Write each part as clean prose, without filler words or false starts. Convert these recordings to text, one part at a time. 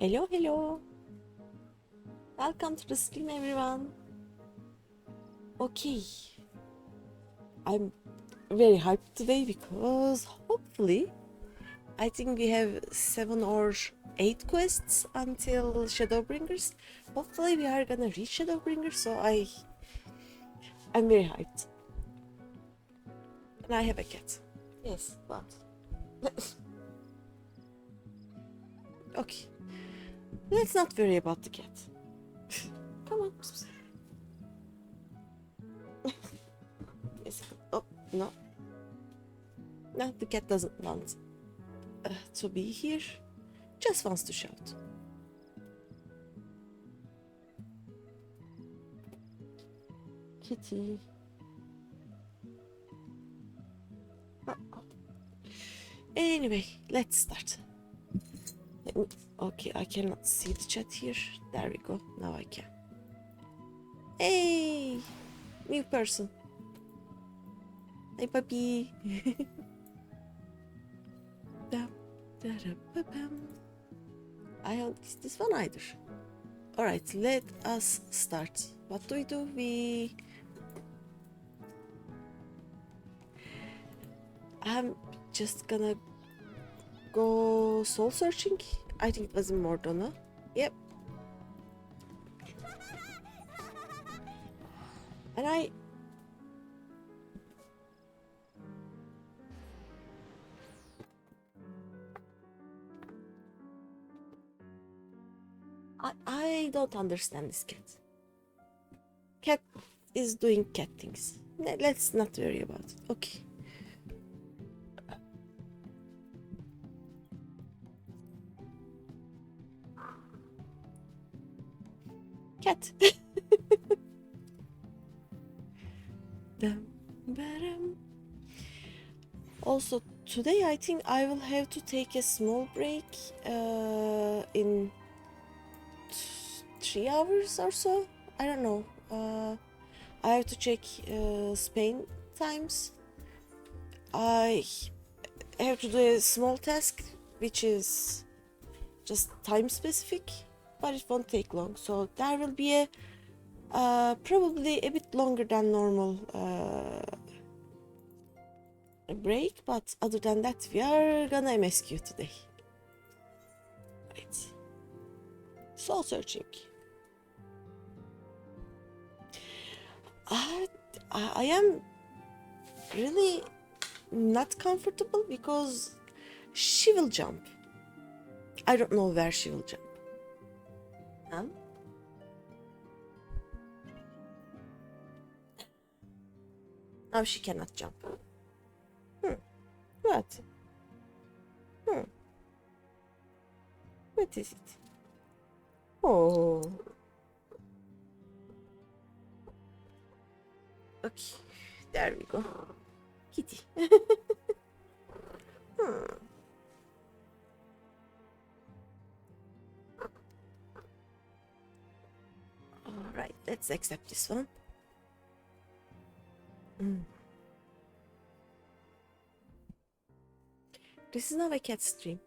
Hello, hello. Welcome to the stream, everyone. Okay. I'm very hyped today because hopefully I think we have 7 or 8 quests until Shadowbringers. Hopefully we are gonna reach Shadowbringers, so I'm very hyped. And I have a cat. Yes, but okay. Let's not worry about the cat. Come on. Yes. Oh, no. No, the cat doesn't want to be here. Just wants to shout. Kitty. Anyway, let's start. Okay, I cannot see the chat here. There we go. Now I can. Hey! New person. Hey, puppy. I don't get this one either. Alright, let us start. What do? I'm just gonna go soul searching. I think it was in Mordona. Yep. And I don't understand this cat. Cat is doing cat things. Let's not worry about it. Okay. Cat. Also, today I think I will have to take a small break in 3 hours or so. I don't know. I have to check Spain times. I have to do a small task which is just time specific, but it won't take long. So there will be a probably a bit longer than normal break, but other than that we are gonna MSQ today. Right. Soul searching. I am really not comfortable because she will jump. I don't know where she will jump. Now she cannot jump. What? What is it? Oh. Okay, there we go. Kitty. Alright, let's accept this one. This is now a cat stream.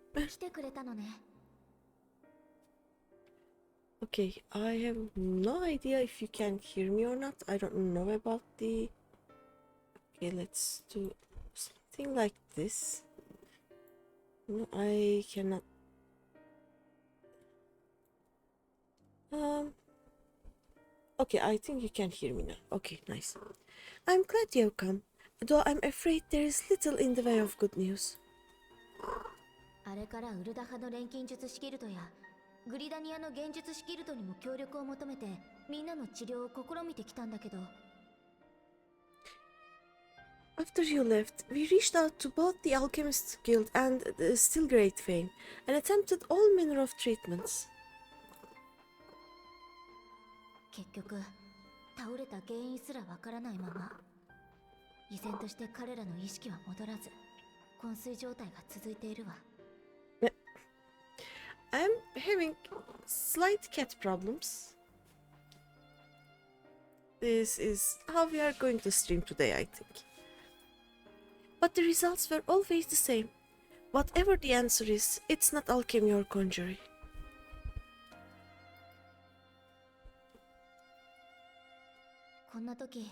Okay, I have no idea if you can hear me or not. I don't know about the... Okay, let's do something like this. No, I cannot... Okay, I think you can hear me now. Okay, nice. I'm glad you have come, though I'm afraid there is little in the way of good news. あれからウルダ派の錬金術式ルトやグリダニアの幻術式ルトにも協力を求めてみんなの治療を試みてきたんだけど After you left, we reached out to both the Alchemists Guild and the Still Great Fane and attempted all manner of treatments. 結局倒れた原因すらわからないまま依然として彼らの意識は戻らず昏睡状態が続いているわ I'm having slight cat problems. This is how we are going to stream today, I think. But the results were always the same. Whatever the answer is, it's not alchemy or conjuring. こんな時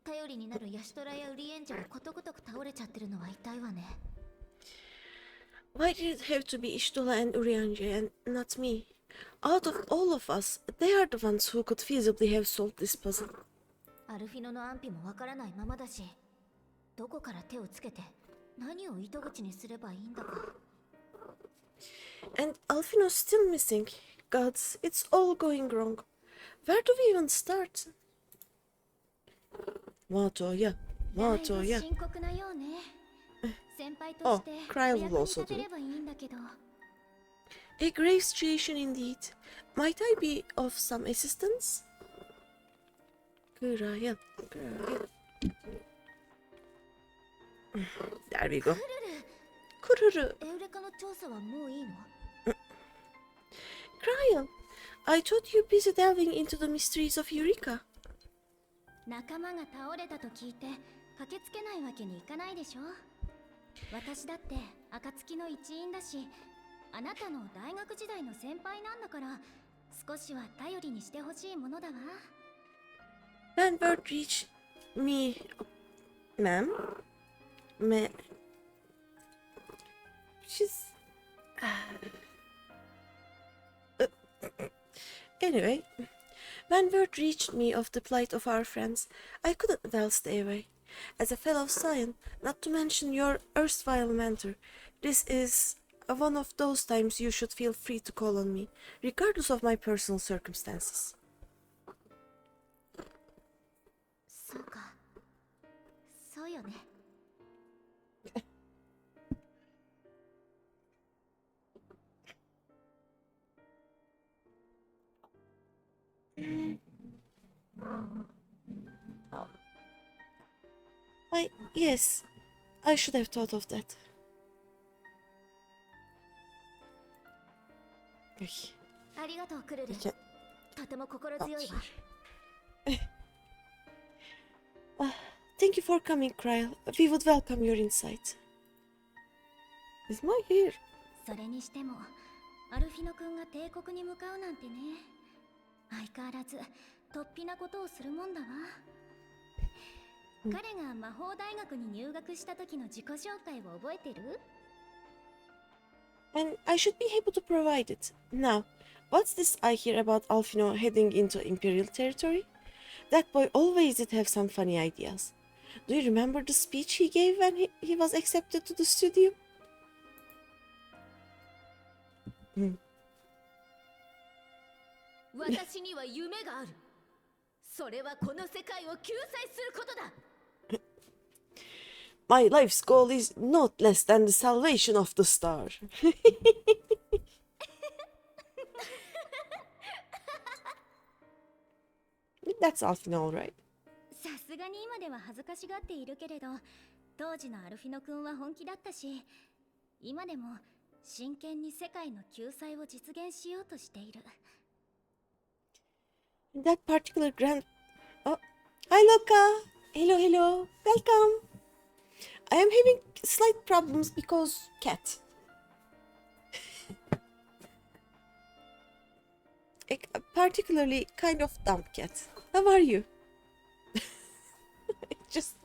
頼りになるヤシトラやウリエンジェがことごとく倒れちゃってるのは痛いわね。 Why did it have to be Ishtola and Urianger and not me? Out of all of us, they are the ones who could feasibly have solved this puzzle. アルフィノの安否もわからないままだし、どこから手をつけて何を糸口にすればいいんだか。 And Alfino's still missing. Gods, it's all going wrong. Where do we even start? だいぶ深刻なようね。先輩としてお Cry 役 will に also 立て do. ればいいんだけど。 A grave situation indeed. Might I be of some assistance? There we go. Kururu. エウレカの調査はもういいの？ Cryle, I thought you busy delving into the mysteries of Eureka. 仲間が倒れたと聞いて駆けつけないわけにいかないでしょ。私だって暁の一員だし、あなたの大学時代の先輩なんだから、少しは頼りにしてほしいものだわ。 When word reached me, ma'am, she's anyway, when word reached me of the plight of our friends, I couldn't well stay away. As a fellow scion, not to mention your erstwhile mentor, this is one of those times you should feel free to call on me, regardless of my personal circumstances. そうか、そうよね。Yes, I should have thought of that. ありがとうクルル。 Okay. とても心強いわ。 Thank you for coming, Cryle. We would welcome your insight. Is my hair? それにしてもアルフィノ君が帝国に向かうなんてね。相変わらず突飛なことをするもんだわ。彼が魔法大学に入学した時の自己紹介を覚えてる？ And I should be able to provide it. Now, what's this I hear about Alfino heading into Imperial territory? That boy always did have some funny ideas. Do you remember the speech he gave when he was accepted to the studio? 私には夢がある。それはこの世界を救済することだ。 My life's goal is not less than the salvation of the star. That's Alfino, all right. さすがに今では恥ずかしがっているけれど、当時のアルフィノ君は本気だったし、今でも真剣に世界の救済を実現しようとしている。 That particular Oh, hi Luca! Hello, hello! Welcome! I am having slight problems because cat. A particularly kind of dumb cat. How are you? Just...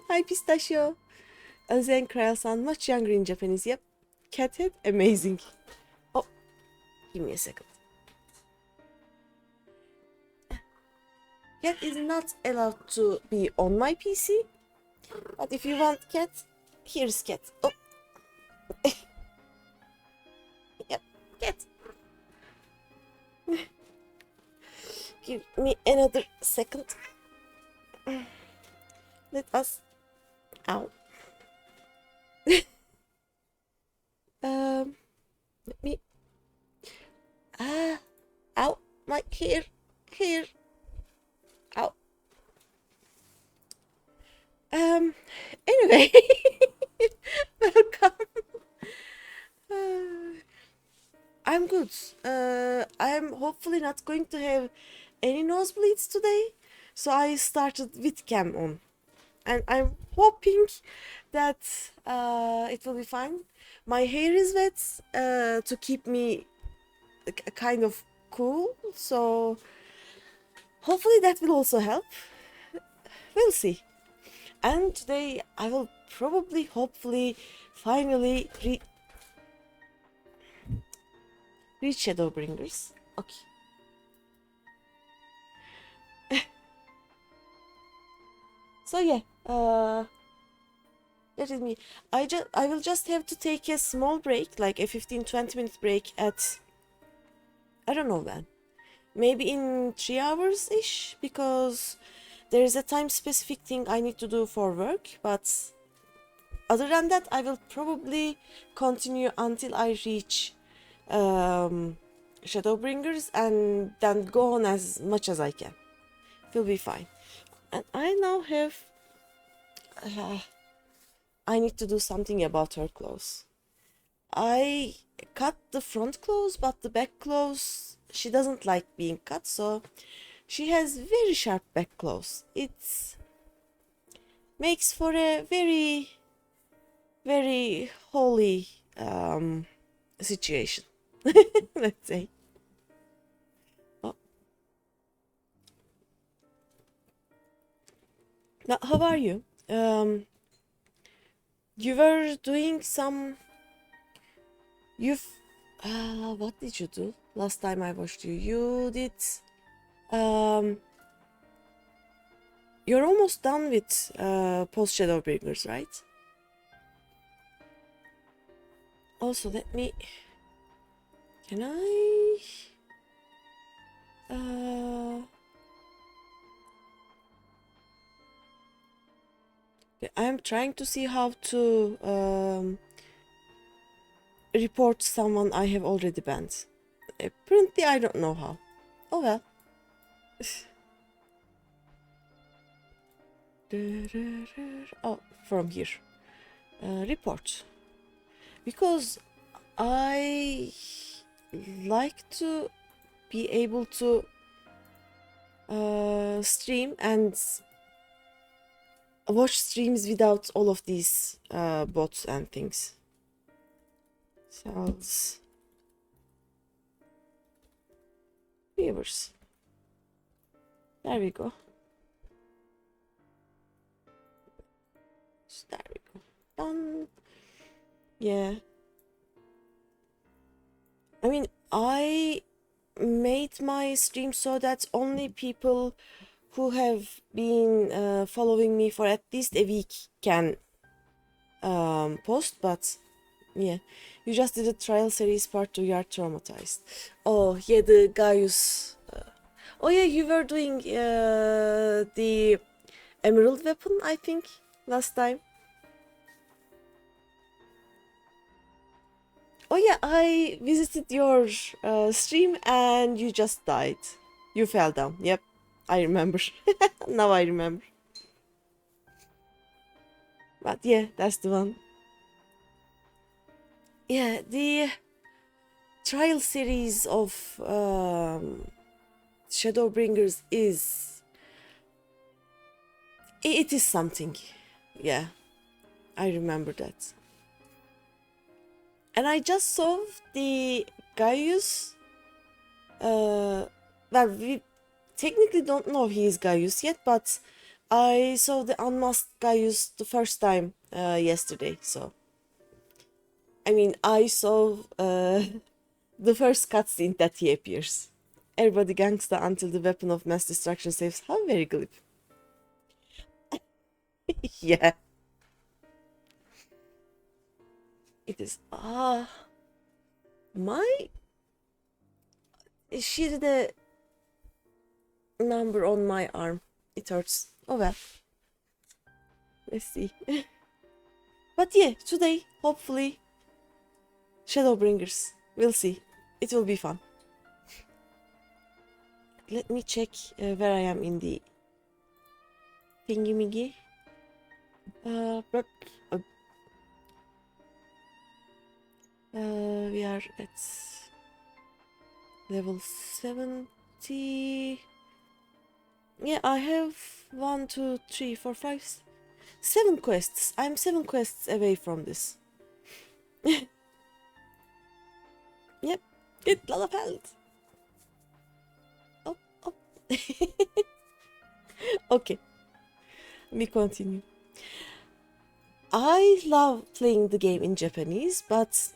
Hi Pistachio! Azen Kryle-san, much younger in Japanese. Yep. Cathead, amazing. Oh, give me a second. Cat is not allowed to be on my PC, but if you want cat, here's cat. Oh, yep, cat. Give me another second. Let us. Ow. Let me. Ow, my hair. Ow. Anyway, welcome. I'm good. I'm hopefully not going to have any nosebleeds today, so I started with cam on, and I'm hoping that it will be fine. My hair is wet to keep me kind of cool. So hopefully that will also help. We'll see. And today I will probably, hopefully, finally reach Shadowbringers. Okay. So yeah, that is me. I will just have to take a small break, like a 15-20 minute break at, I don't know when. Maybe in 3 hours ish, because there is a time specific thing I need to do for work, but other than that I will probably continue until I reach Shadowbringers and then go on as much as I can. It will be fine. And I now have I need to do something about her clothes. I cut the front clothes, but the back clothes, she doesn't like being cut, so she has very sharp back clothes. It makes for a very, very holy situation, let's say. Oh. Now, how are you? You were doing some... what did you do? Last time I watched you, you did... You're almost done with post Shadowbringers, right? Also, let me... Can I... I'm trying to see how to report someone I have already banned. Apparently, I don't know how. Oh well. Oh, from here. Report. Because I like to be able to stream and watch streams without all of these bots and things. Cells. Viewers. There we go. There we go. Done. Yeah. I mean, I made my stream so that only people who have been following me for at least a week can post, but yeah, you just did a trial series part 2, you are traumatized. Oh yeah, the Gaius. Oh yeah, you were doing the emerald weapon, I think, last time. Oh yeah, I visited your stream and you just died. You fell down. Yep, I remember. Now I remember. But yeah, that's the one. Yeah, the trial series of Shadowbringers is... It is something. Yeah, I remember that. And I just solved the Gaius. Well, we technically don't know he is Gaius yet, but I saw the unmasked Gaius the first time yesterday, so... I mean, I saw the first cutscene that he appears. Everybody gangsta until the weapon of mass destruction saves. How very glib. Yeah. It is... my... She did a number on my arm. It hurts. Oh well. Let's see. But yeah, today, hopefully, Shadowbringers. We'll see. It will be fun. Let me check where I am in the thingy-mingy. We are at level 70. Yeah, I have 1, 2, 3, 4, 5, 7 quests. I'm 7 quests away from this. Yep, Get a lot of health. Oh, oh. Okay, let me continue. I love playing the game in Japanese, but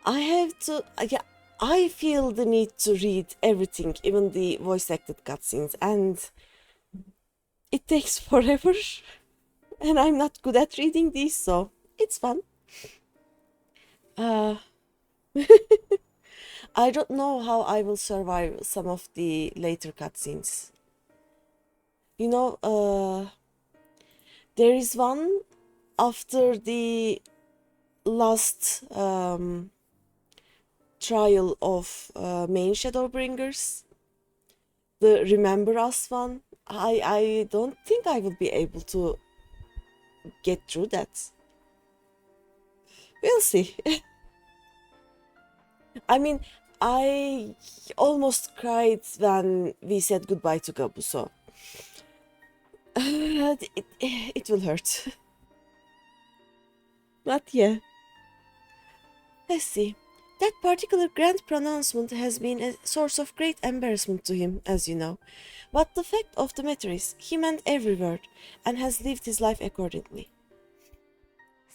I have to, yeah, I feel the need to read everything, even the voice acted cutscenes, and it takes forever, and I'm not good at reading these, so it's fun. I don't know how I will survive some of the later cutscenes. You know, there is one after the last trial of main Shadowbringers, the Remember Us one. I don't think I will be able to get through that. We'll see. I mean, I almost cried when we said goodbye to Gabu, so it will hurt. But yeah. Let's see. That particular grand pronouncement has been a source of great embarrassment to him, as you know. But the fact of the matter is, he meant every word, and has lived his life accordingly.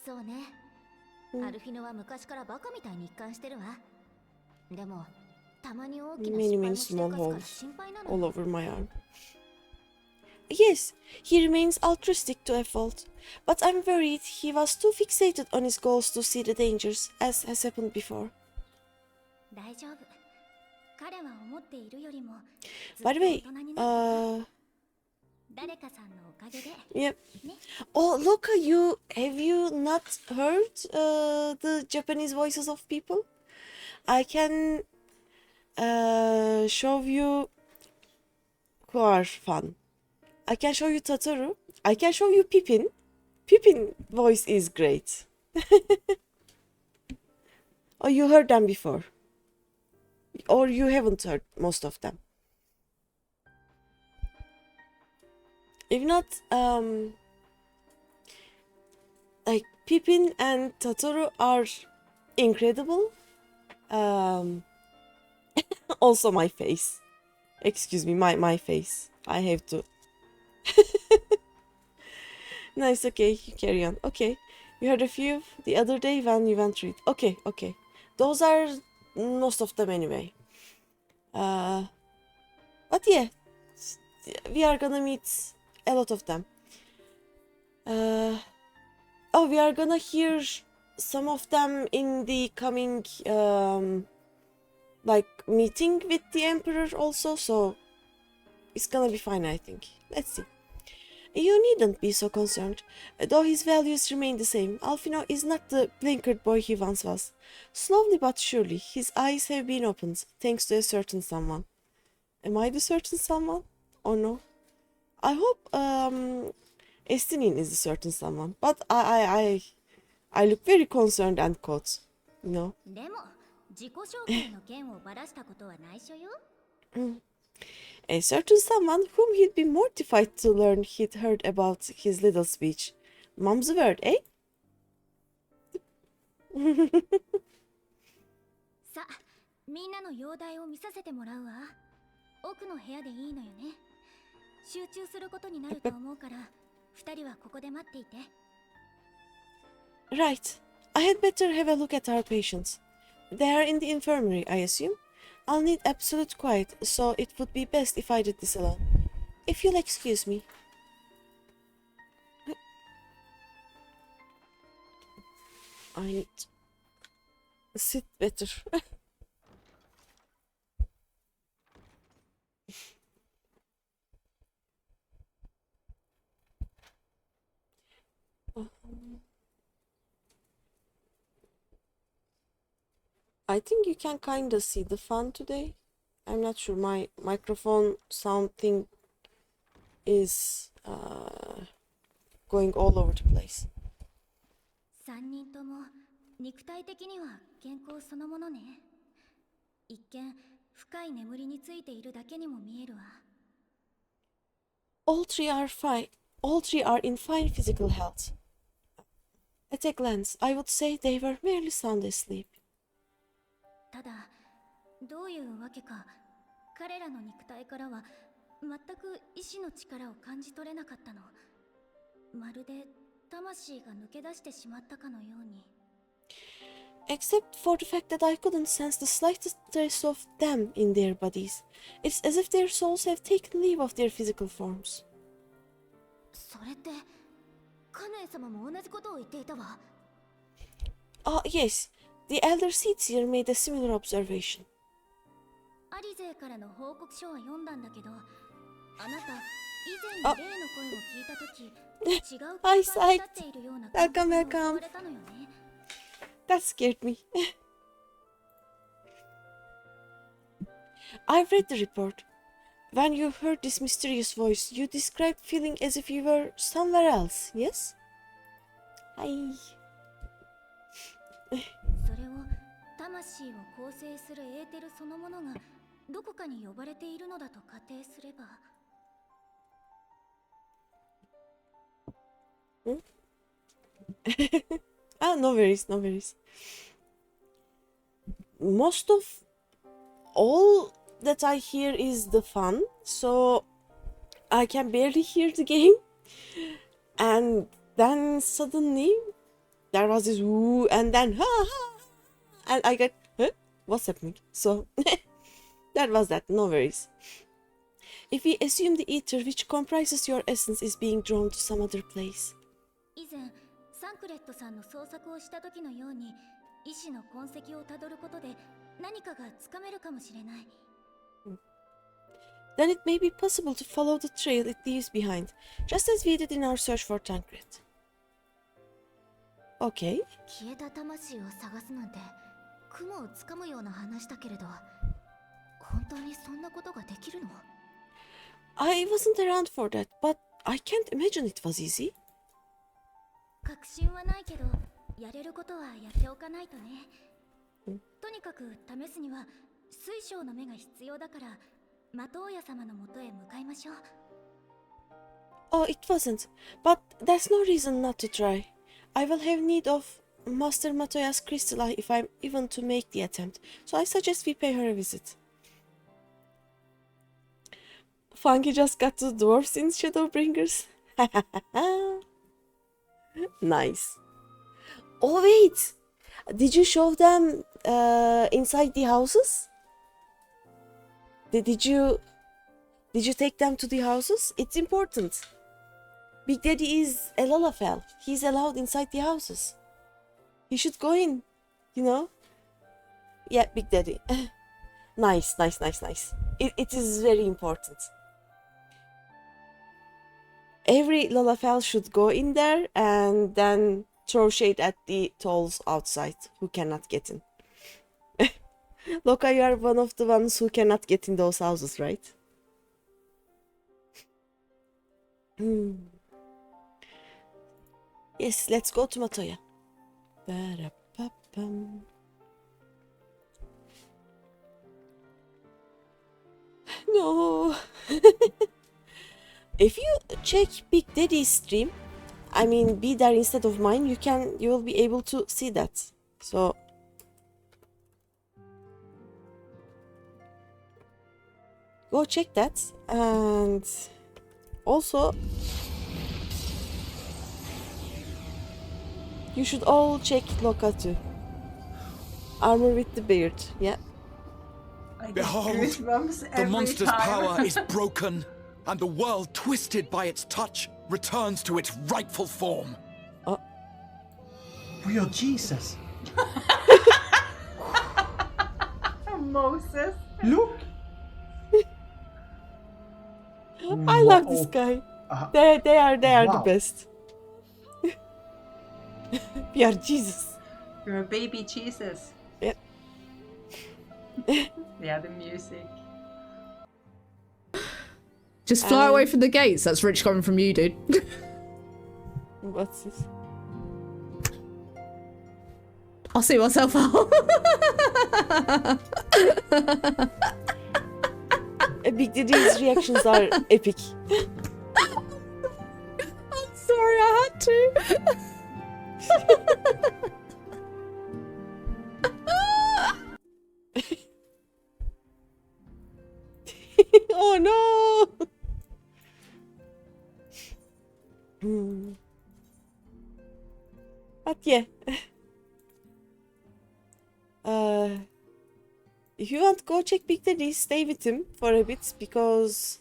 そうね。アルフィノは昔からバカみたいに一貫してるわ。でも、たまに大きな Many, 失敗 many もしで small かすから holes 心配な all の。 over my arm. Yes, he remains altruistic to a fault, but I'm worried he was too fixated on his goals to see the dangers, as has happened before. 大丈夫。彼は思っているよりもずっと By the 大 way, 人になった。 uh, 誰かさんのおかげで。 yep. ね。 Oh, look, have you not heard the Japanese voices of people? I can show you who are fun. I can show you Tataru. I can show you Pippin. Pippin voice is great. Oh, you heard them before. Or you haven't heard most of them. If not, like Pippin and Tataru are incredible. Also my face. Excuse me, my face. I have to. Nice, okay, you carry on. Okay, you heard a few the other day when you went through it. Okay, okay. Those are most of them anyway. But yeah, we are gonna meet a lot of them. Oh, we are gonna hear some of them in the coming like meeting with the Emperor also, so it's gonna be fine, I think. Let's see. You needn't be so concerned. Though his values remain the same, Alfino is not the blinkered boy he once was. Slowly but surely, his eyes have been opened, thanks to a certain someone. Am I the certain someone? Or no? I hope Estinin is the certain someone, but I look very concerned and caught, you know. でも、自己紹介の件をばらしたことは内緒よ。A certain someone whom he'd be mortified to learn he'd heard about his little speech. Mom's word, eh? さあ、みんなの容体を見させてもらうわ。奥の部屋でいいのよね。集中することになると思うから、二人はここで待っていて。Right. I had better have a look at our patients. They are in the infirmary, I assume. I'll need absolute quiet, so it would be best if I did this alone. If you'll excuse me. I need to sit better. I think you can kinda see the fun today. I'm not sure, my microphone sound thing is going all over the place. 三人とも肉体的には健康そのものね。一見深い眠りについているだけにも見えるわ。All three are fine. All three are in fine physical health. At a glance, I would say they were merely sound asleep. ただどういうわけか彼らの肉体からは全く意志の力を感じ取れなかったの。まるで魂が抜け出してしまったかのように。Except for the fact that I couldn't sense the slightest trace of them in their bodies. It's as if their souls have taken leave of their physical forms. それってカヌエ様も同じことを言っていたわ。Ah, yes. The elder Seetsier made a similar observation. アリゼからの報告書は読んだんだけど、あなた以前に例の声を聞いたとき、違う空間に立っているような感覚が襲われたのよね。That scared me. I've read the report. When you heard this mysterious voice, you described feeling as if you were somewhere else, yes? Hi. それを魂を構成するエーテルそのものがどこかに呼ばれているのだと仮定すれば。Ah, no worries, no worries. Most of all that I hear is the fun, so I can barely hear the game. And then suddenly there was this woo, and then ha ha, and I got, huh? What's happening? So that was that, no worries. If we assume the ether which comprises your essence is being drawn to some other place. 以前サンクレットさんの捜索をした時のように意志の痕跡をたどることで何かがつかめるかもしれない。Then it may be possible to follow the trail it leaves behind, just as we did in our search for Tancred. Okay. 消えた魂を探すなんて雲をつかむような話だけれど、本当にそんなことができるの？ I wasn't around for that, but I can't imagine it was easy. 確信はないけど、やれることはやっておかないとね。とにかく試すには水晶の目が必要だから、的親様のもとへ向かいましょう。Oh, it wasn't. But that's no reason not to try. I will have need of Master Matoya's crystal if I'm even to make the attempt, so I suggest we pay her a visit. Funky just got to dwarfs in Shadowbringers. Nice. Oh wait! Did you show them inside the houses? Did you take them to the houses? It's important. Big Daddy is a Lalafell. He's allowed inside the houses. He should go in, you know? Yeah, Big Daddy. Nice. It is very important. Every Lalafell should go in there and then throw shade at the trolls outside who cannot get in. Loka, you are one of the ones who cannot get in those houses, right? Yes, let's go to Matoya. No. If you check Big Daddy's stream, I mean be there instead of mine, you will be able to see that. So go check that, and also you should all check Loka too. Armor with the beard, yeah. Behold, the monster's power is broken, and the world, twisted by its touch, returns to its rightful form. We are Jesus. Moses. Look. I love this guy. They are the Wow. best. We are Jesus. You're a baby Jesus. Yep. Yeah, the music. Just fly away from the gates. That's rich coming from you, dude. What's this? I'll see myself out. Big Daddy's reactions are epic. I'm sorry, I had to. But yeah. If you want, go check Big Daddy, stay with him for a bit, because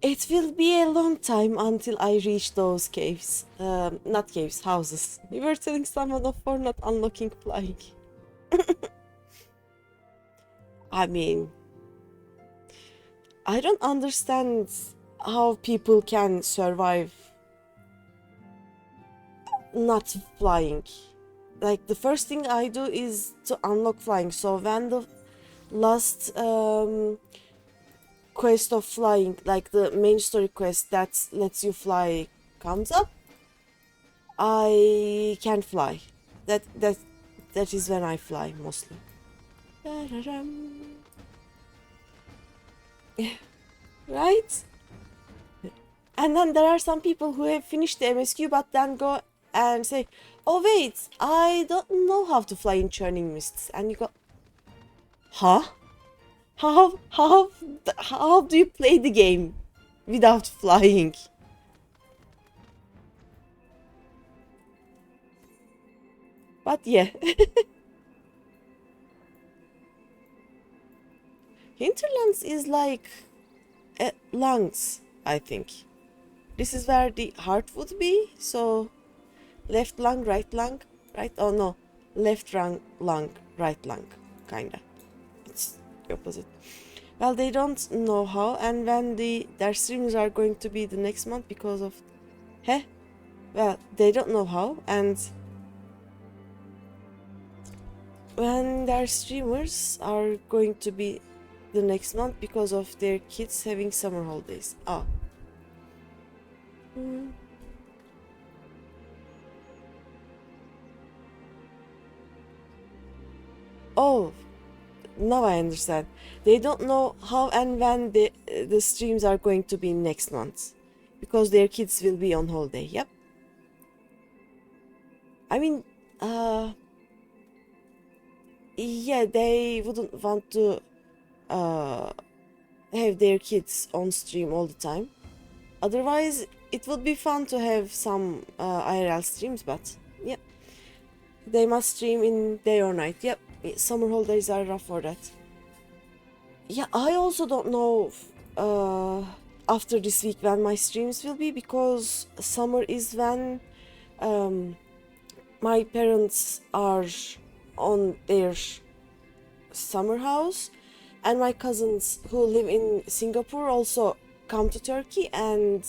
it will be a long time until I reach those caves. Not caves, houses. We were telling someone off for not unlocking flying. I mean, I don't understand how people can survive not flying. Like, the first thing I do is to unlock flying. So when the last quest of flying, like the main story quest that lets you fly, comes up, I can fly. That is when I fly mostly. Right? And then there are some people who have finished the MSQ but then go and say, oh wait, I don't know how to fly in Churning Mists. And you go, huh? How do you play the game without flying? But yeah. Hinterlands is like lungs, I think. This is where the heart would be, so left lung, right lung, right? Oh no, left lung, right lung, kinda. It's the opposite. Well, they don't know how, and when their streams are going to be the next month because of... Well, they don't know how, and when their streamers are going to be the next month because of their kids having summer holidays. Oh, now I understand. They don't know how and when the streams are going to be next month because their kids will be on holiday. Yep. I mean, yeah, they wouldn't want to have their kids on stream all the time. Otherwise, it would be fun to have some IRL streams, but yep. They must stream in day or night. Yep, summer holidays are rough for that. Yeah, I also don't know after this week when my streams will be, because summer is when my parents are on their summer house, and my cousins who live in Singapore also come to Turkey, and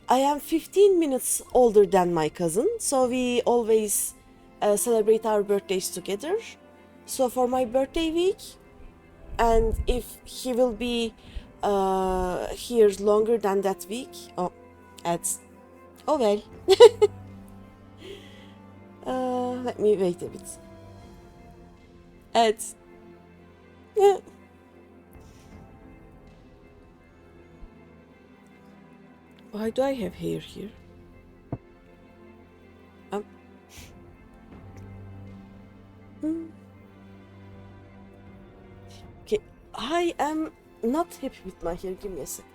I am 15 minutes older than my cousin, so we always celebrate our birthdays together. So for my birthday week, and if he will be here longer than that week, well. Let me wait a bit. Yeah. Why do I have hair here? Okay, I am not happy with my hair. Give me a second.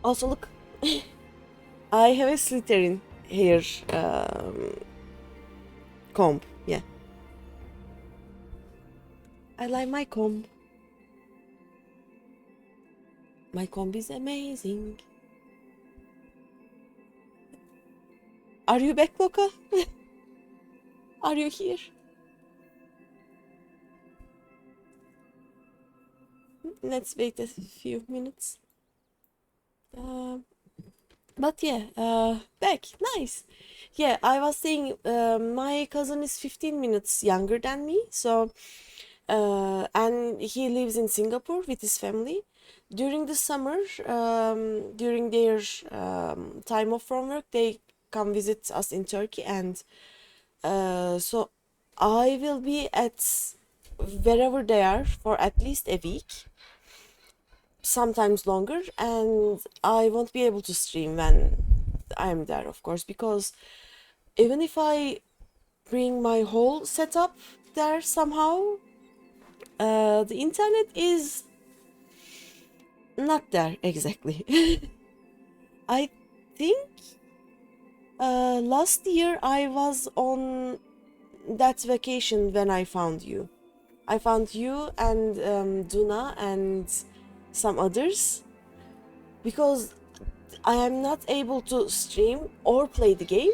Also, look, I have a Slytherin hair comb. Yeah, I like my comb. My comb is amazing. Are you back, Loka? Are you here? Let's wait a few minutes. But yeah, back. Nice. Yeah, I was saying my cousin is 15 minutes younger than me, so and he lives in Singapore with his family. During the summer, during their time off from work, they come visit us in Turkey, and so I will be at wherever they are for at least a week, sometimes longer, and I won't be able to stream when I'm there, of course, because even if I bring my whole setup there somehow, The internet is not there exactly. I think last year I was on that vacation when I found you. I found you and Duna and some others because I am not able to stream or play the game,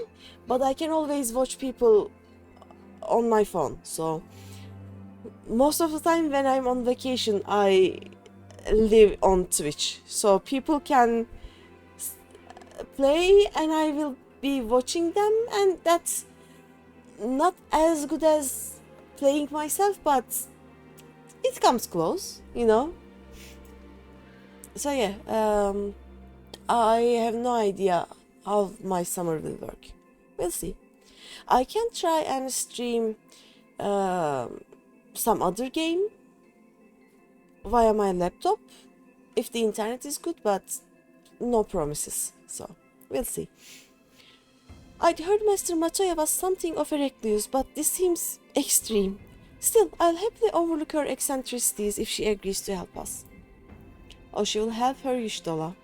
but I can always watch people on my phone. So most of the time when I'm on vacation, I live on Twitch. So people can play and I will be watching them, and that's not as good as playing myself, but it comes close, you know. So yeah, I have no idea how my summer will work. We'll see. I can try and stream some other game via my laptop if the internet is good, but no promises. So we'll see. I'd heard Master Matoya was something of a recluse, but this seems extreme. Still, I'll happily overlook her eccentricities if she agrees to help us. Oh, she will help her Yushtola.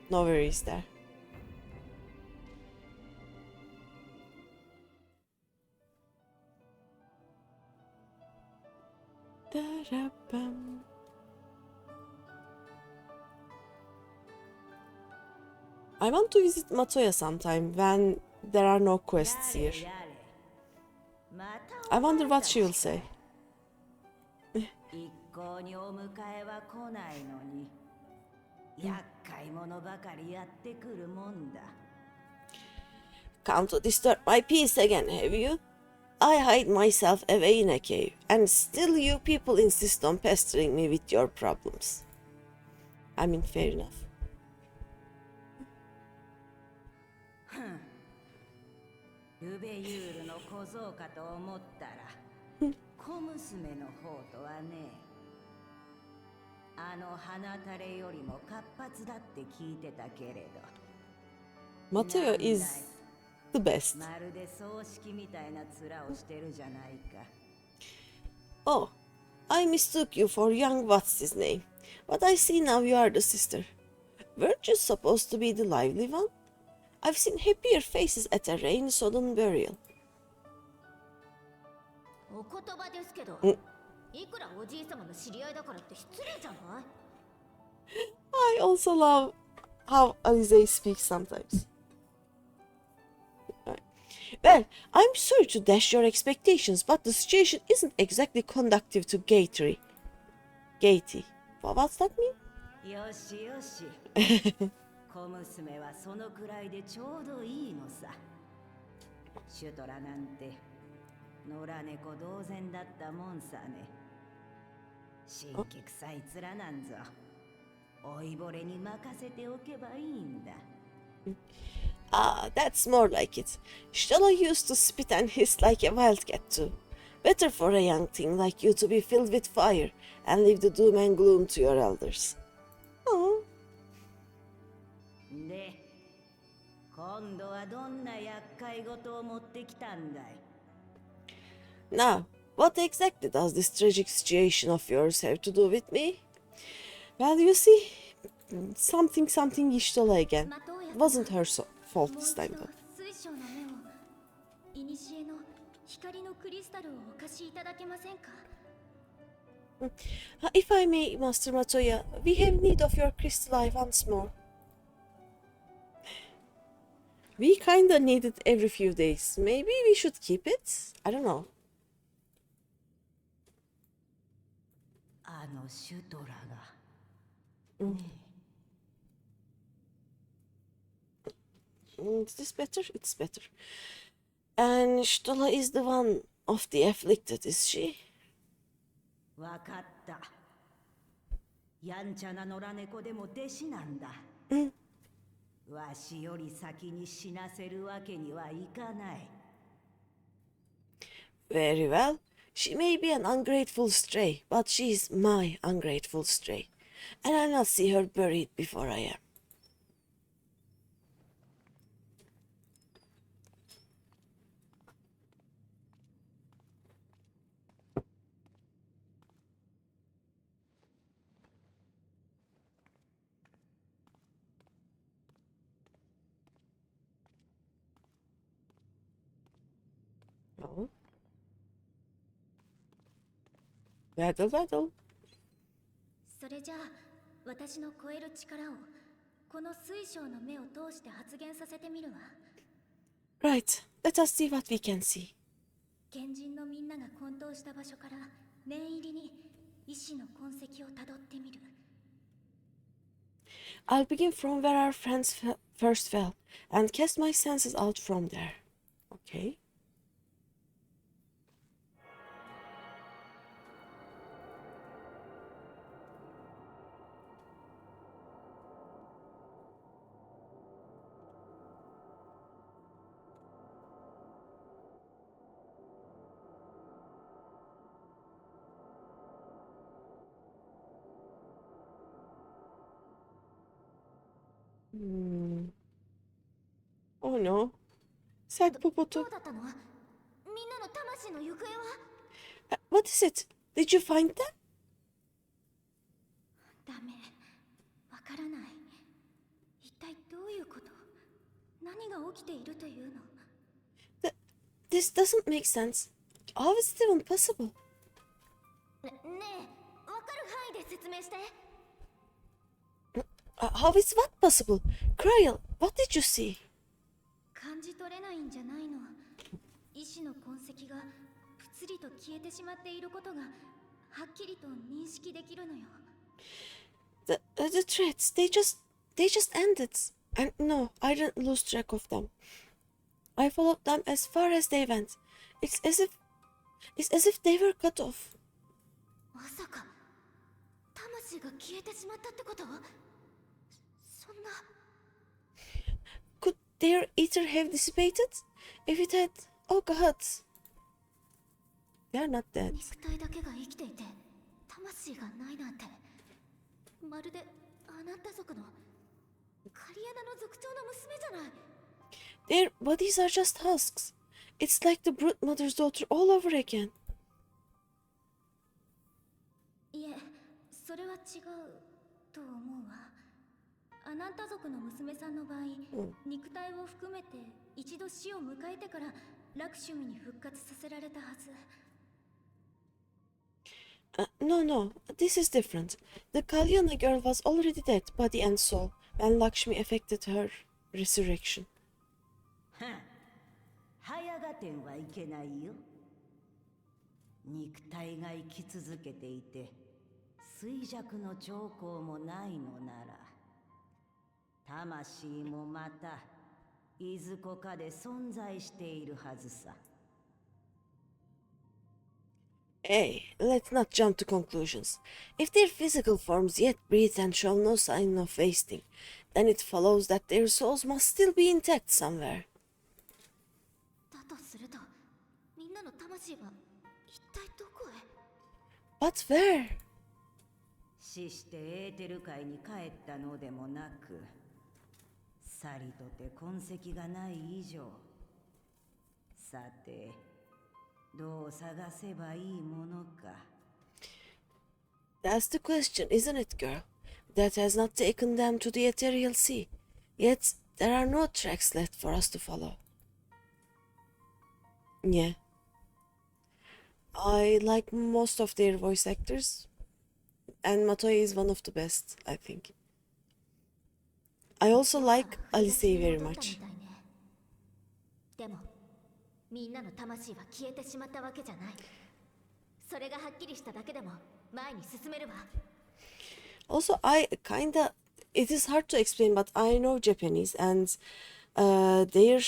No worries there. Da-da-bum. I want to visit Matoya sometime when there are no quests here. I wonder what she will say. Come to disturb my peace again, have you? I hide myself away in a cave, and still you people insist on pestering me with your problems. I mean, fair enough. Mateo is the best. Oh, I mistook you for young what's his name, but I see now you are the sister. Weren't you supposed to be the lively one? I've seen happier faces at a rain-sodden burial. I also love how Alize speaks sometimes. Well, I'm sorry to dash your expectations, but the situation isn't exactly conducive to gaiety. Gaiety. What's that mean? 小娘はそのくらいでちょうどいいのさ。シュトラなんて野良猫同然だったもんさね。神気臭い面なんぞ老いぼれに任せておけばいいんだ。Ah, that's more like it. Stella used to spit and hiss like a wildcat too. Better for a young thing like you to be filled with fire and leave the doom and gloom to your elders. Oh. で、今度はどんな厄介事を持ってきたんだい? Now, what exactly does this tragic situation of yours have to do with me? Well, you see, something Ishtola again. Wasn't her fault this time though. If I may, Master Matoya, we have need of your crystal eye once more. We kinda need it every few days. Maybe we should keep it? I don't know. Is this better? It's better. And Shtola is the one of the afflicted, is she? わかった。やんちゃな野良猫でも弟子なんだ。わしより先に死なせるわけにはいかない。Very well. She may be an ungrateful stray, but she's my ungrateful stray. And I'll not see her buried before I am. No. Battle, battle. それじゃあ私の超える力をこの水晶の目を通して発現させてみるわ。 Right, let us see what we can see. 賢人のみんなが混沌した場所から念入りに意志の痕跡をたどってみる。 I'll begin from where our friends first fell and cast my senses out from there. Okay. Oh no. Sad ど Popoto. うだったの？みんなの魂の行方は？ What is it? Did you find them? ダメ、わからない。一体どういうこと？何が起きているというの？ This doesn't make sense. How is it even possible? ねえ、わかる範囲で説明して。How is what possible? Kryl, what did you see? 感じ取れないんじゃないの。意志の痕跡がぷつりと消えてしまっていることがはっきりと認識できるのよ。The threats, they just ended. And no, I didn't lose track of them. I followed them as far as they went. It's as if they were cut off. まさか魂が消えてしまったってこと？そんな。 Could their ether have dissipated? If it had, oh god. They are not dead. 肉体だけが生きていて魂がないなんて、まるであなた族のカリアナの族長の娘じゃない。 Their bodies are just husks. It's like the brute mother's daughter all over again. いえ、それは違うと思うわ。あなた族の娘さんの場合、肉体を含めて一度死を迎えてからラクシュミに復活させられたはず。 No, this is different. The Kalyana girl was already dead, body and soul, when Lakshmi affected her resurrection. 早がてんはいけないよ。肉体が生き続けていて衰弱の兆候もないのなら、魂もまたいずこかで存在しているはずさ。 Hey, let's not jump to conclusions. If their physical forms yet breathe and show no sign of wasting, then it follows that their souls must still be intact somewhere. だとすると、みんなの魂は一体どこへ？ But where? 死してエーテル界に帰ったのでもなく、さりとて痕跡がない以上、さてどう探せばいいものか。 That's the question, isn't it, girl? That has not taken them to the ethereal sea. Yet there are no tracks left for us to follow. Yeah. I like most of their voice actors, and Matoya is one of the best, I think. I also like Alisei very much. でも、みんなの魂は消えてしまったわけじゃない。それがはっきりしただけでも前に進めるわ。 Also, it is hard to explain, but I know Japanese, and their,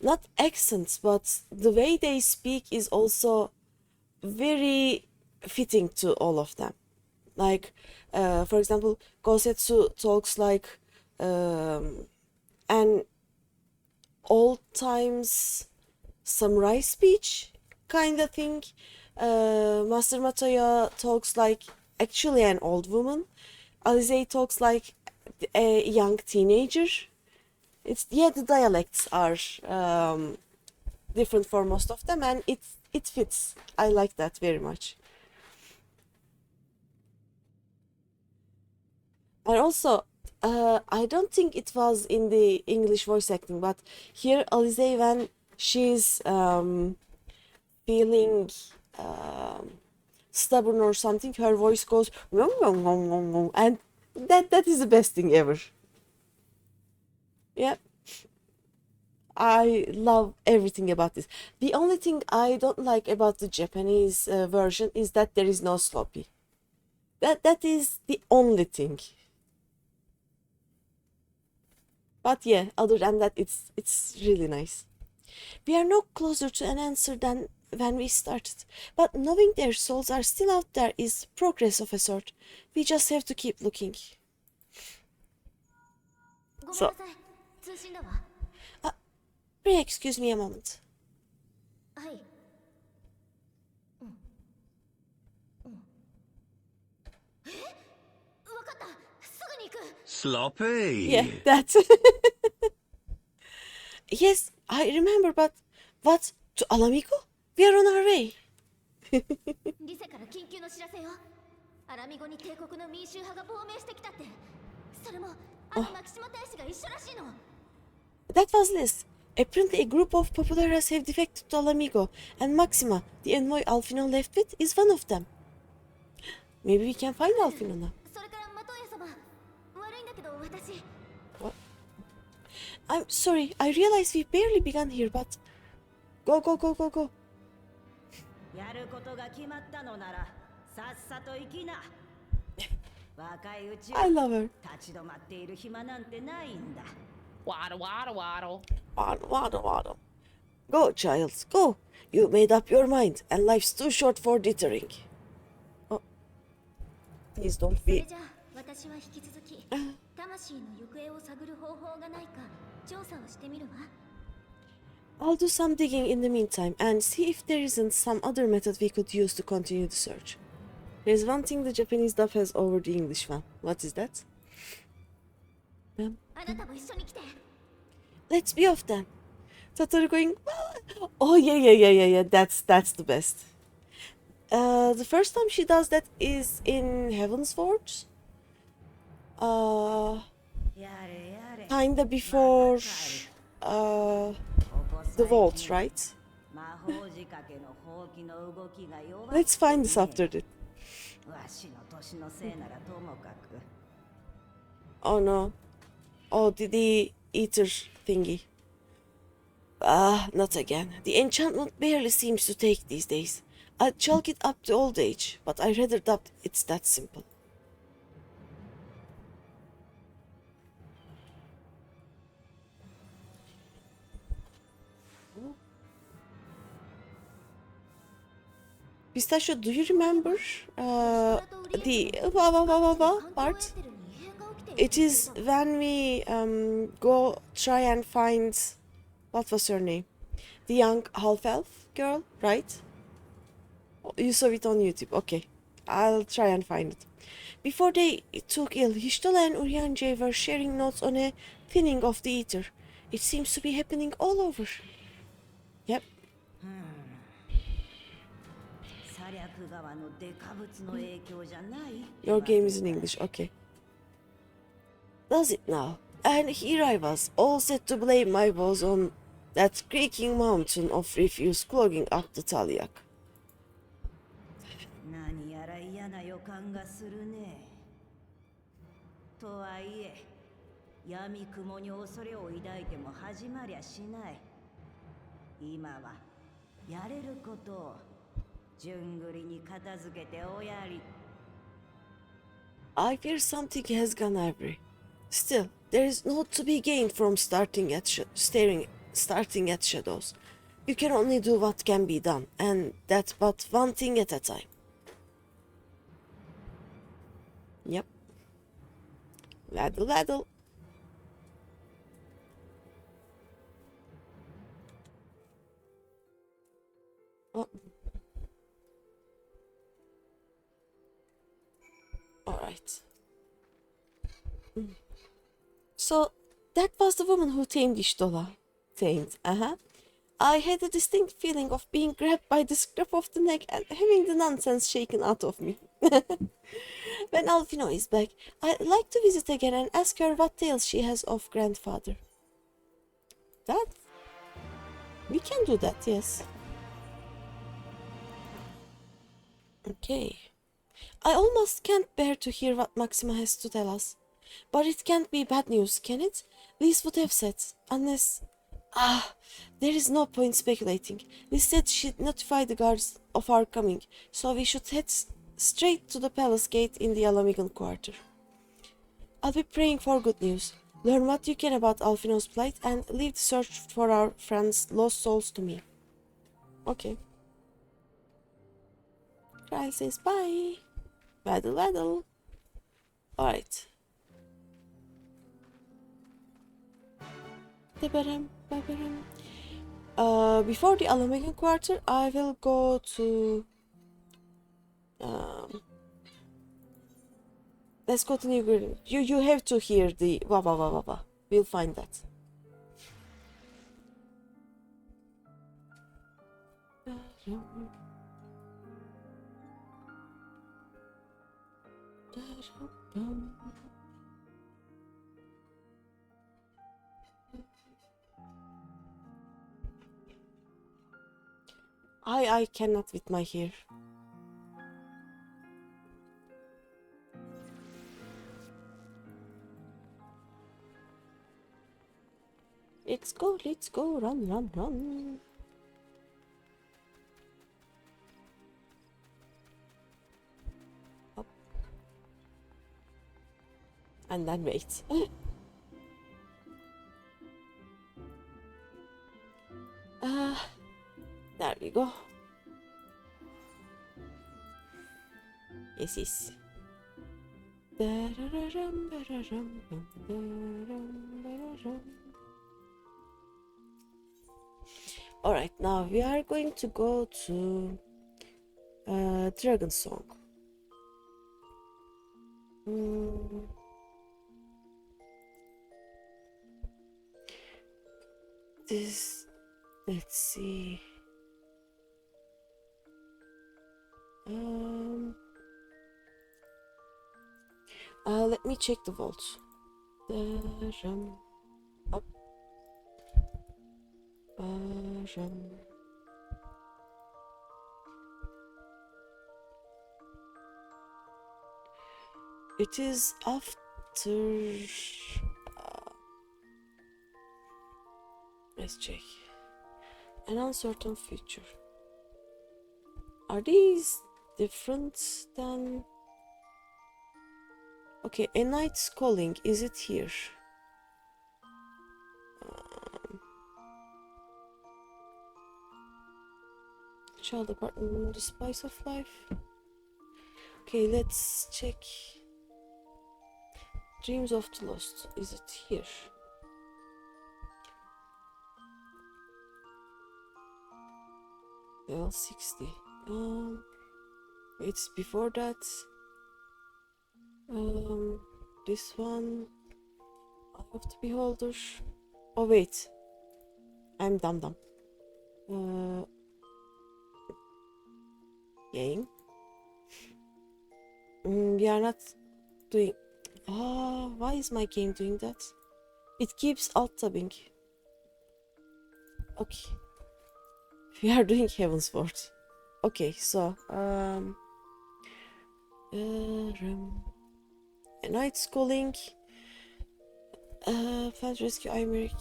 not accents, but the way they speak is also very fitting to all of them. Like, for example, Gosetsu talks like an old times samurai speech kind of thing. Master Matoya talks like actually an old woman. Alizé talks like a young teenager. The dialects are different for most of them, and it fits. I like that very much. And also, I don't think it was in the English voice acting, but here Alizé, when she's feeling stubborn or something, her voice goes and that is the best thing ever. Yeah, I love everything about this. The only thing I don't like about the Japanese version is that there is no sloppy. That is the only thing. But yeah, other than that, it's really nice. We are no closer to an answer than when we started, but knowing their souls are still out there is progress of a sort. We just have to keep looking. ごめんな So, さい。通信だわ。 pray excuse me a moment. はい。わかった。すぐに行く。 Sloppy. Yeah, that's... Yes, I remember, but... What? To Alamico? We are on our way. リセから緊急の知らせよ。アラミゴに帝国の民衆派が亡命してきたって。それも、あのマキシマ大使が一緒らしいの。 That was Liz. Apparently, a group of populares have defected to Alamigo, and Maxima, the envoy Alfino left with, is one of them. Maybe we can find Alfino now. それからマトイヤ様。悪いんだけど私。 What? I'm sorry, I realize we barely began here, but... Go, go, go, go, go. やることが決まったのならさっさと行きな。若いうち I は love her. 立ち止まっている暇なんてないんだ。 Waddle, waddle, waddle. Waddle, waddle, waddle. Go, child, go. You made up your mind, and life's too short for dithering. Oh. Please don't それ be... じゃあ私は引き続きあ魂の行方を探る方法がないか調査をしてみるわ。 I'll do some digging in the meantime, and see if there isn't some other method we could use to continue the search. There's one thing the Japanese dub has over the English one. What is that? あなたも一緒に来て。 Let's be off then. Tataru going, oh yeah. That's the best. The first time she does that is in Heaven's Forge. やれやれ。 Kinda before the vault, right? 魔法仕掛けのほうきの動きが弱い。 Let's find this after that. わしの年のせいならともかく。 Oh no. Oh, the eater thingy. Not again. The enchantment barely seems to take these days. I'd chalk it up to old age, but I rather doubt it's that simple. Pistachio, do you remember the part? It is when we go try and find, what was her name? The young half-elf girl, right? You saw it on YouTube. Okay, I'll try and find it. Before they took ill, Hishtola and Urianger were sharing notes on a thinning of the ether. It seems to be happening all over. Yep. サリャク川のデカブツの影響じゃない？ Your game is in English, okay. Does it now? And here I was, all set to blame my woes on that creaking mountain of refuse clogging up the Talyak. 何やら嫌な予感がするね。とはいえ、闇雲に恐れを抱いても始まりゃしない。今はやれることを順繰りに片付けておやり。I fear something has gone awry. Still, there is naught to be gained from starting at shadows. You can only do what can be done, and that's but one thing at a time. Yep. Waddle, waddle. Oh. All right. So, that was the woman who tamed Ishtola. Tamed, I had a distinct feeling of being grabbed by the scruff of the neck and having the nonsense shaken out of me. When Alfino is back, I'd like to visit again and ask her what tales she has of grandfather. That? We can do that, yes. Okay. I almost can't bear to hear what Maxima has to tell us. But it can't be bad news, can it? Liz would have said, unless... Ah, there is no point speculating. Liz said she'd notify the guards of our coming, so we should head straight to the palace gate in the Alamigan quarter. I'll be praying for good news. Learn what you can about Alfino's plight and leave the search for our friends' lost souls to me. Okay. Kyle says bye. Waddle waddle. Alright. Before the Alamigan quarter, I will go to... let's go to New Green. You have to hear the wah wah wah wah wah. We'll find that. I cannot with my hair. Let's go, run. Up. And then wait. There we go. Yes. Alright, now we are going to go to Dragon Song. This, let's see. Let me check the vault. Up. It is after... let's check. An uncertain future. Are these different than... Okay, a night's calling. Is it here? Child apartment, the spice of life. Okay, let's check. Dreams of the Lost. Is it here? Level 60. It's before that. This one. Eye of the Beholder. Oh wait, I'm dumb. Game. We are not doing. Why is my game doing that? It keeps alt tabbing. Okay. We are doing Heaven's Word. Okay, so a Knight's Calling, Plant Rescue Imeric,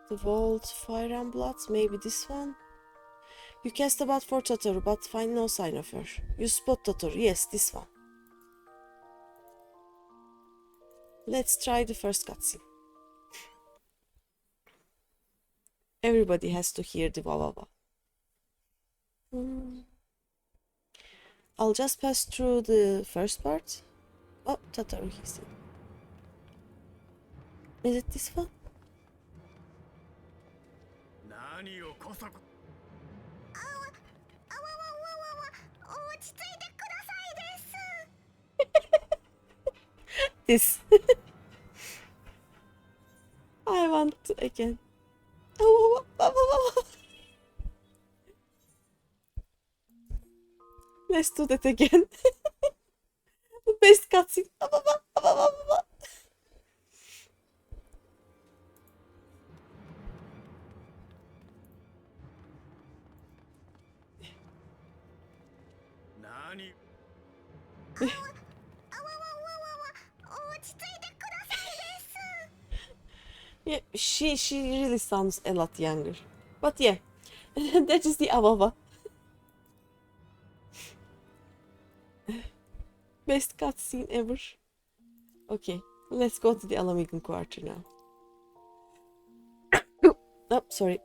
the Vault, Fire and Blood, maybe this one. You cast about for Totoro, but find no sign of her. You spot Totoro, yes, this one. Let's try the first cutscene. Everybody has to hear the wah wah wah. I'll just pass through the first part. Oh, Totoro, he's in. Is it this one? This. I want to again. Let's do that again. The best cutscene. Yeah, she really sounds a lot younger. But yeah, that is the Awawa. Best cutscene ever. Okay, let's go to the Alamigan Quarter now. Oh, sorry.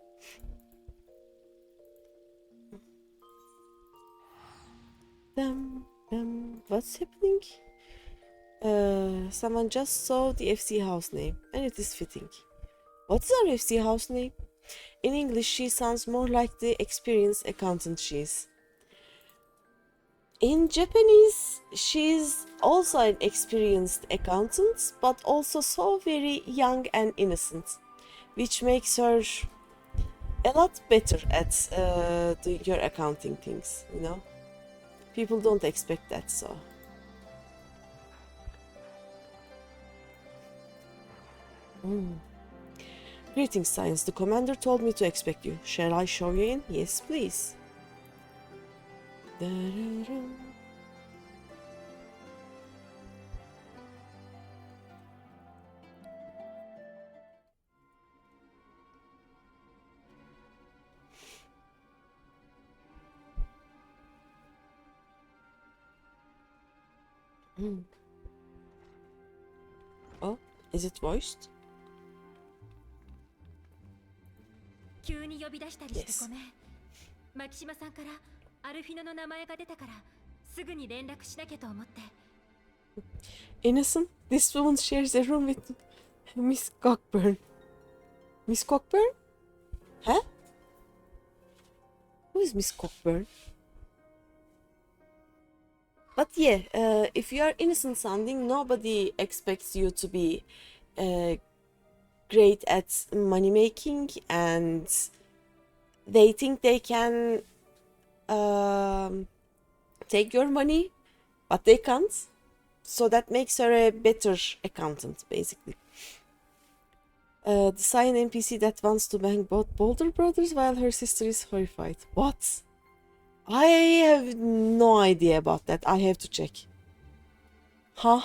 What's happening? Someone just saw the FC house name, and it is fitting. What's our FC house name? In English, she sounds more like the experienced accountant she is. In Japanese, she's also an experienced accountant, but also so very young and innocent, which makes her a lot better at your accounting things, you know? People don't expect that, so... Greetings, Science. The commander told me to expect you. Shall I show you in? Yes, please. Oh, is it voiced? 急に呼び出したりしてごめん。マキシマさんからアルフィノの名前が出たからすぐに連絡しなきゃと思って。Innocent, this woman shares a room with Miss Cockburn. Miss Cockburn? Huh? Who is Miss Cockburn? But yeah, if you are innocent sounding, nobody expects you to be great at money making, and they think they can take your money, but they can't. So that makes her a better accountant, basically. The Cyan NPC that wants to bang both Boulder brothers while her sister is horrified. What? I have no idea about that. I have to check. Huh?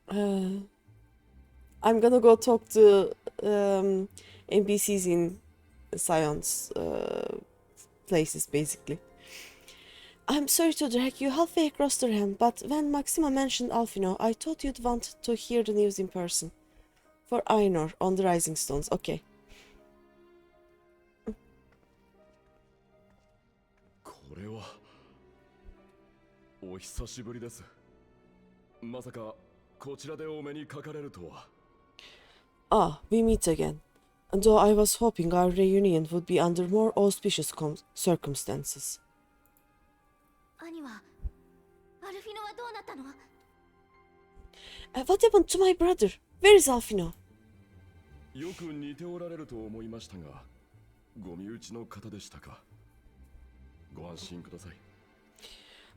I'm gonna go talk to NPCs in Scion's places, basically. I'm sorry to drag you halfway across the realm, but when Maxima mentioned Alfino, I thought you'd want to hear the news in person. For Ainur on the Rising Stones. Okay. これはお久しぶりです。まさかこちらでお目にかかれるとは。Ah, we meet again. Though I was hoping our reunion would be under more auspicious circumstances. 兄はアルフィノはどうなったの？ What happened to my brother? Where is Alfino? よく似ておられると思いましたが、ご身内の方でしたか。ご安心ください。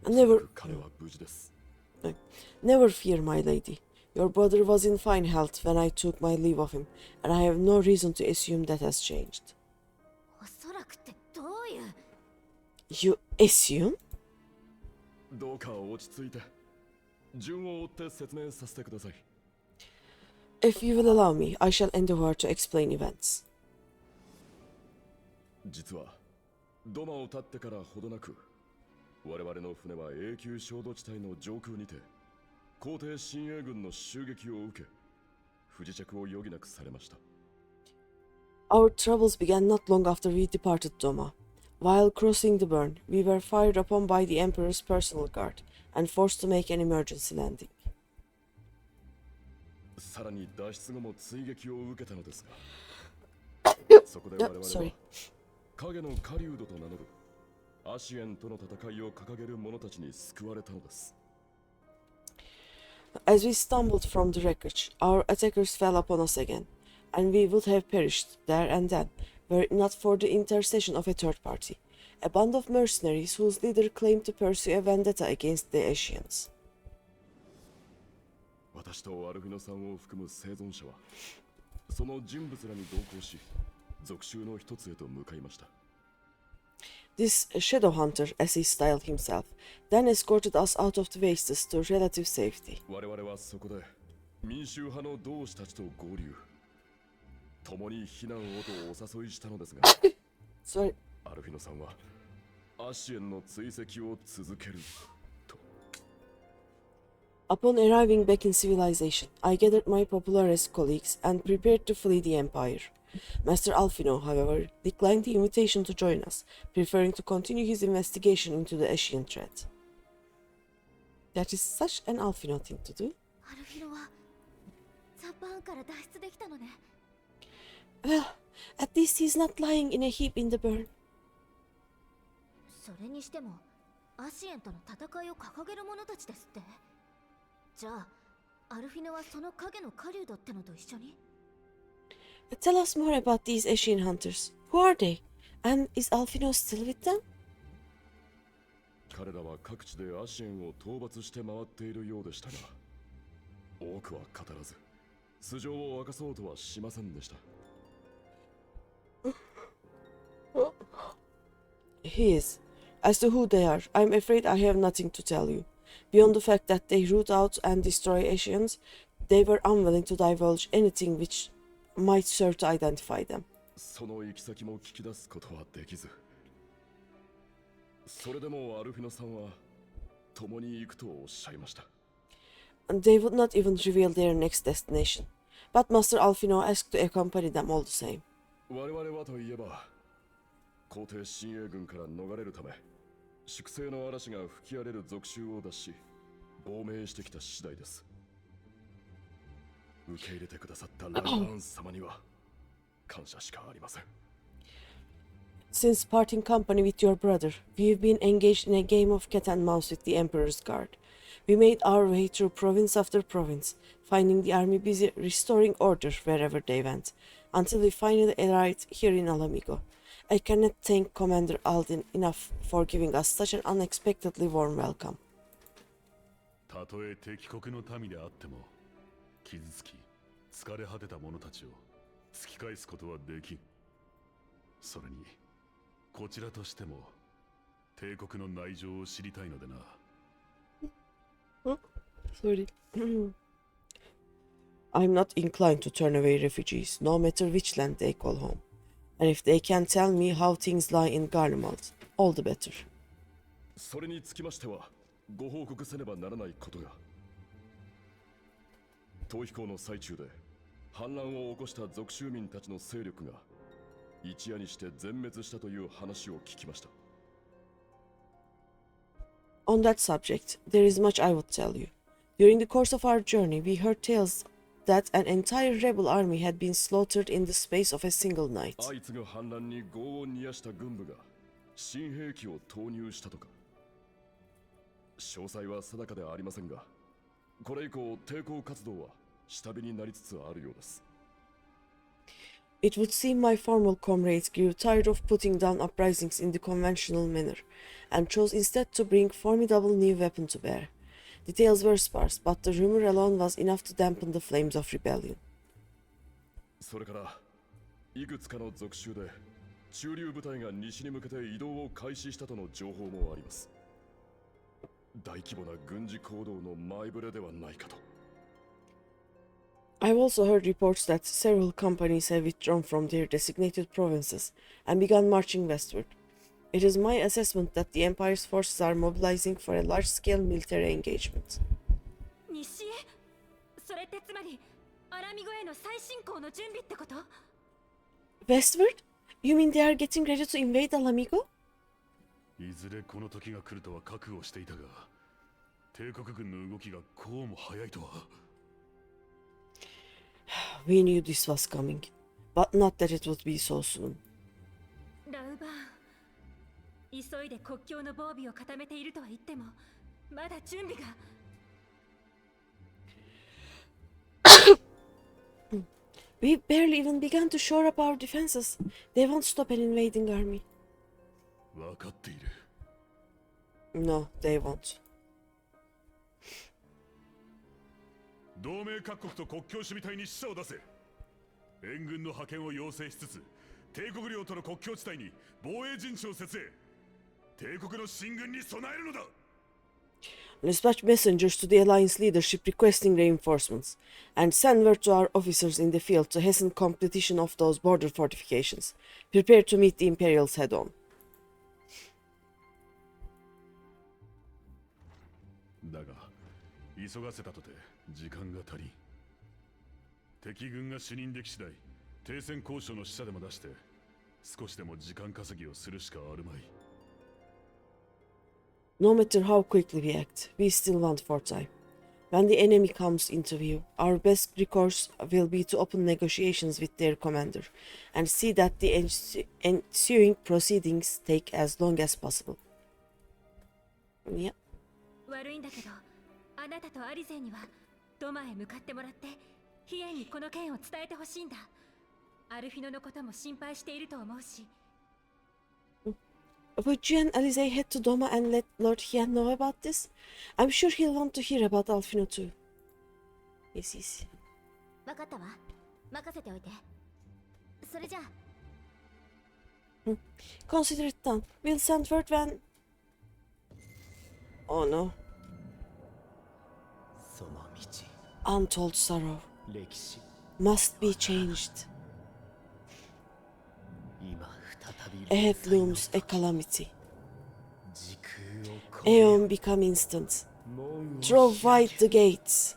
Never, 彼は無事です。never fear, my lady. Your brother was in fine health when I took my leave of him, and I have no reason to assume that has changed. おそらくってどういう？ You assume? どうか落ち着いて、順を追って説明させてください。If you will allow me, I shall endeavor to explain events. 実は土間を立ってからほどなく、我々の船は永久焦土地帯の上空にて皇帝親衛軍の襲撃を受け、不時着を余儀なくされました。Our troubles began not long after we departed Doma. While crossing the burn, we were fired upon by the Emperor's personal guard and forced to make an emergency landing. さらに脱出後も追撃を受けたのですが、そこで我々は影の狩人と名乗るアシエンとの戦いを掲げる者たちに救われたのです。As we stumbled from the wreckage, our attackers fell upon us again, and we would have perished there and then, were it not for the intercession of a third party, a band of mercenaries whose leader claimed to pursue a vendetta against the Ashians. 私とアルフィノさんを含む生存者は、その人物らに同行し、属州の一つへと向かいました。This shadow hunter, as he styled himself, then escorted us out of the wastes to relative safety. 我々はそこで民衆派の同志たちと合流。共に避難をとお誘いしたのですが、Sorry. アルフィノさんはアシエンの追跡を続けると。Upon arriving back in civilization, I gathered my Populares colleagues and prepared to flee the Empire. Master Alfino, however, declined the invitation to join us, preferring to continue his investigation into the Ashian threat. That is such an Alfino thing to do. アルフィノはザパンから脱出できたのね。 Well, at least he's not lying in a heap in the burn. それにしてもアシエンとの戦いを掲げる者たちですって。じゃあアルフィノはその影の狩人ってのと一緒に？ Tell us more about these Ashian hunters. Who are they? And is Alfino still with them? 彼らは各地でアシエンを討伐して回っているようでしたが、多くは語らず、素性を明かそうとはしませんでした。He is. As to who they are, I'm afraid I have nothing to tell you. Beyond the fact that they root out and destroy Ashians, they were unwilling to divulge anything which might serve to identify them. その行き先も聞き出すことはできず、それでもアルフィノさんは共に行くとおっしゃいました。And they would not even reveal their next destination. But Master Alfino asked to accompany them all the same. 我々はといえば、皇帝親衛軍から逃れるため、粛清の嵐が吹き荒れる属州を脱し、亡命してきた次第です。受け入れてくださったランバーン様には感謝しかありません。Since parting company with your brother, we've been engaged in a game of cat and mouse with the Emperor's Guard. We made our way through province after province, finding the army busy restoring order wherever they went, until we finally arrived here in Alamigo. I cannot thank Commander Aldin enough for giving us such an unexpectedly warm welcome. たとえ敵国の民であっても、傷つき、疲れ果てた者たちを突き返すことはできん。それに、こちらとしても、帝国の内情を知りたいのでな。Sorry. I'm not inclined to turn away refugees, no matter which land they call home. And if they can tell me how things lie in Garlemald, all the better. それにつきましては、ご報告せねばならないことが。逃避行の最中で反乱を起こした属州民たちの勢力が一夜にして全滅したという話を聞きました。On that subject, there is much I would tell you. During the course of our journey, we heard tales that an entire rebel army had been slaughtered in the space of a single night. 相次ぐ反乱に業を煮やした軍部が新兵器を投入したとか。詳細は定かではありませんが、これ以降抵抗活動は下火になりつつあるようです。It would seem my formal comrades grew tired of putting down uprisings in the conventional manner, and chose instead to bring formidable new weapon to bear. Details were sparse, but the rumor alone was enough to dampen the flames of rebellion. それからいくつかの属州で中流部隊が西に向けて移動を開始したとの情報もあります。大規模な軍事行動の前触れではないかと。I've also heard reports that several companies have withdrawn from their designated provinces and begun marching westward. It is my assessment that the Empire's forces are mobilizing for a large-scale military engagement. 西へ？それってつまりアラミゴへの再進行の準備ってこと？ Westward? You mean they are getting ready to invade Alamigo? いずれこの時が来るとは覚悟していたが、帝国軍の動きがこうも早いとは。We knew this was coming, but not that it would be so soon. ラウバーン、急いで国境の防備を固めているとは言っても、まだ準備が。We barely even began to shore up our defenses. They won't stop an invading army. 分かっている。No, they won't. 同盟各国と国境守備隊に死者を出せ。援軍の派遣を要請しつつ、帝国領との国境地帯に防衛陣地を設営。帝国の進軍に備えるのだ。 Dispatch messengers to the Alliance leadership requesting reinforcements, and send word to our officers in the field to hasten completion of those border fortifications. Prepare to meet the Imperials head-on. だが急がせたとて時間が足りん。敵軍が主任でき次第停戦交渉の使者でも出して少しでも時間稼ぎをするしかあるまい。 No matter how quickly we act, we still want for time. When the enemy comes into view, our best recourse will be to open negotiations with their commander, and see that the ensuing proceedings take as long as possible. Yeah. 悪いんだけど、あなたとアリゼにはドマへ向かってもらって、ヒエンにこの件を伝えてほしいんだ。アルフィノのことも心配していると思うし。 Would you and Alize head to Doma and let Lord Hien know about this? I'm sure he'll want to hear about Alfino too. Yes, yes. わかったわ。任せておいて。それじゃあ。Consider it done. We'll send word when... Oh no. Untold sorrow. Must be changed. Ahead looms a calamity. Aeon become instant. Throw wide the gates.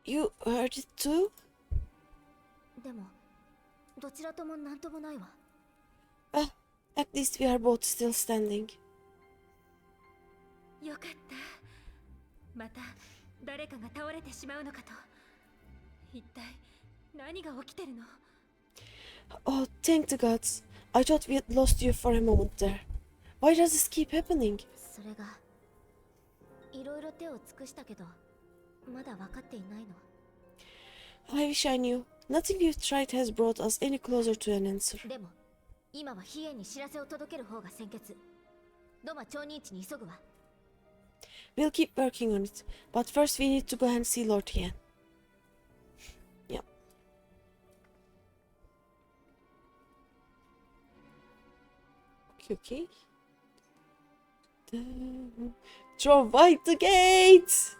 You heard it too? でも、どちらともなんともないわ。Well, at least we are both still standing. よかった。また誰かが倒れてしまうのかと。一体何が起きてるの？ Oh, thank the gods. I thought we had lost you for a moment there. Why does this keep happening? それがいろいろ手を尽くしたけど、まだ分かっていないの。I wish I knew. Nothing we've tried has brought us any closer to an answer. でも、今はヒエンに知らせを届ける方が先決。ドマ超認知に急ぐわ。We'll keep working on it, but first we need to go and see Lord Hien. Yeah. Okay. Throw wide the gates!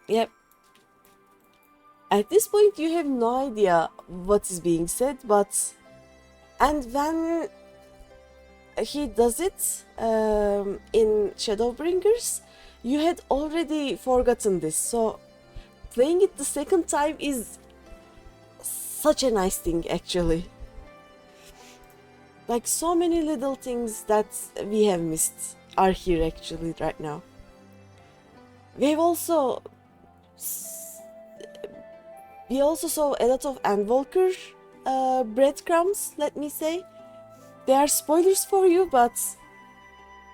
Yep. At this point you have no idea what is being said, but... And when he does it in Shadowbringers, you had already forgotten this, so playing it the second time is such a nice thing actually. Like so many little things that we have missed are here actually right now. We also saw a lot of Endwalker breadcrumbs, let me say. They are spoilers for you, but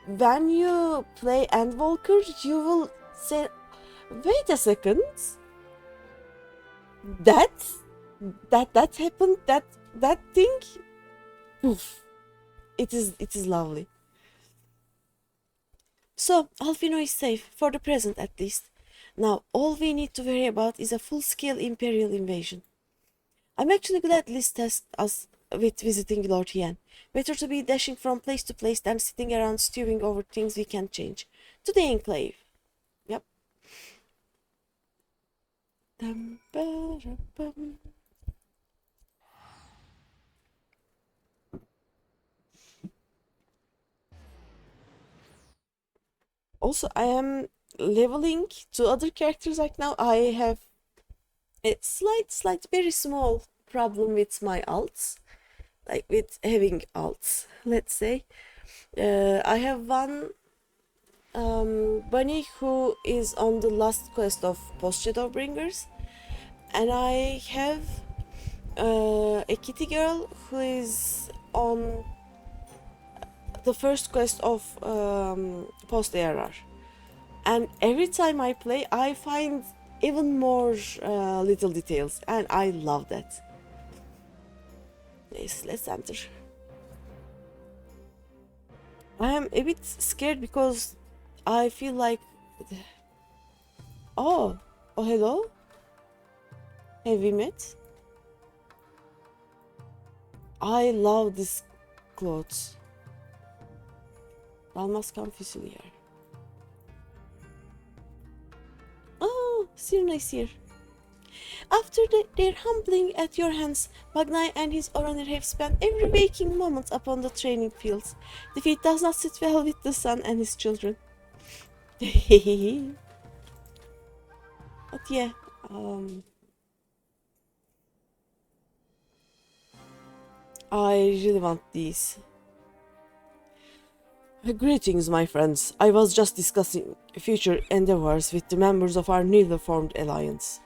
when you play Endwalker, you will say, wait a second, that happened, that thing, oof, it is lovely. So Alfino is safe, for the present at least. Now all we need to worry about is a full-scale Imperial invasion. I'm actually glad Liz tasked us with visiting Lord Hien. Better to be dashing from place to place than sitting around stewing over things we can't change. To the Enclave. Yep. Also, I am leveling two other characters right now. I have a slight, very small problem with my alts. Like with having alts, let's say. I have one bunny who is on the last quest of post-Shadowbringers, and I have a kitty girl who is on the first quest of post-ARR. And every time I play, I find even more little details, and I love that. Yes, let's enter. I am a bit scared because I feel like... Oh, hello? Have we met? I love this clothes. Dalmaskan Fusilier. Oh, so nice here. After their humbling at your hands, Magnai and his Oranir have spent every waking moment upon the training fields. Defeat does not sit well with the son and his children. But yeah, I really want these. Greetings, my friends. I was just discussing future endeavors with the members of our newly formed alliance.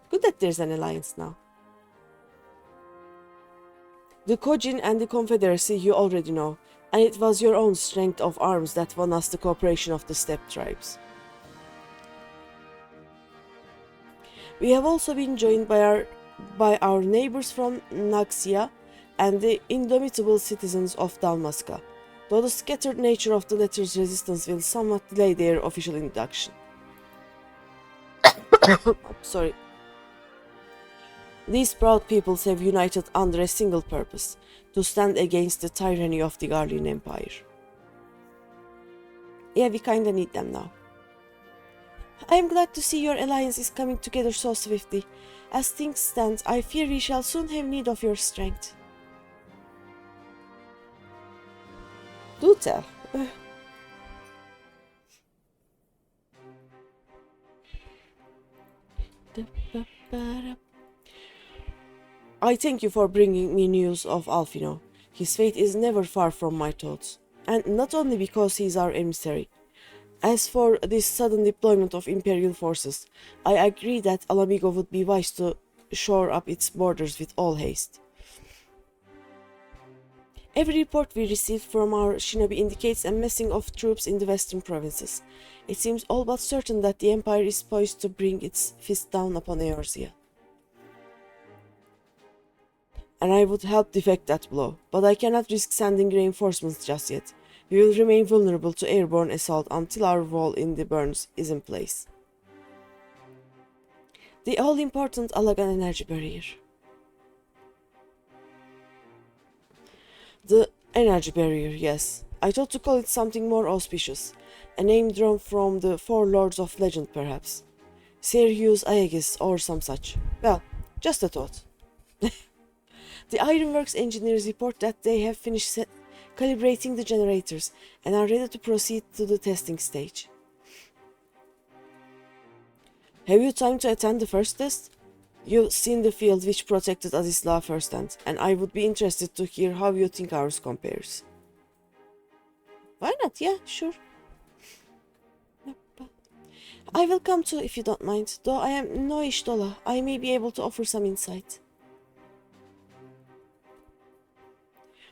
Good that there's an alliance now. The Kojin and the Confederacy you already know, and it was your own strength of arms that won us the cooperation of the steppe tribes. We have also been joined by our neighbors from Naxia and the indomitable citizens of Dalmasca, though the scattered nature of the latter's resistance will somewhat delay their official induction. Sorry. These proud peoples have united under a single purpose, to stand against the tyranny of the Garlean Empire. Yeah, we kinda need them now. I am glad to see your alliance is coming together so swiftly. As things stand, I fear we shall soon have need of your strength. Do tell. I thank you for bringing me news of Alfino. His fate is never far from my thoughts, and not only because he is our emissary. As for this sudden deployment of Imperial forces, I agree that Alamigo would be wise to shore up its borders with all haste. Every report we received from our shinobi indicates a massing of troops in the western provinces. It seems all but certain that the Empire is poised to bring its fist down upon Eorzea. And I would help defect that blow, but I cannot risk sending reinforcements just yet. We will remain vulnerable to airborne assault until our wall in the Burns is in place. The all-important Alagan energy barrier. The energy barrier, yes. I thought to call it something more auspicious. A name drawn from the four lords of legend, perhaps. Sirius Aegis or some such. Well, just a thought. The Ironworks engineers report that they have finished calibrating the generators and are ready to proceed to the testing stage. Have you time to attend the first test? You've seen the field which protected Azisla firsthand, and I would be interested to hear how you think ours compares. Why not? Yeah, sure. I will come too if you don't mind, though I am no Ishtola. I may be able to offer some insight.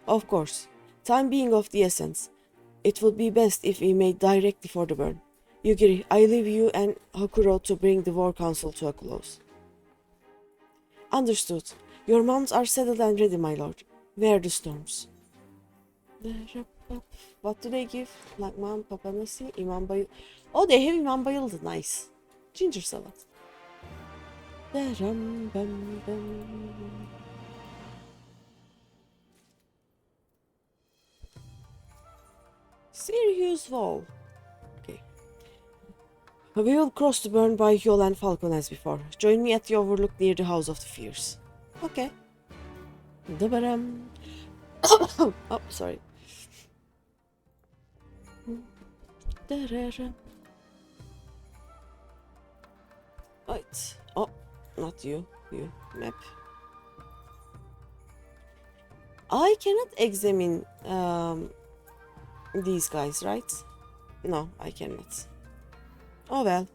Of course. Time being of the essence, it would be best if we made directly for the burn. Yugiri, I leave you and Hakuro to bring the war council to a close. Understood. Your mounts are settled and ready, my lord. Where are the storms? What do they give? Lakman, papanasi, imam bayıldı. Oh, they have imam bayıldı. Nice. Ginger salad. Sirius Wall. Okay. We will cross the burn by Yol and Falcon as before. Join me at the overlook near the House of the Fierce. Okay. Oh, sorry. Right. Oh, not you. You. Map. I cannot examine these guys, right? No, I cannot. Oh well.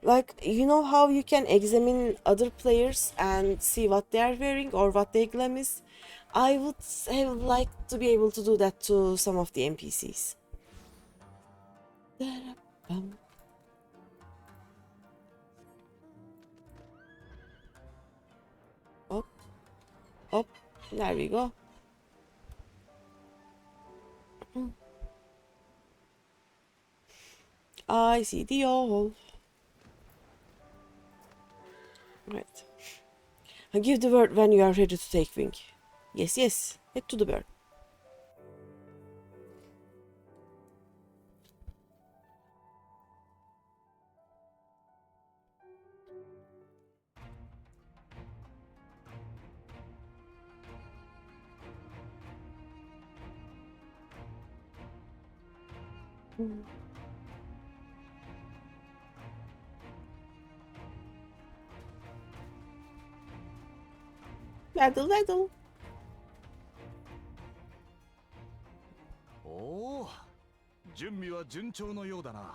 Like, you know how you can examine other players and see what they are wearing or what their glam is? I would have liked to be able to do that to some of the NPCs. Oh, Oh, there we go. I see the hole. Right. I give the word when you are ready to take wing. Yes, yes. Head to the bird. Waddle, waddle. Oh, 準備は順調のようだな。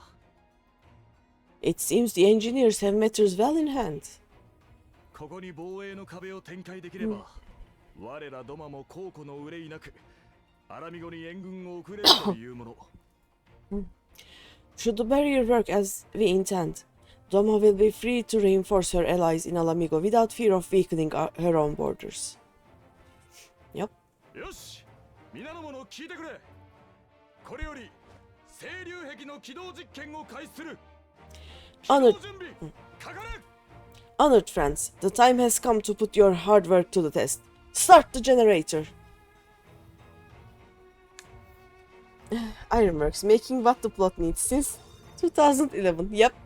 It seems the engineers have matters well in hand. ここに防衛の壁を展開できれば、我らドマも後顧の憂いなく、アラミゴに援軍を送れるというもの。Should the barrier work as we intend, Doma will be free to reinforce her allies in Alamigo without fear of weakening her own borders. Yep. よし、皆の者聞いてくれ。これより清流壁の起動実験を開始する。Honored, 準備、かかれ。honored friends, the time has come to put your hard work to the test. Start the generator. Ironworks, making what the plot needs since 2011. Yep.1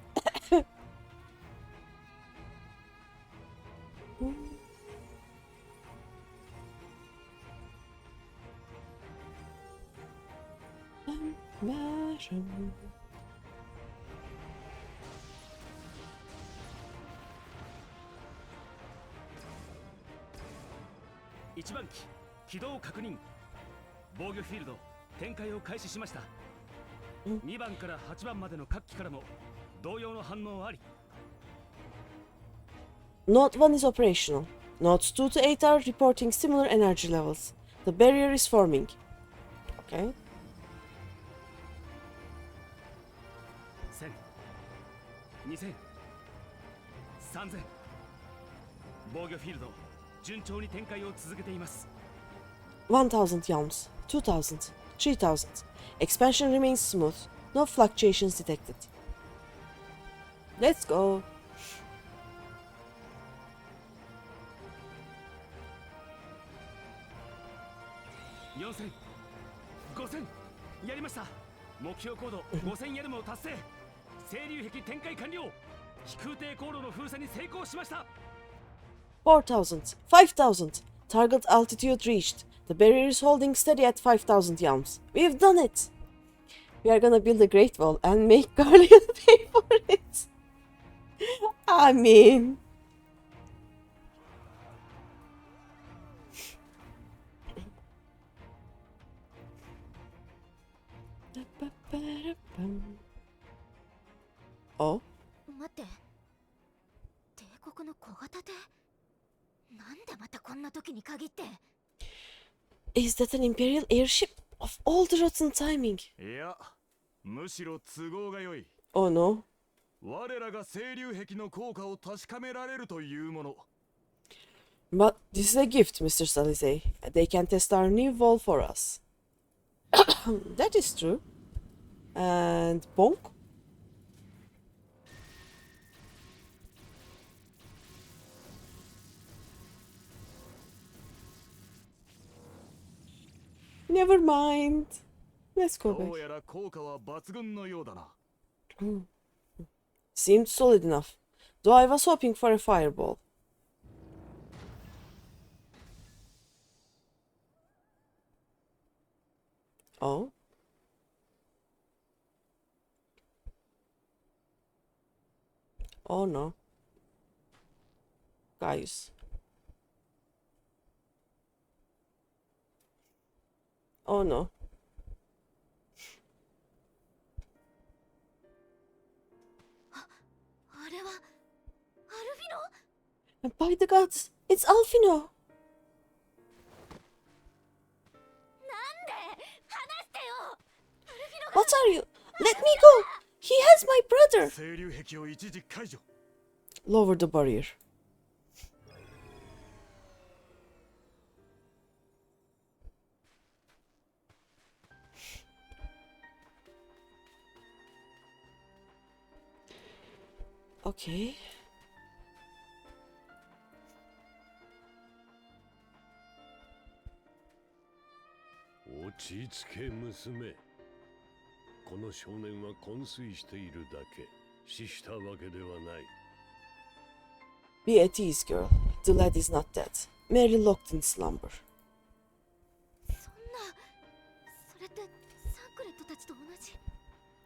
番機起動確認。防御フィールド展開を開始しました。2番から8番までの各機からも同様の反応あり。 Node 1 is operational. Nodes 2 to 8 are reporting similar energy levels. The barrier is forming. Okay. 1000、2000、3000。防御フィールド順調に展開を続けています。 1000 yalms, 2000, 3000. Expansion remains smooth. No fluctuations detected. Let's go. 4000、5000。やりました。目標高度5000ヤルムを達成。清流壁展開完了。飛空艇航路の封鎖に成功しました。 4000, 5000. Target altitude reached. The barrier is holding steady at 5000 yalms. We've done it! We are gonna build a great wall and make Guardian pay for it. I mean... Oh? 待って。帝国の小型艇？なんでまたこんな時に限って？ Is that an Imperial airship? Of all the rotten timing. いや、むしろ都合が良い。 Oh no. 我らが清流壁の効果を確かめられるというもの。 But this is a gift, Mr. Salizay. They can test our new wall for us. That is true. And bonk. Never mind. Let's go どう back. やら効果は抜群のようだな。Seemed solid enough, though I was hoping for a fireball. Oh? Oh no. Guys. Oh no. And by the gods, it's Alfino! What are you? Let me go! He has my brother! 清流壁を一時解除。 Lower the barrier. Okay. Be at ease, girl. The lad is not dead. Merely locked in slumber. そんなそれってサンクレットたちと同じ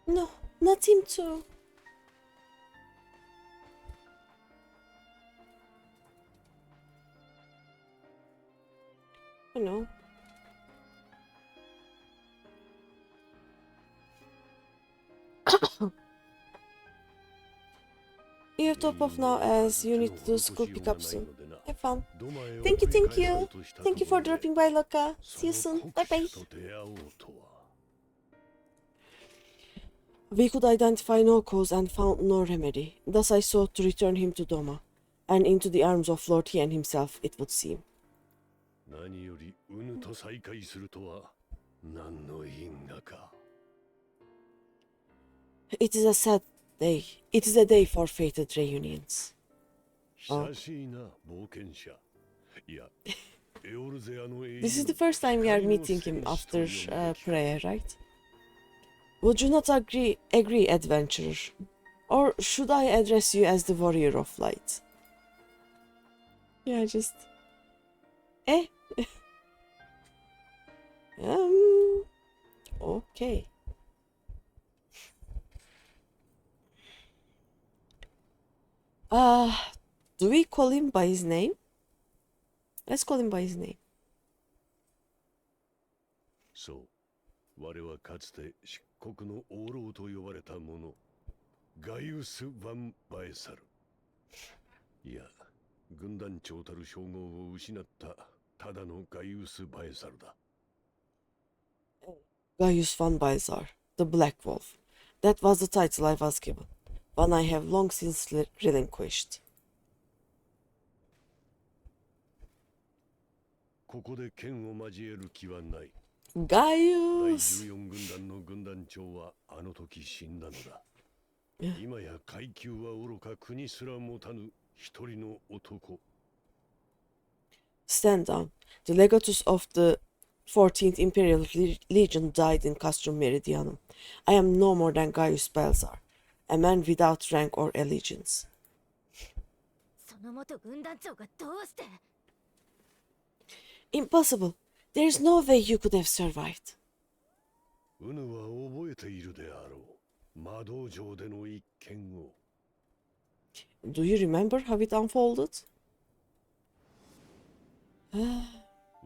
No, not him too. You know. You're top off now as you need to do school pickup soon. Have fun. Thank you, thank you. Thank you for dropping by, Loka. See you soon. Bye bye. We could identify no cause and found no remedy. Thus I sought to return him to Doma, and into the arms of Lord Hien himself, it would seem. It is a sad day. It is a day for fated reunions. Oh. This is the first time we are meeting him after prayer, right? Would you not agree, adventurer? Or should I address you as the warrior of light? Yeah, just... Eh? Okay. Do we call him by his name? Let's call him by his name. So, 我はかつて漆黒の王老と呼ばれた者、ガイウス・ヴァン・バエサル。いや、軍団長たる称号を失ったただのガイウス・バエサルだ。Gaius van Baezar, the Black Wolf. That was the title I was given, one I have long since relinquished. ここで剣を交える気はない。Gaius! 第14軍団の軍団長はあの時死んだのだ。今や階級は愚か国すら持たぬ一人の男。Stand down. The legatus of the 14th Imperial Legion died in Castrum Meridianum. I am no more than Gaius Balzar, a man without rank or allegiance. その元軍団長がどうして Impossible. There is no way you could have survived. ウヌは覚えているであろう。魔道場での一件を。Do you remember how it unfolded? 我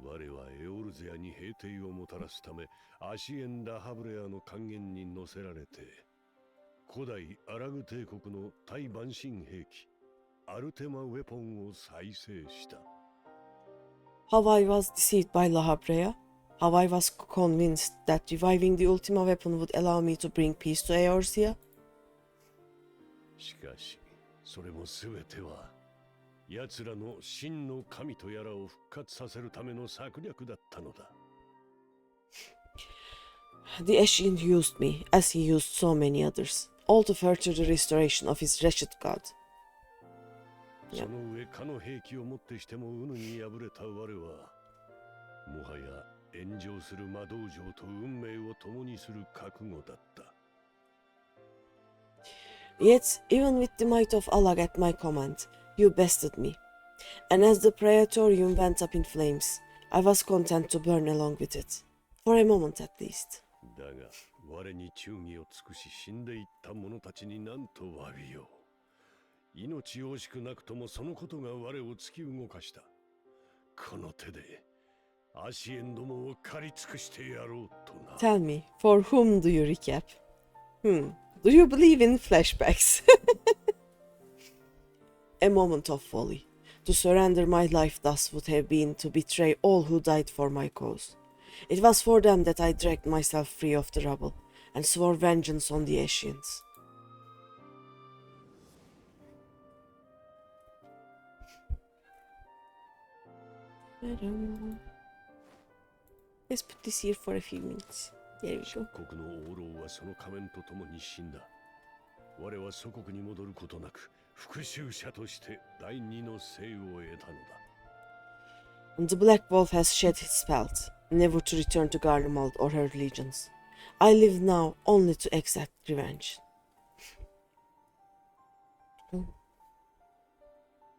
はエオルゼアに兵隊をもたらすためアシエンダ・ハブレアの管弦に乗せられて古代アラグ帝国の対蛮神兵器アルテマ・ウェポンを再生した。How I was deceived by La Habrea, how I was convinced that reviving the Ultima weapon would allow me to bring peace to Eorzea. しかし、それもすべては奴らの真の神とやらを復活させるための策略だったのだ。The Ashen used me, as he used so many others, all to further the restoration of his wretched god. その上、かの兵器をもってしてもウヌに敗れた我は、もはや炎上する魔道場と運命を共にする覚悟だった。Yet, even with the might of Allah at my command, you bested me. And as the Praetorium went up in flames, I was content to burn along with it. For a moment at least. だが、我に忠義を尽くし死んでいった者たちに何と詫びよう。命惜しくなくともそのことが我を突き動かした。この手で、アシエンどもを狩り尽くしてやろうとな。Tell me, for whom do you recap? Do you believe in flashbacks? A moment of folly. To surrender my life thus would have been to betray all who died for my cause. It was for them that I dragged myself free of the rubble, and swore vengeance on the Ashians. Let's put this here for a few minutes. There we go. 国の王老はその仮面と共に死んだ。我は祖国に戻ることなく、復讐者として第二の生を得たのだ。The Black Wolf has shed his spells, never to return to Garlemald or her legions. I live now only to exact revenge.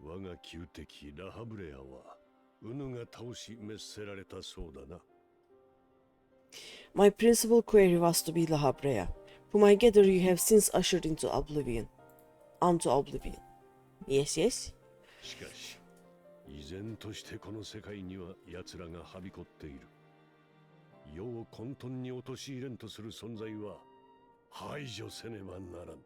我が旧敵ラハブレアはウヌが倒し滅せられたそうだな。My principal query was to be Lahabrea, whom I gather you have since ushered into oblivion. Unto oblivion. Yes, yes. しかし、依然としてこの世界には奴らがはびこっている。世を混沌に陥れんとする存在は排除せねばならん。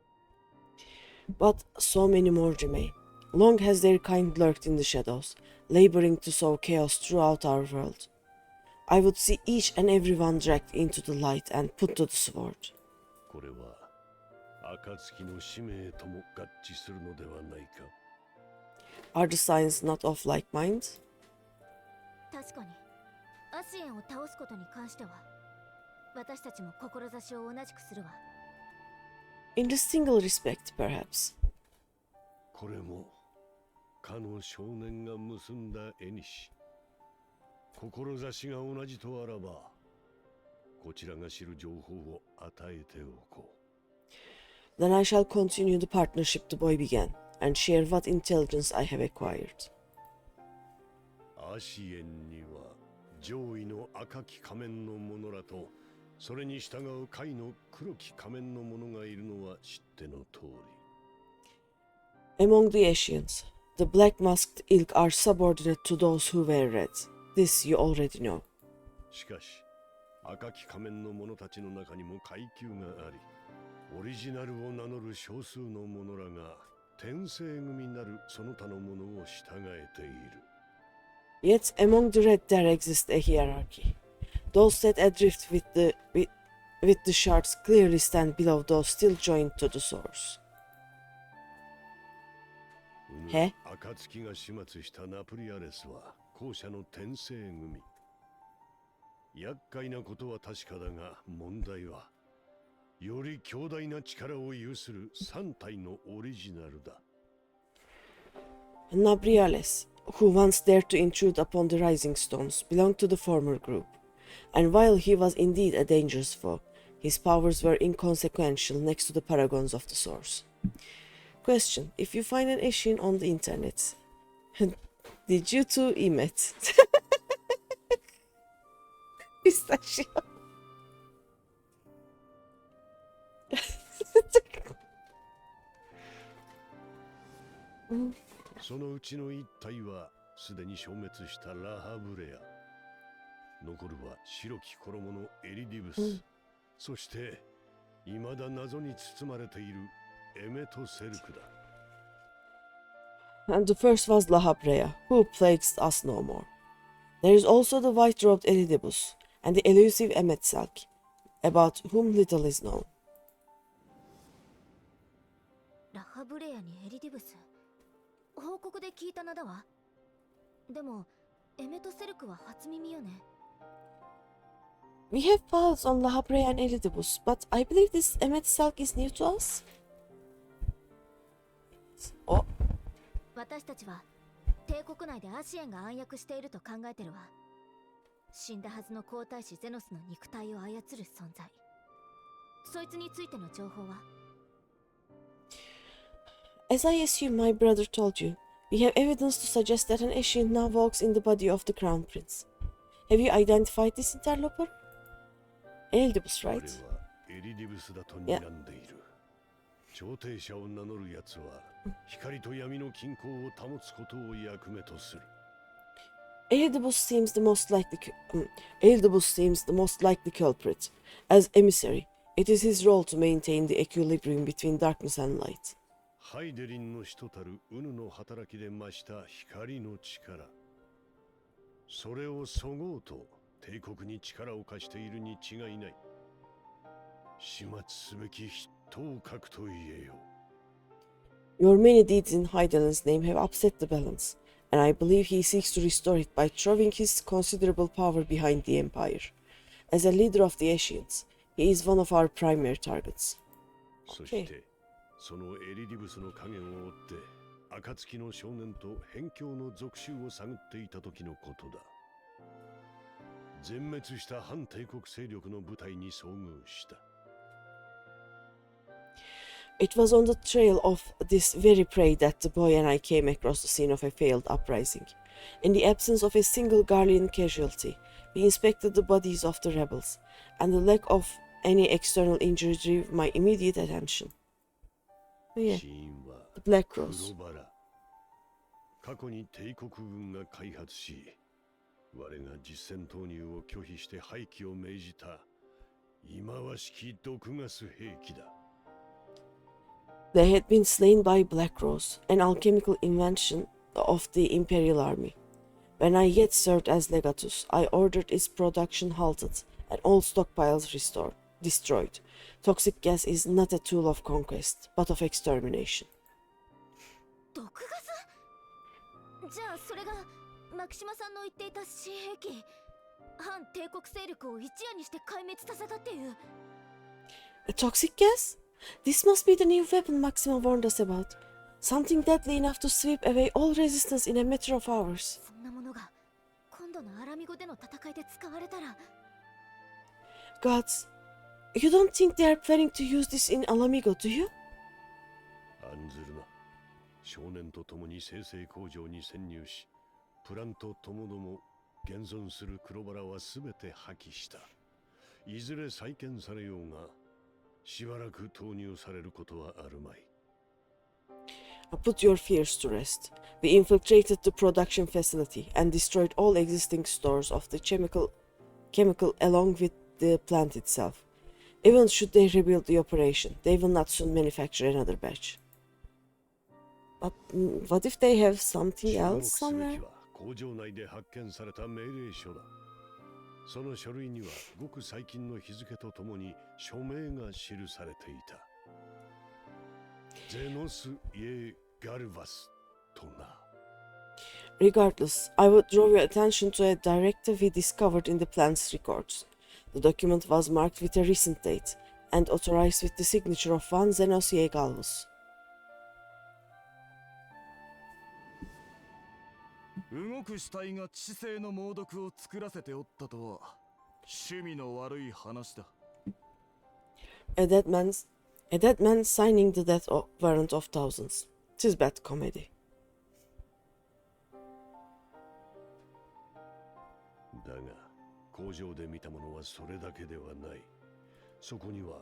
But so many more remain. Long has their kind lurked in the shadows, laboring to sow chaos throughout our world. I would see each and every one dragged into the light and put to the sword. これは暁の使命とも合致するのではないか。Are the signs not of like minds? 確かにアシエンを倒すことに関しては私たちも志を同じくするわ。 In the single respect, perhaps. これもかの少年が結んだ絵にし、志が同じとあらばこちらが知る情報を与えておこう。 Then I shall continue the partnership the boy began, and share what intelligence I have acquired. アシエンには上位の赤き仮面の者らと、それに従う下位の黒き仮面の者がいるのは知っての通り。 Among the Asians, the black-masked ilk are subordinate to those who wear red. This you already know. しかし、赤き仮面の者たちの中にも階級があり、オリジナルを名乗る少数の者らが天聖組なるその他の者を従えている。 Yet among the red there exists a hierarchy. Those set adrift with the shards clearly stand below those still joined to the source. へ？暁が始末したナプリアレスは後者の天聖組。厄介なことは確かだが、問題はより強大な力を有する3体のオリジナルだ。 Nabriales, who once dared to intrude upon the Rising Stones, belonged to the former group, and while he was indeed a dangerous foe, his powers were inconsequential next to the paragons of the source. Question: if you find an Eshin on the internet, did you two emit? Pistachio. そのうちの一体はすでに消滅したラハブレア。残るは白き衣のエリディブス、そして未だ謎に包まれているエメトセルクだ。 And the first was Lahabrea, who plagues us no more. There is also the white-robed Elidibus, and the elusive Emetselk, about whom little is known. ラハブレアにエリディブス、報告で聞いた名だわ。でもエメトセルクは初耳よね。 We have files on Lahabrea and Elidibus, but I believe this Emetselk is new to us. Oh. 私たちは帝国内でアシエンが暗躍していると考えてるわ。死んだはずの皇太子ゼノスの肉体を操る存在。そいつについての情報は？ As I assume my brother told you, we have evidence to suggest that an Eshin now walks in the body of the Crown Prince. Have you identified this interloper? Elidibus, right? エリディブスだと睨んでいる。調停者を名乗る奴は光と闇の均衡を保つことを役目とする。Elidibus seems the most likely culprit. As emissary, it is his role to maintain the equilibrium between darkness and light. ハイデリンの人たるウヌの働きで増した光の力。それをそごうと帝国に力を貸しているに違いない。始末すべき筆頭格と言えよ。 Your many deeds in Heidelin's name have upset the balance, and I believe he seeks to restore it by throwing his considerable power behind the Empire. As a leader of the Ashians, he is one of our primary targets. そしてそのエリディブスの影を追って暁の少年と辺境の属州を探っていた時のことだ。全滅した反帝国勢力の部隊に遭遇した。It was on the trail of this very prey that the boy and I came across the scene of a failed uprising. In the absence of a single Garlean casualty, we inspected the bodies of the rebels, and the lack of any external injury drew my immediate attention. Yeah, the Black Rose. 過去に帝国軍が開発し、我が実戦投入を拒否して廃棄を命じた忌まわしき毒ガス兵器だ。They had been slain by Black Rose, an alchemical invention of the Imperial Army. When I yet served as Legatus, I ordered its production halted and all stockpiles destroyed. Toxic gas is not a tool of conquest, but of extermination. 毒ガス？じゃあそれがマキシマさんの言っていた新兵器、反帝国勢力を一夜にして壊滅させたっていう。A toxic gas? This must be the new weapon Maxima warned us about. Something deadly enough to sweep away all resistance in a matter of hours. そんなものが今度のアラミゴでの戦いで使われたら。Gods, you don't think they are planning to use this in Alamigo, do you? 案ずるな。少年と共に生成工場に潜入し、プラントともども現存する黒バラはすべて破棄した。いずれ再建されようが、しばらく投入されることはあるまい。Put your fears to rest. We infiltrated the production facility and destroyed all existing stores of the chemical along with the plant itself. Even should they rebuild the operation, they will not soon manufacture another batch. But what if they have something else somewhere? 工場内で発見された命令書だ。その書類にはごく最近の日付とともに署名が記されていた。ゼノス・イェ・ガルバスとな。Regardless, I would draw your attention to a directive we discovered in the plant's records. The document was marked with a recent date and authorized with the signature of one Zenos E. Galvus. 動く死体が致死性の猛毒を作らせておったとは趣味の悪い話だ。A dead man signing the death warrant of thousands. 'Tis bad comedy. だが工場で見たものはそれだけではない。そこには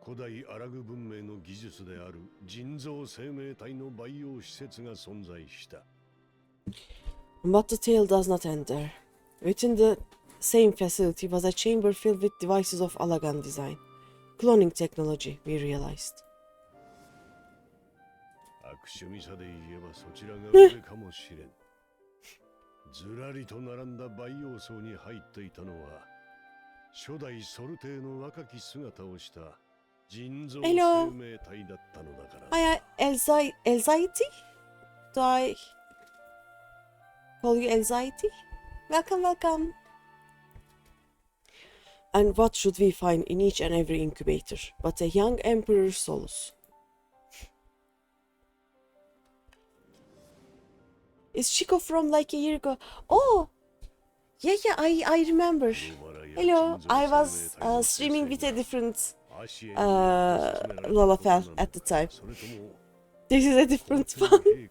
古代アラグ文明の技術である人造生命体の培養施設が存在した。But the tale does not end there. Within the same facility was a chamber filled with devices of Alagan design. Cloning technology, we realized. 悪趣味さで言えばそちらが上かもしれん。ずらりと並んだ培養層に入っていたのは初代ソル帝の若き姿をした人造生命体だったのだから。Hi, Elzaiti? Do I call you Elzaiti? Welcome, welcome. And what should we find in each and every incubator but a young Emperor Solus? Is Chico from like a year ago? Oh! Yeah, I remember. Hello, I was streaming with a different Lalafell at the time. This is a different one.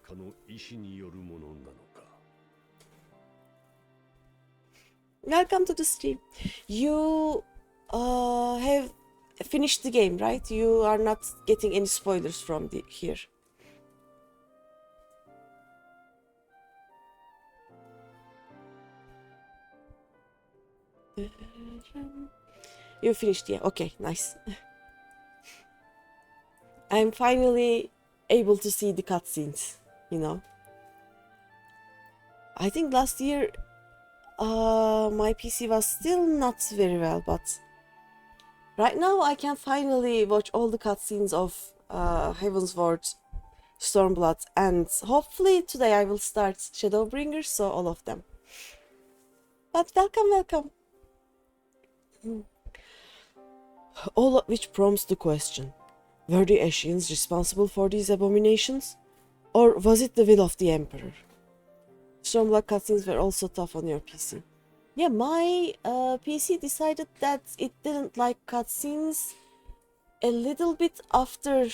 Welcome to the stream. You have finished the game, right? You are not getting any spoilers from here. You finished, yeah. Okay, nice. I'm finally able to see the cutscenes, you know. I think last year my PC was still not very well, but right now I can finally watch all the cutscenes of Heavensward, Stormblood, and hopefully today I will start Shadowbringers, so all of them. But welcome. All of which prompts the question, Were the Ashians responsible for these abominations? Or was it the will of the Emperor? Stormblood cutscenes were also tough on your PC. Yeah, my PC decided that it didn't like cutscenes a little bit after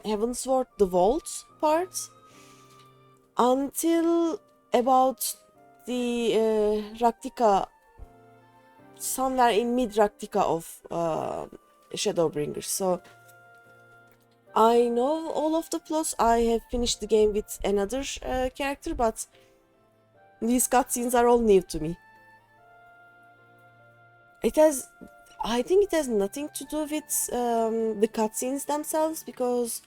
Heavensward the Vault part, until about the Raktika, somewhere in mid Raktika of Shadowbringers. So I know all of the plots. I have finished the game with another character, but these cutscenes are all new to me. I think it has nothing to do with the cutscenes themselves, because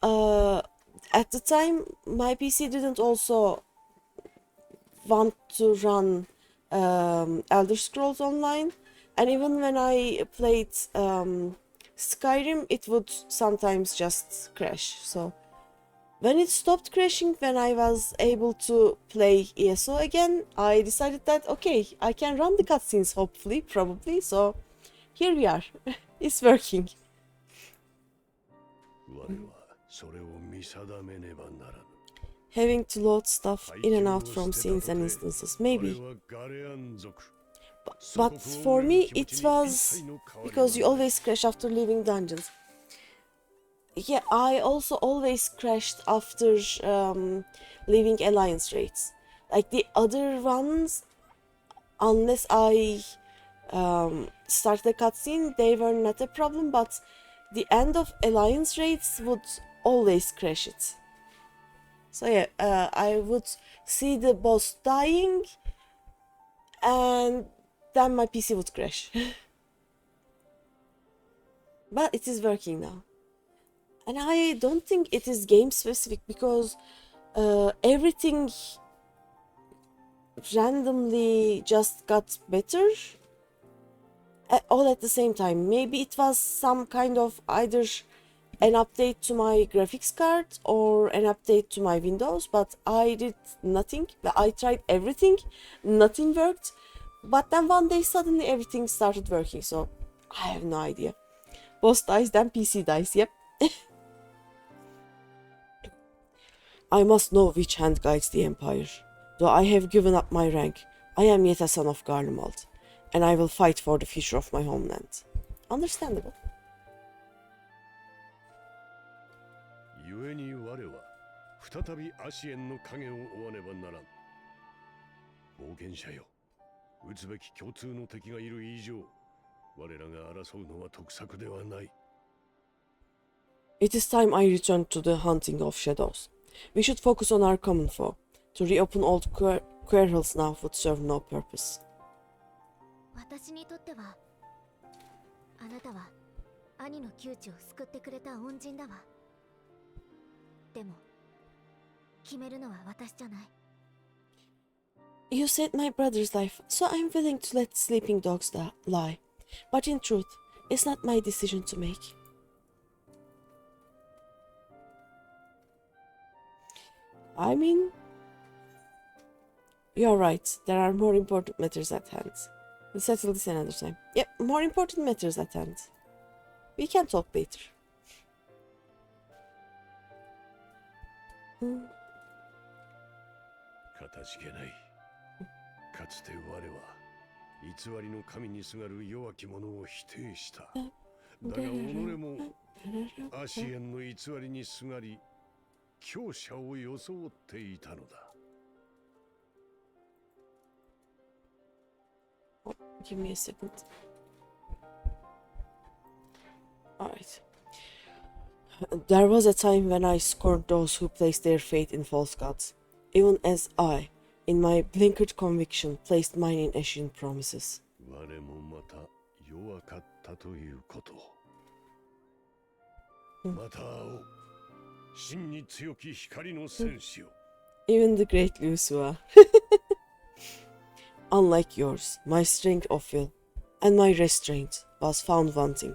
at the time my PC didn't also want to run Elder Scrolls Online, and even when I played Skyrim, it would sometimes just crash. So when it stopped crashing, when I was able to play ESO again, I decided that okay, I can run the cutscenes, hopefully, probably. So here we are. It's working. Having to load stuff in and out from scenes and instances, maybe. But for me, it was because you always crash after leaving dungeons. Yeah, I also always crashed after leaving Alliance raids. Like the other ones, unless I start the cutscene, they were not a problem, but the end of Alliance raids would always crash it. So yeah, I would see the boss dying, and then my PC would crash. But it is working now. And I don't think it is game specific, because everything randomly just got better all at the same time. Maybe it was some kind of either an update to my graphics card or an update to my Windows, but I did nothing. I tried everything, nothing worked, but then one day suddenly everything started working, so I have no idea. Boss dies, then PC dies, yep. I must know which hand guides the Empire. Though I have given up my rank, I am yet a son of Garlemald, and I will fight for the future of my homeland. Understandable. 故に我は再びアシエンの影を追わねばならん。冒険者よ、撃つべき共通の敵がいる以上、我らが争うのは得策ではない。It is time I return to the hunting of shadows. We should focus on our common foe. To reopen old quarrels now would serve no purpose. 私にとっては、あなたは兄の窮地を救ってくれた恩人だわ。でも、決めるのは私じゃない。You saved my brother's life, so I'm willing to let sleeping dogs lie. But in truth, it's not my decision to make. I mean, you're right. There are more important matters at hand. We'll settle this another time. Yep, more important matters at hand. We can talk later. かたじけない。かつて我は偽りの神にすがる弱き者を否定した。だが己もアシエンの偽りにすがり、強者を装っていたのだ。Give me a second. Alright. There was a time when I scorned those who placed their faith in false gods, even as I, in my blinkered conviction, placed mine in Ashen promises. 我もまた弱かったということ。また会おう。真に強き光の戦士よ。Even the great Lusua. Unlike yours, my strength of will and my restraint was found wanting.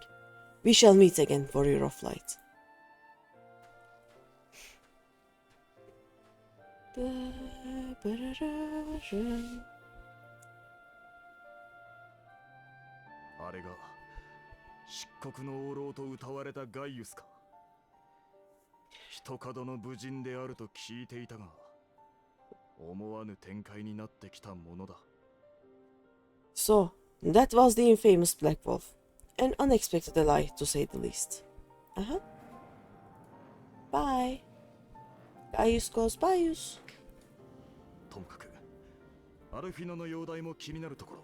We shall meet again, warrior of light. あれが漆黒の王老と歌われたガイウスか。一門の武人であると聞いていたが、思わぬ展開になってきたものだ。So, that was the infamous Black Wolf. An unexpected ally, to say the least. Uh-huh. Bye. Gaius goes Bius. ともかく、アルフィノの容体も気になるところ。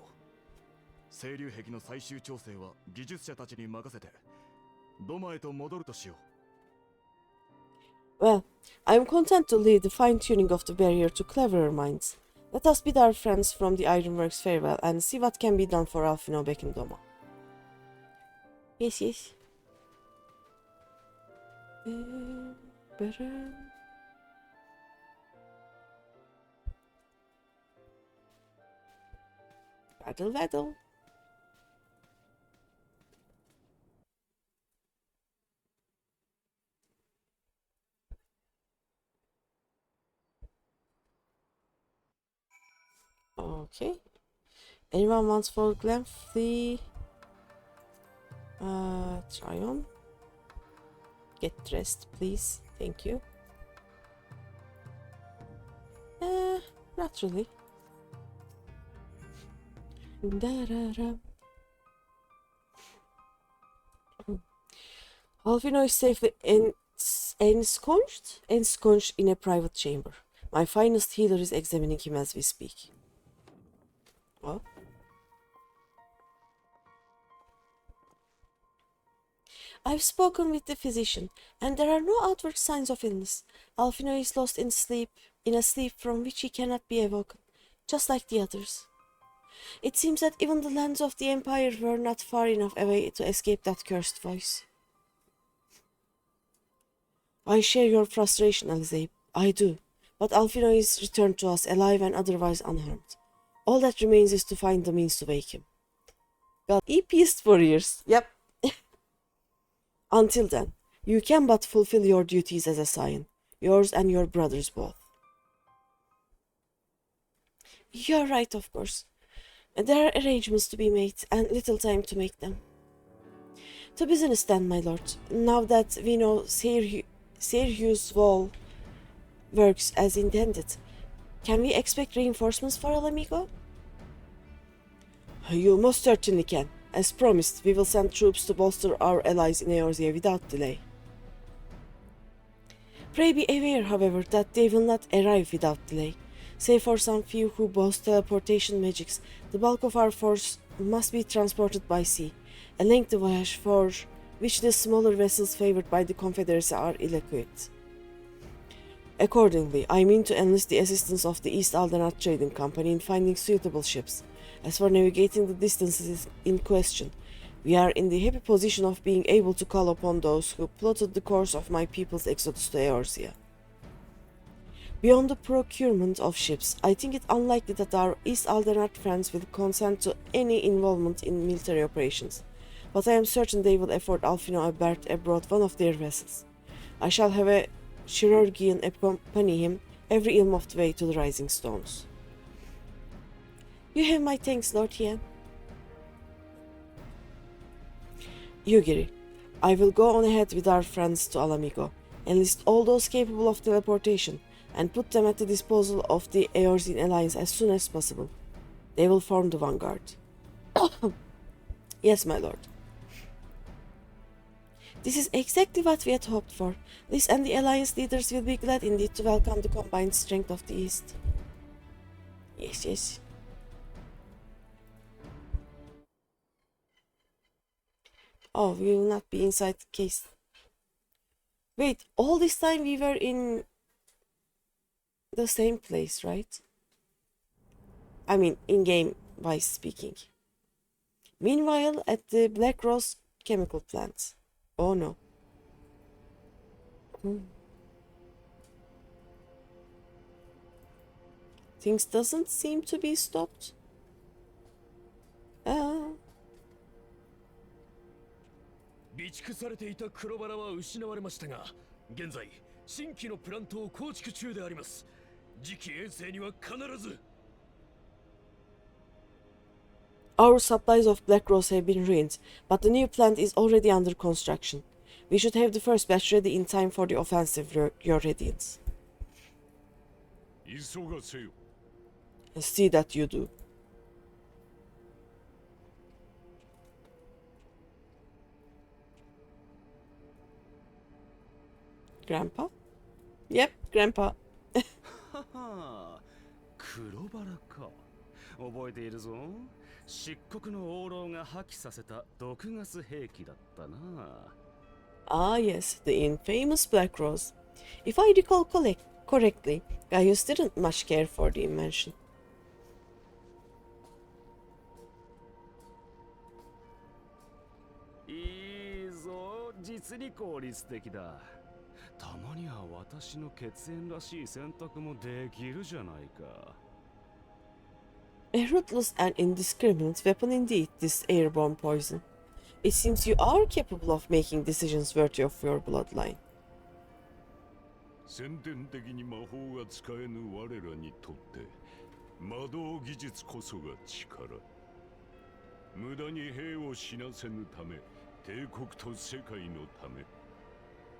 清流壁の最終調整は技術者たちに任せて、ドマへと戻るとしよう。Well, I am content to leave the fine-tuning of the barrier to cleverer minds. Let us bid our friends from the Ironworks farewell and see what can be done for Alfino back in Doma. Yes, yes. Battle. Okay. Anyone wants for Glenfrey? Try on. Get dressed, please. Thank you. Not really. Alfino is safely ensconced in a private chamber. My finest healer is examining him as we speak. What? I've spoken with the physician, and there are no outward signs of illness. Alfino is lost in a sleep from which he cannot be awoken, just like the others. It seems that even the lands of the Empire were not far enough away to escape that cursed voice. I share your frustration, Alize. I do. But Alfino is returned to us alive and otherwise unharmed. All that remains is to find the means to wake him. God, EPist warriors. Yep. Until then, you can but fulfill your duties as a scion, yours and your brothers both. You're right, of course. There are arrangements to be made, and little time to make them. To business then, my lord. Now that we know Sergius Wall works as intended, can we expect reinforcements for El Amigo? You most certainly can. As promised, we will send troops to bolster our allies in Eorzea without delay. Pray be aware, however, that they will not arrive without delay. Save for some few who boast teleportation magics, the bulk of our force must be transported by sea, a lengthy voyage for which the smaller vessels favored by the Confederacy are ill-equipped. Accordingly, I mean to enlist the assistance of the East Aldenat Trading Company in finding suitable ships. As for navigating the distances in question, we are in the happy position of being able to call upon those who plotted the course of my people's exodus to Eorzea. Beyond the procurement of ships, I think it unlikely that our East Aldenat friends will consent to any involvement in military operations, but I am certain they will afford Alfino a berth aboard one of their vessels. I shall have a chirurgeon accompany him every ilm of the way to the Rising Stones. You have my thanks, Lord Hien. Yugiri, I will go on ahead with our friends to Alamigo, enlist all those capable of teleportation, and put them at the disposal of the Eorzean Alliance as soon as possible. They will form the vanguard. Yes, my lord. This is exactly what we had hoped for. This and the Alliance leaders will be glad indeed to welcome the combined strength of the East. Yes, yes. Oh, we will not be inside the case. Wait, all this time we were in the same place, right? I mean, in-game wise speaking. Meanwhile, at the Black Rose chemical plant. Oh no. Things doesn't seem to be stopped. 備蓄されていた黒バラは失われましたが、現在新規のプラントを構築中であります。次期遠征には必ず。Our supplies of black rose have been ruined, but the new plant is already under construction. We should have the first batch ready in time for the offensive, Your Radiance. See that you do. Grandpa? Yep, Grandpa. 黒バラか。覚えているぞ。漆黒の王老が破棄させた毒ガス兵器だったな。Ah, yes, the infamous Black Rose. If I recall correctly, Gaius didn't much care for the invention. いいぞ、実に効率的だ。たまには私の血縁らしい選択もできるじゃないか。A ruthless and indiscriminate weapon indeed, this airborne poison. It seems you are capable of making decisions worthy of your bloodline. 先天的に魔法が使えぬ我らにとって魔導技術こそが力。無駄に兵を死なせぬため、帝国と世界のため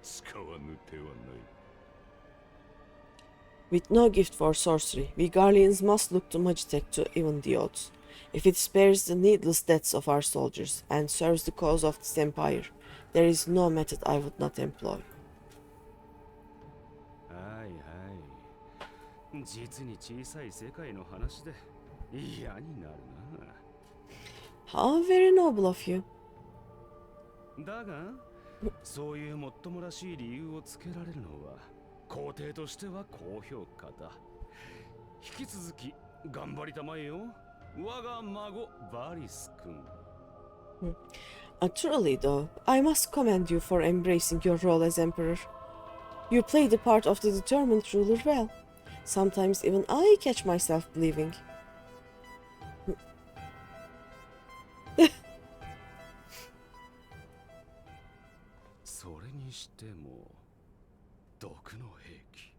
使わぬ手はない。With no gift for sorcery, we Garleans must look to Magitech to even the odds. If it spares the needless deaths of our soldiers and serves the cause of this empire, there is no method I would not employ. はいはい。実に小さい世界の話で嫌になるな。How very noble of you. だが、そういうもっともらしい理由をつけられるのは皇帝としては高評価だ。引き続き頑張りたまえよ。我が孫バリス君。Truly though, I must commend you for embracing your role as emperor. You play the part of the determined ruler well. Sometimes even I catch myself believing. それにしても毒の兵器。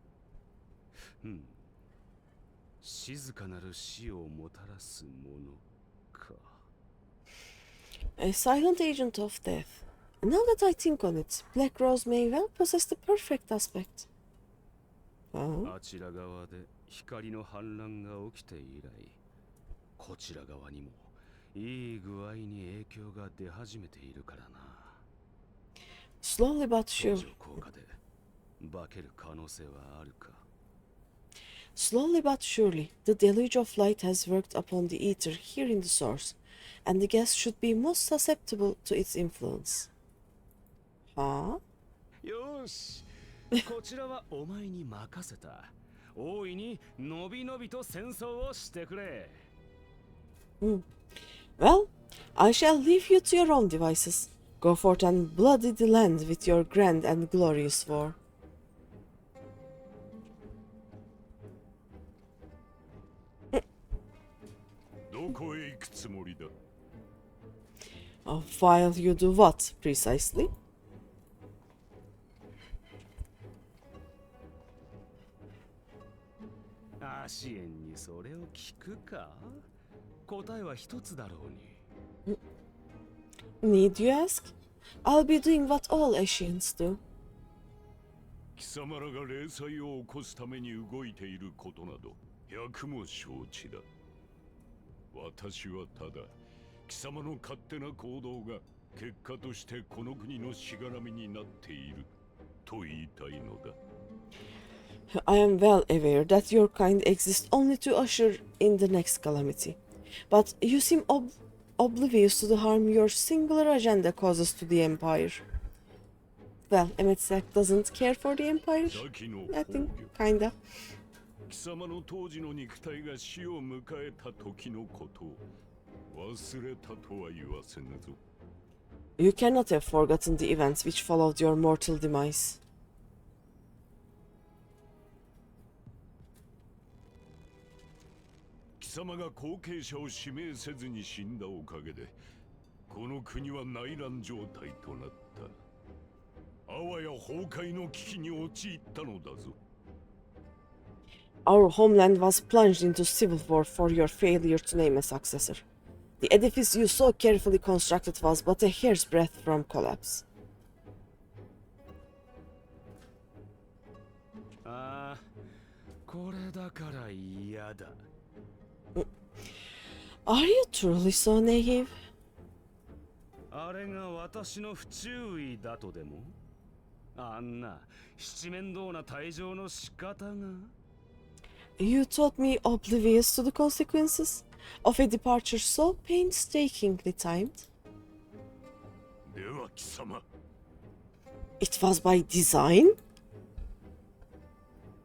静かなる死をもたらすものか。A silent agent of death. Now that I think on it, Black Rose may well possess the perfect aspect. あちら側で光の反乱が起きて以来、こちら側にもいい具合に影響が出始めているからな。Slowly but surely. 効果で化ける可能性はあるか。Slowly but surely, the deluge of light has worked upon the ether here in the source, and the guest should be most susceptible to its influence. Huh? よし、こちらはお前に任せた。大いにのびのびと戦争をしてくれ。Well, I shall leave you to your own devices. Go forth and bloody the land with your grand and glorious war. While you do what, precisely? アシエンにそれを聞くか？答えは一つだろうに。Need you ask? I'll be doing what all Ashians do. 貴様らが霊祭を起こすために動いていることなど百も承知だ。私はただ貴様の勝手な行動が結果としてこの国のしがらみになっていると言いたいのだ。I am well aware that your kind exists only to usher in the next calamity, but you seem oblivious to the harm your singular agenda causes to the Empire. Well, Emetzak doesn't care for the Empire, I think, kinda. 貴様の当時の肉体が死を迎えた時のことを忘れたとは言わせぬぞ。You cannot have forgotten the events which followed your mortal demise. 貴様が後継者を指名せずに死んだおかげでこの国は内乱状態となった。あわや崩壊の危機に陥ったのだぞ。Our homeland was plunged into civil war for your failure to name a successor. The edifice you so carefully constructed was but a hair's breadth from collapse. Are you truly so naive? あれが私の不注意だとでもあんな七面倒な退場の仕方が You thought me oblivious to the consequences of a departure so painstakingly timed? では貴様 It was by design?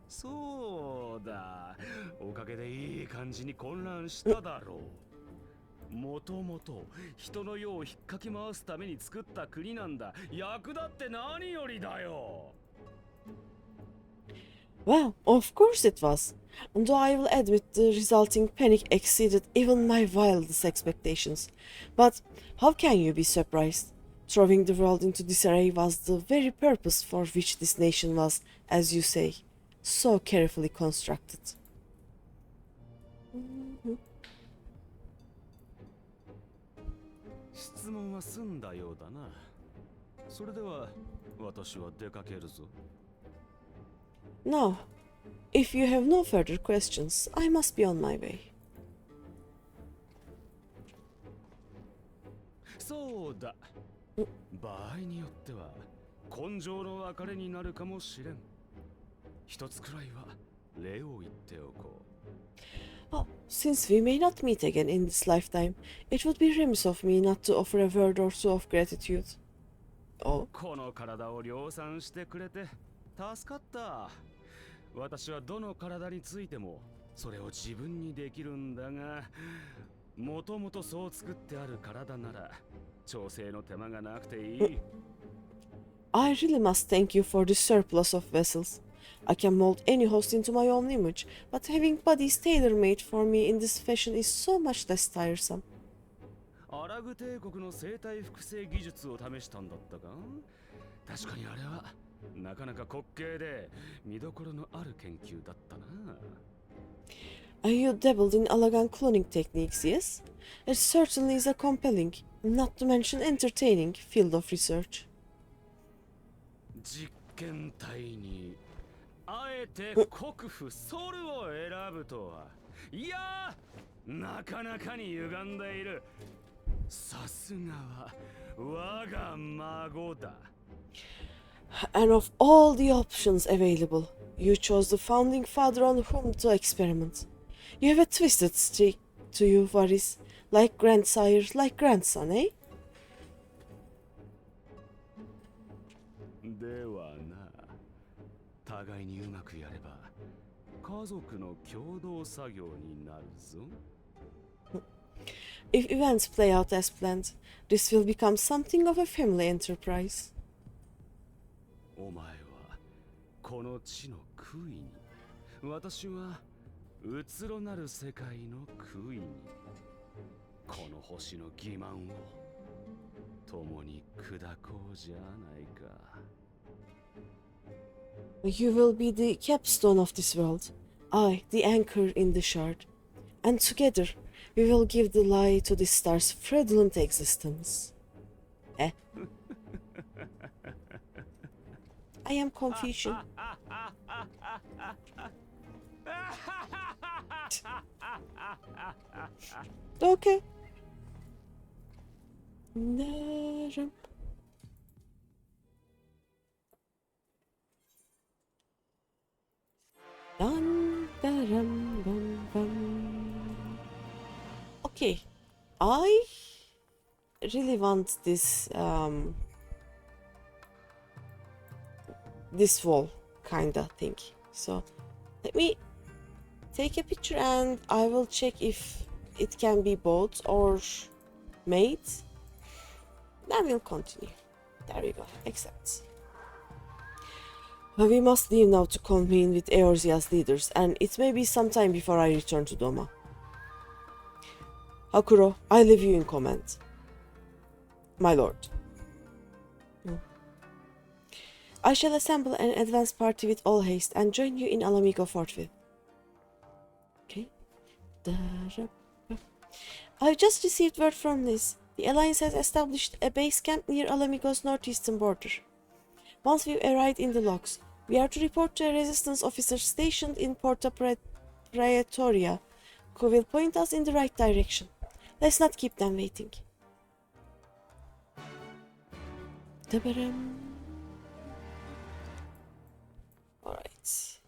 そうだおかげでいい感じに混乱しただろうもともと人の世を引っかき回すために作った国なんだ役立って何よりだよ Well, of course it was. Though I will admit the resulting panic exceeded even my wildest expectations. But how can you be surprised? Throwing the world into disarray was the very purpose for which this nation was, as you say, so carefully constructed. 質問は済んだようだなそれでは私は出かけるぞ Now, if you have no further questions, I must be on my way. そうだ場合によっては根性の別れになるかもしれん一つくらいは礼を言っておこう Oh, since we may not meet again in this lifetime, it would be remiss of me not to offer a word or two of gratitude. Oh. この体を量産してくれて助かった私はどの体についてもそれを自分にできるんだがもともとそう作ってある体なら調整の手間がなくていい I really must thank you for the surplus of vessels. I can mold any host into my own image, but having bodies tailor-made for me in this fashion is so much less tiresome. アラグ帝国の生体複製技術を試したんだったか確かにあれはなかなか滑稽で見どころのある研究だったな You dabbled in elegant cloning techniques, yes? It certainly is a compelling, not to mention entertaining, field of research. 実験体にあえて国府ソルを選ぶとはいやなかなかに歪んでいるさすがは我が孫だ And of all the options available, you chose the founding father on whom to experiment. You have a twisted streak to you, Varis, like grandsire, like grandson, eh? ではな互いにうまくやれば家族の共同作業になるぞ If events play out as planned, this will become something of a family enterprise. お前はこの地の杭に私はうつろなる世界の杭にこの星の欺瞞を共に砕こうじゃないか You will be the capstone of this world, I the anchor in the shard, and together we will give the lie to this star's fraudulent existence. Eh? I am Confucian. Okay. Okay, I really want this this wall kinda thing. So let me take a picture and I will check if it can be bought or made. Then we'll continue. There we go. Accept. We must leave now to convene with Eorzea's leaders, and it may be some time before I return to Doma. Hakuro, I leave you in command. My lord. I shall assemble an advance party with all haste and join you in Alamigo forthwith. Okay. I've just received word from Liz. The Alliance has established a base camp near Alamigo's northeastern border. Once we've arrived in the logs, we are to report to a resistance officer stationed in Porta Praetoria, who will point us in the right direction. Let's not keep them waiting. Alright.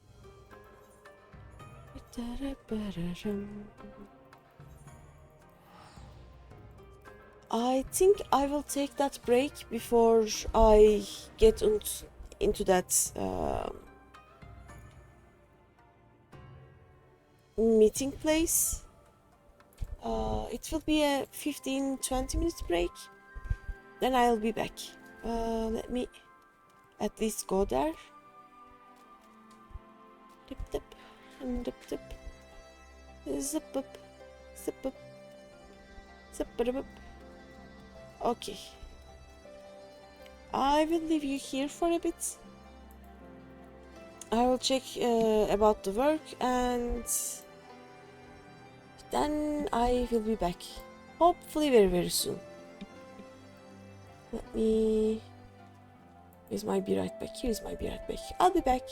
I think I will take that break before I get into that meeting place. It will be a 15-20 minute break. Then I'll be back. Let me at least go there. Dip dip and dip dip. Zip up. Zip up. Zip up. Okay. I will leave you here for a bit. I will check about the work and then I will be back. Hopefully very soon. Let me... Here's my be right back. Here's my be right back. I'll be back.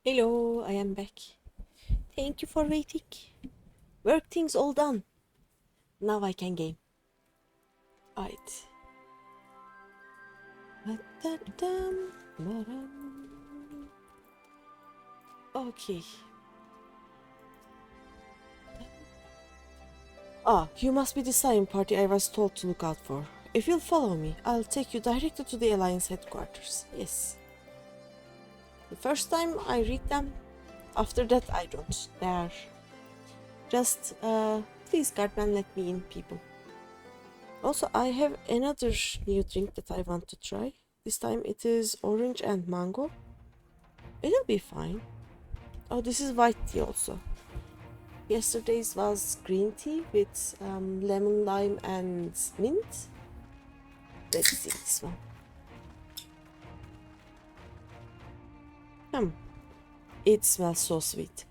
Hello, I am back. Thank you for waiting. Work things all done. Now I can game. Alright. Okay. Ah, you must be the science party I was told to look out for. If you'll follow me, I'll take you directly to the Alliance headquarters. Yes. The first time I read them, after that I don't. They are just, please guardman, let me in, people. Also, I have another new drink that I want to try. This time it is orange and mango. It'll be fine. Oh, this is white tea also. Yesterday's was green tea with lemon, lime and mint. Let's see this one. It smells so sweet.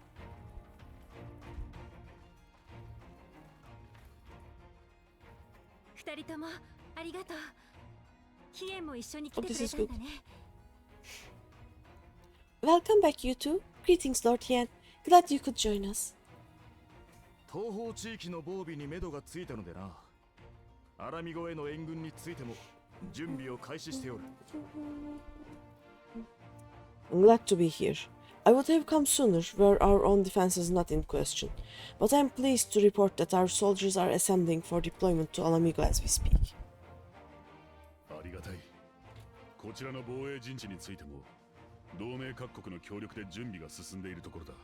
Oh, this is good. Welcome back, you two. Greetings, Lord Hien. Glad you could join us. 東方地域の防備に目処がついたのでな。アラミゴへの援軍についても準備を開始しておる。I'm glad to be here. I would have come sooner were our own defense is not in question, but I'm pleased to report that our soldiers are assembling for deployment to Alamigo as we speak. ありがたい。こちらの防衛陣地についても同盟各国の協力で準備が進んでいるところだ。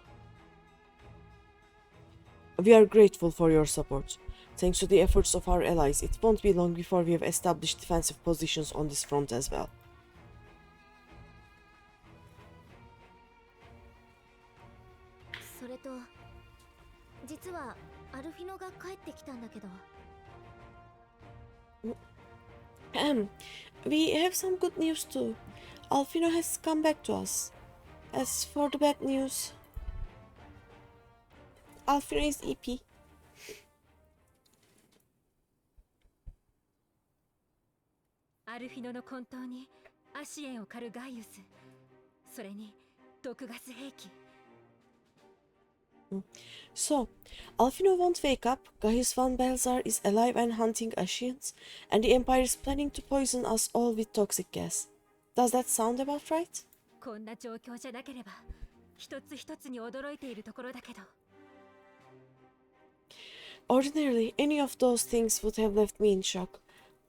We are grateful for your support. Thanks to the efforts of our allies, it won't be long before we have established defensive positions on this front as well. それと、実はアルフィノが帰ってきたんだけど。We have some good news too. Alfino has come back to us. As for the bad news, Alfino is EP. アルフィノの混沌にアシエンを狩るガイウス、それに毒ガス兵器。So, Alfino won't wake up, Gaius van Balzar is alive and hunting Ashians, and the Empire is planning to poison us all with toxic gas. Does that sound about right? こんな状況じゃなければ、一つ一つに驚いているところだけど。Ordinarily, any of those things would have left me in shock,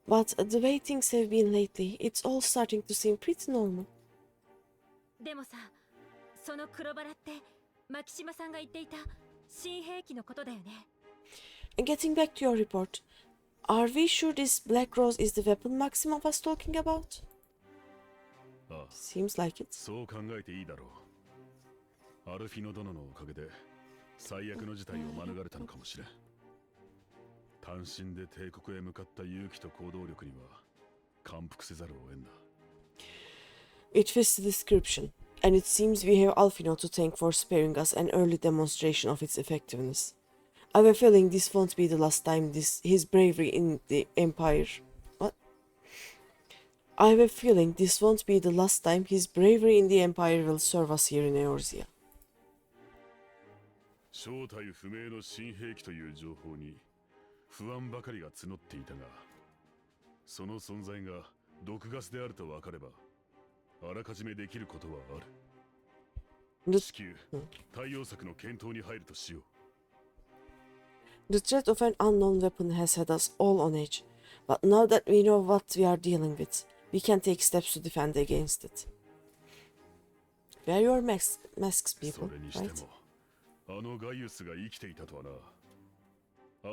but the way things have been lately, it's all starting to seem pretty normal. でもさ、その黒バラってマキシマさんが言っていた新兵器のことだよね。Getting back to your report, are we sure this Black Rose is the weapon Maxima was talking about? Seems like it. そう考えていいだろう。アルフィノ殿のおかげで最悪の事態を免れたのかもしれん。単身で帝国へ向かった勇気と行動力には感服せざるを得んな。It fits the description, and it seems we have Alfino to thank for sparing us an early demonstration of its effectiveness. I have a feeling this won't be the last time his bravery in the Empire... What? I have a feeling this won't be the last time his bravery in the Empire will serve us here in Eorzea. 正体不明の新兵器という情報に不安ばかりが募っていたが、その存在が毒ガスであると分かれば、あらかじめできることはある。至急、対応策の検討に入るとしよう。The threat of an unknown weapon has had us all on edge, but now that we know what we are dealing with, we can take steps to defend against it. Wear your masks, people, それにして right? も、あのガイウスが生きていたとはな。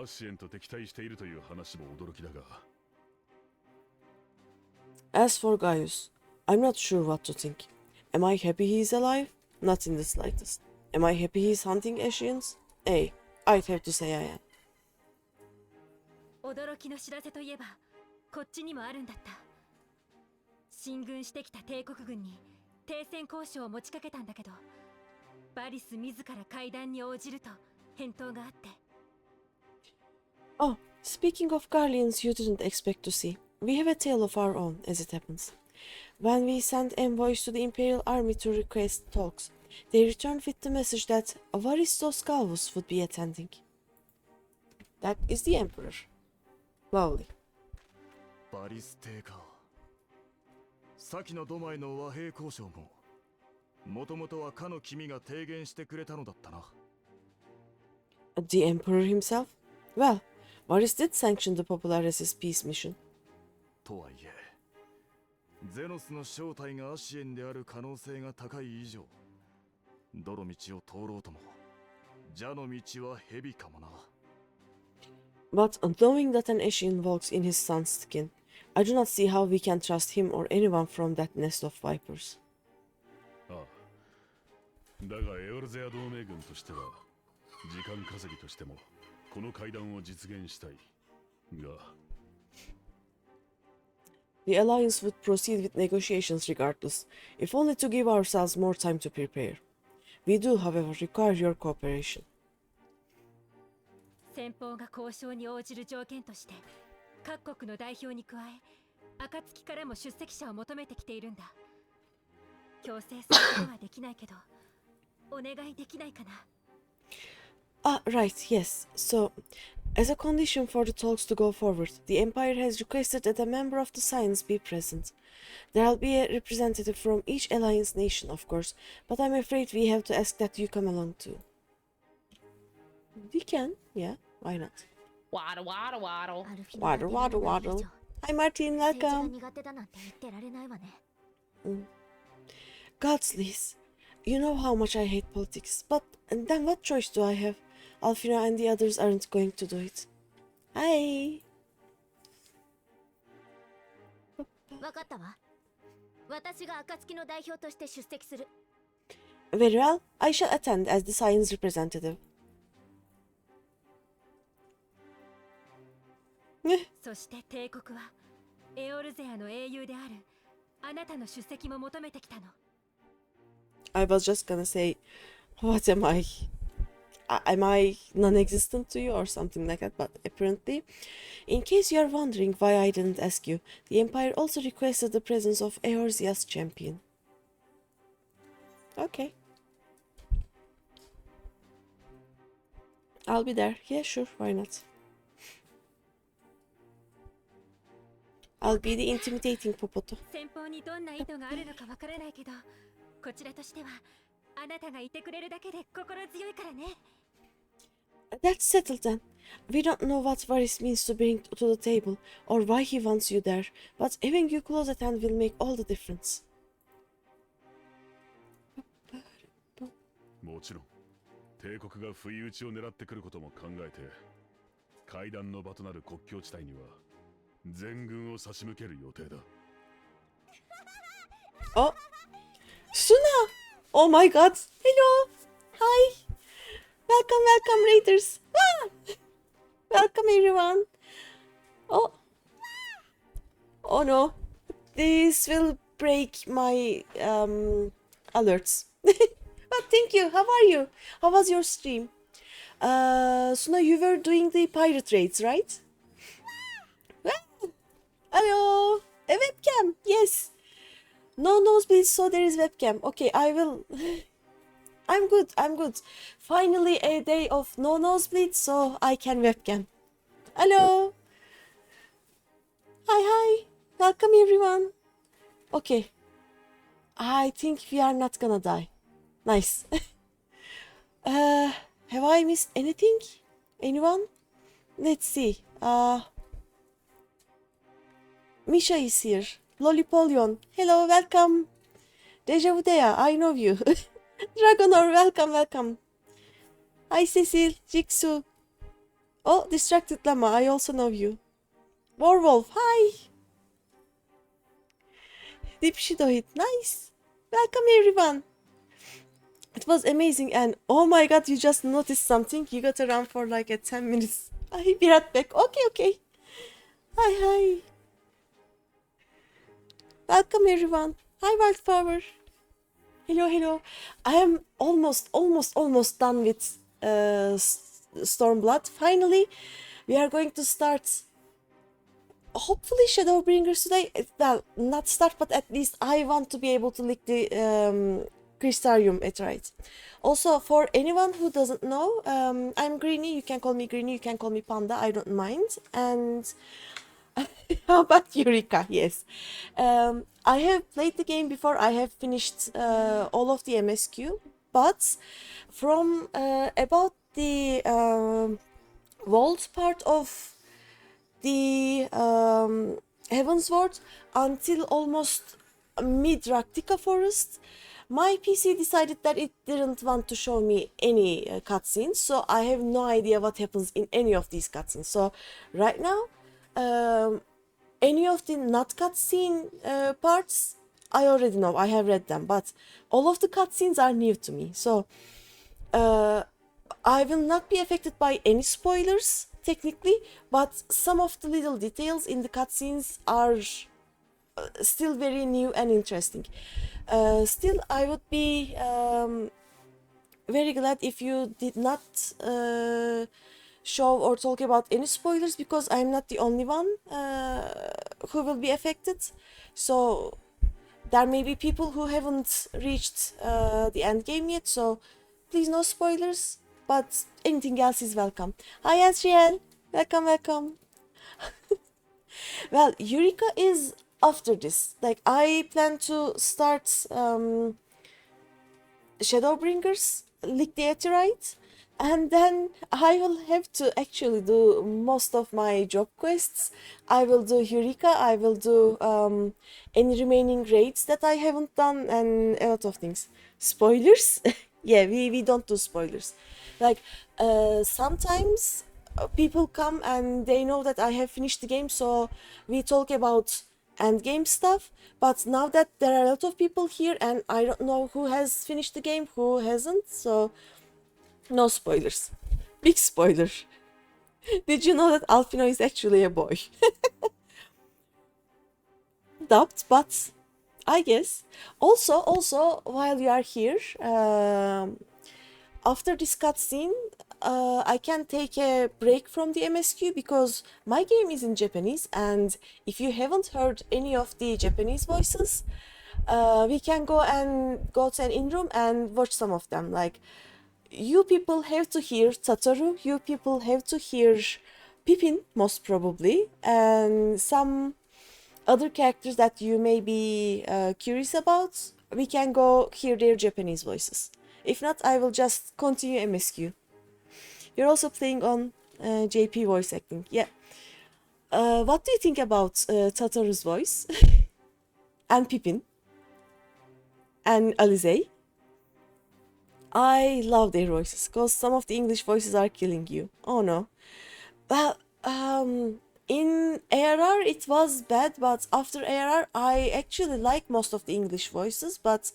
アシエンと敵対しているという話も驚きだが。As for Gaius, I'm not sure what to think. Am I happy he's alive? Not in the slightest. Am I happy he's hunting Ashians? I'd have to say I am. 驚きの知らせといえば、こっちにもあるんだった。進軍してきた帝国軍に停戦交渉を持ちかけたんだけど、バリス自ら会談に応じると返答があって。Oh, speaking of Garleans you didn't expect to see, we have a tale of our own, as it happens. When we sent envoys to the Imperial Army to request talks, They returned with the message that Varis would be attending. That is the Emperor. Lovely. バリス帝か。先のドマイの和平交渉も、もともとはかの君が提言してくれたのだったな。The Emperor himself? Well, Varis did sanction the Populares' peace mission. とはいえ、ゼノスの正体がアシエンである可能性が高い以上、どの道を通ろうとも、蛇の道は蛇かもな。But knowing that an Ashian walks in his son's skin, I do not see how we can trust him or anyone from that nest of vipers. ああ。だがエオルゼア同盟軍としては、時間稼ぎとしても、この会談を実現したい。が。The Alliance would proceed with negotiations regardless, if only to give ourselves more time to prepare. We do, however, require your cooperation. 先方が交渉に応じる条件として各国の代表に加え暁からも出席者を求めてきているんだ。強制することはできないけどお願いできないかな。Ah, right, yes. So, as a condition for the talks to go forward, the Empire has requested that a member of the Science be present. There'll be a representative from each Alliance nation, of course, but I'm afraid we have to ask that you come along too. We can, yeah, why not? Waddle, waddle, waddle. Waddle, waddle, waddle. Hi Martin, welcome. Gods, Liz, you know how much I hate politics, but then what choice do I have? Alfina and the others aren't going to do it. Hi. わかったわ。私が暁の代表として出席する。Very well, I shall attend as the science representative. そして帝国はエオルゼアの英雄であるあなたの出席も求めてきたの。I was just gonna say, what am I? Am I non-existent to you or something like that? But apparently, in case you are wondering why I didn't ask you, the Empire also requested the presence of Eorzea's champion. Okay. I'll be there. Yeah, sure, why not? I'll be the intimidating Popoto. 先方にどんな意図があるのかわからないけど、こちらとしてはあなたがいてくれるだけで心強いからね。That's settled then. We don't know what Varis means to bring to the table or why he wants you there, but having you close at hand will make all the difference. もちろん、帝国が不意打ちを狙ってくることも考えて、会談の場となる国境地帯には全軍を差し向ける予定だ。Oh, Suna! Oh my God! Hello! Hi! Welcome, welcome, raiders! Ah! Welcome, everyone! Oh! Oh no! This will break my alerts. But thank you. How are you? How was your stream? Suna, you were doing the pirate raids, right? Hello! A webcam! Yes! No nosebleeds, so there is webcam. Okay, I will... I'm good, I'm good. Finally a day of no nosebleeds, so I can webcam. Hello! Hi, hi! Welcome everyone! Okay. I think we are not gonna die. Nice. Have I missed anything? Anyone? Let's see. Misha is here. Lolipolion. Hello, welcome. Deja Vudea, I know you. Dragonor, welcome, welcome. Hi, Cecil, Jigsaw. Oh, Distracted Llama, I also know you. Warwolf, hi. Dipshidoid, nice. Welcome, everyone. It was amazing, and oh my god, you just noticed something. You got around for like 10 minutes. I'll be right back. Okay, okay. Hi, hi. Welcome, everyone. Hi, Wildflower. Hello, hello. I am almost done with Stormblood. Finally, we are going to start, hopefully, Shadowbringers today. Well, not start, but at least I want to be able to lick the Crystarium Aetheryte. Also, for anyone who doesn't know, I'm Greeny. You can call me Greeny, you can call me Panda, I don't mind. And how about Eureka? Yes. I have played the game before. I have finished all of the MSQ, but from about the vault part of the Heavensward until almost mid Raktika Forest, my PC decided that it didn't want to show me any cutscenes, so I have no idea what happens in any of these cutscenes. So right now, any of the not cutscene parts, I already know, I have read them, but all of the cutscenes are new to me. So I will not be affected by any spoilers, technically, but some of the little details in the cutscenes are still very new and interesting. Still, I would be very glad if you did not show or talk about any spoilers, because I'm not the only one who will be affected. So there may be people who haven't reached the end game yet, so please no spoilers, but anything else is welcome. Hi Asriel, welcome. Well, Eureka is after this. Like, I plan to start Shadowbringers, lick the Aetheryte, and then I will have to actually do most of my job quests. I will do Eureka, I will do any remaining raids that I haven't done, and a lot of things. Spoilers? Yeah, we don't do spoilers. Like, sometimes people come and they know that I have finished the game, so we talk about end game stuff. But now that there are a lot of people here and I don't know who has finished the game, who hasn't, so no spoilers. Big spoiler. Did you know that Alfino is actually a boy? Dubbed, but I guess. Also, while you are here, after this cutscene, I can take a break from the MSQ because my game is in Japanese, and if you haven't heard any of the Japanese voices, we can go to an in-room and watch some of them. Like, you people have to hear Tataru, you people have to hear Pippin, most probably, and some other characters that you may be curious about. We can go hear their Japanese voices. If not, I will just continue MSQ. You're also playing on JP voice acting. Yeah. What do you think about Tataru's voice? And Pippin? And Alize? I love their voices, because some of the English voices are killing you. Oh no. Well, in ARR it was bad, but after ARR I actually like most of the English voices, but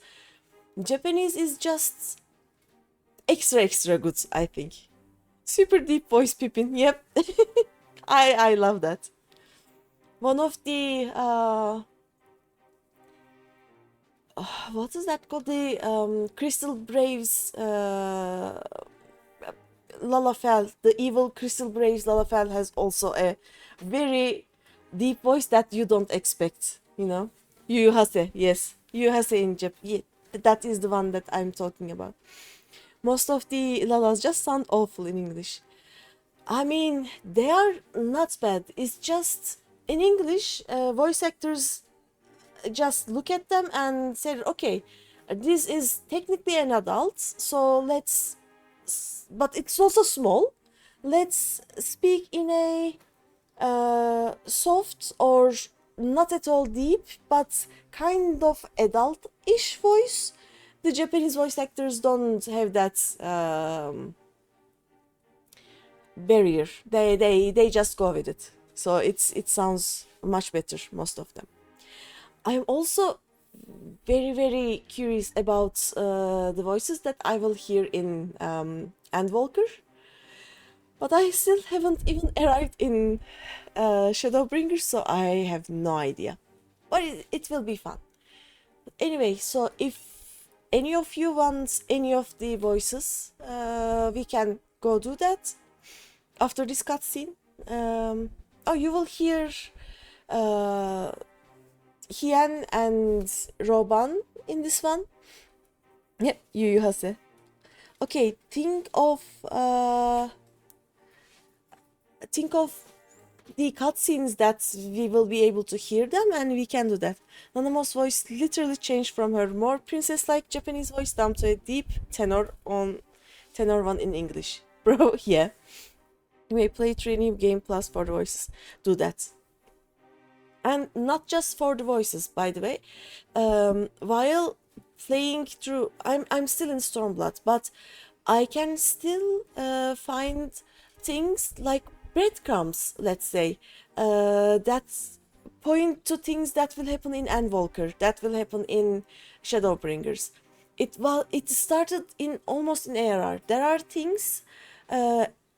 Japanese is just extra good, I think. Super deep voice Pippin, yep. I love that. One of the what is that called? The Crystal Braves Lalafell, the evil Crystal Braves Lalafell has also a very deep voice that you don't expect, you know. Yuhase, yes. Yuhase in Japan. Yeah, that is the one that I'm talking about. Most of the Lalas just sound awful in English. I mean, they are not bad. It's just, in English, voice actors just look at them and say, okay, this is technically an adult, so let's, but it's also small. Let's speak in a soft or not at all deep, but kind of adult-ish voice. The Japanese voice actors don't have that barrier. They just go with it. So it sounds much better, most of them. I'm also very curious about the voices that I will hear in Endwalker. But I still haven't even arrived in Shadowbringers, so I have no idea. But it will be fun. But anyway, so if any of you wants any of the voices, we can go do that after this cutscene. Oh, you will hear Hien and Roban in this one. Yep, Yu Hase. Okay, think of the cutscenes that we will be able to hear them, and we can do that. Nanamo's voice literally changed from her more princess-like Japanese voice down to a deep tenor one in English. Bro, yeah. You may play 3 new game plus for the voices. Do that. And not just for the voices, by the way. While playing through, I'm still in Stormblood, but I can still find things like breadcrumbs, let's say, that point to things that will happen in Endwalker, that will happen in Shadowbringers. It started in almost in ARR. There are things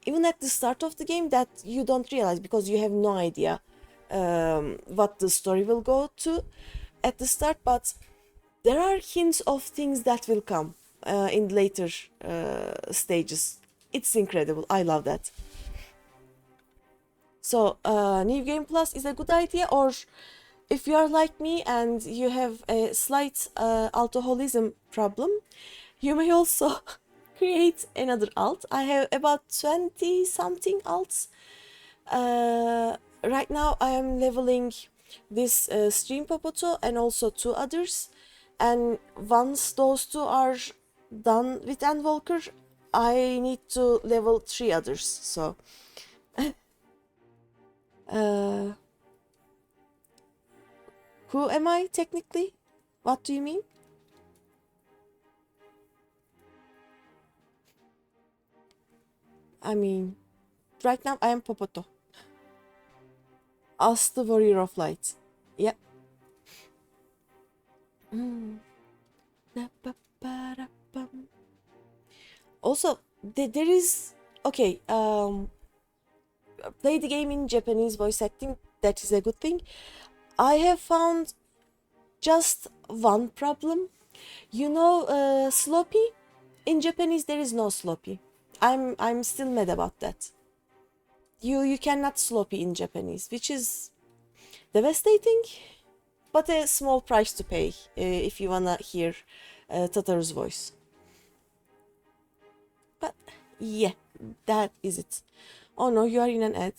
even at the start of the game that you don't realize because you have no idea what the story will go to at the start, but there are hints of things that will come in later stages. It's incredible. I love that. So New Game Plus is a good idea, or if you are like me and you have a slight alcoholism problem, you may also create another alt. I have about 20 something alts. Right now I am leveling this Stream Popoto and also 2 others, and once those 2 are done with Endwalker, I need to level 3 others. So who am I technically? What do you mean? I mean, right now I am Popoto. As the Warrior of Light. Yep. Also, there is... Okay, play the game in Japanese voice acting. That is a good thing. I have found just one problem. You know, sloppy? In Japanese there is no sloppy. I'm still mad about that. You cannot sloppy in Japanese, which is devastating, but a small price to pay if you wanna hear Tataru's voice. But yeah, that is it. Oh no, you are in an ad.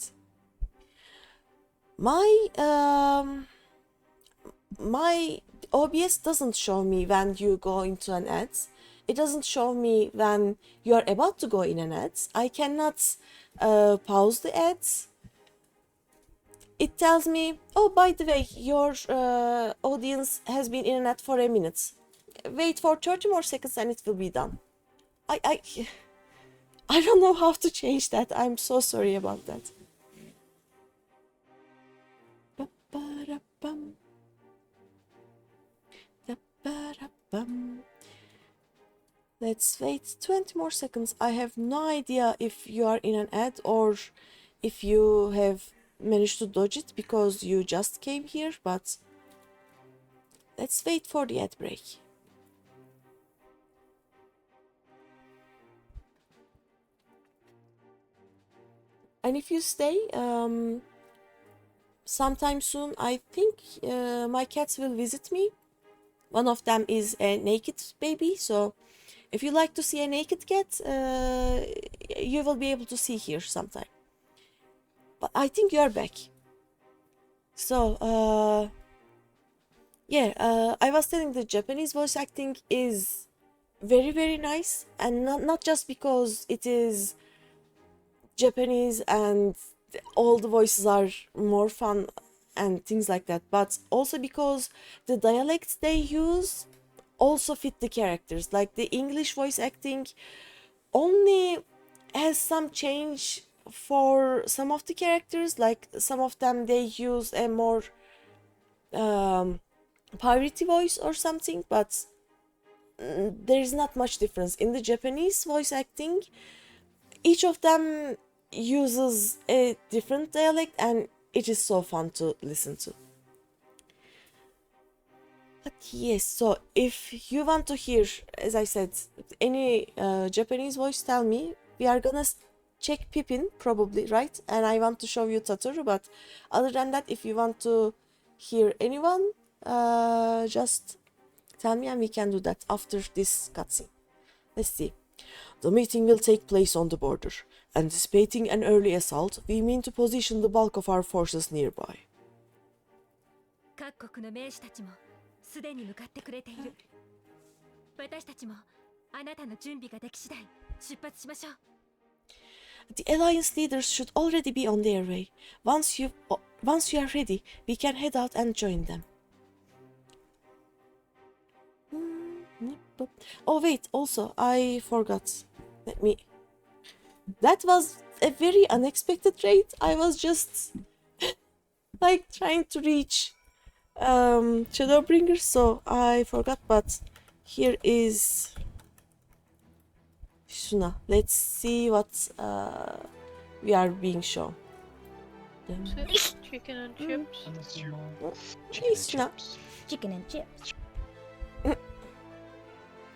My OBS doesn't show me when you go into an ad. It doesn't show me when you are about to go in an ad. I cannot pause the ads. It tells me, oh, by the way, your audience has been in an ad for a minute. Wait for 30 more seconds and it will be done. I don't know how to change that. I'm so sorry about that. Let's wait 20 more seconds. I have no idea if you are in an ad or if you have managed to dodge it because you just came here, but let's wait for the ad break. And if you stay, sometime soon, I think my cats will visit me. One of them is a naked baby, so if you like to see a naked cat, you will be able to see here sometime. But I think you are back. So, yeah, I was telling the Japanese voice acting is very, very nice. And not just because it is Japanese and all the voices are more fun and things like that, but also because the dialects they use also fit the characters. Like the English voice acting only has some change for some of the characters, like some of them they use a more piratey voice or something, but there is not much difference. In the Japanese voice acting, each of them uses a different dialect and it is so fun to listen to. But yes, so if you want to hear, as I said, any Japanese voice, tell me. We are gonna check Pippin probably, right? And I want to show you Tataru, but other than that, if you want to hear anyone, just Tell me and we can do that after this cutscene. Let's see. The meeting will take place on the border. Anticipating an early assault, we mean to position the bulk of our forces nearby. 各国の名士たちもすでに向かってくれている。私たちもあなたの準備ができ次第出発しましょう。The alliance leaders should already be on their way. Once you are ready, we can head out and join them. Oh wait, also I forgot. That was a very unexpected raid. I was just like trying to reach Shadowbringers, so I forgot, but here is Shuna. Let's see what we are being shown. Chicken and chips. Shuna. Chicken and chips.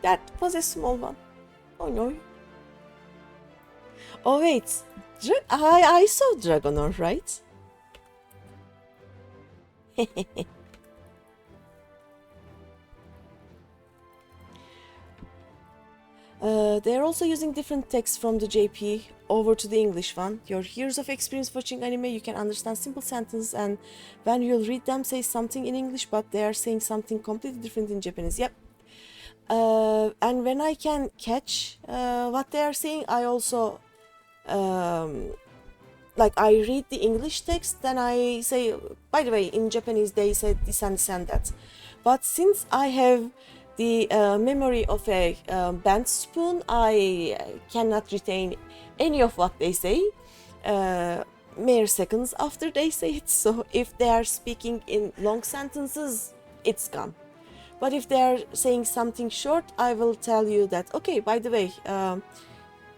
That was a small one. Oh no. Oh wait, I saw Dragonor, right? They're also using different text from the JP over to the English one. Your years of experience watching anime, you can understand simple sentences, and when you'll read them, say something in English, but they are saying something completely different in Japanese. Yep. And when I can catch what they are saying, I also like I read the English text, then I say, by the way, in Japanese they said this and this and that. But since I have the memory of a bent spoon, I cannot retain any of what they say mere seconds after they say it. So if they are speaking in long sentences, it's gone. But if they are saying something short, I will tell you that, okay, by the way,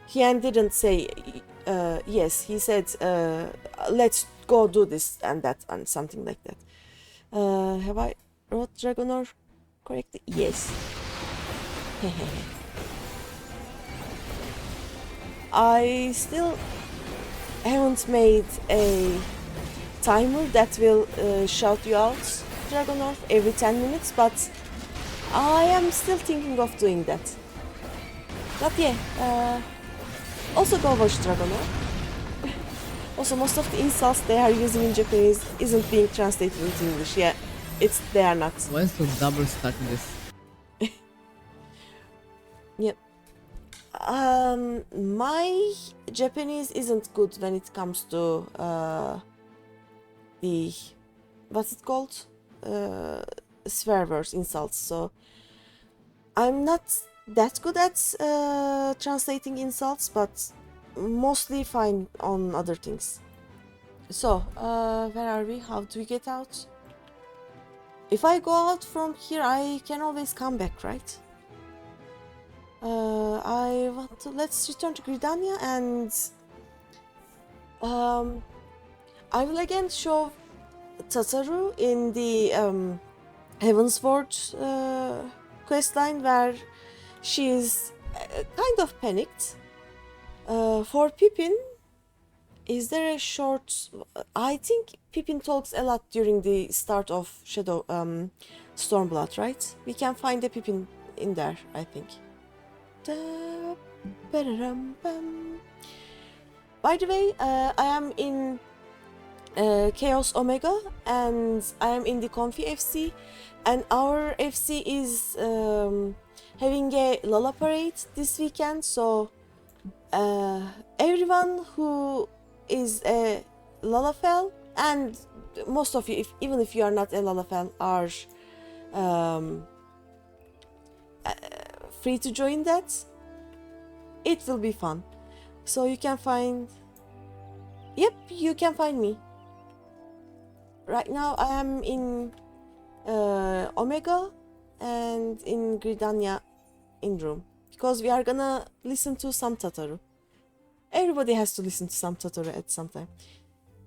Hien didn't say yes, he said let's go do this and that and something like that. Have I wrote Dragonor correctly? Yes. I still haven't made a timer that will shout you out Dragonor every 10 minutes, but I am still thinking of doing that. But yeah, also go watch Dragonor. Also, most of the insults they are using in Japanese isn't being translated into English. Yeah, they are not. Why is the double stuck in this? Yep. My Japanese isn't good when it comes to the what's it called? Swear words, insults. So I'm not that good at translating insults, but mostly fine on other things. So where are we? How do we get out? If I go out from here, I can always come back, right? I want to let's return to Gridania, and I will again show Tataru in the Heavensward questline, where she is kind of panicked. For Pippin, is there a short? I think Pippin talks a lot during the start of Shadow Stormblood, right? We can find a Pippin in there, I think. By the way, I am in Chaos Omega, and I am in the Comfy FC, and our FC is having a Lala Parade this weekend, so everyone who is a Lalafell, and most of you, even if you are not a Lalafell, are free to join that. It will be fun. So you can find... Yep, you can find me. Right now I am in Omega and in Gridania in room, because we are gonna listen to some Tataru. Everybody has to listen to some Tataru at some time.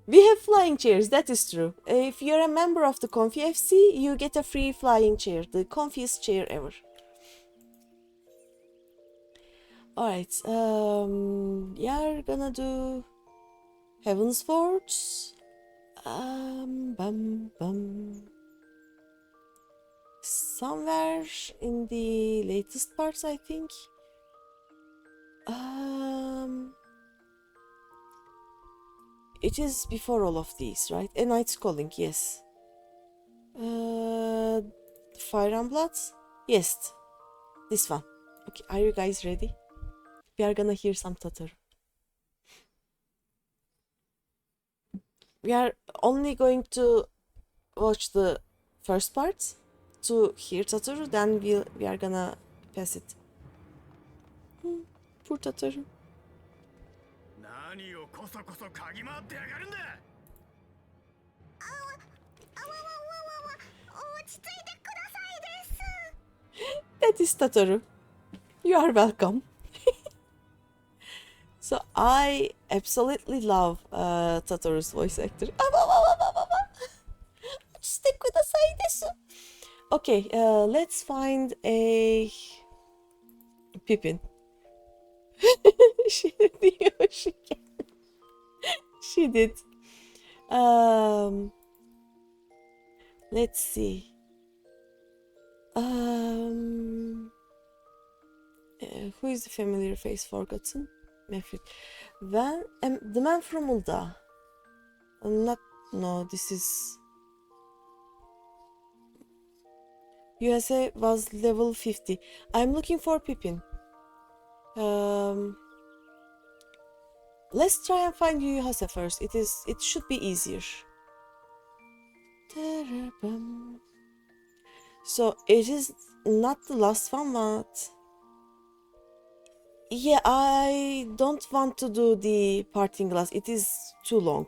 We have flying chairs, that is true. If you're a member of the Comfy FC, you get a free flying chair, the comfiest chair ever. Alright, we are gonna do Heavensward. somewhere in the latest parts, I think. It is before all of these, right? A Knight's Calling, yes. Fire and Blood, yes. This one. Okay, are you guys ready? We are gonna hear some Totoro. We are only going to watch the first part to hear Totoro, then we are gonna pass it. Poor Totoro. 何をこそこそ嗅ぎ回ってやがるんだ。落ち着いてくださいです。 That is Totoro. You are welcome. So I absolutely love Totoro's voice actor. Okay, let's find a Pippin. She did. She did. Let's see. Who is the familiar face forgotten? Mefrit. When the man from Ulda. No, this is. USA was level 50. I'm looking for Pippin. Let's try and find Yuyuhase first. It should be easier. So it is not the last one, but yeah, I don't want to do the parting glass. It is too long.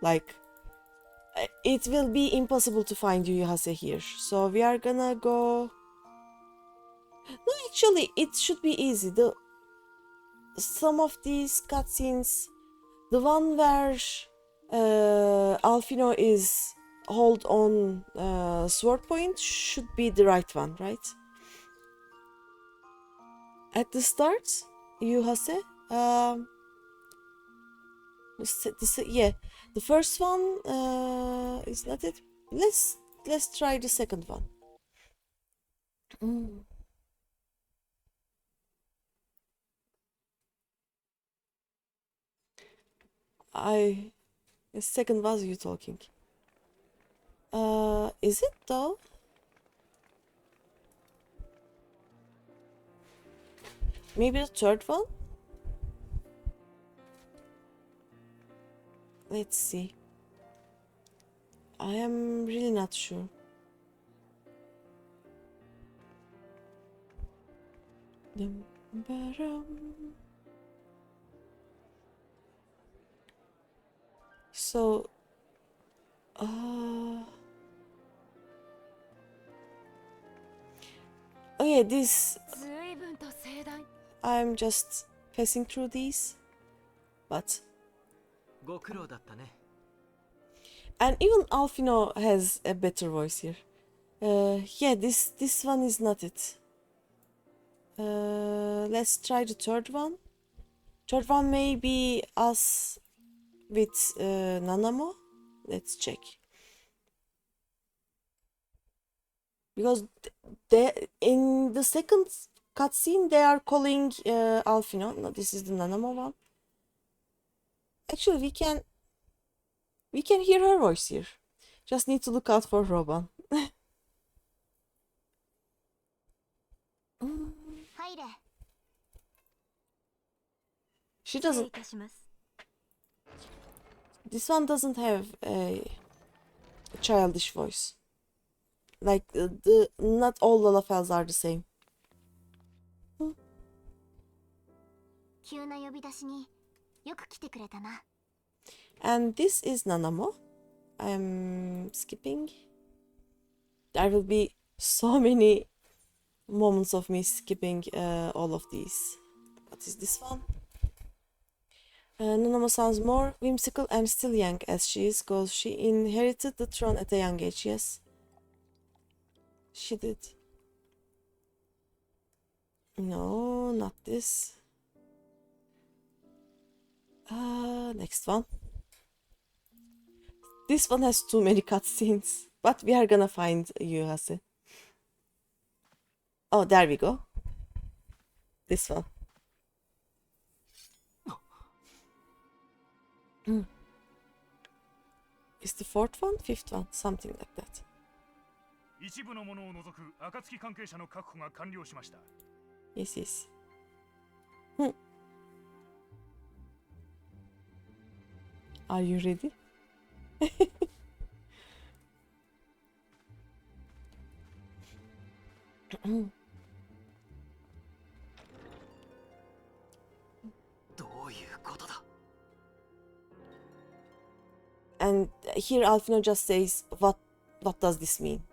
Like, it will be impossible to find Yuyuhase here. So we are gonna go. No, actually, it should be easy. Some of these cutscenes, the one where Alphino is hold on sword point should be the right one, right? At the start, Yuyuhase, yeah, the first one is not it. Let's try the second one. The second was you talking. Is it though? Maybe the third one? Let's see. I am really not sure. So, oh yeah, this. I'm just passing through these, but. And even Alphino has a better voice here. Yeah, this one is not it. Let's try the third one. Third one may be us with Nanamo. Let's check. Because in the second cutscene they are calling Alphino. No, this is the Nanamo one. Actually, we can hear her voice here. Just need to look out for Roban. She doesn't. This one doesn't have a childish voice. Like not all Lalafels are the same. And this is Nanamo. I'm skipping. There will be so many moments of me skipping all of these. What is this one? Nanamo sounds more whimsical and still young as she is, because she inherited the throne at a young age, yes. She did. No, not this. Next one. This one has too many cutscenes, but we are gonna find Yuyuhase. Oh, there we go. This one. Is the fourth one? Fifth one? Something like that. 一部の者を除く暁関係者の確保が完了しました。 Yes, yes. Are you ready? And here Alfino just says, what does this mean?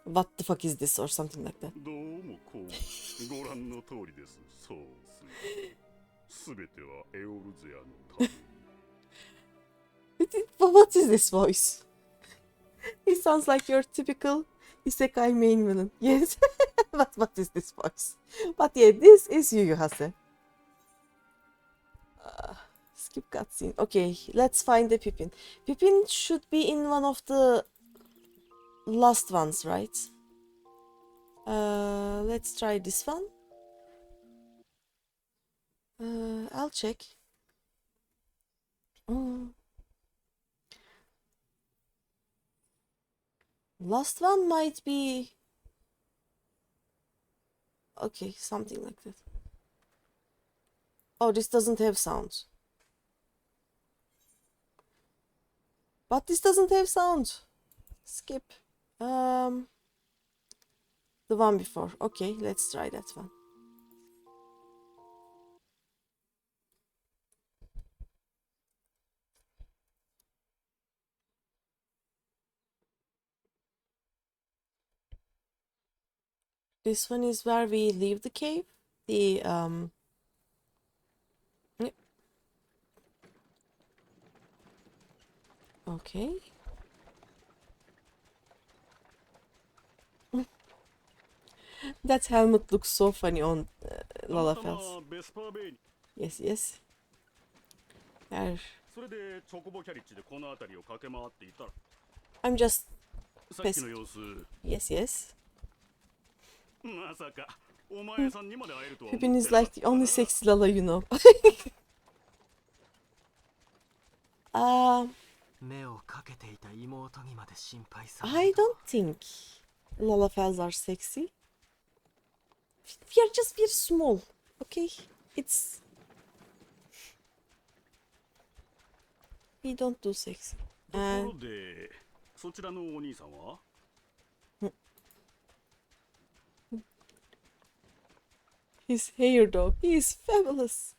What the fuck is this or something like that. どうもこうご覧の通りです。そうすべてはエオルゼアのため。But what is this voice? It sounds like your typical isekai main villain. Yes. But what is this voice? But yeah, this is Yu Yu Hase. Skip cutscene. Okay, let's find the Pippin. Pippin should be in one of the last ones, right? Let's try this one. I'll check. Last one might be... Okay, something like that. Oh, this doesn't have sound. But this doesn't have sound. Skip. The one before. Okay, let's try that one. This one is where we leave the cave. The yep. Okay. That helmet looks so funny on Lalafels. Yes, yes. There. I'm just pissed. Yes, yes. Pippin is like the only sexy Lala you know. I don't think Lalafels are sexy. We are just very small, okay? It's... We don't do sex. His hair though, he is fabulous.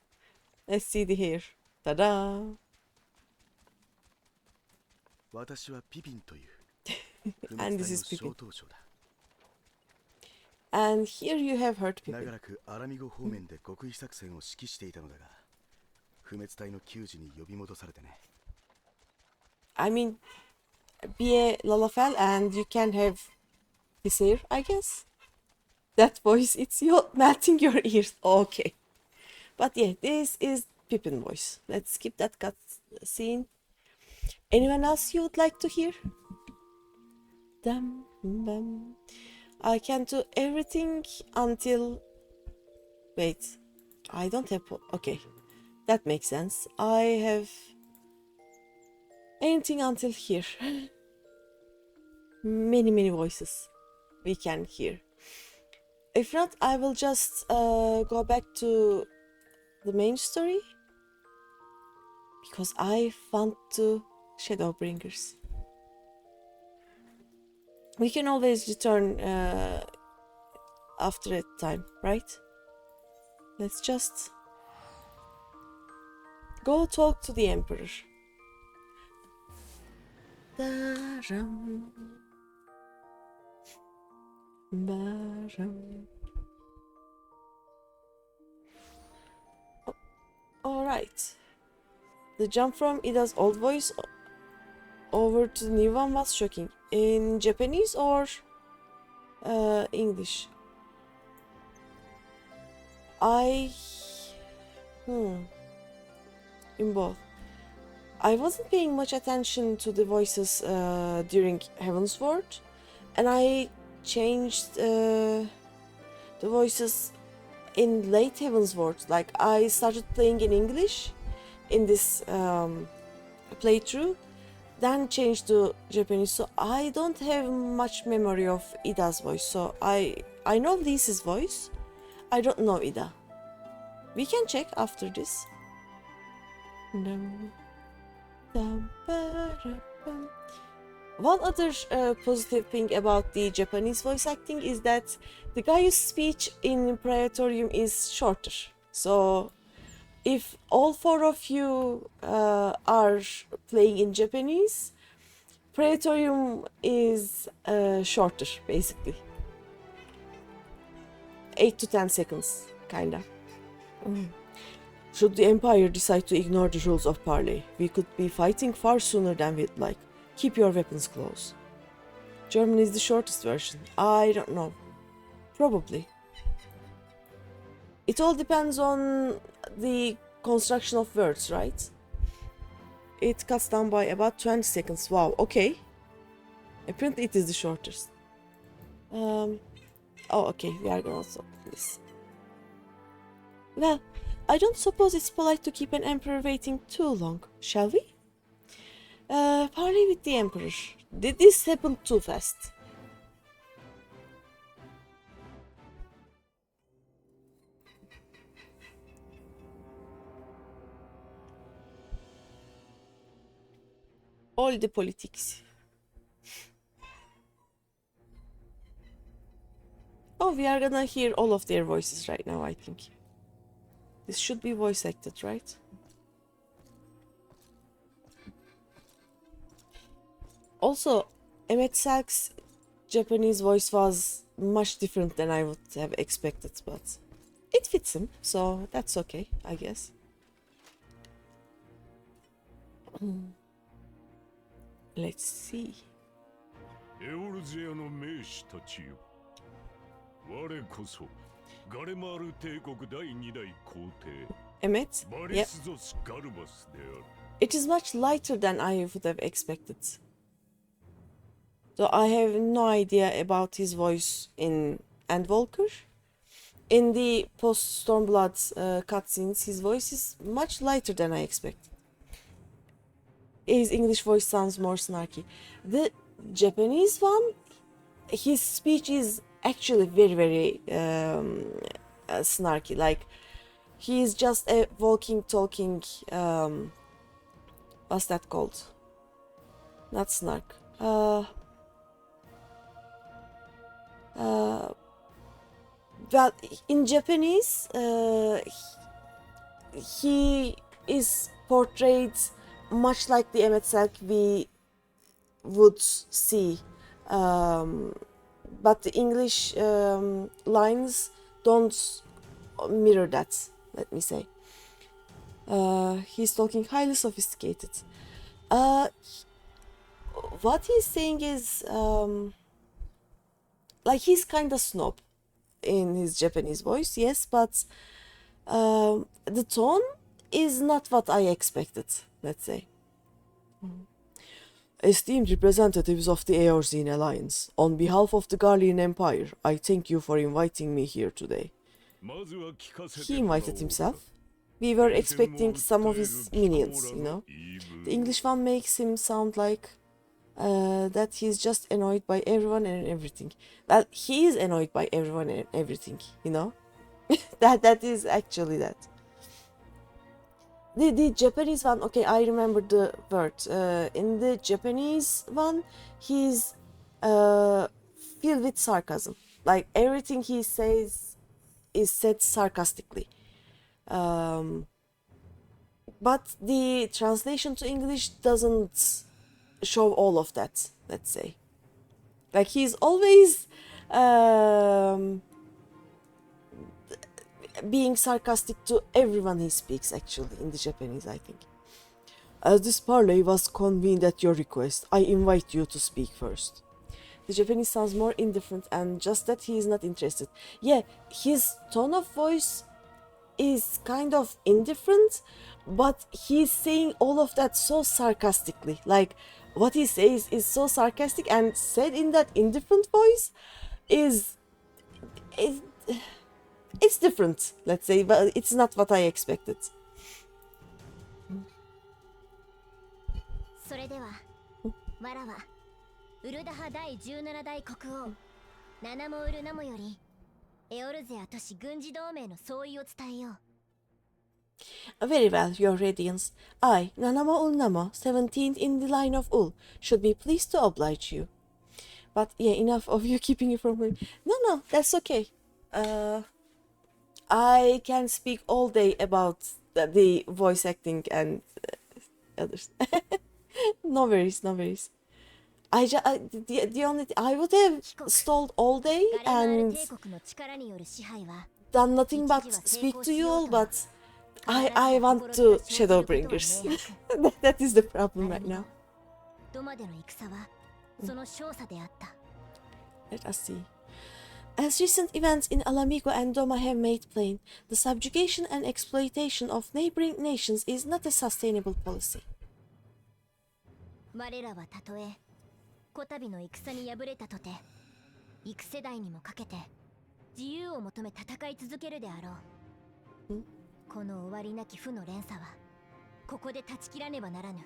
Let's see the hair. Ta-da! And this is Pippin. And here you have heard Pippin. I mean, be a Lalafell and you can have his hair, I guess. That voice, it's melting your ears. Okay. But yeah, this is Pippin voice. Let's skip that cut scene. Anyone else you would like to hear? Dum, bum. I can do everything until... Wait. I don't have... Okay. That makes sense. I have... Anything until here. Many voices we can hear. If not, I will just go back to the main story. Because I want to Shadowbringers. We can always return after a time, right? Let's just go talk to the Emperor. Alright. The jump from Ida's old voice over to the new one was shocking. In Japanese or English? In both. I wasn't paying much attention to the voices during Heaven's Word, and I changed the voices in late Heavensward. Like I started playing in English in this playthrough, then changed to Japanese. So I don't have much memory of Ida's voice. So I know Lisa's voice. I don't know Ida. We can check after this. One other positive thing about the Japanese voice acting is that the guy's speech in Praetorium is shorter. So if all four of you are playing in Japanese, Praetorium is shorter, basically. 8 to 10 seconds, kinda. Should the Empire decide to ignore the rules of parley, we could be fighting far sooner than we'd like. Keep your weapons close. German is the shortest version. I don't know. Probably. It all depends on the construction of words, right? It cuts down by about 20 seconds. Wow, okay. Apparently it is the shortest. Oh, okay, we are gonna stop this. Well, I don't suppose it's polite to keep an emperor waiting too long, shall we? Parley with the emperor. Did this happen too fast? All the politics. Oh, we are gonna hear all of their voices right now, I think. This should be voice acted, right? Also, Emmett Salk's Japanese voice was much different than I would have expected, but it fits him, so that's okay, I guess. Let's see. Emmett? Yep. It is much lighter than I would have expected. So I have no idea about his voice in Endwalker. In the post-Stormblood cutscenes, his voice is much lighter than I expected. His English voice sounds more snarky. The Japanese one, his speech is actually very, very snarky. Like, he is just a walking, talking, what's that called? Not snark. Well, in Japanese, he is portrayed much like the Emmett Salk we would see, but the English lines don't mirror that, let me say. He's talking highly sophisticated. What he's saying is, like, he's kind of snob in his Japanese voice, yes, but the tone is not what I expected, let's say. Esteemed representatives of the Eorzine Alliance, on behalf of the Garlean Empire, I thank you for inviting me here today. He invited himself. We were expecting some of his minions, you know. The English one makes him sound like that he's just annoyed by everyone and everything. Well, he is annoyed by everyone and everything, you know. that is actually that. The Japanese one, okay, I remember the word. In the Japanese one, he's filled with sarcasm. Like, everything he says is said sarcastically. But the translation to English doesn't show all of that, let's say. Like, he's always being sarcastic to everyone he speaks, actually, in the Japanese, I think. As this parley was convened at your request, I invite you to speak first. The Japanese sounds more indifferent, and just that he is not interested. Yeah, his tone of voice is kind of indifferent, but he's saying all of that so sarcastically. Like, what he says is so sarcastic, and said in that indifferent voice is it's different, let's say, but it's not what I expected. それではわらはウルダハ第17代国王ナナモウルナモよりエオルゼア都市軍事同盟の総意を伝えよう。 Very well, Your Radiance. I, Nanamo Ulnamo, 17th in the line of Ul, should be pleased to oblige you. But yeah, enough of you keeping it from me. No, that's okay. I can speak all day about the voice acting and others. No worries, no worries. The only I would have stalled all day and done nothing but speak to you all, but I want to Shadowbringers. That is the problem right now. Let us see. As recent events in Alamigo and Doma have made plain, the subjugation and exploitation of neighboring nations is not a sustainable policy. 我らはたとえこたびの戦に敗れたとて幾世代にもかけて自由を求め戦い続けるであろう。この終わりなき負の連鎖はここで断ち切らねばならぬ。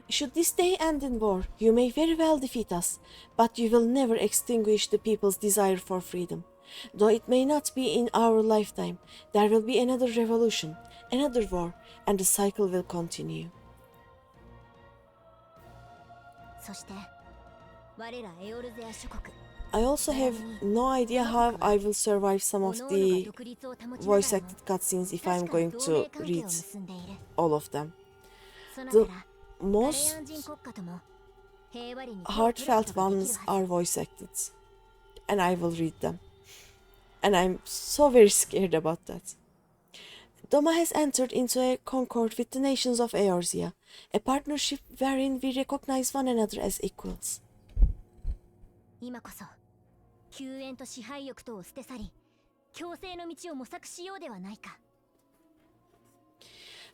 Should this day end in war, you may very well defeat us, but you will never extinguish the people's desire for freedom. Though it may not be in our lifetime, there will be another revolution, another war, and the cycle will continue. そして我らエオルゼア諸国 I also have no idea how I will survive some of the voice acted cutscenes if I'm going to read all of them. The most heartfelt ones are voice acted, and I will read them. And I'm so very scared about that. Doma has entered into a concord with the nations of Eorzea, a partnership wherein we recognize one another as equals. 今こそ救援と支配欲とを捨て去り共生の道を模索しようではないか。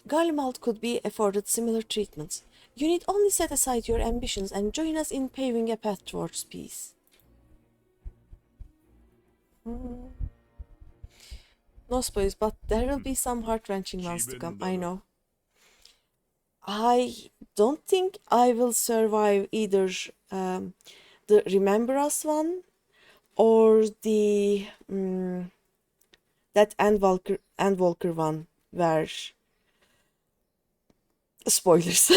Garlemald could be afforded similar treatment. You need only set aside your ambitions and join us in paving a path towards peace. No spoilers, but there will be some heart-wrenching ones to come, I know. I don't think I will survive either the Remember Us one or the that Endwalker one where spoilers.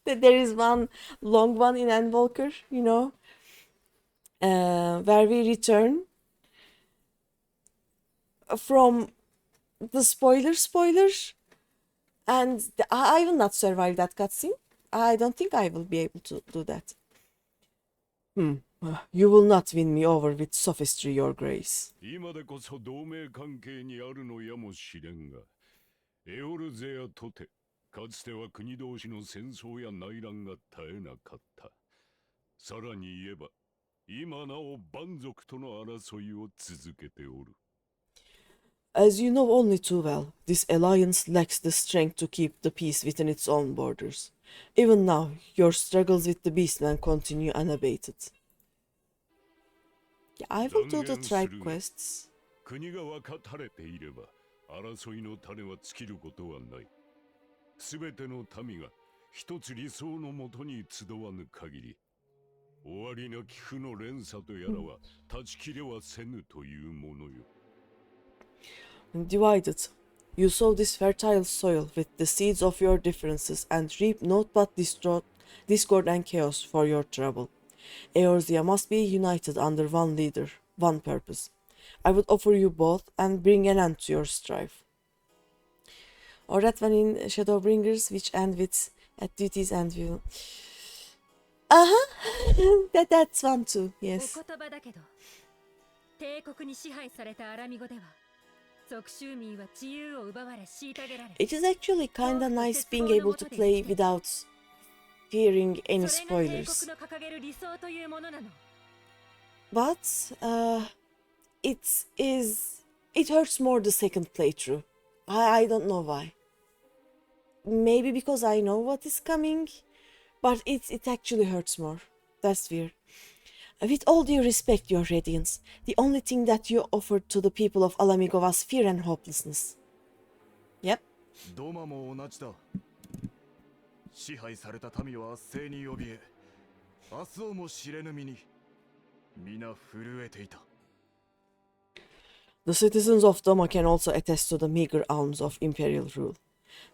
There is one long one in Endwalker, you know, where we return from the spoiler, and I will not survive that cutscene. I don't think I will be able to do that. You will not win me over with sophistry, Your Grace. 今でこそ同盟関係にあるのやもしれんが、エオルゼアとてかつては国同士の戦争や内乱が絶えなかった。さらに言えば、今なお蛮族との争いを続けておる。As you know only too well, this alliance lacks the strength to keep the peace within its own borders. Even now, your struggles with the Beastmen continue unabated. Yeah, I will do the tribe quests. 国が分かたれていれば、争いの種は尽きることはない。すべての民が一つ理想のもとに集わぬ限り、終わりなき負の連鎖とやらは断ち切れはせぬというものよ。Divided, you sow this fertile soil with the seeds of your differences and reap naught but discord and chaos for your trouble. Eorzea must be united under one leader, one purpose. I would offer you both and bring an end to your strife. Or that one in Shadowbringers, which end with at duties and will. That's one too, yes. It is actually kinda nice being able to play without fearing any spoilers. But it hurts more the second playthrough. I don't know why. Maybe because I know what is coming, but it actually hurts more. That's weird. With all due respect, Your Radiance, the only thing that you offered to the people of Alamigo was fear and hopelessness. Yep. ドマも同じだ。支配された民は圧政に怯え、明日をも知れぬ身に皆震えていた。The citizens of Doma can also attest to the meager alms of imperial rule.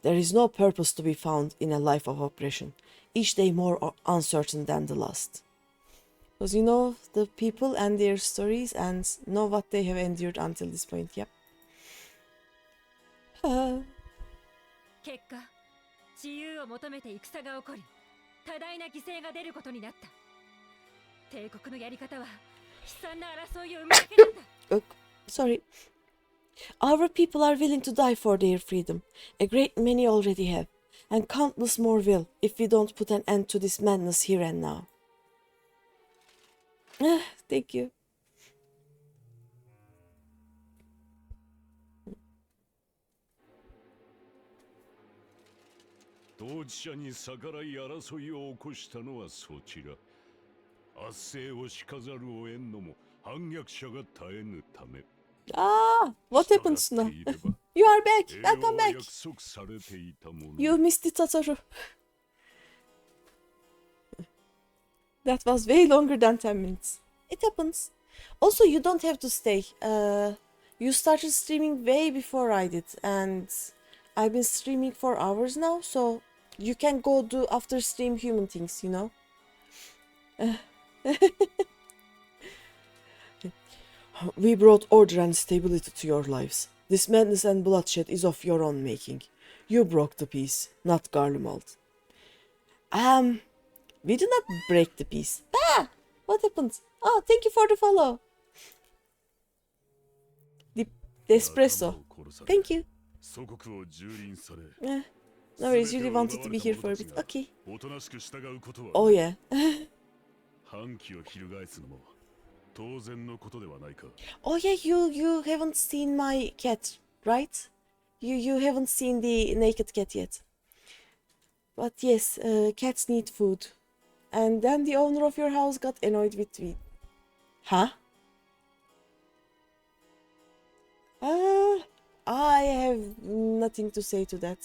There is no purpose to be found in a life of oppression, each day more uncertain than the last. Because you know the people and their stories and know what they have endured until this point, yep. 結果、自由を求めて戦が起こり、多大な犠牲が出ることになった。帝国のやり方は悲惨な争いを生みつけるんだ。Sorry. Our people are willing to die for their freedom. A great many already have, and countless more will if we don't put an end to this madness here and now. Thank you. 当事者に逆らい争いを起こしたのはそちら。圧政をしかざるを得んのも反逆者が絶えぬため。Ah, what happens now? You are back. Welcome back. You missed it, Satoru. That was way longer than 10 minutes. It happens. Also, you don't have to stay. You started streaming way before I did, and I've been streaming for hours now, so you can go do after stream human things, you know? We brought order and stability to your lives. This madness and bloodshed is of your own making. You broke the peace, not Garlemald. We did not break the peace. Ah! What happened? Oh, thank you for the follow. The espresso. Thank you. No worries, you really wanted to be here for a bit. Okay. Oh yeah. Oh yeah, you haven't seen my cat, right? You haven't seen the naked cat yet. But yes, cats need food. And then the owner of your house got annoyed with me. Huh? I have nothing to say to that.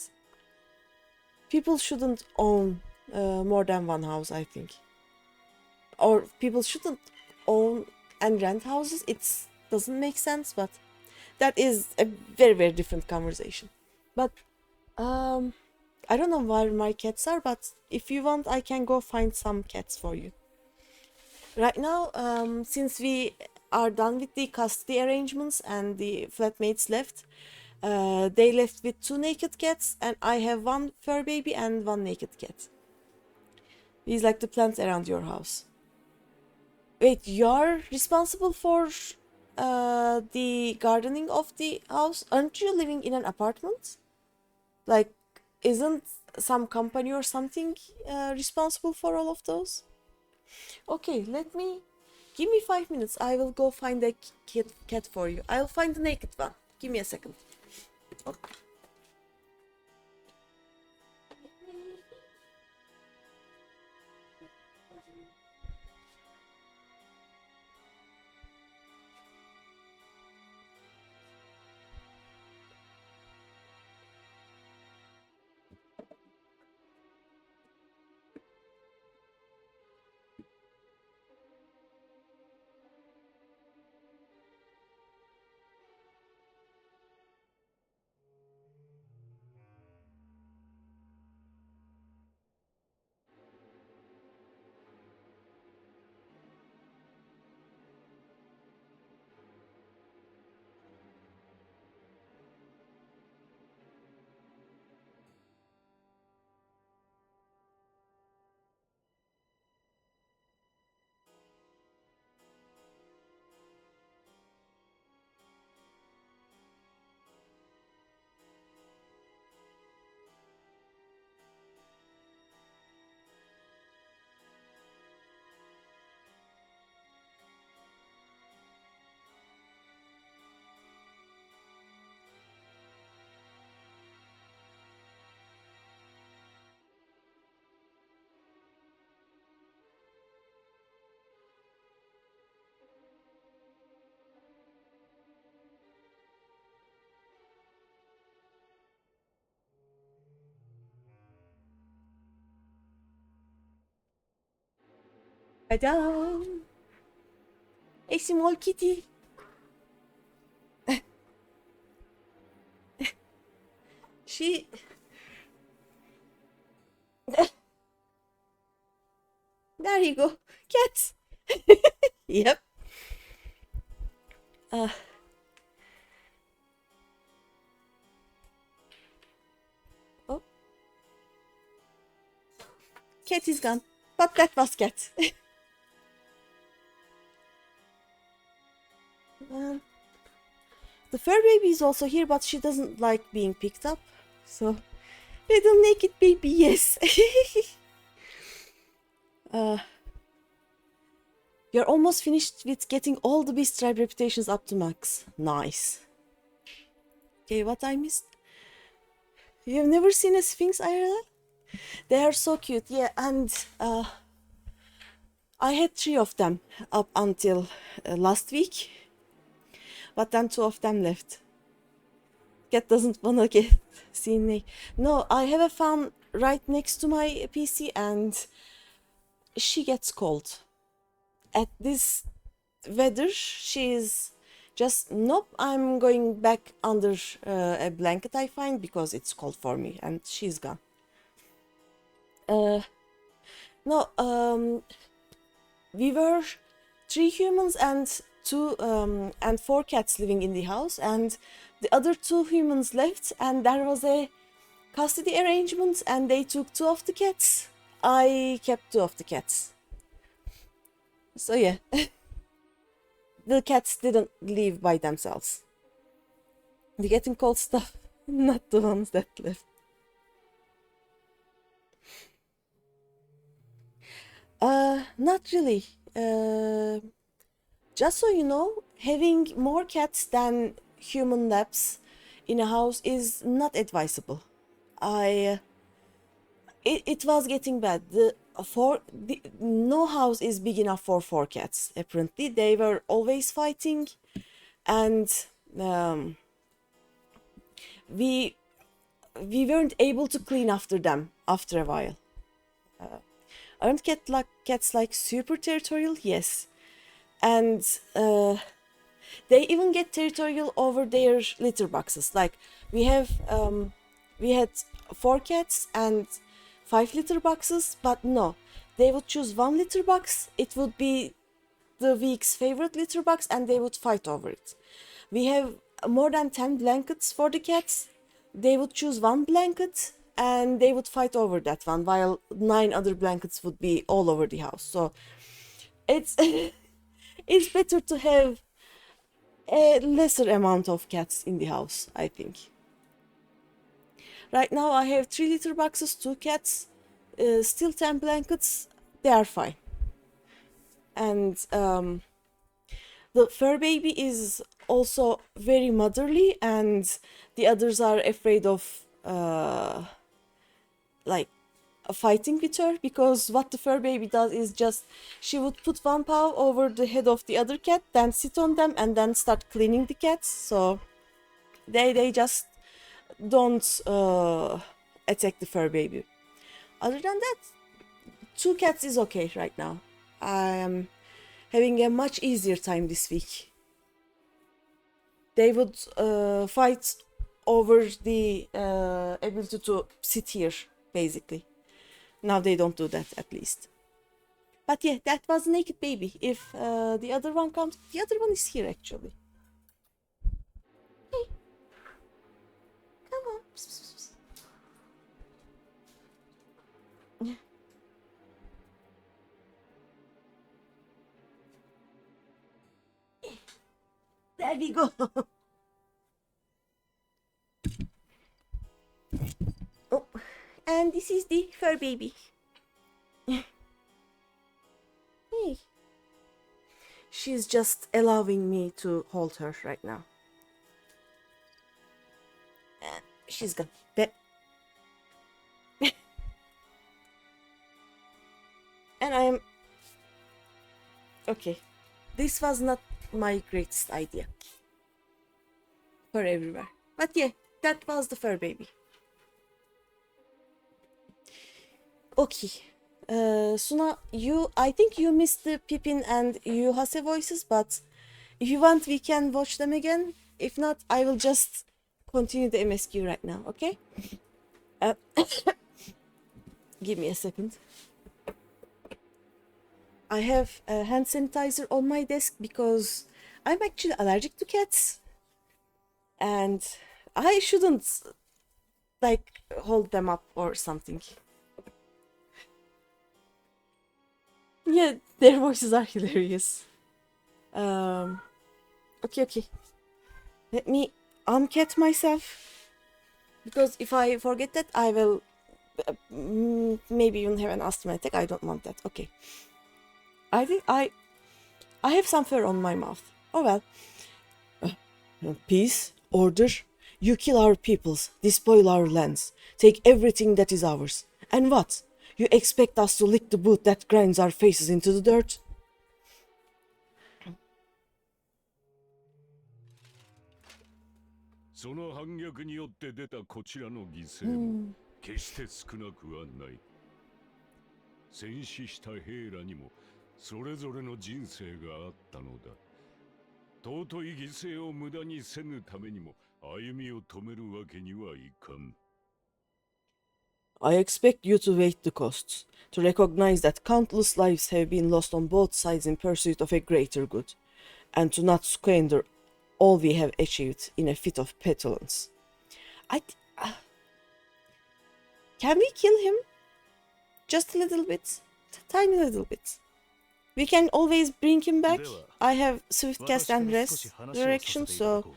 People shouldn't own more than one house, I think. Or people shouldn't own and rent houses. It doesn't make sense, but that is a very, very different conversation. But I don't know where my cats are, but if you want, I can go find some cats for you. Right now, since we are done with the custody arrangements and the flatmates left, they left with 2 naked cats, and I have 1 fur baby and 1 naked cat. He's like the plants around your house. Wait, you're responsible for the gardening of the house? Aren't you living in an apartment? Like, isn't some company or something responsible for all of those? Okay, give me 5 minutes. I will go find a cat for you. I'll find the naked one. Give me a second. Okay. Ta-da! A small kitty. She... There you go. Cat. Yep. Oh. Cat is gone. But that was cat. The fur baby is also here, but she doesn't like being picked up. So, little naked baby, yes. You're almost finished with getting all the beast tribe reputations up to max. Nice. Okay, what I missed? You've never seen a Sphinx IRL? They are so cute, yeah, and I had 3 of them up until last week, but then 2 of them left. Cat doesn't wanna get seen naked. No, I have a fan right next to my PC and she gets cold. At this weather, she's just, nope, I'm going back under a blanket I find because it's cold for me, and she's gone. No, we were 3 humans and 4 cats living in the house, and the other 2 humans left, and there was a custody arrangement, and they took 2 of the cats. I kept 2 of the cats. So yeah, the cats didn't leave by themselves. The getting cold stuff, not the ones that left. Not really. Just so you know, having more cats than human labs in a house is not advisable. It was getting bad. No house is big enough for 4 cats. Apparently, they were always fighting, and we weren't able to clean after them after a while. Aren't cats like super territorial? Yes, and they even get territorial over their litter boxes. Like we had 4 cats and 5 litter boxes, but no, they would choose 1 litter box. It would be the week's favorite litter box, and they would fight over it. We have more than 10 blankets for the cats. They would choose 1 blanket, and they would fight over that one, while 9 other blankets would be all over the house. So it's it's better to have a lesser amount of cats in the house, I think. Right now I have 3 litter boxes, 2 cats, still 10 blankets. They are fine. And the fur baby is also very motherly, and the others are afraid of like fighting with her, because what the fur baby does is just, she would put 1 paw over the head of the other cat, then sit on them, and then start cleaning the cats. So they just don't attack the fur baby. Other than that, 2 cats is okay right now. I am having a much easier time this week. They would fight over the ability to sit here, basically. Now they don't do that, at least. But yeah, that was naked baby. If the other one comes, the other one is here actually. Hey, come on. There we go. Oh, and this is the fur baby. Hey. She's just allowing me to hold her right now. And she's gone. And I am... Okay. This was not my greatest idea for everywhere. But yeah, that was the fur baby. Okay. Suna, I think you missed the Pippin and Yuhase voices, but if you want, we can watch them again. If not, I will just continue the MSQ right now, okay? Give me a second. I have a hand sanitizer on my desk because I'm actually allergic to cats. And I shouldn't, like, hold them up or something. Yeah, their voices are hilarious. Okay. Let me uncat myself. Because if I forget that, I will maybe even have an asthma attack. I don't want that. Okay. I think I have some fur on my mouth. Oh well. Peace, order. You kill our peoples, despoil our lands, take everything that is ours. And what? You expect us to lick the boot that grinds our faces into the dirt? その反逆によって出たこちらの犠牲も決して少なくはない。戦死した兵らにもそれぞれの人生があったのだ。尊い犠牲を無駄にせぬためにも歩みを止めるわけにはいかん。I expect you to weigh the costs, to recognize that countless lives have been lost on both sides in pursuit of a greater good, and to not squander all we have achieved in a fit of petulance. Can we kill him? Just a little bit? A tiny little bit. We can always bring him back. I have Swift Cast and Resurrection, so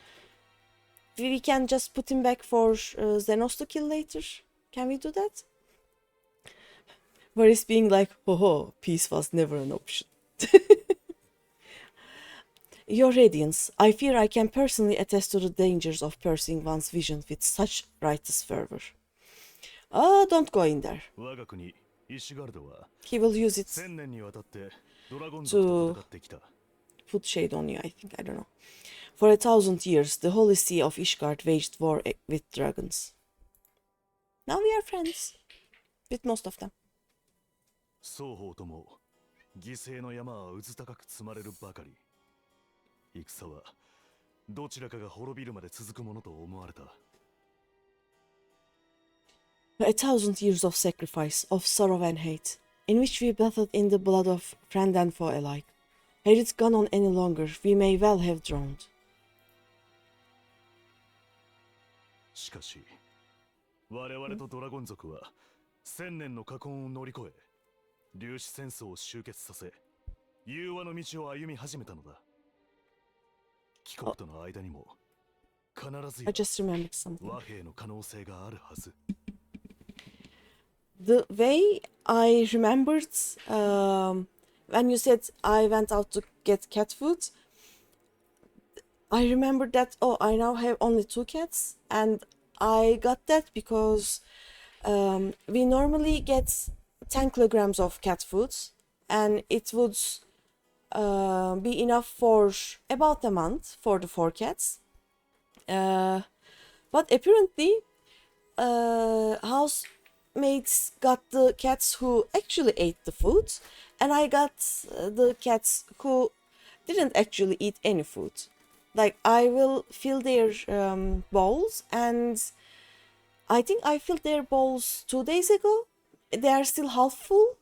we can just put him back for Zenos to kill later. Can we do that? Varis being like, ho, peace was never an option. Your Radiance, I fear I can personally attest to the dangers of pursuing one's vision with such righteous fervor. Don't go in there. He will use it to put shade on you, I think. I don't know. For 1,000 years, the Holy See of Ishgard waged war with dragons. Now we are friends. With most of them. 双方とも犠牲の山はうず高く積まれるばかり。戦はどちらかが滅びるまで続くものと思われた。1,000 years of sacrifice, of sorrow and hate, in which we battled in the blood of friend and foe alike. Had it gone on any longer, we may well have drowned. しかし、我々とドラゴン族は1000年の禍根を乗り越え、粒子戦争を終結させ、融和の道を歩み始めたのだ。貴国との間にも必ず和平の可能性があるはず。The way I remembered when you said I went out to get cat food, I remembered that, I now have only 2 cats, and I got that because we normally get 10 kilograms of cat food, and it would be enough for about a month for the 4 cats. But apparently, housemates got the cats who actually ate the food, and I got the cats who didn't actually eat any food. Like, I will fill their bowls, and I think I filled their bowls 2 days ago. They are still half full,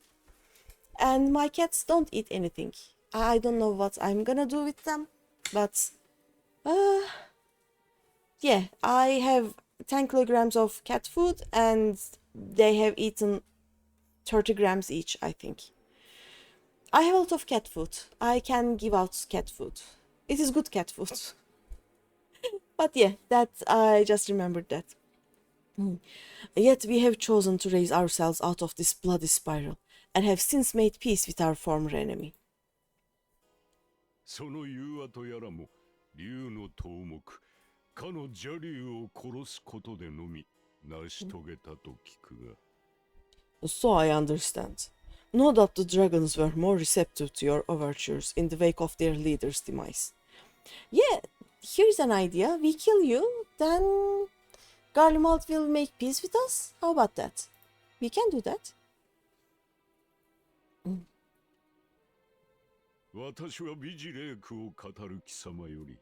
and my cats don't eat anything. I don't know what I'm gonna do with them, but yeah, I have 10 kilograms of cat food, and they have eaten 30 grams each, I think. I have a lot of cat food. I can give out cat food. It is good cat food. But yeah, that I just remembered that. Yet we have chosen to raise ourselves out of this bloody spiral, and have since made peace with our former enemy. その融和とやらも竜の頭目かの邪竜を殺すことでのみ成し遂げたと聞くが。So I understand. No doubt the dragons were more receptive to your overtures in the wake of their leader's demise. Yeah, here's an idea. We kill you, then Garlemald will make peace with us. How about that? We can do that. 私は美辞麗句を語る貴様より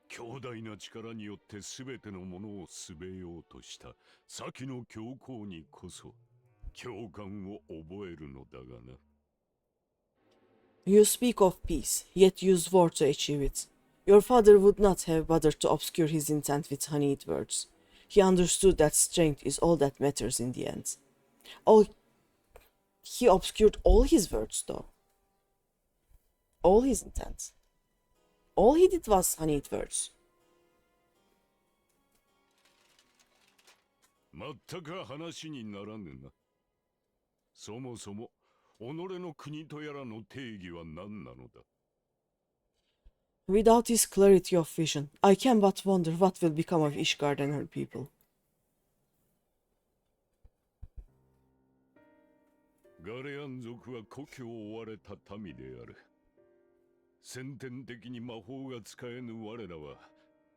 強大な力によって全てのものをすべようとした先の教皇にこそ共感を覚えるのだがな。 You speak of peace, yet use war to achieve it. Your father would not have bothered to obscure his intent with honeyed words. He understood that strength is all that matters in the end. Oh, he obscured all his words though. All his intent. All he did was honeyed words. 全く話にならぬな。そもそも己の国とやらの定義は何なのだ。 Without his clarity of vision, I can but wonder what will become of Ishgard and her people. ガレアン族は故郷を追われた民である。先天的に魔法が使えぬ我らは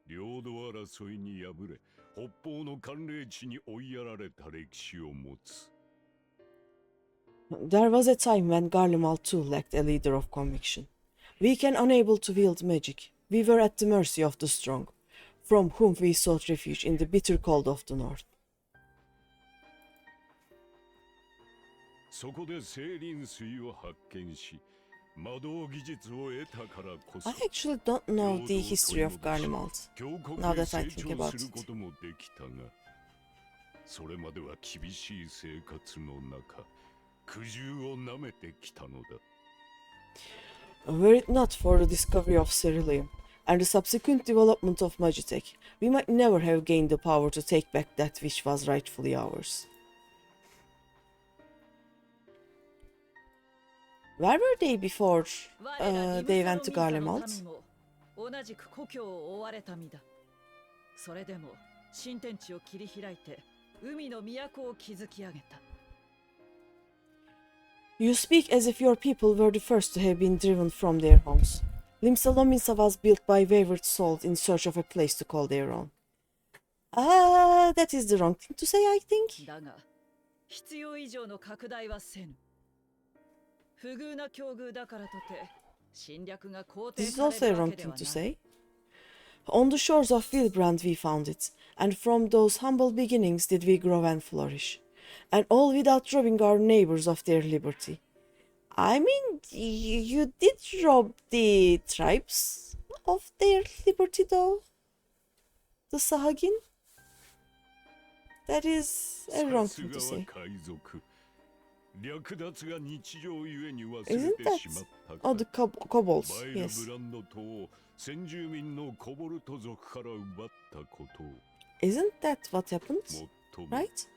領土争いに敗れ北方の寒冷地に追いやられた歴史を持つ。 There was a time when Garlemald too lacked a leader of conviction. Weak and unable to wield magic, we were at the mercy of the strong, from whom we sought refuge in the bitter cold of the north. そこで清臨水を発見し、魔導技術を得たからこそ I actually don't know the history of Garlemald, now that I think about it. こともできたが、それまでは厳しい生活の中、苦渋をなめてきたのだ。 Were it not for the discovery of Ceruleum and the subsequent development of Magitech, we might never have gained the power to take back that which was rightfully ours. Where were they before they went to Garlemald? 同じく故郷を追われた身だ。それでも新天地を切り開いて海の都を築き上げた。 You speak as if your people were the first to have been driven from their homes. Limsa Lominsa was built by wayward souls in search of a place to call their own. That is the wrong thing to say, I think. だが、必要以上の拡大はせぬ。不遇な境遇だからとて、侵略が肯定 This is さ also れ a るわ wrong けで thing は to ない。 say. On the shores of Wilbrand we found it, and from those humble beginnings did we grow and flourish, and all without robbing our neighbors of their liberty. I mean, you did rob the tribes of their liberty though? The Sahagin? That is a wrong thing to say. Isn't that... Oh, the kobolds, yes. Isn't that what happened? Right?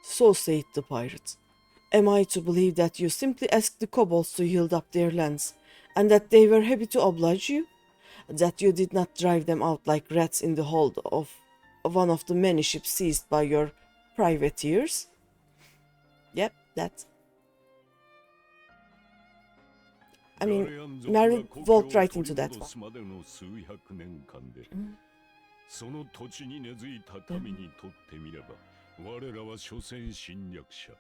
So said the pirate. Am I to believe that you simply asked the kobolds to yield up their lands, and that they were happy to oblige you? That you did not drive them out like rats in the hold of one of the many ships seized by your privateers? Yep, that. I mean, Mary walked right into that one. その土地に根付いた民にとってみれば、我らは所詮侵略者。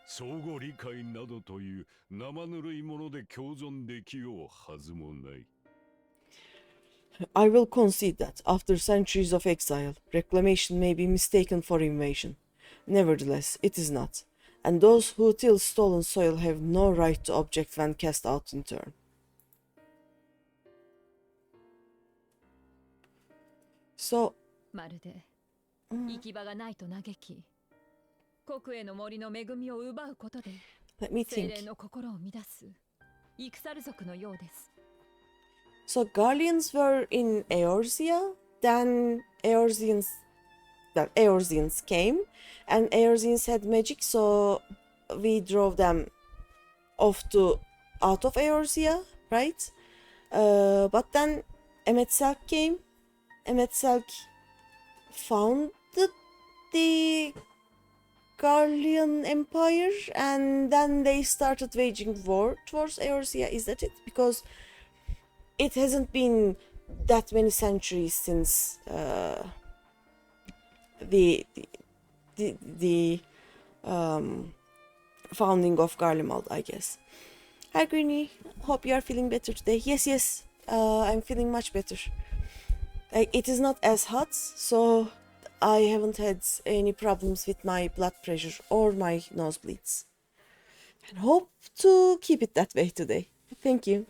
相互理解などという生ぬるいもので共存できようはずもない。I will concede that, after centuries of exile, reclamation may be mistaken for invasion. Nevertheless, it is not, and those who till stolen soil have no right to object when cast out in turn. So, まるで行き場がないと嘆き、国への森の恵みを奪うことで let me 精 think. 霊の心を乱すイクサル族のようです。 So Garleans were in Eorzea, then Eorzeans came, and Eorzeans had magic, so we drove them out of Eorzea, right? But then Emetselk came. Emetselk founded the Garlean Empire, and then they started waging war towards Eorzea. Is that it? Because it hasn't been that many centuries since the founding of Garlemald, I guess. Hi Greeny, hope you are feeling better today. Yes, I'm feeling much better. Like, it is not as hot, so I haven't had any problems with my blood pressure or my nosebleeds. And hope to keep it that way today. Thank you.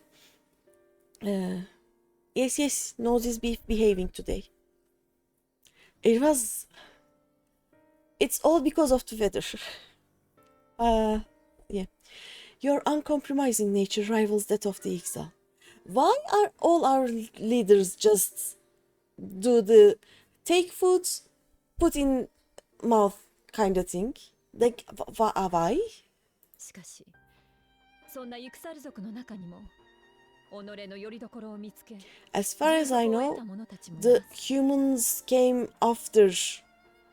Yes, nose is behaving today. It's all because of the weather. Yeah. Your uncompromising nature rivals that of the exile. Why are all our leaders just do the take foods, put in mouth kind of thing? Like, why? しかし、そんなユクサル族の中にも己の拠り所を見つけ、 As far as I know, the humans came after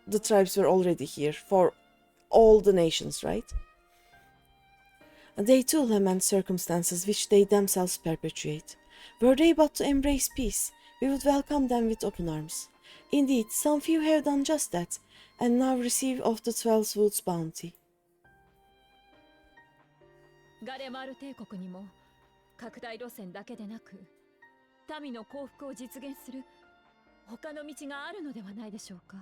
the tribes were already here for all the nations, right? And they too lament circumstances which they themselves perpetuate. Were they but to embrace peace, we would welcome them with open arms. Indeed, some few have done just that, and now receive of the 12 Woods bounty. ガレマール帝国にも拡大路線だけでなく、民の幸福を実現する他の道があるのではないでしょうか。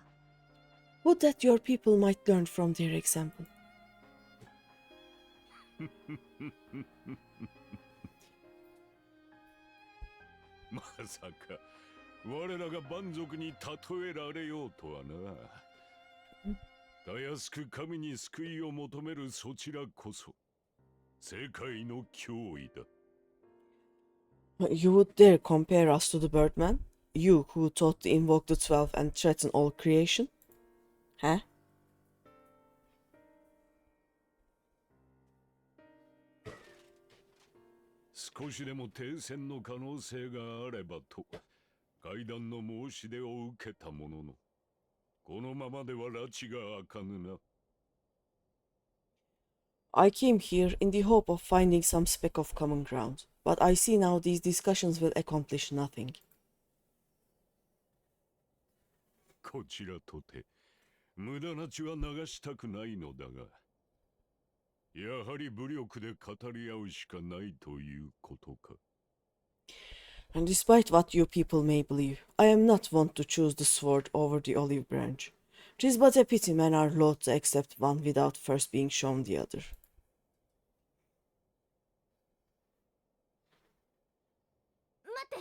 Would that your people might learn from their example. まさか我らが蛮族に例えられようとはな。たやすく神に救いを求めるそちらこそ世界の脅威だ。You would dare compare us to the Birdman? You who taught to invoke the 12 and threaten all creation? Huh? 少しでも停戦の可能性があればと階段の申し出を受けたものの、このままでは拉致が開かぬな。I came here in the hope of finding some speck of common ground, but I see now these discussions will accomplish nothing. こちらとて無駄な血は流したくないのだが、やはり武力で語り合うしかないということか。And despite what you people may believe, I am not one to choose the sword over the olive branch. 'Tis but a pity men are loath to accept one without first being shown the other. 待って、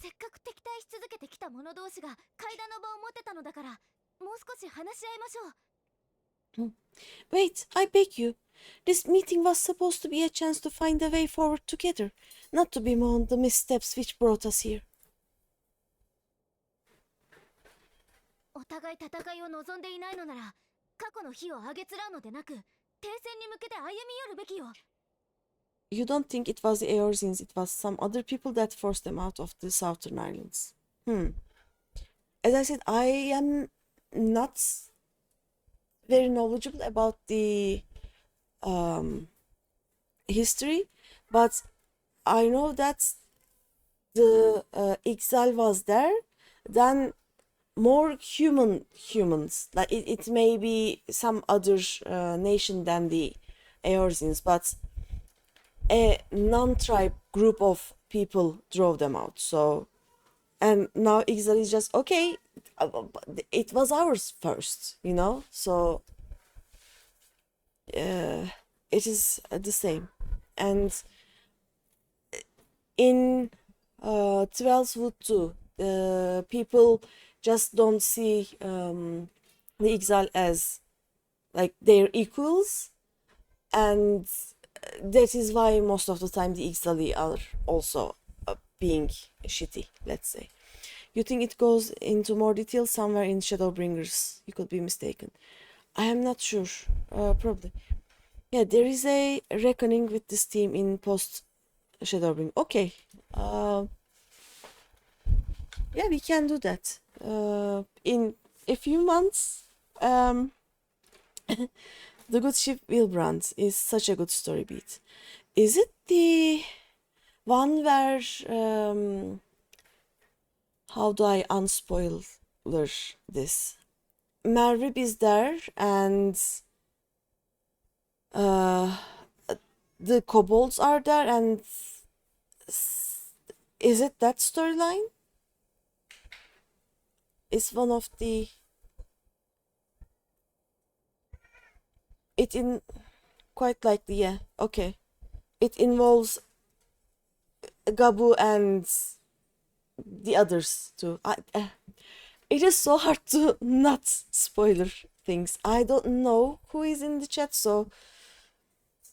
せっかく敵対し続けてきた者同士が会談の場を持てたのだから、もう少し話し合いましょう。Wait, I beg you. This meeting was supposed to be a chance to find a way forward together, not to bemoan the missteps which brought us here. お互い戦いを望んでいないのなら、過去の火をあげつらうのでなく、停戦に向けて歩み寄るべきよ。You don't think it was the Eorzins, it was some other people that forced them out of the southern islands. As I said, I am not very knowledgeable about the history, but I know that the exile was there, then more humans, like it may be some other nation than the Eorzins, but a non-tribe group of people drove them out. So, and now exile is just okay. It was ours first, you know. So it is the same. And in 12 Wood too, people just don't see the exile as like their equals, and that is why most of the time the exile are also being shitty, let's say. You think it goes into more detail somewhere in Shadowbringers? You could be mistaken. I am not sure. Probably. Yeah, there is a reckoning with this team in post Shadowbring. Okay. Yeah, we can do that. In a few months. The Good Ship Wilbrand is such a good story beat. Is it the one where how do I unspoiler this? Merrib is there, and the kobolds are there, and is it that storyline? It's one of the... Quite likely, yeah. Okay. It involves Gabu and the others too. It is so hard to not spoiler things. I don't know who is in the chat, so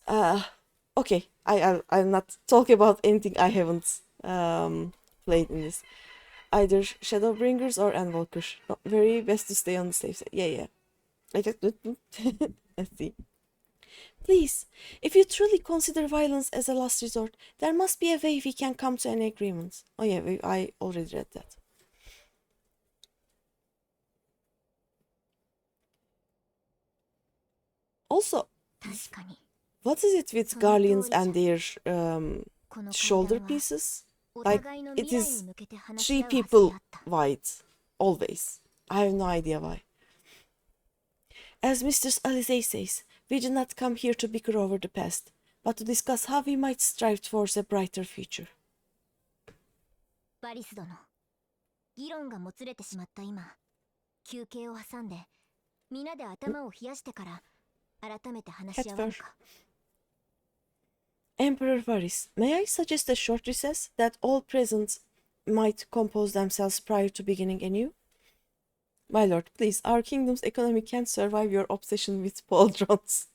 okay. I'll not talk about anything I haven't played in this. Either Shadowbringers or Endwalker. Very best to stay on the safe side. Yeah. I just let's see. Please, if you truly consider violence as a last resort, there must be a way we can come to an agreement. Oh yeah, I already read that. Also, what is it with Guardians and their shoulder pieces? Like, it is 3 people wide, always. I have no idea why. As Mistress Alizé says, we did not come here to bicker over the past, but to discuss how we might strive towards a brighter future. Varis 殿、議論がもつれてしまった今、休憩を挟んで、皆で頭を冷やしてから改めて話し合おうか。Emperor Varis, may I suggest a short recess that all present might compose themselves prior to beginning anew? My lord, please, our kingdom's economy can't survive your obsession with pauldrons.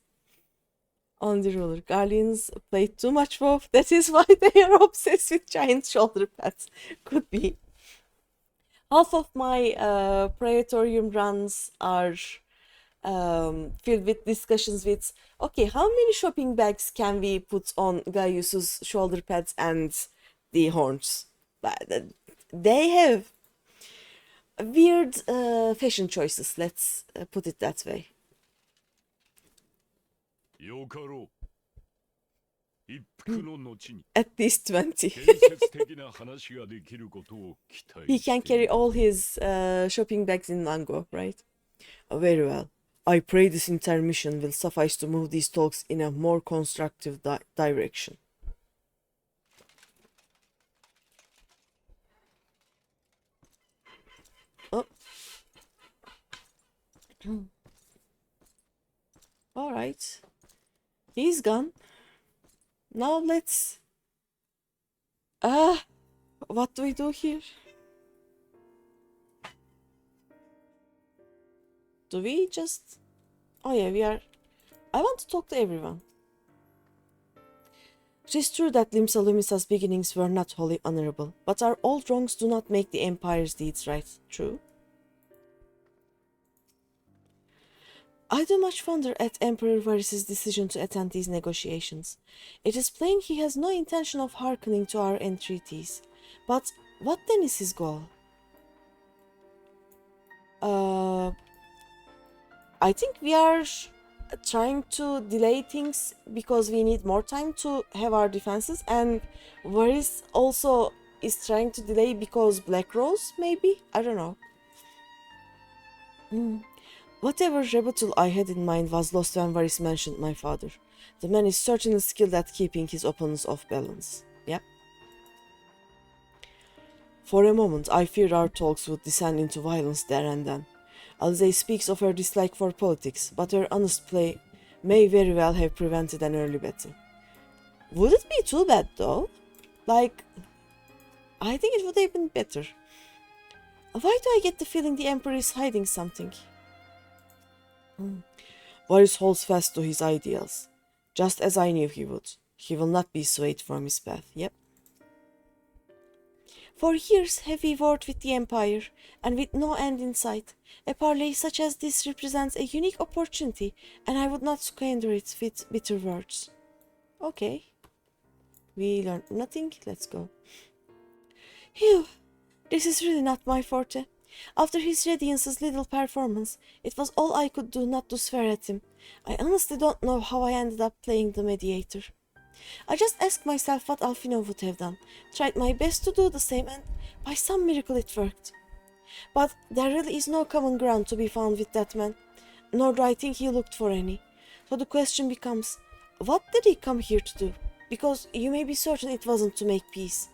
On the ruler, Guardians played too much WoW. That is why they are obsessed with giant shoulder pads. Could be. Half of my Praetorium runs are filled with discussions with, okay, how many shopping bags can we put on Gaius's shoulder pads and the horns? They have weird fashion choices, let's put it that way. At least 20. He can carry all his shopping bags in one go, right? Very well. I pray this intermission will suffice to move these talks in a more constructive direction. Oh. All right. He's gone. Now let's... what do we do here? Do we just... Oh yeah, we are... I want to talk to everyone. It is true that Limsa Lumisa's beginnings were not wholly honorable, but our old wrongs do not make the Empire's deeds right. True. I do much wonder at Emperor Varis's decision to attend these negotiations. It is plain he has no intention of hearkening to our entreaties. But what then is his goal? I think we are trying to delay things because we need more time to have our defenses, and Varis also is trying to delay because Black Rose, maybe? I don't know. Whatever rebuttal I had in mind was lost when Varis mentioned my father. The man is certainly skilled at keeping his opponents off balance. Yeah. For a moment, I feared our talks would descend into violence there and then. Alizé speaks of her dislike for politics, but her honest play may very well have prevented an early battle. Would it be too bad, though? Like, I think it would have been better. Why do I get the feeling the Emperor is hiding something? Varis holds fast to his ideals, just as I knew he would. He will not be swayed from his path, yep. For years have we warred with the Empire, and with no end in sight. A parley such as this represents a unique opportunity, and I would not squander it with bitter words. Okay. We learned nothing, let's go. Phew, this is really not my forte. After his Radiance's little performance, it was all I could do not to swear at him. I honestly don't know how I ended up playing the mediator. I just asked myself what Alfino would have done, tried my best to do the same, and by some miracle it worked. But there really is no common ground to be found with that man, nor do I think he looked for any. So the question becomes, what did he come here to do? Because you may be certain it wasn't to make peace.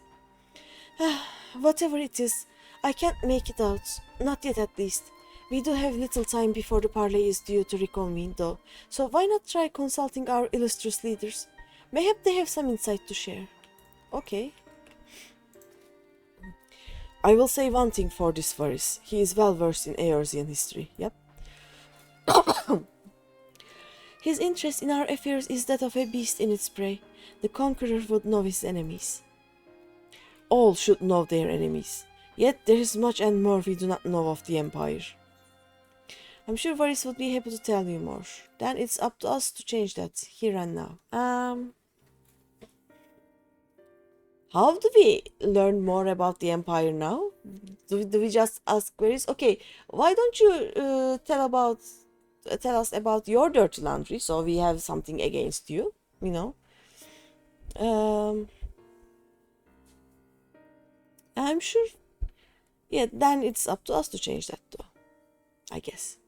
Whatever it is, I can't make it out, not yet at least. We do have little time before the parley is due to reconvene though, so why not try consulting our illustrious leaders? Mayhap they have some insight to share. Okay. I will say one thing for this Varis. He is well versed in Eorzean history. Yep. His interest in our affairs is that of a beast in its prey. The conqueror would know his enemies. All should know their enemies. Yet there is much and more we do not know of the Empire. I'm sure Varis would be happy to tell you more. Then it's up to us to change that here and now. How do we learn more about the Empire now? Do we just ask Varis? Okay, why don't you tell us about your dirty laundry, so we have something against you, you know? I'm sure. Yeah, then it's up to us to change that though, I guess.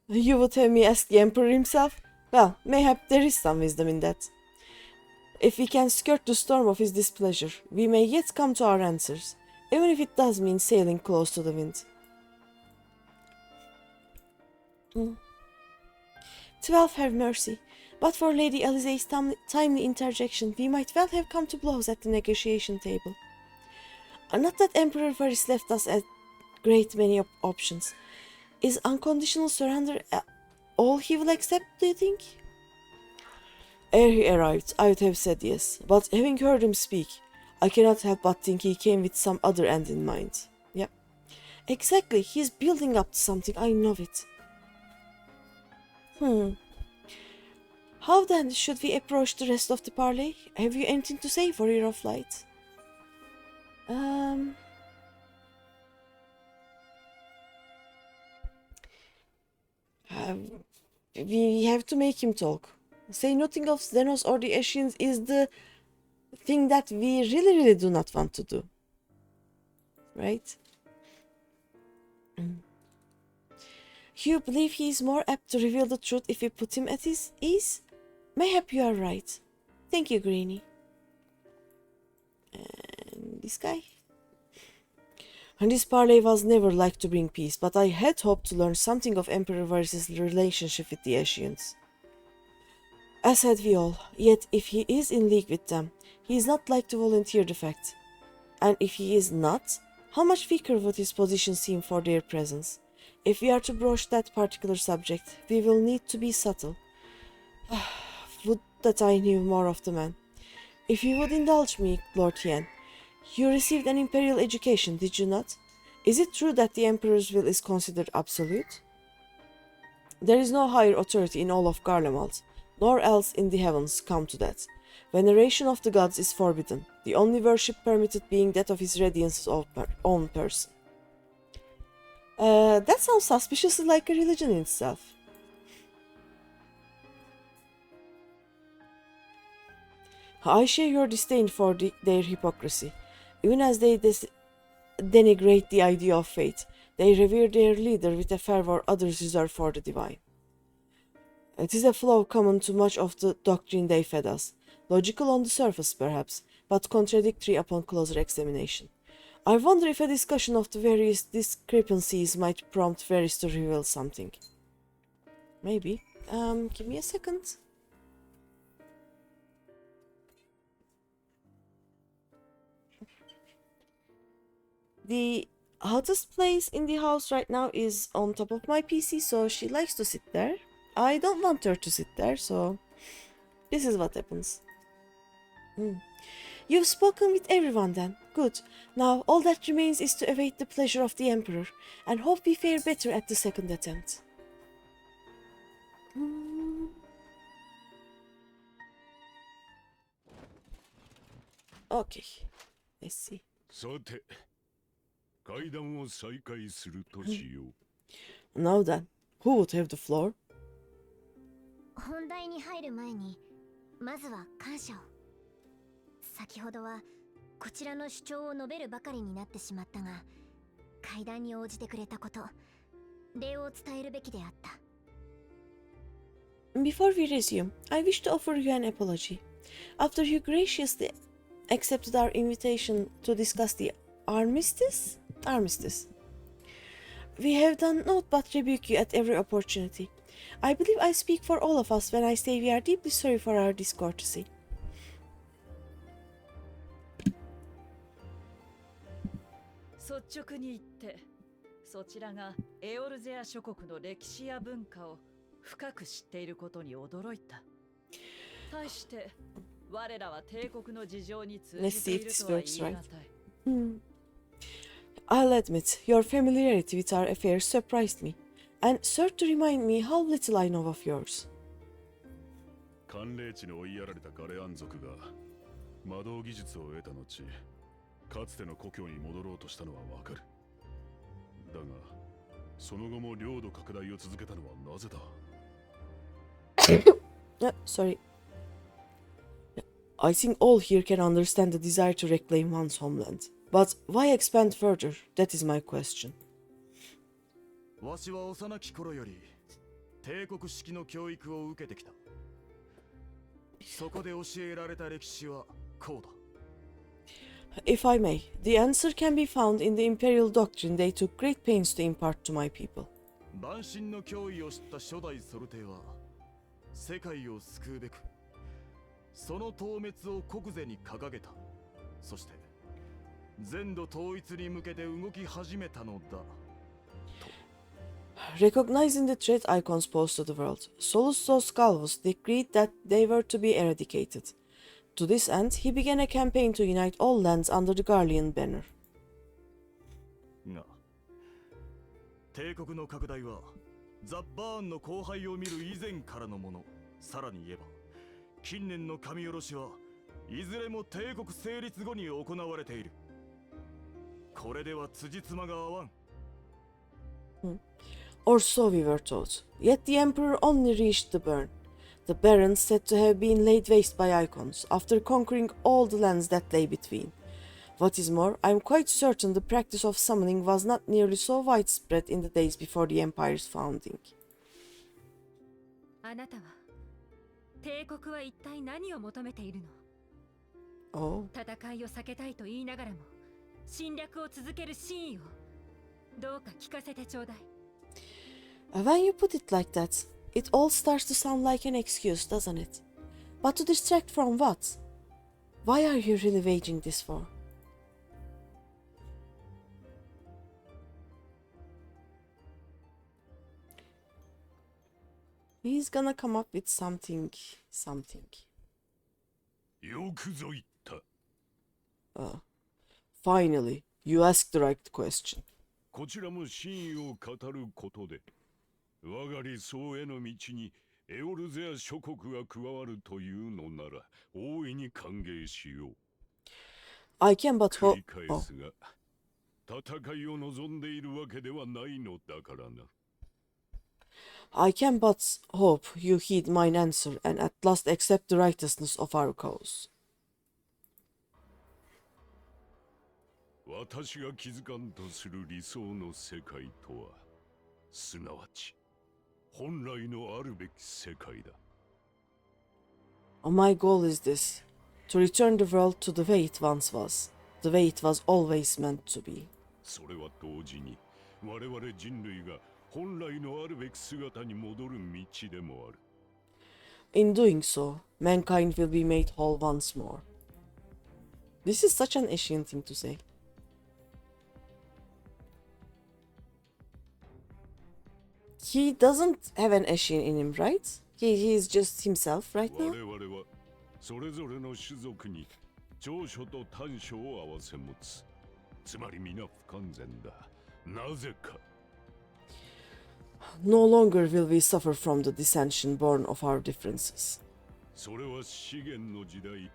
You would have me ask the Emperor himself? Well, mayhap there is some wisdom in that. If we can skirt the storm of his displeasure, we may yet come to our answers, even if it does mean sailing close to the wind. 12 have mercy. But for Lady Alize's timely interjection, we might well have come to blows at the negotiation table. Not that Emperor Varis left us a great many options. Is unconditional surrender all he will accept, do you think? Ere he arrived, I would have said yes, but having heard him speak, I cannot help but think he came with some other end in mind. Yep. Exactly, he's building up to something, I know it. How then should we approach the rest of the parley? Have you anything to say, Warrior of Light? We have to make him talk. Say nothing of Zenos or the Ashians is the thing that we really do not want to do. Right? You believe he is more apt to reveal the truth if we put him at his ease? Mayhap you are right. Thank you, Greeny. And this guy? And this parley was never like to bring peace, but I had hoped to learn something of Emperor Varis' relationship with the Ashians. As had we all, yet if he is in league with them, he is not like to volunteer the fact. And if he is not, how much weaker would his position seem for their presence? If we are to broach that particular subject, we will need to be subtle. Would that I knew more of the man. If you would indulge me, Lord Yen, you received an imperial education, did you not? Is it true that the Emperor's will is considered absolute? There is no higher authority in all of Garlemald, nor else in the heavens come to that. Veneration of the gods is forbidden, the only worship permitted being that of his radiance's own person. That sounds suspiciously like a religion in itself. I share your disdain for their hypocrisy. Even as they denigrate the idea of faith, they revere their leader with a fervor others reserve for the divine. It is a flaw common to much of the doctrine they fed us, logical on the surface perhaps, but contradictory upon closer examination. I wonder if a discussion of the various discrepancies might prompt Varis to reveal something. Maybe. Give me a second. The hottest place in the house right now is on top of my PC, so she likes to sit there. I don't want her to sit there, so this is what happens. You've spoken with everyone then. Good. Now all that remains is to await the pleasure of the Emperor, and hope we fare better at the second attempt. Okay. Let's see. Now then, who would have the floor? 本題に入る前に、まずは感謝を。先ほどはこちらの主張を述べるばかりになってしまったが、会談に応じてくれたこと、礼を伝えるべきであった。Before we resume, I wish to offer you an apology. After you graciously accepted our invitation to discuss the armistice, we have done naught but rebuke you at every opportunity. I believe I speak for all of us when I say we are deeply sorry for our discourtesy. 率直に言って、そちらがエオルゼア諸国の歴史や文化を深く知っていることに驚いた。対して我らは帝国の事情に通じているとは言い難い。I'll admit, your familiarity with our affairs surprised me, and served to remind me how little I know of yours. 寒冷地に追いやられたガレアン族が魔導技術を得た後、かつての故郷に戻ろうとしたのはわかる。だが、その後も領土拡大を続けたのはなぜだ？Sorry. I think all here can understand the desire to reclaim one's homeland. But why expand further? That is my question. わしは幼き頃より帝国式の教育を受けてきた。そこで教えられた歴史はこうだ。If I may, the answer can be found in the imperial doctrine they took great pains to impart to my people. 万神の脅威を知った初代ソルテは世界を救うべくその討滅を国是に掲げた。そして全土統一に向けて動き始めたのだ。Recognizing the threat icons pose to the world, Solus Calvus decreed that they were to be eradicated. To this end, he began a campaign to unite all lands under the Garlean banner. が、帝国の拡大はザッバーンの荒廃を見る以前からのもの。さらに言えば、近年の神下ろしはいずれも帝国成立後に行われている。これでは辻褄が合わん。Or so we were taught. Yet the emperor only reached the burn. The barons said to have been laid waste by icons after conquering all the lands that lay between. What is more, I am quite certain the practice of summoning was not nearly so widespread in the days before the empire's founding. あなたは帝国は一体何を求めているの？ Oh. 戦いを避けたいと言いながらも侵略を続ける真意をどうか聞かせてちょうだい。When you put it like that, it all starts to sound like an excuse, doesn't it? But to distract from what? Why are you really waging this for? He's gonna come up with something. よくぞ言った。Finally, you asked the right question. こちらも真意を語ることで、我が理想への道にエオルゼア諸国が加わるというのなら大いに歓迎しよう。I can but hope. 繰り返すが、戦いを望んでいるわけではないのだからな。I can but hope you heed mine answer and at last accept the righteousness of our cause. 私が築かんとする理想の世界とは、すなわち本来のあるべき世界だ。My goal is this: to return the world to the way it once was, the way it was always meant to be. それは同時に我々人類が本来のあるべき姿に戻る道でもある。In doing so, mankind will be made whole once more. This is such an Asian thing to say. He doesn't have an Asian in him, right? He is just himself right now? 我々はそれぞれの種族に長所と短所を合わせ持つ。つまり皆不完全だ。なぜか。No longer will we suffer from the dissension born of our differences. それは資源の時代、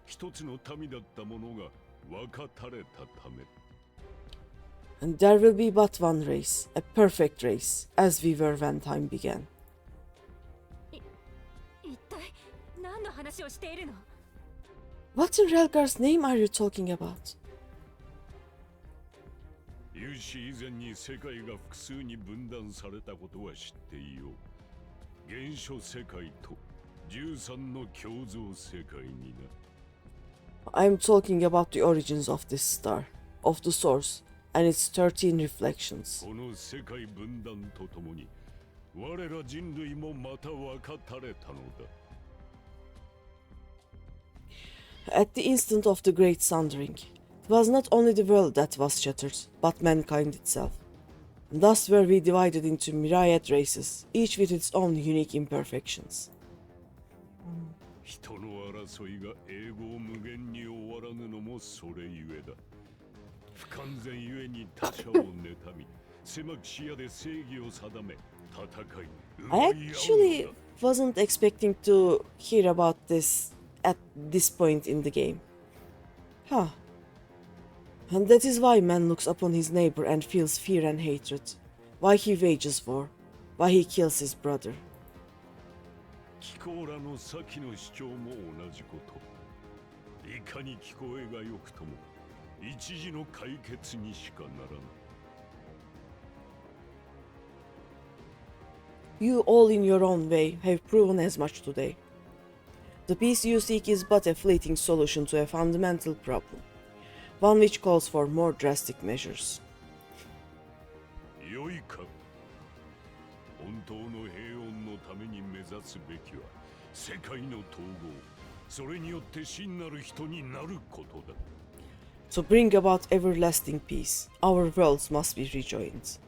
一つの民だったものが分かたれたため。And there will be but one race, a perfect race, as we were when time began. 一体何の話をしているの？ What in Relgar's name are you talking about? 有史以前に世界が複数に分断されたことは知っていよう。原初世界と13の共造世界にな。I'm talking about the origins of this star, of the source, and its 13 reflections. この世界分断とともに我ら人類もまた分かたれたのだ。At the instant of the Great Sundering, it was not only the world that was shattered, but mankind itself. Thus were we divided into myriad races, each with its own unique imperfections. 人の争いが永劫無限に終わらぬのもそれゆえだ。不完全ゆえに他者を妬み、狭き視野で正義を定め、戦い、 I actually wasn't expecting to hear about this at this point in the game. Huh. And that is why man looks upon his neighbor and feels fear and hatred. Why he wages war. Why he kills his brother. 気候らの先の主張も同じこと。いかに聞こえがよくとも、一時の解決にしかならぬ。You all in your own way have proven as much today. The peace you seek is but a fleeting solution to a fundamental problem. One which calls for more drastic measures. 良いか。本当の平穏のために目指すべきは世界の統合。それによって真なる人になることだ。To bring about everlasting peace, our worlds must be rejoined.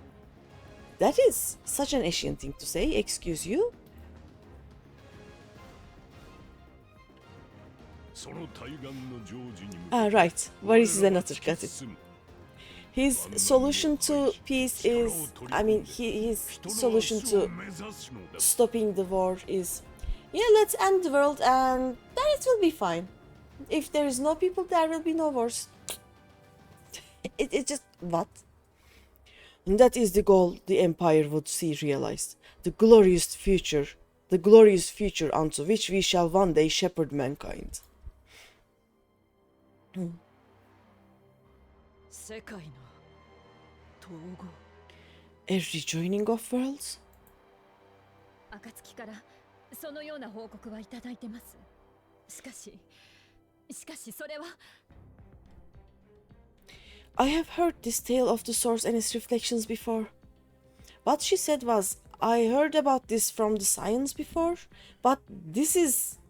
That is such an Asian thing to say, excuse you? その対岸の成就に Ah, right. Varis is another, got it. His solution to peace is, I mean, his solution to stopping the war is, yeah, let's end the world and then it will be fine. If there is no people, there will be no wars. It just, what? And that is the goal the Empire would see realized. The glorious future unto which we shall one day shepherd mankind. A rejoining of worlds? 暁からそのような報告はいただいてます。しかしそれは I have heard this tale of the source and its reflections before. What she said was, I heard about this from the science before, but this is...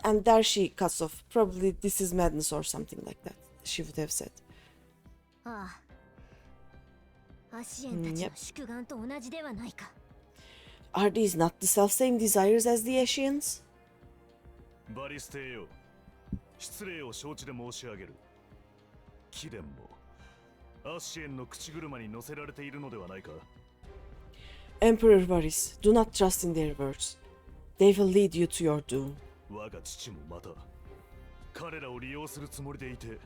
And there she cuts off. Probably this is madness or something like that, she would have said. ああ。アシエンたちの宿願と同じではないか。Are these not the self-same desires as the Ashians? バリス帝よ、失礼を承知で申し上げる。貴殿もアシエンの口車に乗せられているのではないか。 Emperor Varis, do not trust in their words. They will lead you to your doom. 我が父もまた彼らを利用するつもりでいて、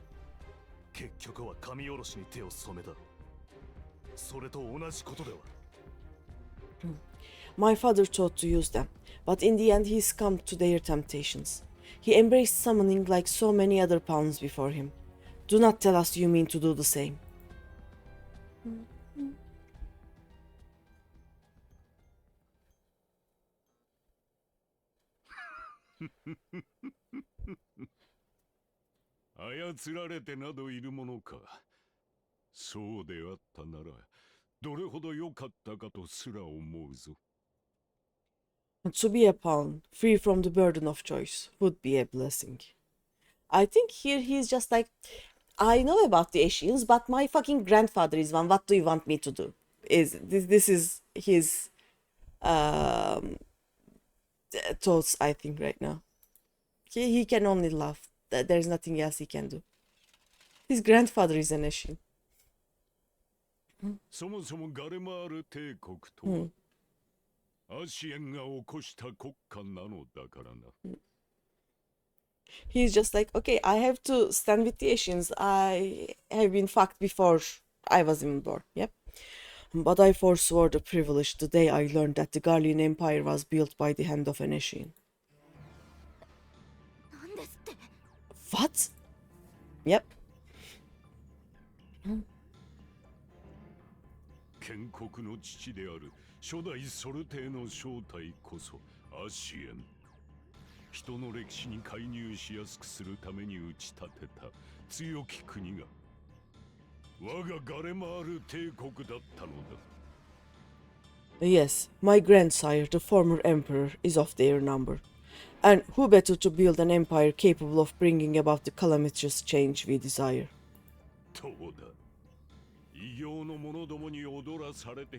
結局は神下ろしに手を染めた。それと同じことでは。My father thought to use them, but in the end he succumbed to their temptations. He embraced summoning like so many other pawns before him. Do not tell us you mean to do the same. 操られてなどいるものか。そうであったなら、どれほど良かったかとすら思うぞ。To be a pawn, free from the burden of choice, would be a blessing. I think here he's just like, I know about the Ashians, but my fucking grandfather is one. What do you want me to do? This is his thoughts, I think, right now. He can only laugh. There's nothing else he can do. His grandfather is an Ashian. そもそもガレマール帝国とは、アシエンが起こした国家なのだからな。He's just like, okay, I have to stand with the Asians. I have been fucked before I was even born. Yep. But I forswore the privilege the day I learned that the Garlean Empire was built by the hand of an Asian. What? Yep. 建国の父である初代ソル帝の正体こそアシエン。人の歴史に介入しやすくするために打ち立てた強き国が我がガレマール帝国だったのだ。Yes, my grandsire, the former emperor, is of their number. And who better to build an empire capable of bringing about the calamitous change we desire?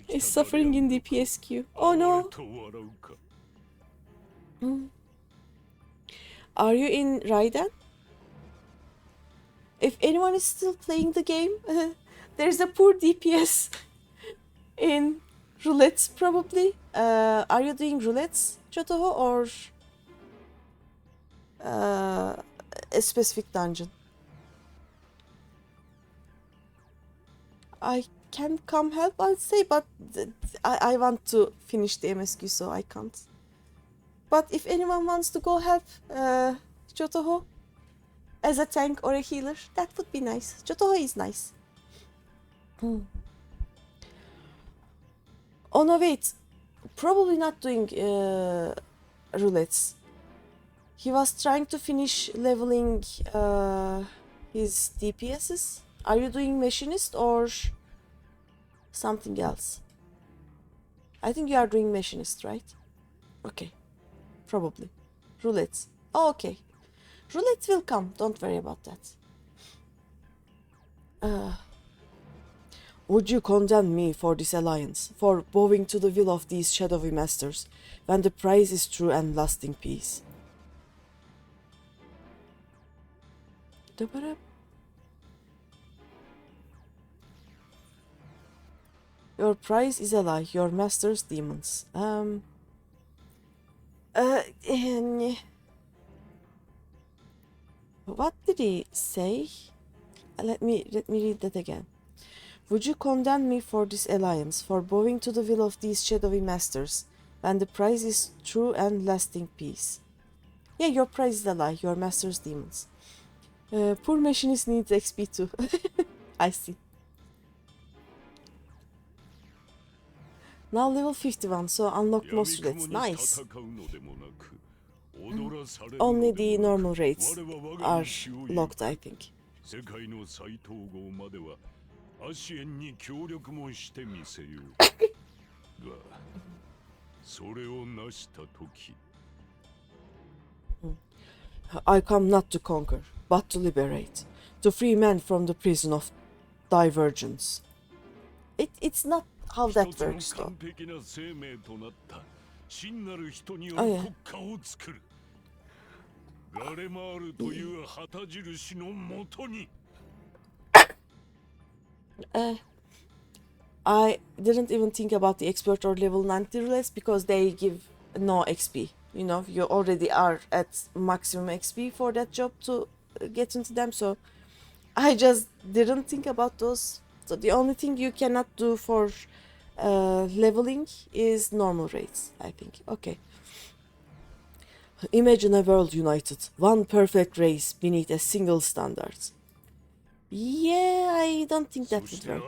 He's suffering in the PSQ. Oh no! Are you in Raiden? If anyone is still playing the game, there's a poor DPS in roulettes probably. Are you doing roulettes, Chotoho, or a specific dungeon? I can come help, I'd say, but I want to finish the MSQ, so I can't. But if anyone wants to go help Chotoho as a tank or a healer, that would be nice. Chotoho is nice. Oh no, wait. Probably not doing roulettes. He was trying to finish leveling his DPSs. Are you doing machinist or something else? I think you are doing machinist, right? Okay. Probably. Roulettes. Oh, okay. Roulette will come. Don't worry about that. Would you condemn me for this alliance, for bowing to the will of these shadowy masters, when the prize is true and lasting peace? Your prize is a lie, your master's demons. What did he say? Let me read that again. Would you condemn me for this alliance, for bowing to the will of these shadowy masters, when the prize is true and lasting peace? Yeah, your prize is a lie, your master's demons. Poor machinist needs XP too. I see. Now level 51, so unlock most raids. Nice. Only the normal raids are locked, I think. I come not to conquer, but to liberate, to free men from the prison of divergence. It's not how that works, though. Oh, yeah. I didn't even think about the expert or level 90 roulettes because they give no XP. You know, you already are at maximum XP for that job to get into them, so I just didn't think about those. So the only thing you cannot do for leveling is normal raids, I think. Okay. Imagine a world united, one perfect race beneath a single standard. Yeah, I don't think that would work.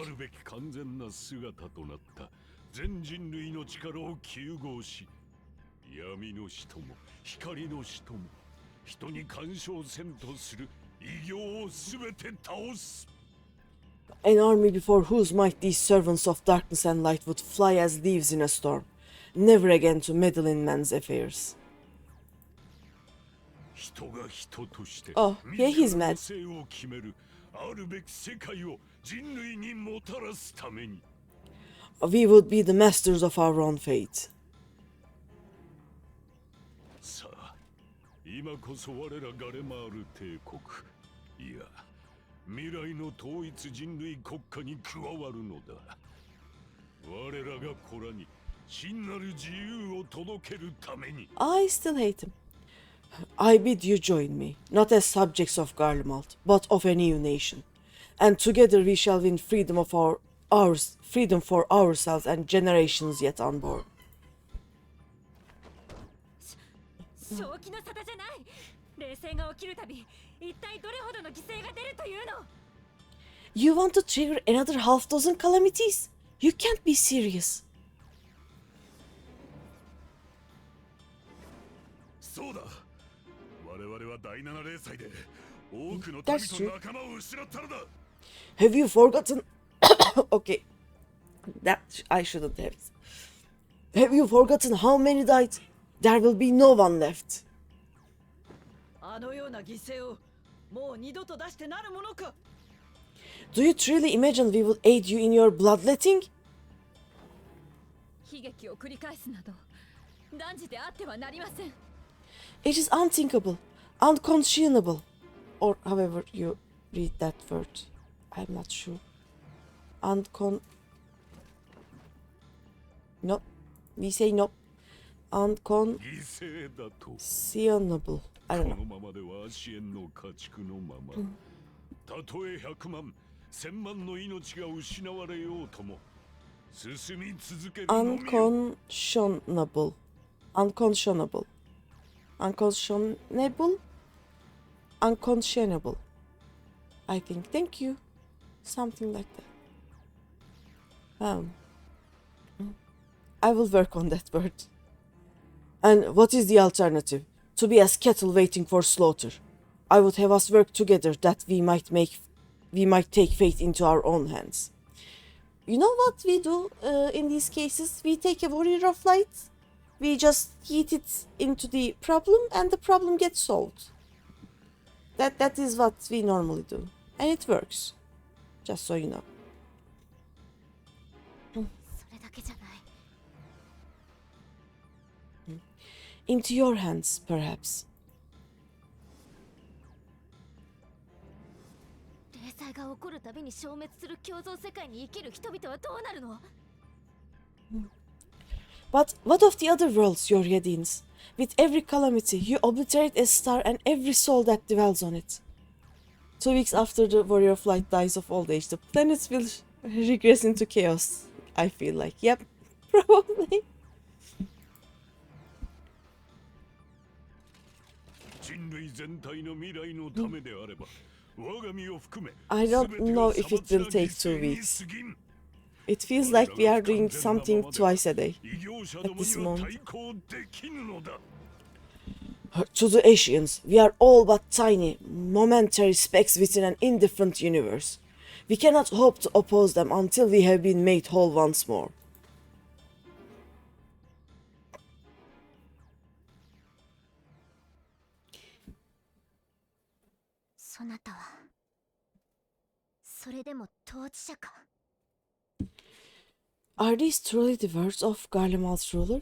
An army before whose might these servants of darkness and light would fly as leaves in a storm, never again to meddle in men's affairs. Oh, yeah, he's mad. We would be the masters of our own fate. I still hate him. I bid you join me, not as subjects of Garlemald, but of a new nation, and together we shall win freedom of freedom for ourselves and generations yet unborn. You want to trigger another half dozen calamities? You can't be serious. そうだ。我々は第7零祭で多くの民 That's と true. 仲間を失ったのだ。 Have you forgotten? Okay, that I shouldn't have. Have you forgotten how many died? There will be no one left. あのような犠牲をもう二度と出してなるものか。 Do you truly imagine we will aid you in your bloodletting? 悲劇を繰り返すなど断じてあってはなりません。 It is unthinkable, unconscionable, or however you read that word. I'm not sure. No, we say no. 犠牲だと。 Unconditionable. I don't この know. ままでは支援の家畜のまま。たとえ100万、1000万の命が失われようとも進み続けるのみよ。 Unconscionable. Unconscionable. Unconscionable? Unconscionable. I think. Thank you. Something like that. I will work on that word. And what is the alternative? To be as cattle waiting for slaughter. I would have us work together that we might take fate into our own hands. You know what we do in these cases? We take a warrior of light. We just heat it into the problem and the problem gets solved. That is what we normally do. And it works. Just so you know. それだけじゃない。 Into your hands, perhaps. 霊災が起こるたびに消滅する共存世界に生きる人々はどうなるの？ But what of the other worlds, your Yedins? With every calamity, you obliterate a star and every soul that dwells on it. 2 weeks after the warrior of light dies of old age, the planets will regress into chaos. I feel like, yep, probably. 人類全体の未来のためであれば、我が身を含め I don't know if it will take 2 weeks. It feels like we are doing something twice a day at this moment. To the Asians, we are all but tiny, momentary specks within an indifferent universe. We cannot hope to oppose them until we have been made whole once more. そなたはそれでも統治者か。 Are these truly the words of Garlemald's ruler?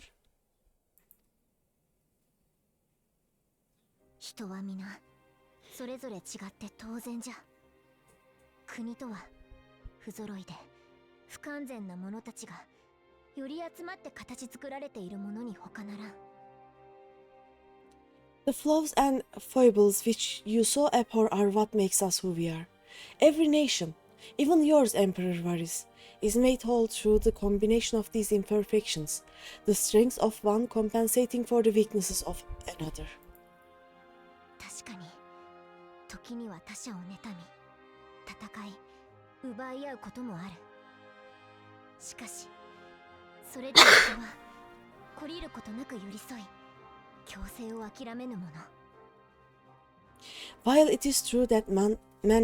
人は皆それぞれ違って当然じゃ。国とは不揃いで不完全な者たちがより集まって形作られているものに他ならん。 The flaws and foibles which you so abhor are what makes us who we are. Every nation, even yours, Emperor Varis, is made whole through the combination of these imperfections, the strengths of one compensating for the weaknesses of another. 確かに時には他者を妬み戦い奪い合うこともある。しかしそれでも人は懲りることなく寄り添い強制を諦めぬもの。 While it is true that man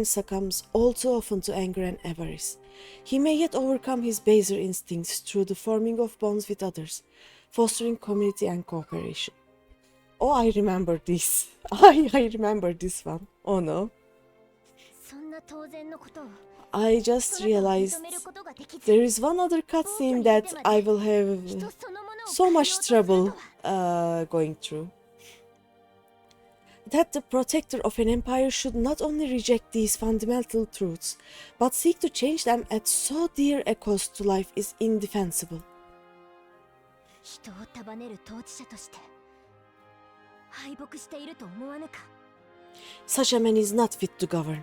succumbs all too often to anger and avarice, he may yet overcome his baser instincts through the forming of bonds with others, fostering community and cooperation. Oh, I remember this. I remember this one. Oh no. そんな当然のことを I just realized there is one other cutscene that I will have so much trouble going through. That the protector of an empire should not only reject these fundamental truths, but seek to change them at so dear a cost to life is indefensible. 人を束ねる統治者として敗北していると思わぬか。 Such a man is not fit to govern.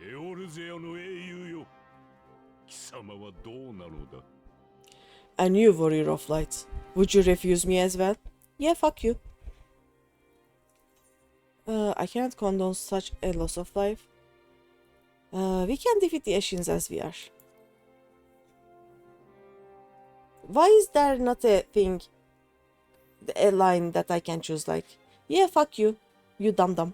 エオルゼアの英雄よ、貴様はどうなのだ。 A new warrior of light. Would you refuse me as well? Yeah, fuck you. I cannot condone such a loss of life. We can defeat the Ashians as we are. Why is there not a thing, a line that I can choose like, yeah, fuck you, you dum-dum.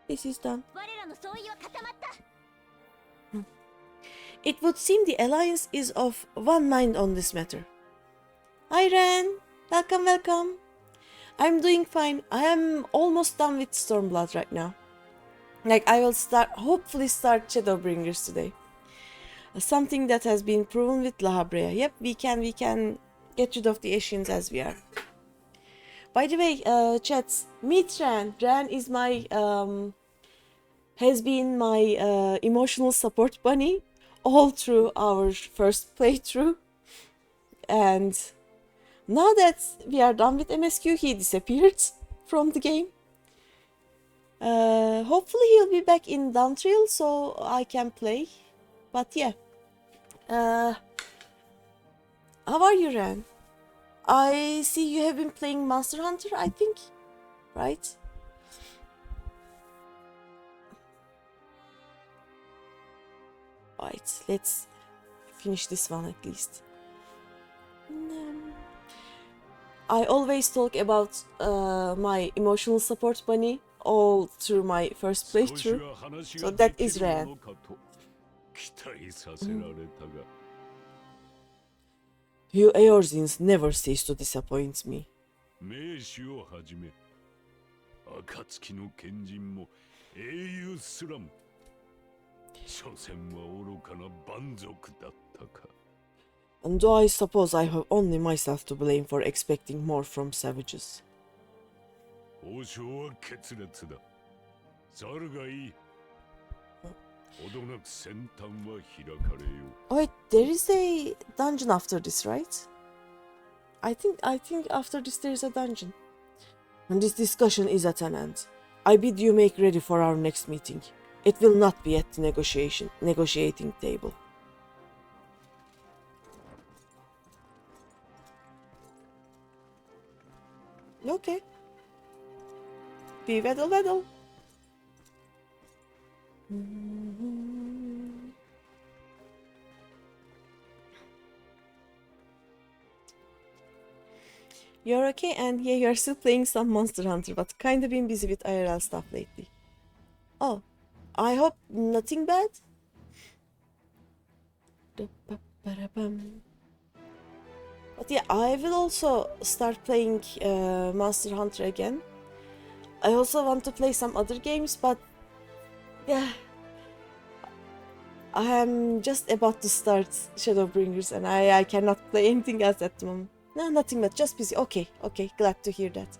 This is done. It would seem the alliance is of one mind on this matter. Hi Ren, welcome, welcome. I'm doing fine. I am almost done with Stormblood right now. Like I will hopefully start Shadowbringers today. Something that has been proven with La Habrea. Yep, we can get rid of the Ashians as we are. By the way, chats, meet Ran. Ran is my has been my emotional support bunny all through our first playthrough, and now that we are done with MSQ, he disappeared from the game. Hopefully he'll be back in Downtrail so I can play. But yeah. How are you, Ran? I see you have been playing Monster Hunter, I think. Right? Right, let's finish this one at least. I always talk about my emotional support bunny all through my first playthrough, so that is Ran. You Eorzins never cease to disappoint me. And I suppose I have only myself to blame for expecting more from savages. Wait, there is a dungeon after this, right? I think after this there is a dungeon. And this discussion is at an end. I bid you make ready for our next meeting. It will not be at the negotiating table. Okay. Be weddle weddle. You're okay, and yeah, you're still playing some Monster Hunter, but kinda been busy with IRL stuff lately. Oh, I hope nothing bad. But yeah, I will also start playing Monster Hunter again. I also want to play some other games, but yeah, I am just about to start Shadowbringers and I cannot play anything else at the moment. No, nothing but just busy. Okay, glad to hear that.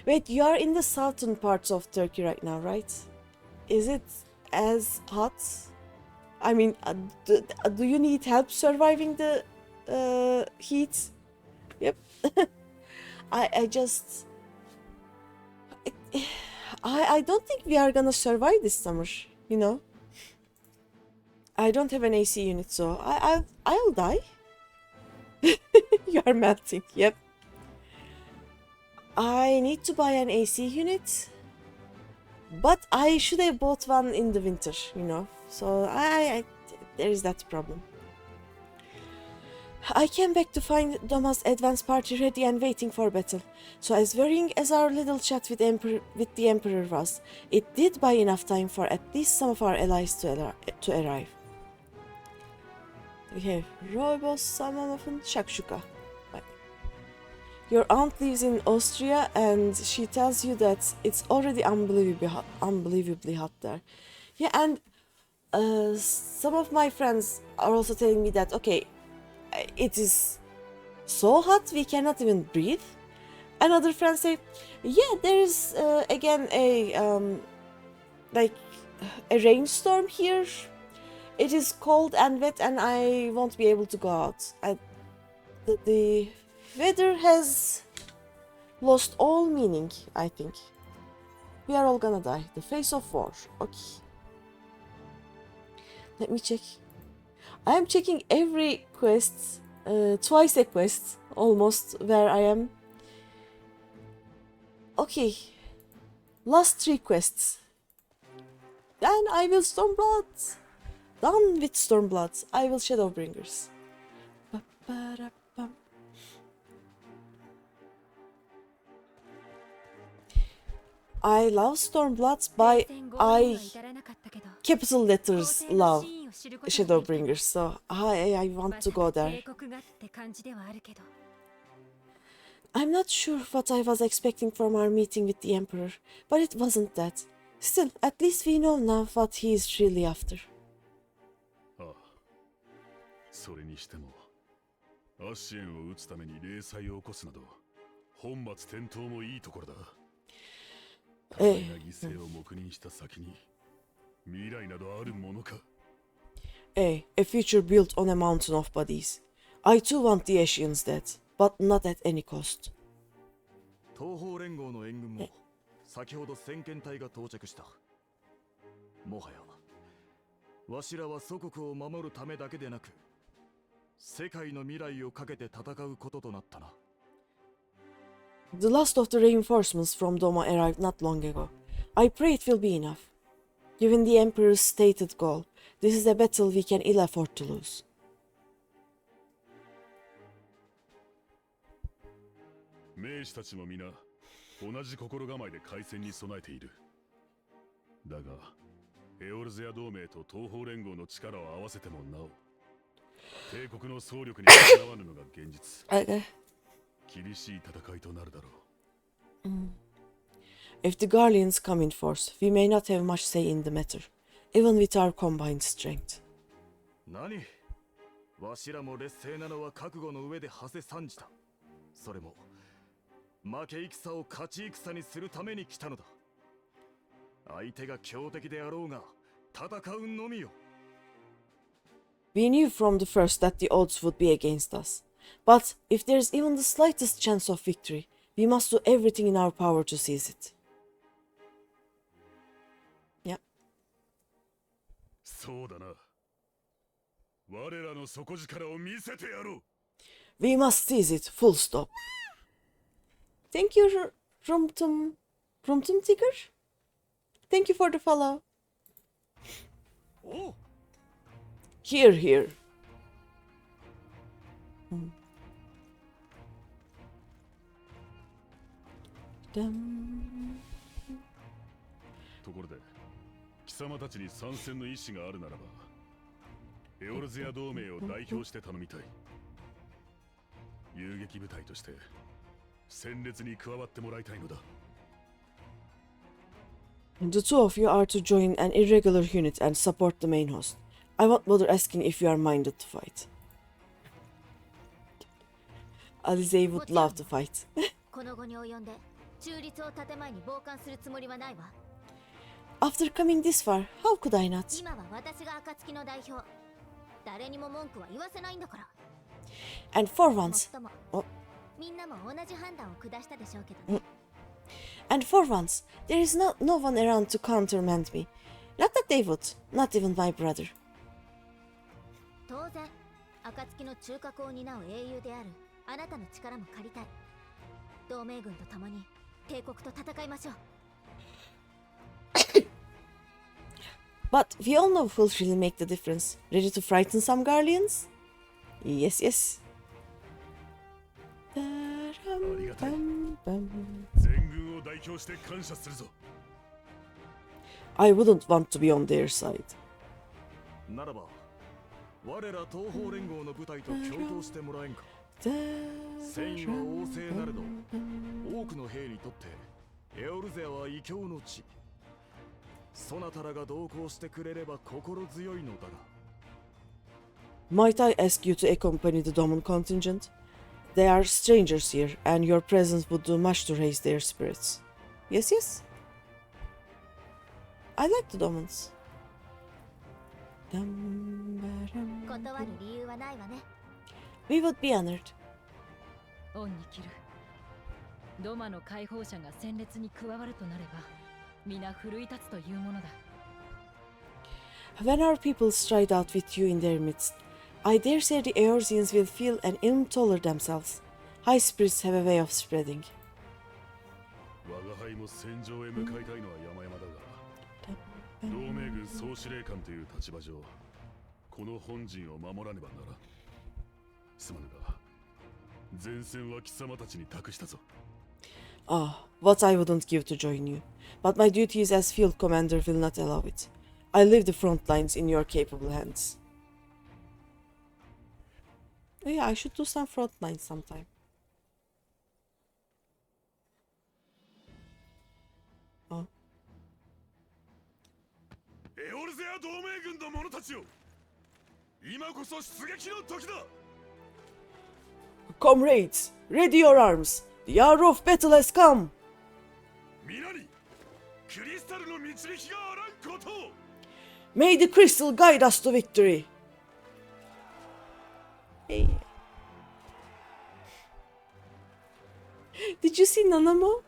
Wait, you are in the southern parts of Turkey right now, right? Is it as hot? I mean, do you need help surviving the heat? Yep. I don't think we are gonna survive this summer, you know. I don't have an AC unit, so I'll die. You are melting. Yep. I need to buy an AC unit, but I should have bought one in the winter, you know. So there is that problem. I came back to find Doma's advance party ready and waiting for battle. So as worrying as our little chat with the Emperor was, it did buy enough time for at least some of our allies to arrive. We have Roybos, Samamafın, Shakshuka. Right. Your aunt lives in Austria and she tells you that it's already unbelievably hot there. Yeah, and some of my friends are also telling me that, okay, it is so hot we cannot even breathe. And other friends say, yeah, there is again a rainstorm here. It is cold and wet and I won't be able to go out. The weather has lost all meaning, I think. We are all gonna die. The face of war. Okay. Let me check. I am checking every quest, twice a quest, almost, where I am. Okay. Last 3 quests. Then I will Stormblood. Done with Stormblood. I will Shadowbringers. Ba-ba-da-bum. I love Stormblood, but I capital letters love Shadowbringers, so I want to go there. I'm not sure what I was expecting from our meeting with the Emperor, but it wasn't that. Still, at least we know now what he is really after. それにしてもアシエンを撃つために霊祭を起こすなど本末転倒もいいところだ。多大な犠牲を黙認した先に未来などあるものか。A future built on a mountain of bodies. I too want the Ashians dead, but not at any cost. 東方連合の援軍も先ほど先遣隊が到着した。もはやわしらは祖国を守るためだけでなく世界の未来をかけて戦うこととなったな。The last of the reinforcements from Doma arrived not long ago. I pray it will be enough. Given the Emperor's stated goal, this is a battle we can ill afford to lose. 兵士たちも皆同じ心構えで開戦に備えている。だがエオルゼア同盟と東方連合の力を合わせてもなお帝国の総力にかなわぬのが現実。厳しい戦いとなるだろう。If the Guardians come in force, we may not have much say in the matter, even with our combined strength. 何？わしらも劣勢なのは覚悟の上で馳せ参じた。それも負け戦を勝ち戦にするために来たのだ。相手が強敵であろうが戦うのみよ。We knew from the first that the odds would be against us. But if there is even the slightest chance of victory, we must do everything in our power to seize it. Yeah. そうだな。我らの底力を見せてやろう。We must seize it, full stop. Thank you, Rumtum Tigger. Thank you for the follow. Oh. Here. Dum. ところで貴様たちに参戦の意思があるならばエオルゼア同盟を代表して頼みたい。遊撃部隊として戦列に加わってもらいたいのだ。The two of you are to join an irregular unit and support the main host. I won't bother asking if you are minded to fight. Alize would love to fight. この後に及んで中立を建前に傍観するつもりはないわ。After coming this far, how could I not? 今は私が暁の代表。誰にも文句は言わせないんだから。And for once, みんなも同じ判断を下したでしょうけどね。And for once, there is no one around to countermand me. Not that they would, not even my brother. 当然、暁の中核を担う英雄であるあなたの力も借りたい。同盟軍と共に帝国と戦いましょう。But we all know who'll really make the difference. Ready to frighten some Guardians? Yes, yes. ありがたい。全軍を代表して感謝するぞ。I wouldn't want to be on their side. ならば、我ら東方連合の部隊と共闘してもらえんか。戦意は旺盛なれど、多くの兵にとってエオルゼアは異教の地。そなたらが同行してくれれば心強いのだが。Might I ask you to accompany the Doman contingent? They are strangers here, and your presence would do much to raise their spirits. Yes, yes. I like the Domans. 断る理由はないわね。We would be honored. 恩に着る。ドマの解放者が戦列に加わるとなれば、皆奮い立つというものだ。When our people stride out with you in their midst, I dare say the Eorzeans will feel and even taller themselves. High spirits have a way of spreading. 我が輩も戦場へ向かいたいのは山々だが、同盟軍総司令官という立場上、この本陣を守らねばならん。すまぬが、前線は貴様たちに託したぞ。Ah, what I wouldn't give to join you. But my duties as field commander will not allow it. I leave the front lines in your capable hands. Oh yeah, I should do some front lines sometime. Oh. エオルゼア同盟軍の者たちよ、今こそ出撃の時だ。 Comrades, ready your arms. The hour of battle has come. 皆にクリスタルの導きがあらんことを。 May the crystal guide us to victory. Hey. Did you see Nanamo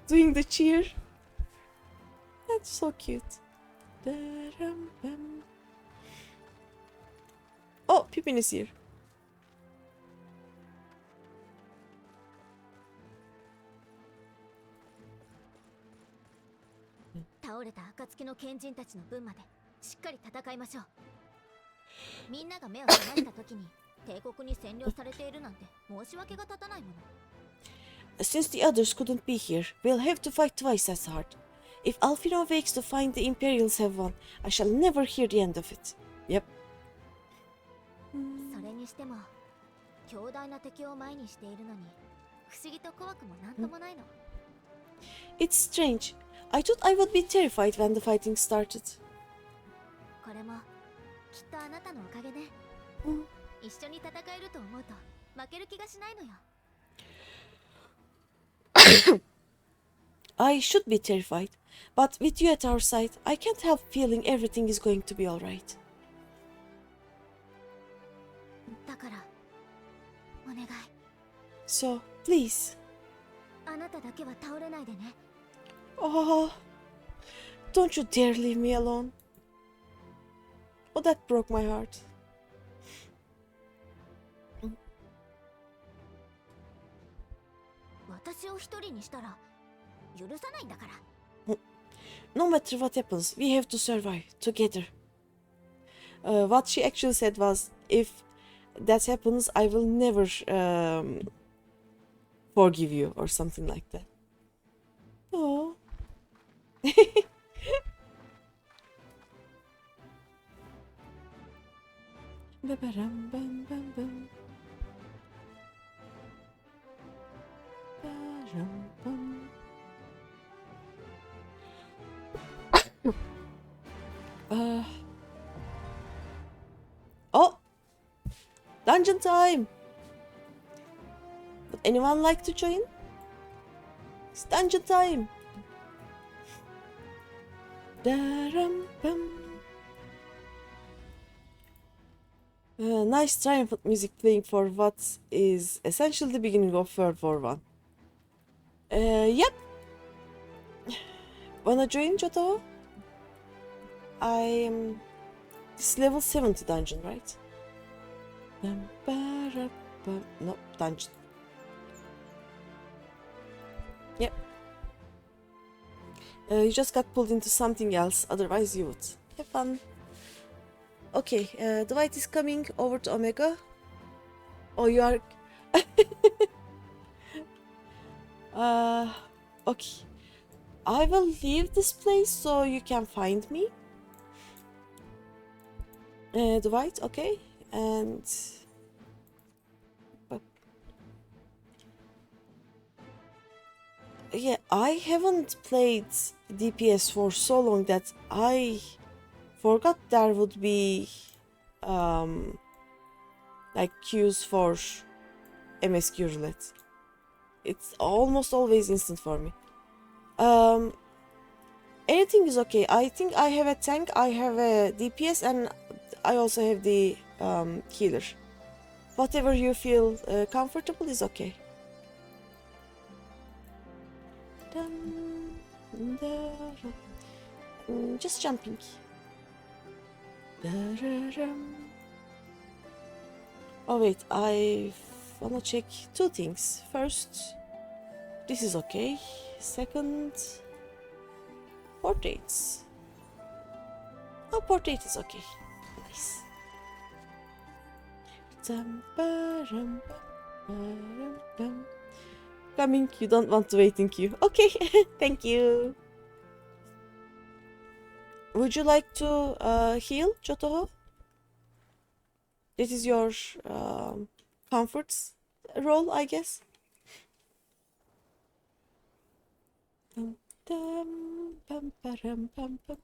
doing the cheer? That's so cute. Oh, Pippin is here. 倒れた暁の賢人たちの分までしっかり戦いましょう。みんなが目を覚ました時に帝国に占領されているなんて申し訳が立たないもの。Since the others couldn't be here, we'll have to fight twice as hard. If Alfino wakes to find the Imperials have won, I shall never hear the end of it. Yep. それにしても強大な敵を前にしているのに不思議と怖くもなんともないの。It's strange. I thought I would be terrified when the fighting started. これもきっとあなたのおかげね。一緒に戦えると思うと負ける気がしないのよ。I should be terrified, but with you at our side, I can't help feeling everything is going to be alright. だからお願い。 So, please. あなただけは倒れないでね。 Oh, don't you dare leave me alone. Oh, that broke my heart. 私を一人にしたら許さないんだから。 No matter what happens, we have to survive together. What she actually said was, if that happens, I will never forgive you or something like that. Oh. Oh, dungeon time. Would anyone like to join? It's dungeon time. Nice triumphant music playing for what is essentially the beginning of World War One. Yep. Wanna join, Joto? I am... This level 70 dungeon, right? No, dungeon. Yep. You just got pulled into something else, otherwise you would. Have fun. Okay, Dwight is coming over to Omega. Oh, you are... okay. I will leave this place so you can find me. Dwight, okay. And... yeah, I haven't played DPS for so long that I forgot there would be like queues for MSQ roulette. It's almost always instant for me. Anything is okay. I think I have a tank, I have a DPS, and I also have the healer. Whatever you feel comfortable is okay. Just jumping. Oh wait, I wanna check two things. First, This is okay. Second, portraits. Oh, portrait is okay. Nice. Coming, you don't want to wait in queue. Okay, thank you. Would you like to heal, Jotoho? This is your comfort role, I guess.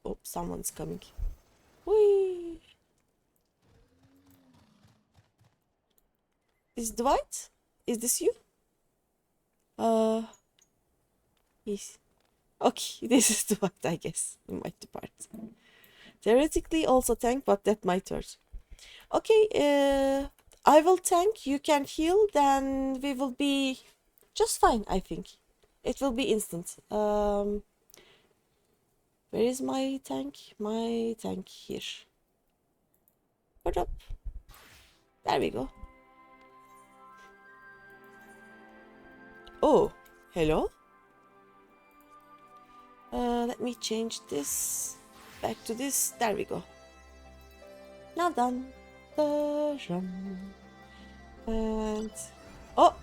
Oh, someone's coming. Whee! Is Dwight? Is this you? Yes. Okay, this is Dwight, I guess. In my department. Theoretically, also tank, but that might hurt. Okay, I will tank. You can heal. Then we will be just fine. I think it will be instant. Where is my tank? My tank here. What up? There we go. Oh, hello. Let me change this back to this. There we go. Now done. And oh,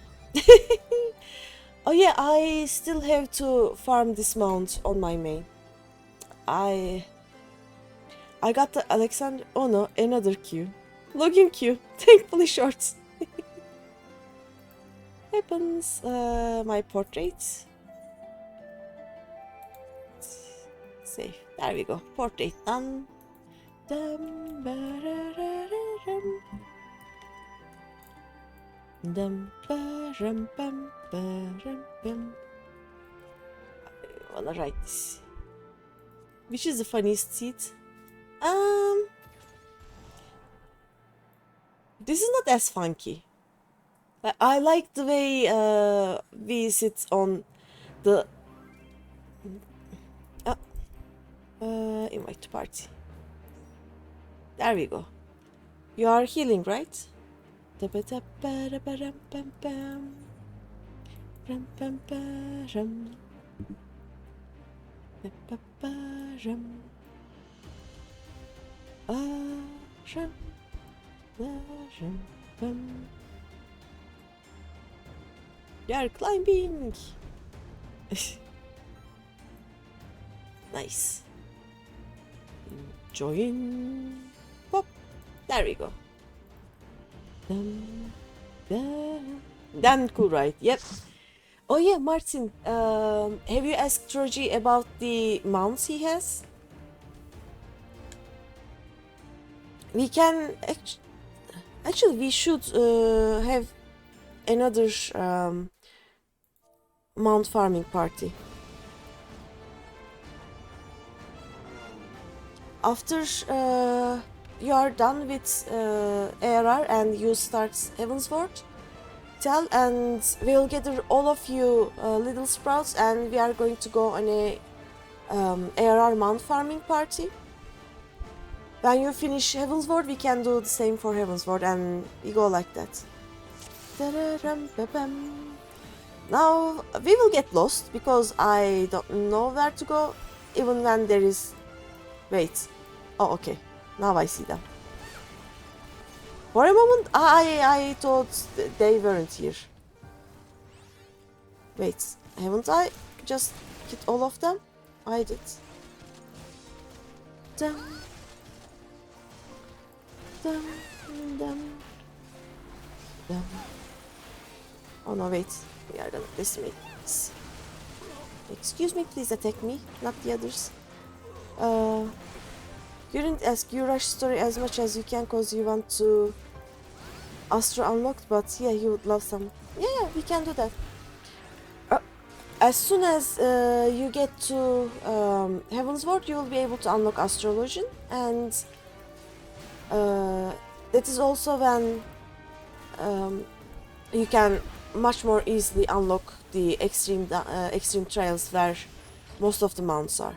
oh yeah, I still have to farm this mount on my main. I got the Alexander. Oh no, another queue. Login queue. Thankfully short. Happens. My portrait. Save. There we go. Portrait done. Dum, ba-da-da-da-dum. Dum, ba-rum, bum, ba-rum, bum. I wanna write this. Which is the funniest seat? This is not as funky. I like the way we sit on the invite to party. There we go. You are healing, right? You are climbing. Nice. Join. Pop. There we go. Damn cool, right? Yep. Oh yeah, Martin. Have you asked Troji about the mounts he has? We can actually we should have another mount farming party. After you are done with ARR and you start Heavensward, tell and we'll gather all of you little sprouts and we are going to go on a ARR mount farming party. When you finish Heavensward, we can do the same for Heavensward and we go like that. Now we will get lost because I don't know where to go even when there is... Wait. Oh, okay. Now I see them. For a moment, I thought they weren't here. Wait, haven't I just hit all of them? I did. Dum. Dum, dum, dum. Oh no, wait. We are gonna decimate this. Excuse me, please attack me, not the others. You didn't ask you rush story as much as you can cause you want to Astro unlocked, but yeah, you would love some. Yeah, we can do that. As soon as you get to Heavensward, you will be able to unlock Astrologian, and that is also when you can much more easily unlock the extreme trials where most of the mounts are.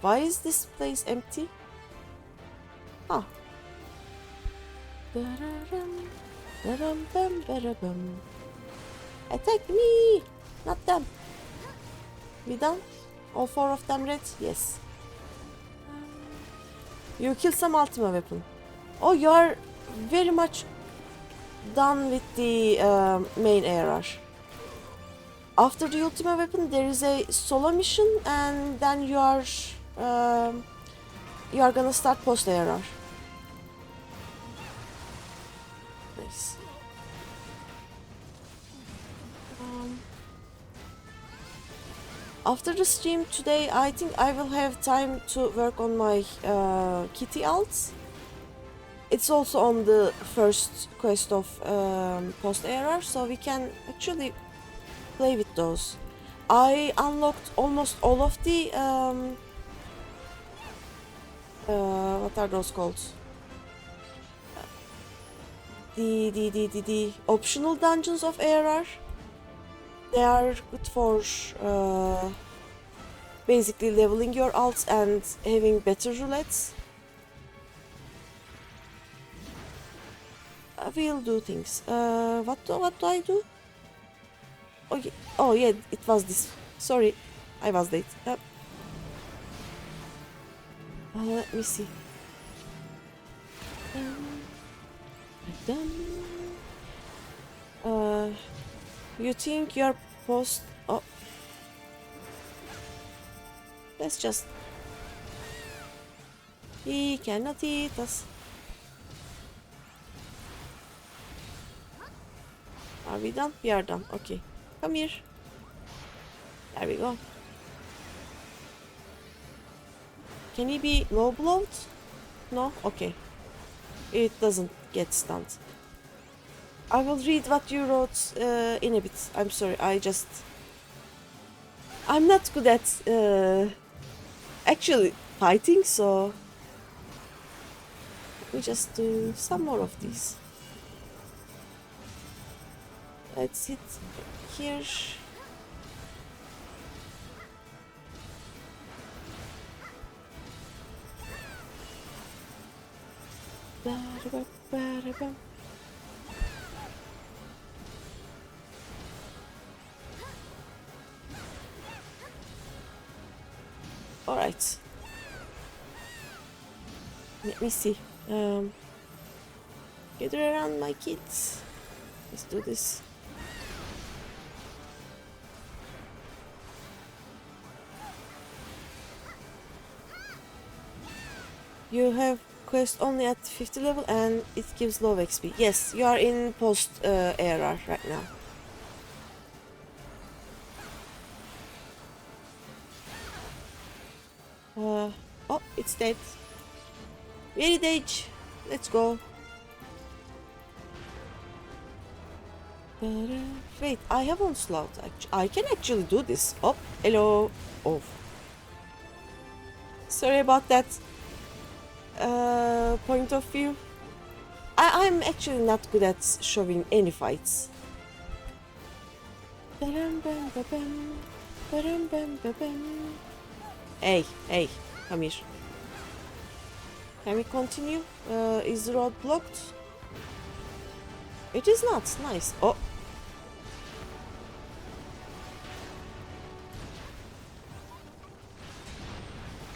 Why is this place empty? Ah. Attack me! Not them. We done? All 4 of them red? Yes. You kill some ultimate weapon. Oh, you are very much done with the main ARR. After the ultimate weapon, there is a solo mission, and then you are gonna start post ARR. Nice. After the stream today, I think I will have time to work on my kitty alts. It's also on the first quest of post ARR, so we can actually play with those. I unlocked almost all of the what are those called? The optional dungeons of ARR. They are good for basically leveling your alts and having better roulettes. We'll do things. What do I do? Oh yeah, it was this. Sorry, I was late. Let me see. You think your post? Oh, let's just. He cannot eat us. Are we done? We are done. Okay. Come here. There we go. Can he be low blowed? No? Okay. It doesn't get stunned. I will read what you wrote in a bit. I'm sorry. I'm not good at actually fighting, so we just do some more of these. Let's hit here. All right. Let me see. Gather around my kids. Let's do this. You have quest only at 50 level and it gives low XP. Yes, you are in post ARR right now. Oh, it's dead. Very dead. Let's go. Wait, I have onslaught. I can actually do this. Oh, hello. Oh. Sorry about that. Point of view. I'm actually not good at showing any fights. Hey, come here. Can we continue? Is the road blocked? It is not. Nice. Oh.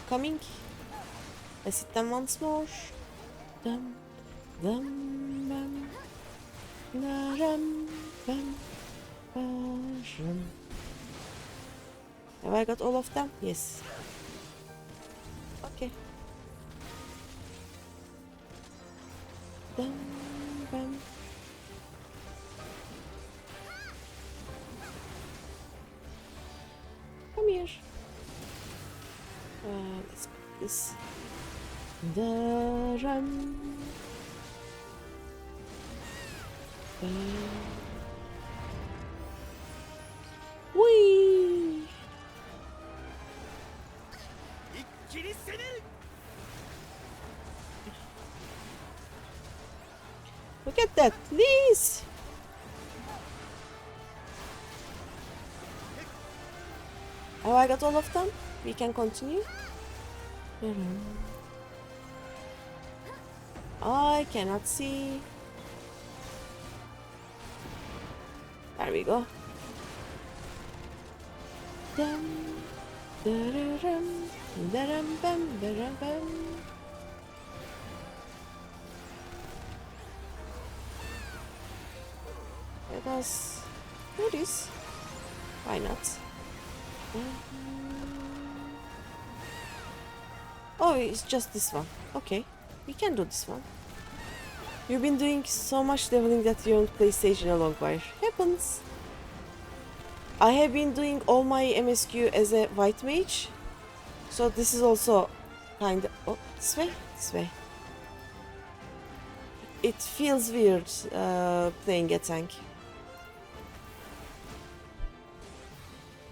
Coming. Let's hit them once more. Dum, dum, dum, dum, dum, dum. Have I got all of them? Yes. Okay. Dum, dum. Come here. Let's put this. Daram. Whee! Look at that, please! Oh, I got all of them. We can continue. I cannot see. There we go. Dum, da-da-dum, da-dum-bum, da-dum-bum. Let us do this. Why not? Oh, it's just this one. Okay, we can do this one. You've been doing so much leveling that you don't play stage in a long while. Happens. I have been doing all my MSQ as a white mage, so this is also kind of... Oh, this way? This way. It feels weird playing a tank.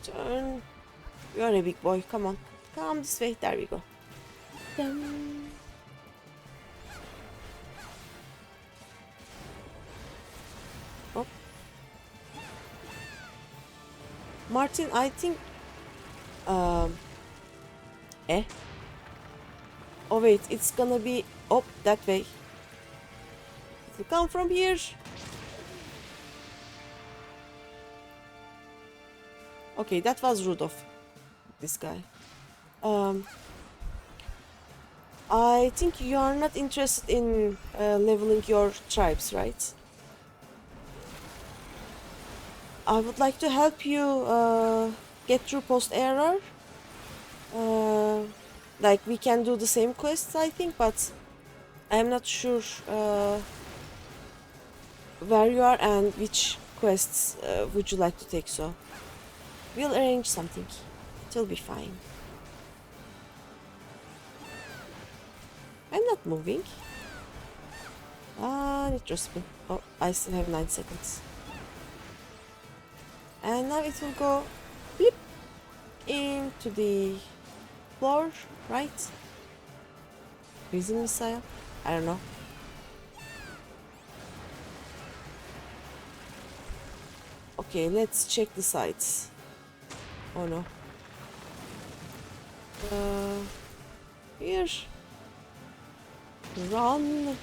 Turn. You're a big boy, come on. Come this way, there we go. Dum. Oh. Martin, I think... Eh? Oh wait, it's gonna be... Oh, that way. It will come from here. Okay, that was rude of this guy. I think you are not interested in leveling your tribes, right? I would like to help you get through post-error. Like, we can do the same quests, I think, but I'm not sure where you are and which quests would you like to take, so we'll arrange something. It'll be fine. I'm not moving. Nitrospin. Oh, I still have 9 seconds. And now it will go blip into the floor, right? Prison missile? I don't know. Okay, let's check the sides. Oh no. Here. Run.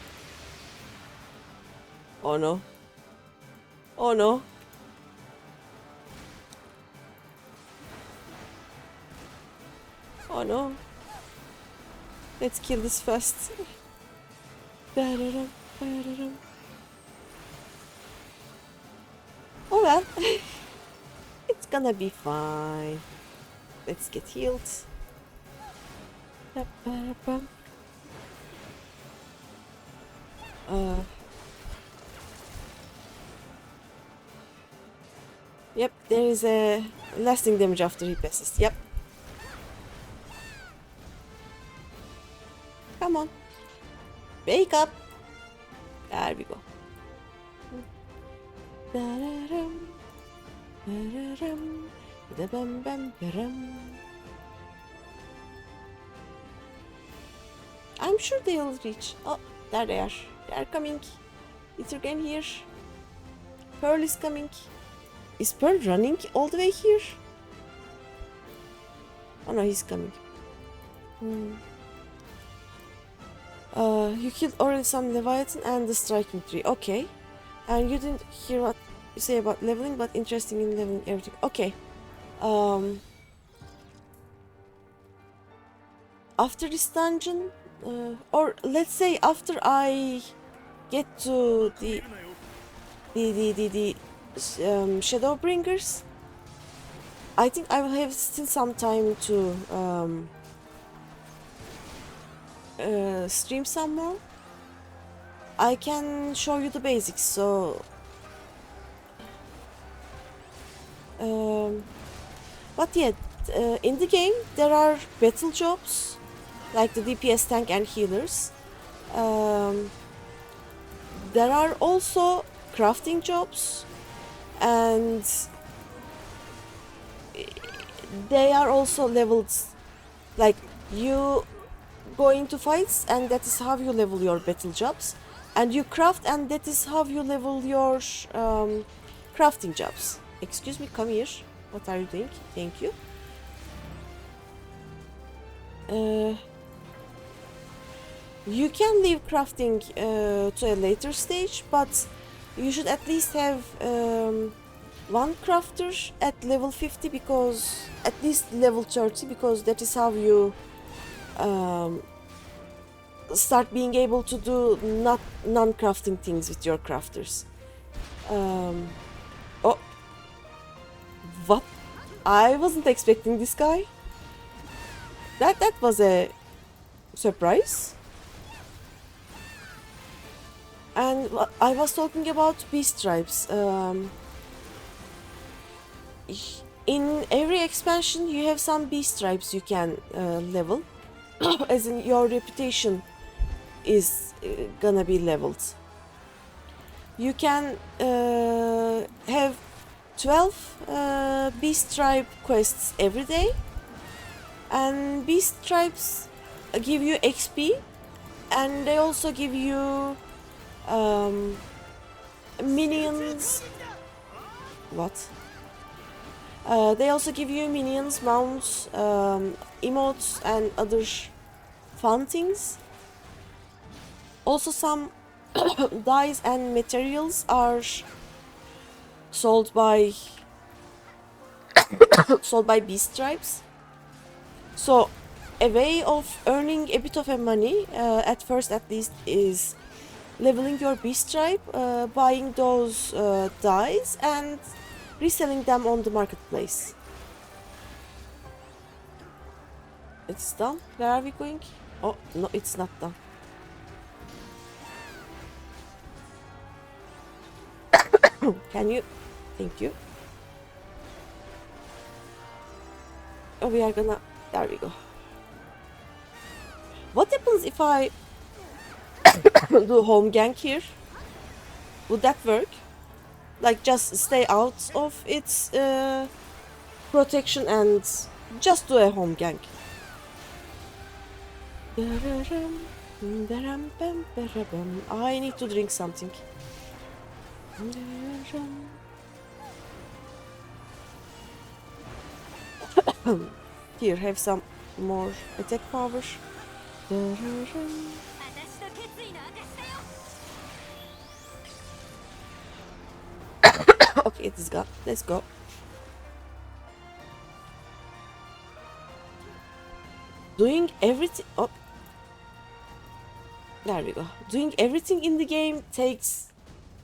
Oh no. Oh no. Oh no. Let's kill this first. Oh well. It's gonna be fine. Let's get healed. Yep, there is a lasting damage after hip assist. Yep. Come on. Wake up. There we go. I'm sure they'll reach. Oh, there they are. They are coming. Ether game here. Pearl is coming. Is Pearl running all the way here? Oh no, he's coming. You killed already some Leviathan and the striking tree. Okay. And you didn't hear what you say about leveling, but interesting in leveling everything. Okay. After this dungeon, or let's say after I get to the Shadowbringers, I think I will have still some time to stream some more. I can show you the basics, so but yeah, in the game there are battle jobs like the DPS tank and healers. There are also crafting jobs, and they are also leveled. Like, you go into fights and that is how you level your battle jobs, and you craft and that is how you level your crafting jobs. Excuse me, come here. What are you doing? Thank you. You can leave crafting to a later stage, but you should at least have one crafter at level 50, because at least level 30, because that is how you start being able to do non-crafting things with your crafters. Oh, what? I wasn't expecting this guy. That was a surprise. And I was talking about beast tribes. In every expansion you have some beast tribes you can level, as in your reputation is gonna be leveled. You can have 12 beast tribe quests every day, and beast tribes give you XP, and they also give you minions. What? They also give you minions, mounts, emotes, and other fun things. Also, some dyes and materials are sold by beast tribes. So a way of earning a bit of a money, at first at least, is leveling your beast tribe, buying those dyes and reselling them on the marketplace. It's done. Where are we going? Oh no, it's not done. Can you? Thank you. Oh, we are gonna... There we go. What happens if I do home gank here? Would that work? Like, just stay out of its protection and just do a home gank. I need to drink something. Here, have some more attack power. Okay, it is gone. Let's go. Doing everything... Oh. There we go. Doing everything in the game takes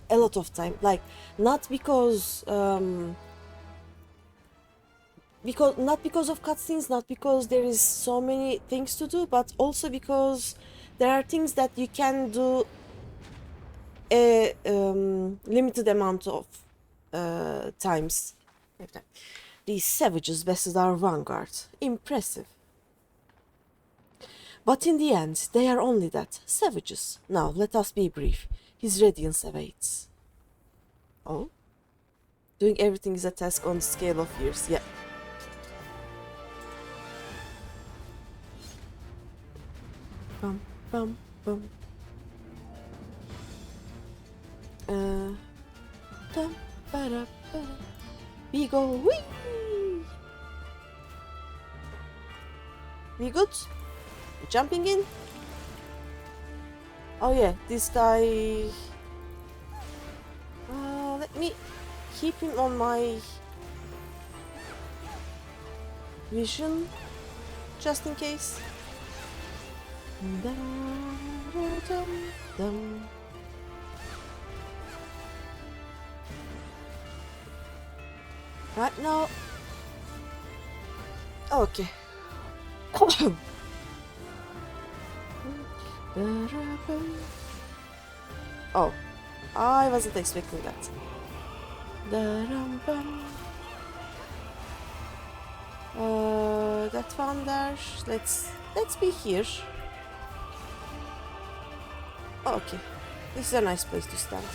a lot of time. Like, not because not because of cutscenes, not because there is so many things to do, but also because there are things that you can do a limited amount of times. These savages bested our vanguard. Impressive. But in the end, they are only that, savages. Now, let us be brief. His radiance awaits. Oh? Doing everything is a task on the scale of years, yeah. Bum, bum, bum. Dum, ba-da, ba-da. We go, wee! We good? Jumping in? Oh yeah, this guy... let me keep him on my vision, just in case. Right now... Okay. Oh, I wasn't expecting that. That one there. Let's be here. Okay, this is a nice place to stand.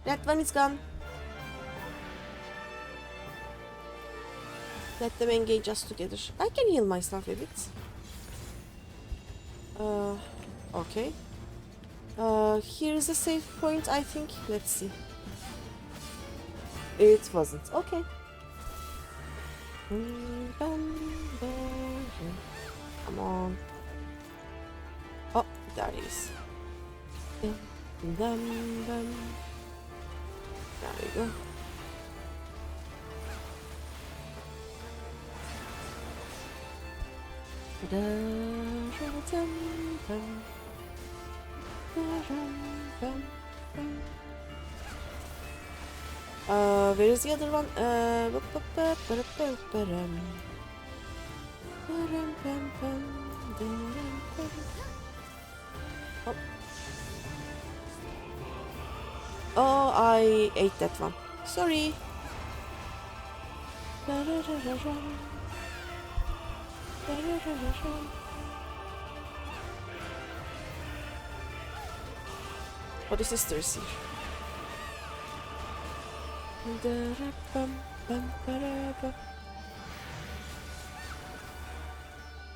That one is gone. Let them engage us together. I can heal myself a bit. Okay. Here is a safe point, I think. Let's see. It wasn't. Okay. Come on. Oh, there it is. Dum, dum, dum. There we go. Where is the other one? Oh. Oh, I ate that one. Sorry. Oh, the sisters here.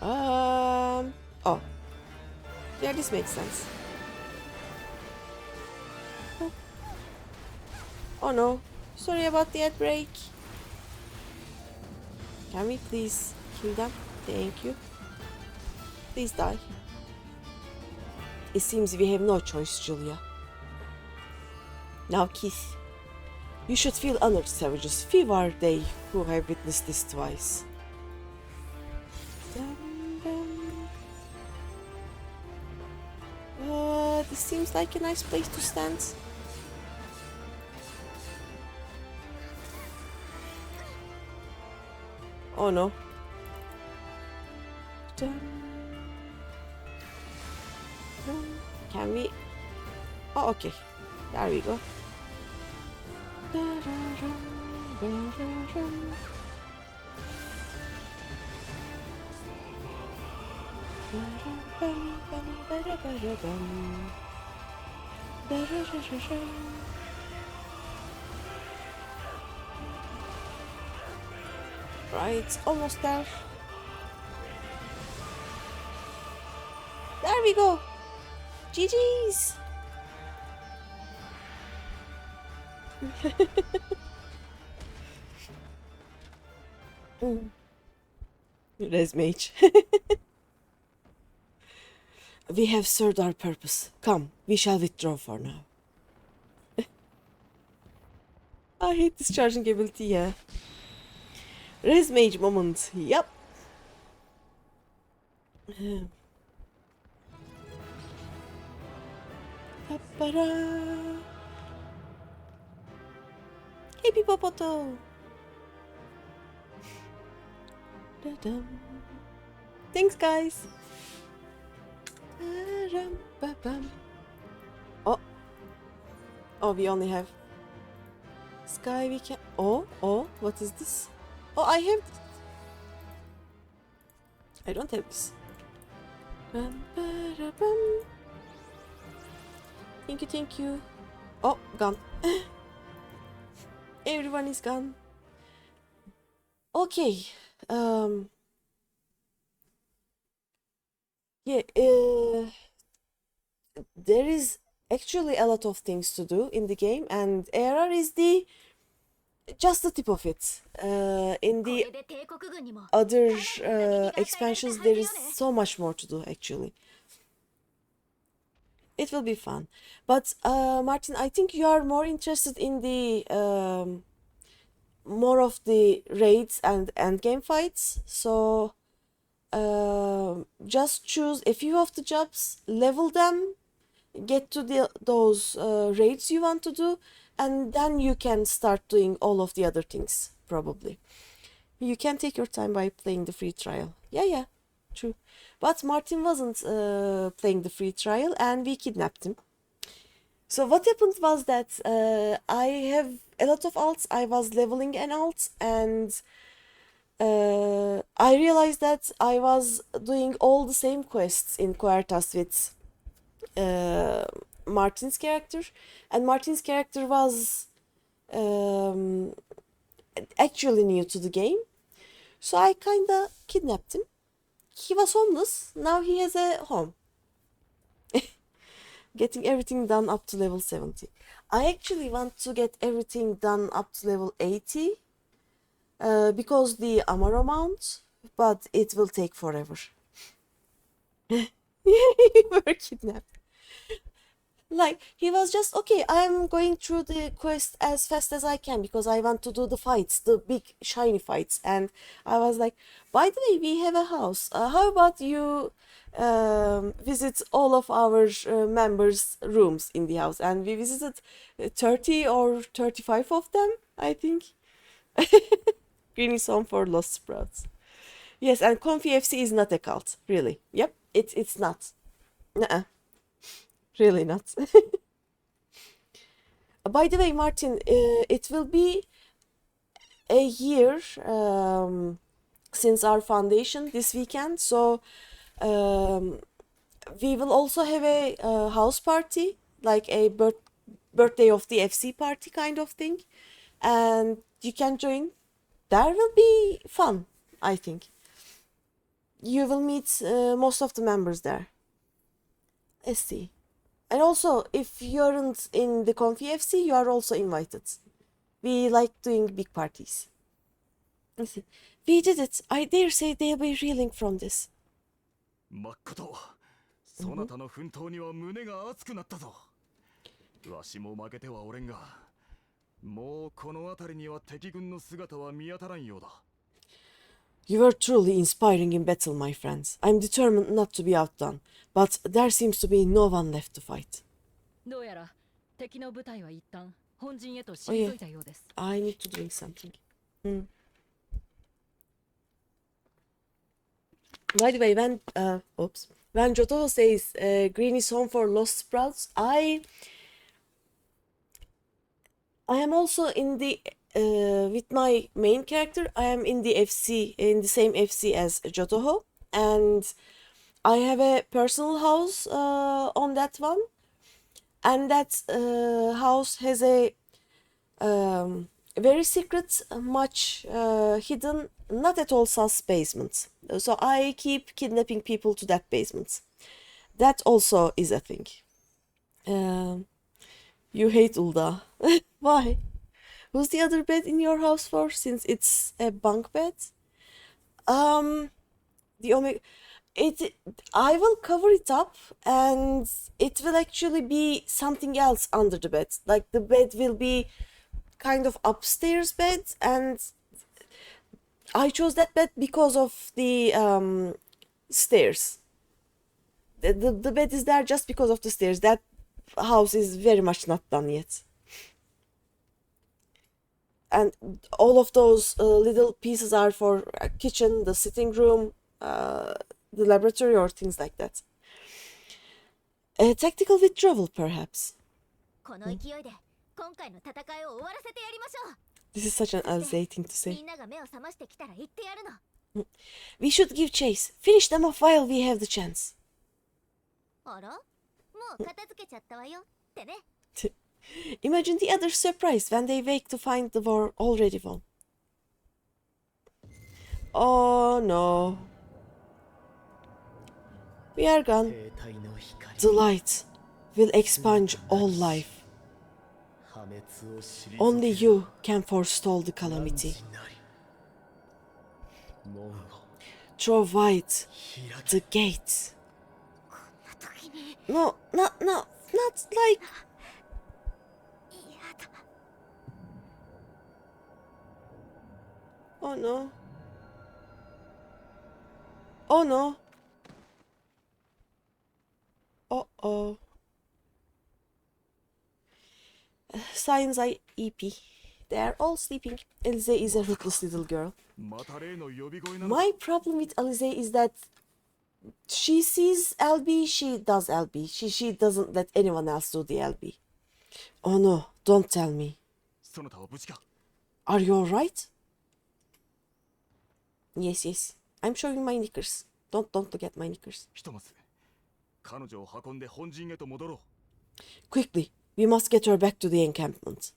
Oh. Yeah, this makes sense. Oh no. Sorry about the ad break. Can we please kill them? Thank you. Please die. It seems we have no choice, Julia. Now, Keith. You should feel honored, savages. Few are they who have witnessed this twice. This seems like a nice place to stand. Oh no. Can we? Oh, okay. There we go. Right, almost there. There we go. GG's. Res mage. We have served our purpose. Come, we shall withdraw for now. I hate this charging ability, yeah. Res mage moment, yep. Hey, Pipopoto. Thanks, guys. Oh. Oh, we only have Sky, we can... Oh, what is this? Oh, I have... I don't have this. Thank you. Oh, gone. Everyone is gone. Okay. Yeah, there is actually a lot of things to do in the game, and ARR is just the tip of it. In the other expansions, there is so much more to do actually. It will be fun. But Martin, I think you are more interested in the more of the raids and endgame fights. So just choose a few of the jobs, level them, get to those raids you want to do, and then you can start doing all of the other things, probably. You can take your time by playing the free trial. Yeah, true. But Martin wasn't playing the free trial, and we kidnapped him. So what happened was that I have a lot of alts. I was leveling an alt, and I realized that I was doing all the same quests in Quartas with Martin's character, and Martin's character was actually new to the game, so I kinda kidnapped him. He was homeless, now he has a home. Getting everything done up to level 70. I actually want to get everything done up to level 80 because the Amaro mount, but it will take forever. You were kidnapped. Like, he was just, okay, I'm going through the quest as fast as I can because I want to do the fights, the big shiny fights. And I was like, by the way, we have a house. How about you visit all of our members' rooms in the house? And we visited 30 or 35 of them, I think. Greeny song for Lost Sprouts. Yes, and Comfy FC is not a cult, really. Yep, it's not. Nuh-uh. Really not. By the way, Martin, it will be a year since our foundation this weekend, so we will also have a house party, like a birthday of the FC party kind of thing, and you can join. There will be fun, I think. You will meet most of the members there. Let's see. And also, if you aren't in the Comfy FC, you are also invited. We like doing big parties. Let's see. We did it. I dare say they'll be reeling from this. まっことそなたの奮闘には胸が熱くなったぞ。わしも負けてはおれんが、もうこの辺りには敵軍の姿は見当たらんようだ。You are truly inspiring in battle, my friends. I'm determined not to be outdone, but there seems to be no one left to fight. どうやら敵の部隊は一旦本陣へと Oh yeah, 退いたようです。I need to drink something. By the way, when Joto says Greeny's home for Lost Sprouts, I am also in the with my main character. I am in the FC, in the same FC as Jotoho, and I have a personal house on that one, and that house has a very secret, much hidden, not at all sus basement. So I keep kidnapping people to that basement. That also is a thing. You hate Ulda. Why? Who's the other bed in your house for, since it's a bunk bed? The Omega... I will cover it up and it will actually be something else under the bed. Like, the bed will be kind of upstairs bed, and I chose that bed because of the stairs. The bed is there just because of the stairs. That house is very much not done yet. And all of those little pieces are for kitchen, the sitting room, the laboratory, or things like that. A tactical withdrawal, perhaps. This is such an Alize thing to say. We should give chase. Finish them off while we have the chance. Imagine the others' surprise when they wake to find the war already won. Oh no. We are gone. The light will expunge all life. Only you can forestall the calamity. Throw wide the gate. No, not like... Oh no. Oh no. Uh-oh. Signs I EP. They are all sleeping. Alize is a ruthless little girl. My problem with Alize is that she sees LB, she does LB. She doesn't let anyone else do the LB. Oh no, don't tell me. Are you alright? Yes. I'm showing my knickers. Don't look at my knickers. Quickly, we must get her back to the encampment.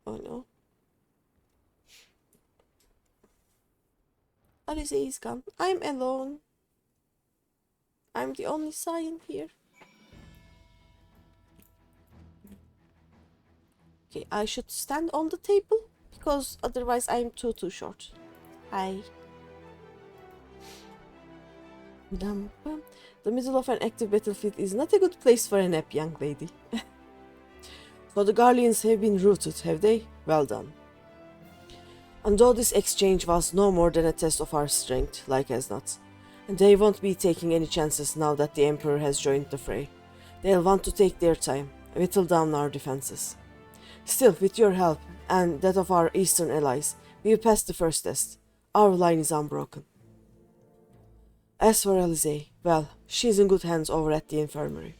Oh no. Alize is gone. I'm alone. I'm the only Saiyan here. Okay, I should stand on the table because otherwise I'm too short. Hi. The middle of an active battlefield is not a good place for a nap, young lady. So the Garleans have been routed, have they? Well done. And though this exchange was no more than a test of our strength, like as not, they won't be taking any chances now that the Emperor has joined the fray. They'll want to take their time, whittle down our defenses. Still, with your help, and that of our eastern allies, we've passed the first test. Our line is unbroken. As for Alizé, well, she's in good hands over at the infirmary.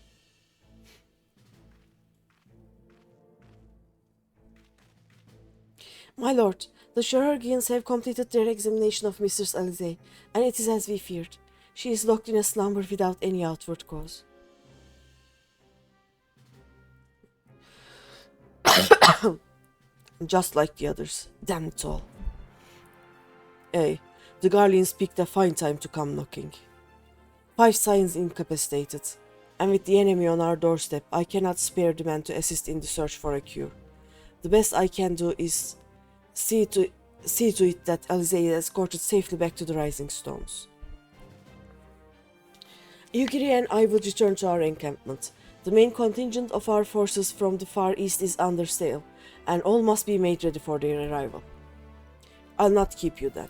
My lord, the chirurgeons have completed their examination of Mistress Alizé, and it is as we feared. She is locked in a slumber without any outward cause. Just like the others. Damn it all. The Garleans picked a fine time to come knocking. 5 Scions incapacitated, and with the enemy on our doorstep, I cannot spare the men to assist in the search for a cure. The best I can do is see to it that Alizé is escorted safely back to the Rising Stones. Yugiri and I would return to our encampment. The main contingent of our forces from the far east is under sail, and all must be made ready for their arrival. I'll not keep you then.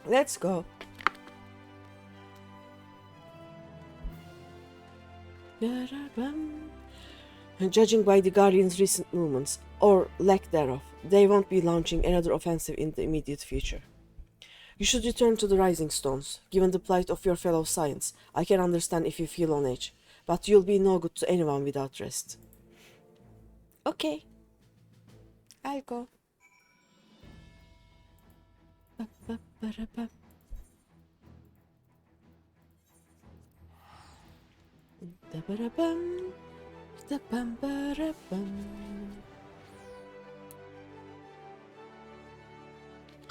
Let's go. Judging by the Guardians' recent movements, or lack thereof, they won't be launching another offensive in the immediate future. You should return to the Rising Stones. Given the plight of your fellow Scions, I can understand if you feel on edge, but you'll be no good to anyone without rest. Okay. I'll go.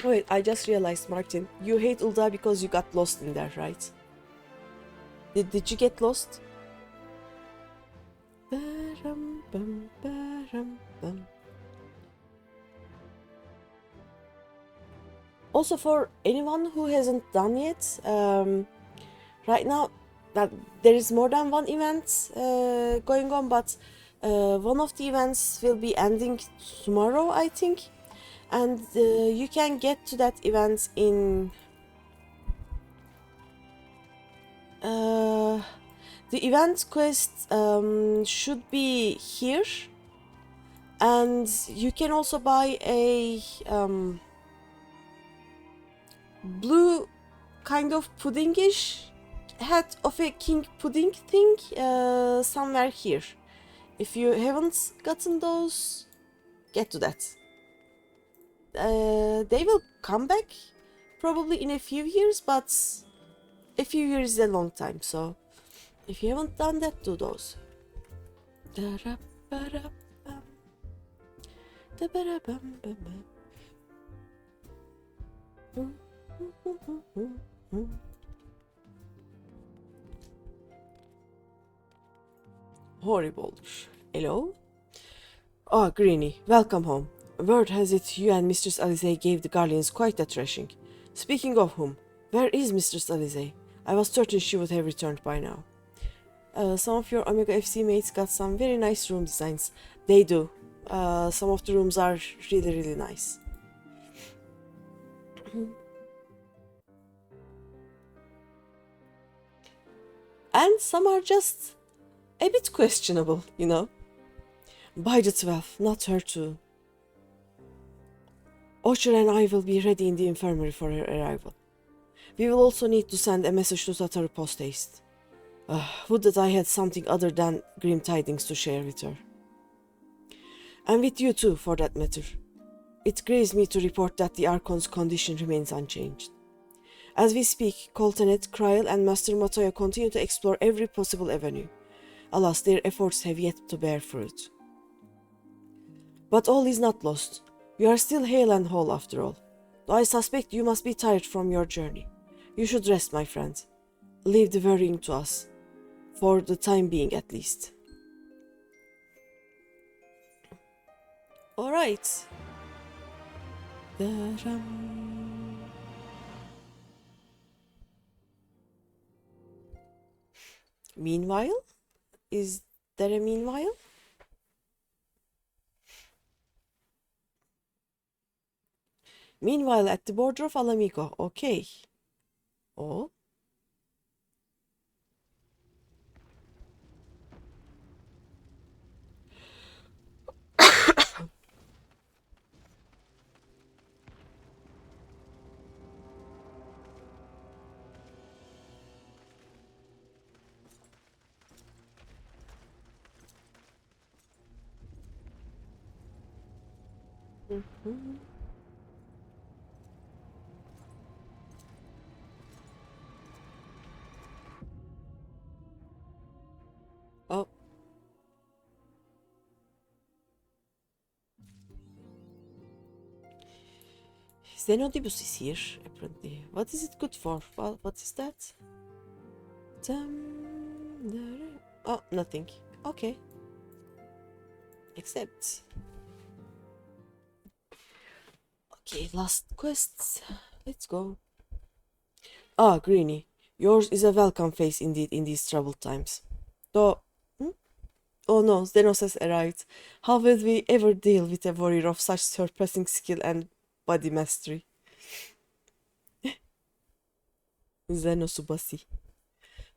Wait, I just realized, Martin, you hate Ul'dah because you got lost in there, right? Did you get lost? Also, for anyone who hasn't done yet, right now that there is more than one event going on, but one of the events will be ending tomorrow, I think, and you can get to that event in the event quest should be here, and you can also buy a blue kind of puddingish head of a king pudding thing somewhere here. If you haven't gotten those, get to that. They will come back probably in a few years, but a few years is a long time, so if you haven't done that, do those. Horrible. Hello? Oh, Greeny, welcome home. Word has it you and Mistress Alizé gave the Garleans quite a thrashing. Speaking of whom, where is Mistress Alizé? I was certain she would have returned by now. Some of your Omega FC mates got some very nice room designs. They do. Some of the rooms are really nice. And some are just a bit questionable, you know. By the 12th, not her too. Ocher and I will be ready in the infirmary for her arrival. We will also need to send a message to Tataru post-haste. Would that I had something other than grim tidings to share with her. And with you too, for that matter. It grieves me to report that the Archon's condition remains unchanged. As we speak, Coltanet, Kryl, and Master Matoya continue to explore every possible avenue. Alas, their efforts have yet to bear fruit. But all is not lost. You are still hale and whole after all. Though I suspect you must be tired from your journey. You should rest, my friend. Leave the worrying to us. For the time being, at least. Alright. Meanwhile? Is there a meanwhile? Meanwhile at the border of Alamigo. Okay. Oh. Mhm. Oh. Zenodibus is here, apparently. What is it good for? Well, what is that? Oh, nothing. Okay. Except. Okay, last quests. Let's go. Ah, Greeny. Yours is a welcome face indeed in these troubled times. Though. Oh no, Zenos has arrived. How will we ever deal with a warrior of such surpassing skill and body mastery? Zenosubasi.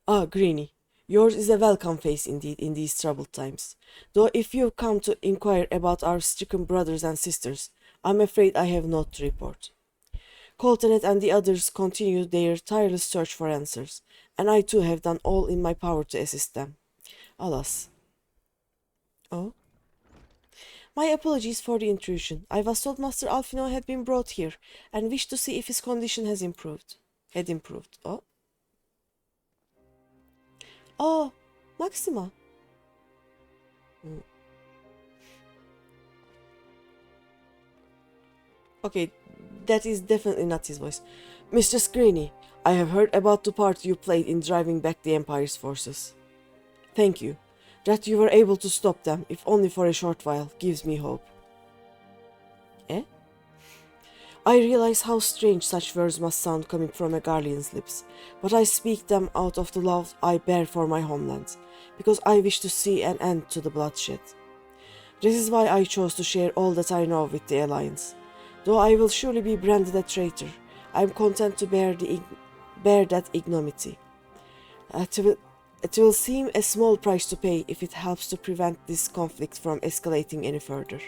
Ah, Greeny. Yours is a welcome face indeed in these troubled times. Though if you come to inquire about our stricken brothers and sisters, I'm afraid I have naught to report. Coltonet and the others continue their tireless search for answers, and I too have done all in my power to assist them. Alas. Oh? My apologies for the intrusion. I was told Master Alfino had been brought here, and wished to see if his condition has improved. Oh? Oh, Maxima. Okay, that is definitely not his voice. Mr. Greeny, I have heard about the part you played in driving back the Empire's forces. Thank you. That you were able to stop them, if only for a short while, gives me hope. Eh? I realize how strange such words must sound coming from a Garlean's lips, but I speak them out of the love I bear for my homeland, because I wish to see an end to the bloodshed. This is why I chose to share all that I know with the Alliance. Though I will surely be branded a traitor, I am content to bear that ignominy. It will seem a small price to pay if it helps to prevent this conflict from escalating any further.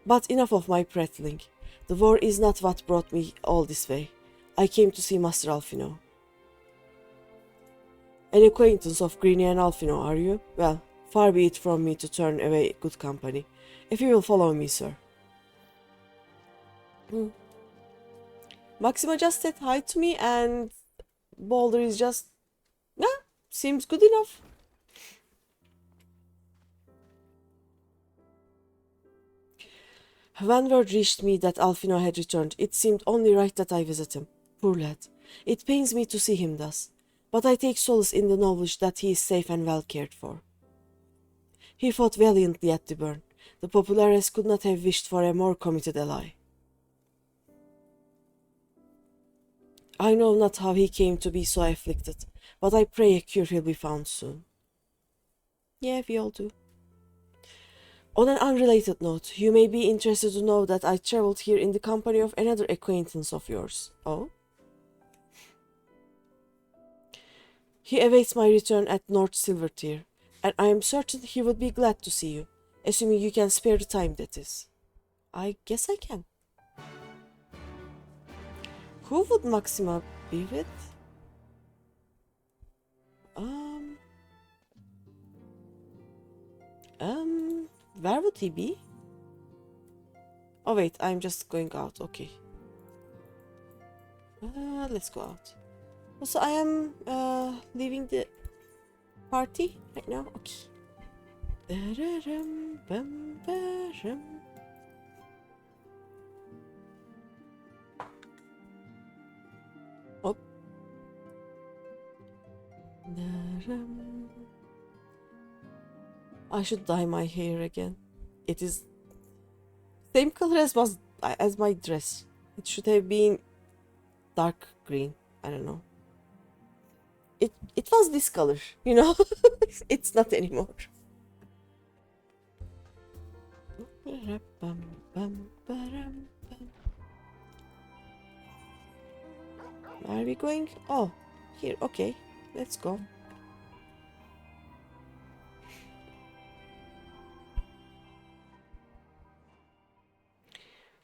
But enough of my prattling. The war is not what brought me all this way. I came to see Master Alfino. An acquaintance of Greeny and Alfino, are you? Well, far be it from me to turn away good company. If you will follow me, sir. Maxima just said hi to me, and Boulder is just... yeah, seems good enough. When word reached me that Alfino had returned, it seemed only right that I visit him. Poor lad. It pains me to see him thus, but I take solace in the knowledge that he is safe and well cared for. He fought valiantly at the burn. The Populares could not have wished for a more committed ally. I know not how he came to be so afflicted, but I pray a cure will be found soon. Yeah, we all do. On an unrelated note, you may be interested to know that I traveled here in the company of another acquaintance of yours. Oh? He awaits my return at North Silvertier, and I am certain he would be glad to see you, assuming you can spare the time, that is. I guess I can. Who would Maxima be with? Where would he be? Oh wait, I'm just going out, okay. Let's go out. Also, I am leaving the party right now, okay. Oh. I should dye my hair again. It is same color as my dress. It should have been dark green. I don't know. It was this color, you know. It's not anymore. Are we going? Oh, here. Okay, let's go.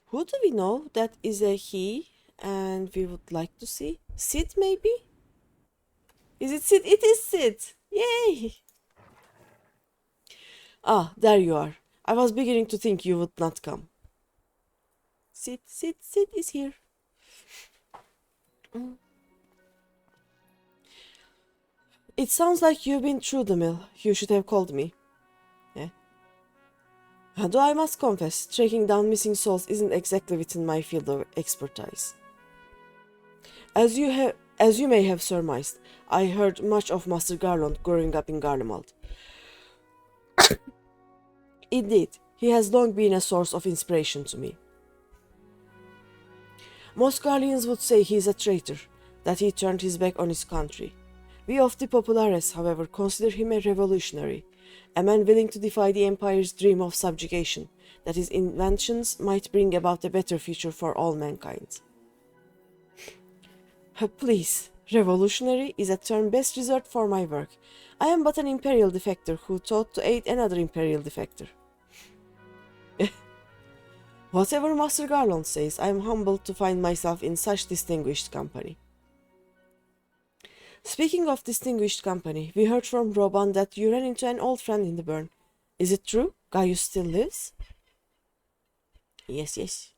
Who do we know that is a he and we would like to see? Sid, maybe? Is it Sid? It is Sid! Yay! Ah, there you are. I was beginning to think you would not come. Sid is here. It sounds like you've been through the mill. You should have called me. Yeah. Though I must confess, tracking down missing souls isn't exactly within my field of expertise. As you may have surmised, I heard much of Master Garland growing up in Garlemald. Indeed, he has long been a source of inspiration to me. Most Garleans would say he is a traitor, that he turned his back on his country. We of the Populares, however, consider him a revolutionary, a man willing to defy the Empire's dream of subjugation, that his inventions might bring about a better future for all mankind. Please, revolutionary is a term best reserved for my work. I am but an Imperial defector who thought to aid another Imperial defector. Whatever Master Garland says, I am humbled to find myself in such distinguished company. Speaking of distinguished company, we heard from Roban that you ran into an old friend in the burn. Is it true? Gaius still lives? Yes.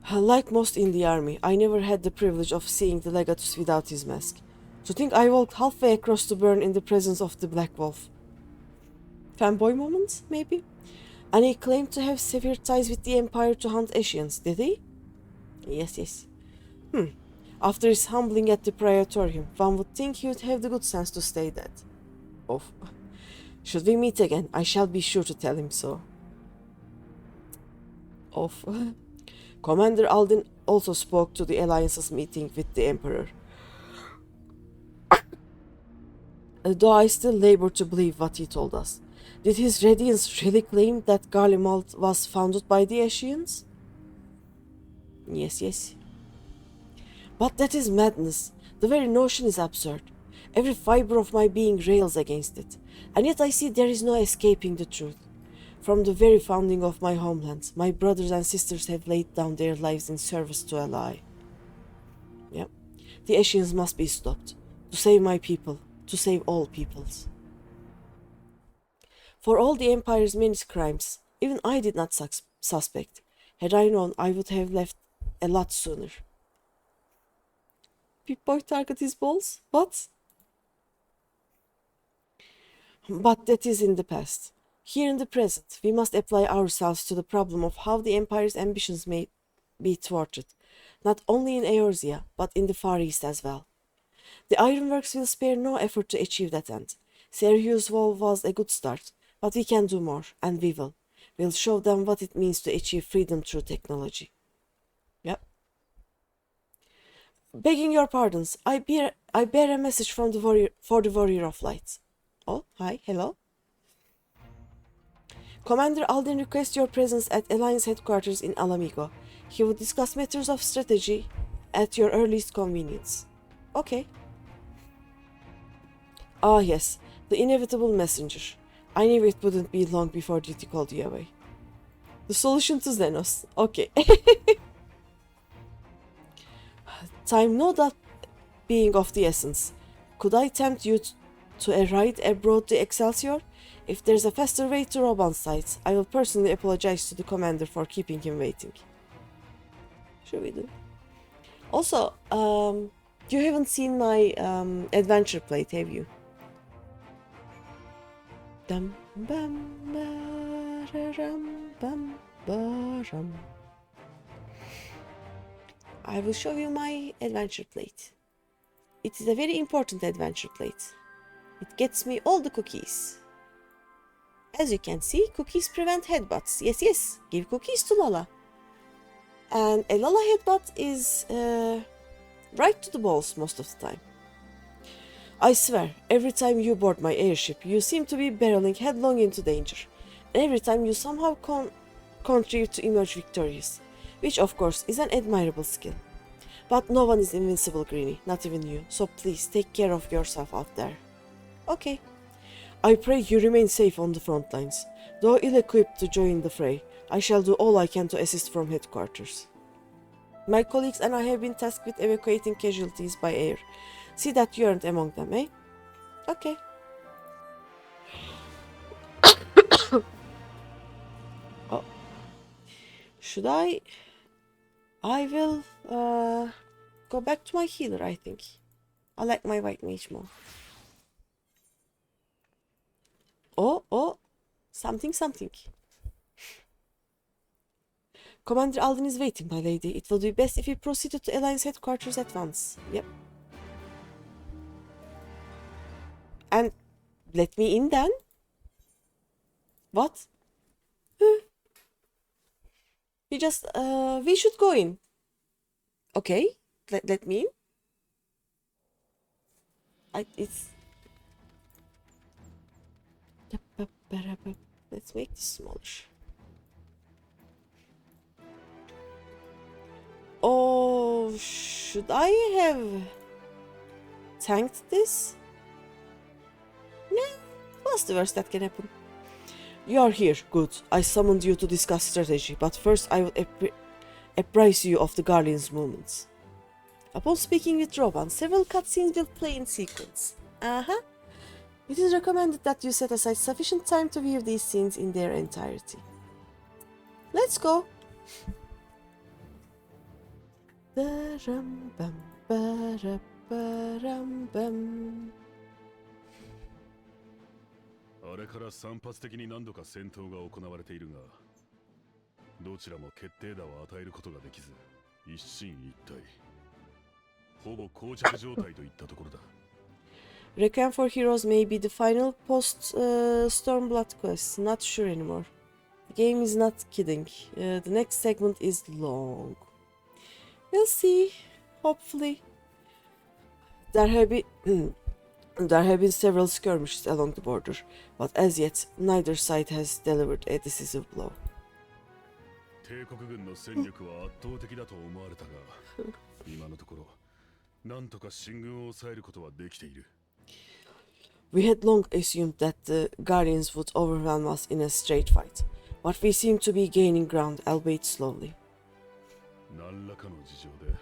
Like most in the army, I never had the privilege of seeing the Legatus without his mask. To think I walked halfway across the burn in the presence of the Black Wolf. Fanboy moment, maybe? And he claimed to have severe ties with the Empire to hunt Ashians, did he? Yes. After his humbling at the Praetorium, one would think he would have the good sense to stay dead. Oh. Should we meet again, I shall be sure to tell him so. Commander Aldin also spoke to the Alliance's meeting with the Emperor. Though I still labor to believe what he told us. Did his Radiance really claim that Garlemald was founded by the Ashians? Yes. But that is madness. The very notion is absurd. Every fiber of my being rails against it. And yet I see there is no escaping the truth. From the very founding of my homeland, my brothers and sisters have laid down their lives in service to a lie. Yep. The Ashians must be stopped. To save my people. To save all peoples. For all the Empire's many crimes, even I did not suspect. Had I known, I would have left a lot sooner. Pip-Boy target his balls? What? But that is in the past. Here in the present, we must apply ourselves to the problem of how the Empire's ambitions may be thwarted, not only in Eorzea, but in the Far East as well. The Ironworks will spare no effort to achieve that end. Serhiu's Wall was a good start, but we can do more, and we will. We'll show them what it means to achieve freedom through technology. Yep. Begging your pardons, I bear a message from the Warrior of Light. Oh, hi, hello. Commander Aldin requests your presence at Alliance headquarters in Alamigo. He will discuss matters of strategy at your earliest convenience. Okay. Ah, yes, the inevitable messenger. I knew it wouldn't be long before duty called you away. The solution to Zenos. Okay. Time no doubt being of the essence. Could I tempt you to a ride abroad the Excelsior? If there's a faster way to Roban's sites, I will personally apologize to the commander for keeping him waiting. Should we do? Also, you haven't seen my adventure plate, have you? Dum bum ba-ram bum ba-ram. I will show you my adventure plate. It is a very important adventure plate. It gets me all the cookies. As you can see, cookies prevent headbutts. Yes, give cookies to Lala. And a Lala headbutt is Right to the balls most of the time. I swear, every time you board my airship, you seem to be barreling headlong into danger. And every time you somehow contrive to emerge victorious, which of course is an admirable skill. But no one is invincible, Greeny, not even you, so please take care of yourself out there. Okay. I pray you remain safe on the front lines. Though ill-equipped to join the fray, I shall do all I can to assist from headquarters. My colleagues and I have been tasked with evacuating casualties by air. See that you aren't among them, eh? Okay. Oh. Should I? I will go back to my healer, I think. I like my white mage more. Oh. Something. Commander Alden is waiting, my lady. It will be best if we proceeded to Alliance headquarters at once. Yep. And let me in then? What? We just, we should go in. Okay, let me in. It's... Let's make this smaller. Oh, should I have tanked this? Nah, what's the worst that can happen? You are here, good. I summoned you to discuss strategy, but first I will apprise you of the Guardian's movements. Upon speaking with Roban, several cutscenes will play in sequence. It is recommended that you set aside sufficient time to view these scenes in their entirety. Let's go! Ba-ram-bam-ba-ra-ba-ram-bam. あれから散発的に何度か戦闘が行われているが、どちらも決定打を与えることができず、一進一退。ほぼ膠着状態といったところだ。Requiem for Heroes may be the final post-Stormblood quest. Not sure anymore. The game is not kidding. The next segment is long. We'll see. Hopefully. There have been several skirmishes along the border, but as yet, neither side has delivered a decisive blow. 帝国軍の戦力は圧倒的だと思われたが、今のところ、なんとか進軍を抑えることはできている。We had long assumed that the Guardians would overwhelm us in a straight fight, but we seem to be gaining ground, albeit slowly. 何らかの事情で、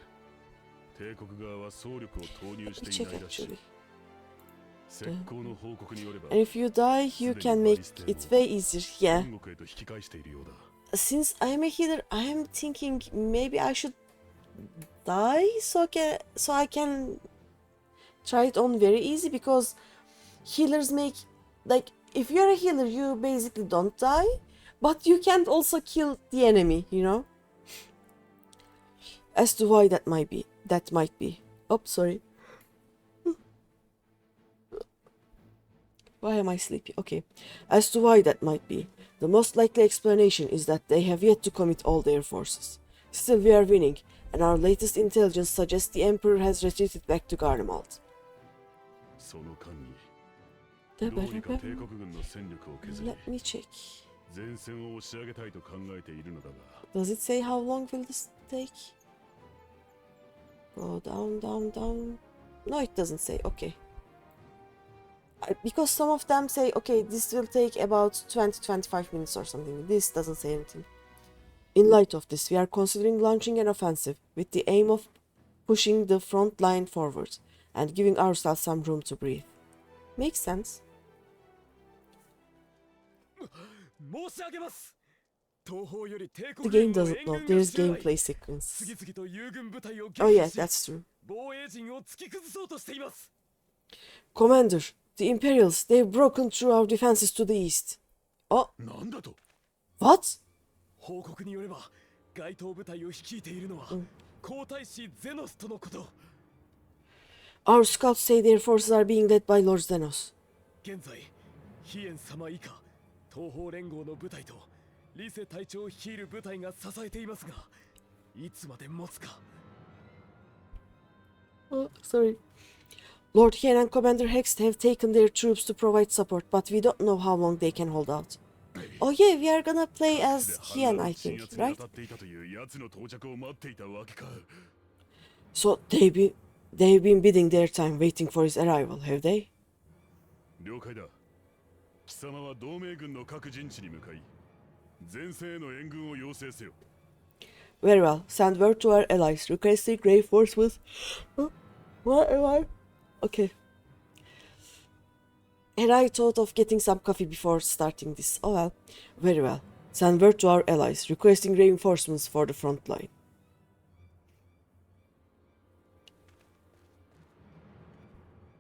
帝国側は総力を投入していないらしい。石膏の報告によれば、 And if you die, you can make it way easier. Yeah. 天国へと引き返しているようだ。Since I am a healer, I am thinking maybe I should die so I can try it on very easy, because healers make, like, if you're a healer you basically don't die, but you can't also kill the enemy, you know. As to why that might be. Oh, sorry. Why am I sleepy? Okay. As to why that might be, the most likely explanation is that they have yet to commit all their forces. Still, we are winning, and our latest intelligence suggests the Emperor has retreated back to Garlemald. Let me check. Does it say how long will this take? Go down. No, it doesn't say. Okay. Because some of them say, okay, this will take about 20-25 minutes or something. This doesn't say anything. In light of this, we are considering launching an offensive with the aim of pushing the front line forward and giving ourselves some room to breathe. Makes sense. The game doesn't know. There's gameplay sequence. Oh yeah, that's true. Commander, the Imperials, they've broken through our defenses to the east. Oh. What? Our scouts say their forces are being led by Lord Zenos. Oh, sorry. Lord Hien and Commander Hex have taken their troops to provide support, but we don't know how long they can hold out. Oh yeah, we are gonna play as Hien, I think, right? So they've been bidding their time waiting for his arrival, have they? 了解だ。貴様は同盟軍の各陣地に向かい、前線への援軍を要請せよ。Very well. Send word to our allies, requesting reinforcements. What am I? Okay. Had I thought of getting some coffee before starting this? Oh well. Very well. Send word to our allies, requesting reinforcements for the front line.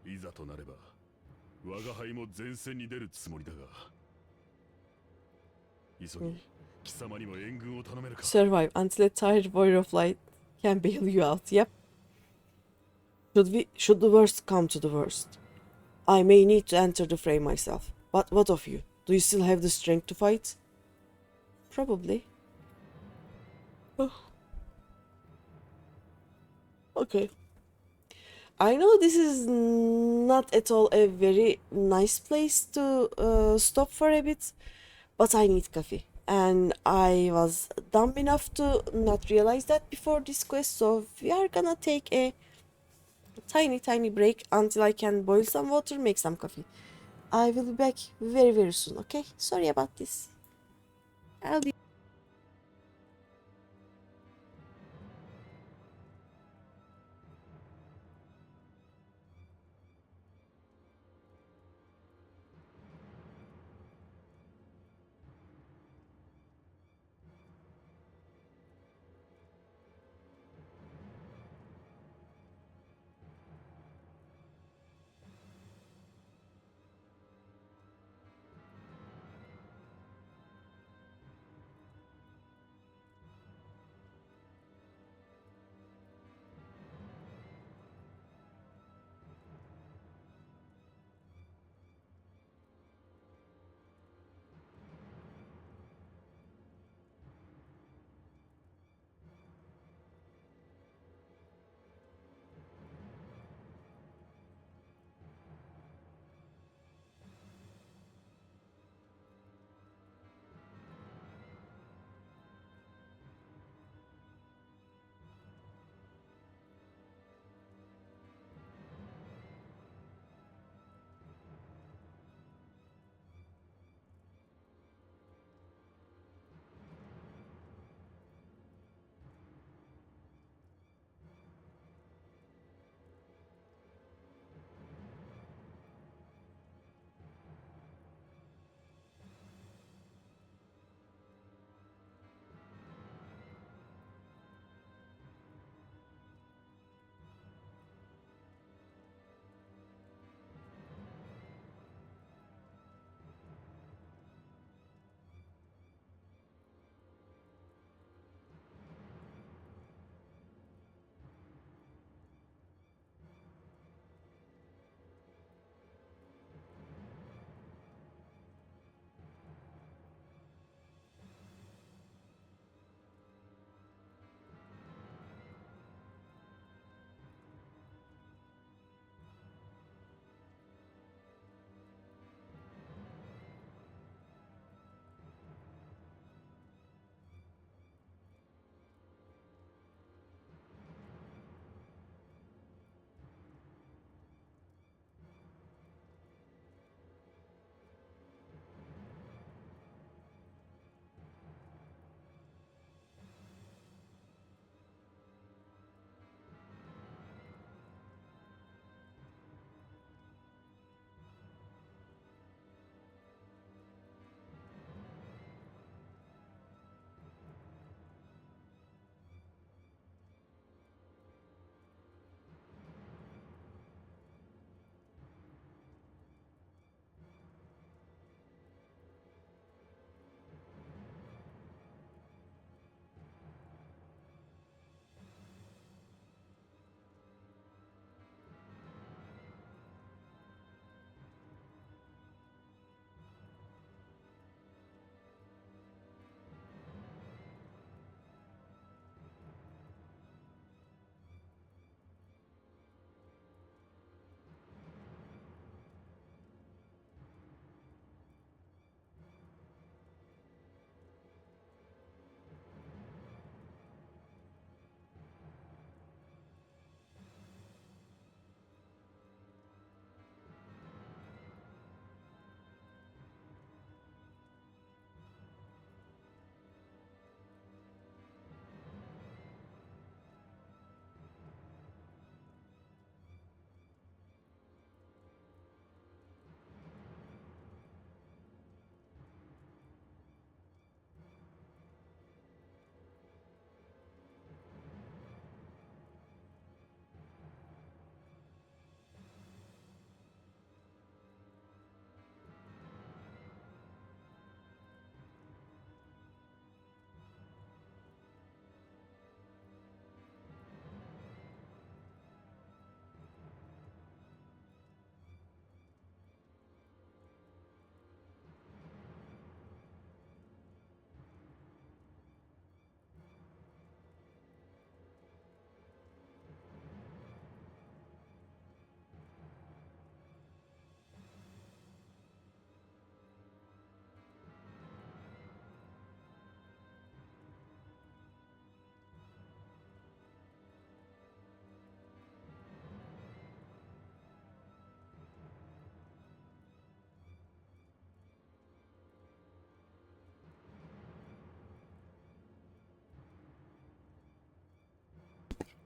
いざとなれば、我が輩も前線に出るつもりだが。急ぎ、貴様にも援軍を頼めるか。Survive until a tired warrior of light can bail you out. Yep. Should the worst come to the worst, I may need to enter the fray myself. But what of you? Do you still have the strength to fight? Probably. Oh. Okay. I know this is not at all a very nice place to stop for a bit, but I need coffee. And I was dumb enough to not realize that before this quest, so we are gonna take a tiny break until I can boil some water, make some coffee. I will be back very soon, okay? Sorry about this. I'll be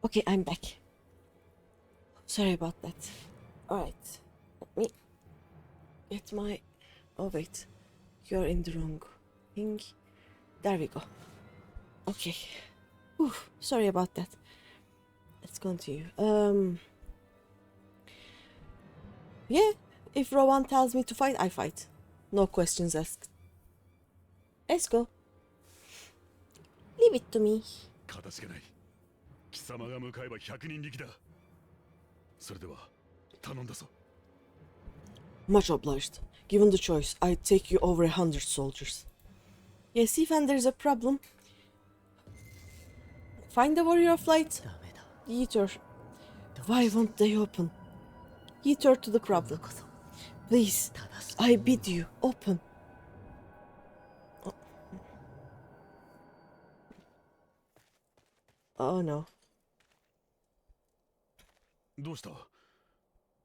Okay, I'm back. Sorry about that. Alright. Let me get my... Oh wait. You're in the wrong thing. There we go. Okay. Whew, sorry about that. Let's continue. Yeah, if Rowan tells me to fight, I fight. No questions asked. Let's go. Leave it to me. かたじけない。貴様が向かえば100人力だ。それでは頼んだぞ。Much obliged. Given the choice, I'd take you over 100 soldiers. Yes, even there's a problem. Find the warrior of light. Yeeter. Why won't they open? Yeeter to the problem. Please, I bid you, open. Oh no. どうした？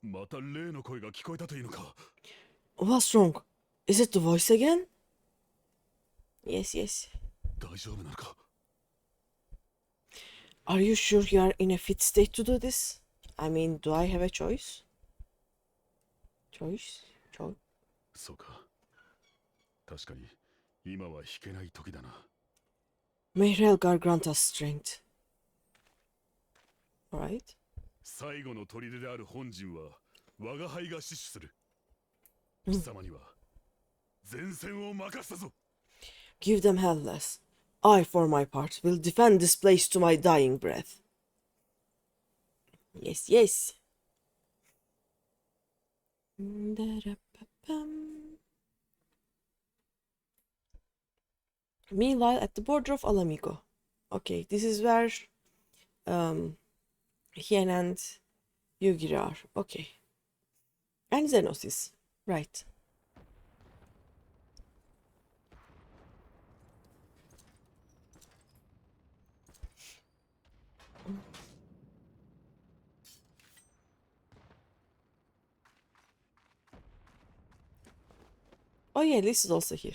また例の声が聞こえたというのか？ What's wrong? Is it the voice again? Yes, yes. 大丈夫なのか？ Are you sure you are in a fit state to do this? I mean, do I have a choice? Choice? そうか。確かに今は弾けない時だな。 May Relgar grant us strength. Alright. 最後の砦である本陣は我が輩が死守する。貴様には前線を任せたぞ。 Give them hell less. I, for my part, will defend this place to my dying breath. Yes, yes. Meanwhile, at the border of Alamigo. Okay, this is where Hien and Yugiri are. Okay. And Zenos is. Right. Oh yeah, Liz is also here.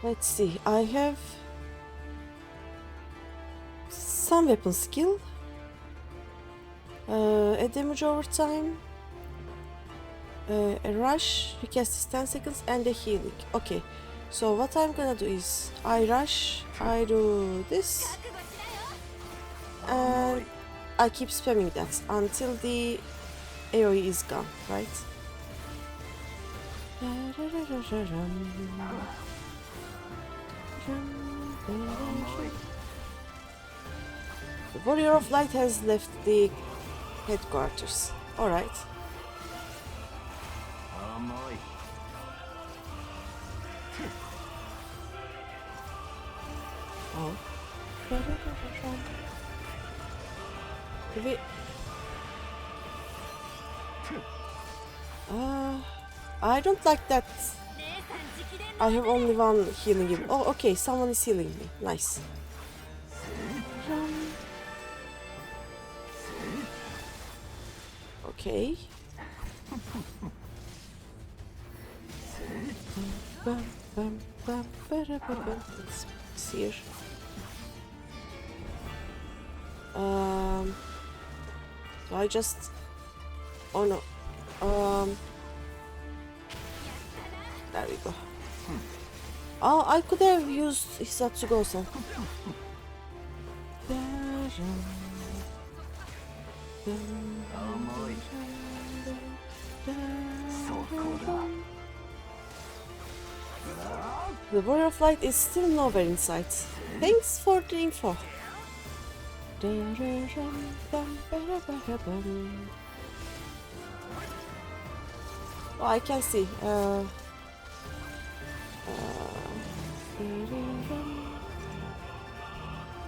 Let's see, I have some weapon skill, a damage over time, a rush, recast is 10 seconds, and a healing. Okay, so what I'm gonna do is I rush, I do this, and I keep spamming that until the AoE is gone, right? The Warrior of Light has left the headquarters. Alright. Oh. I don't like that. I have only one healing him. Oh, okay, someone is healing me. Nice. Okay. It's here. So I just... Oh no. There we go. Oh, I could have used Hisatsugo-san. The Warrior of Light is still nowhere in sight. Thanks for the info. Oh, I can see.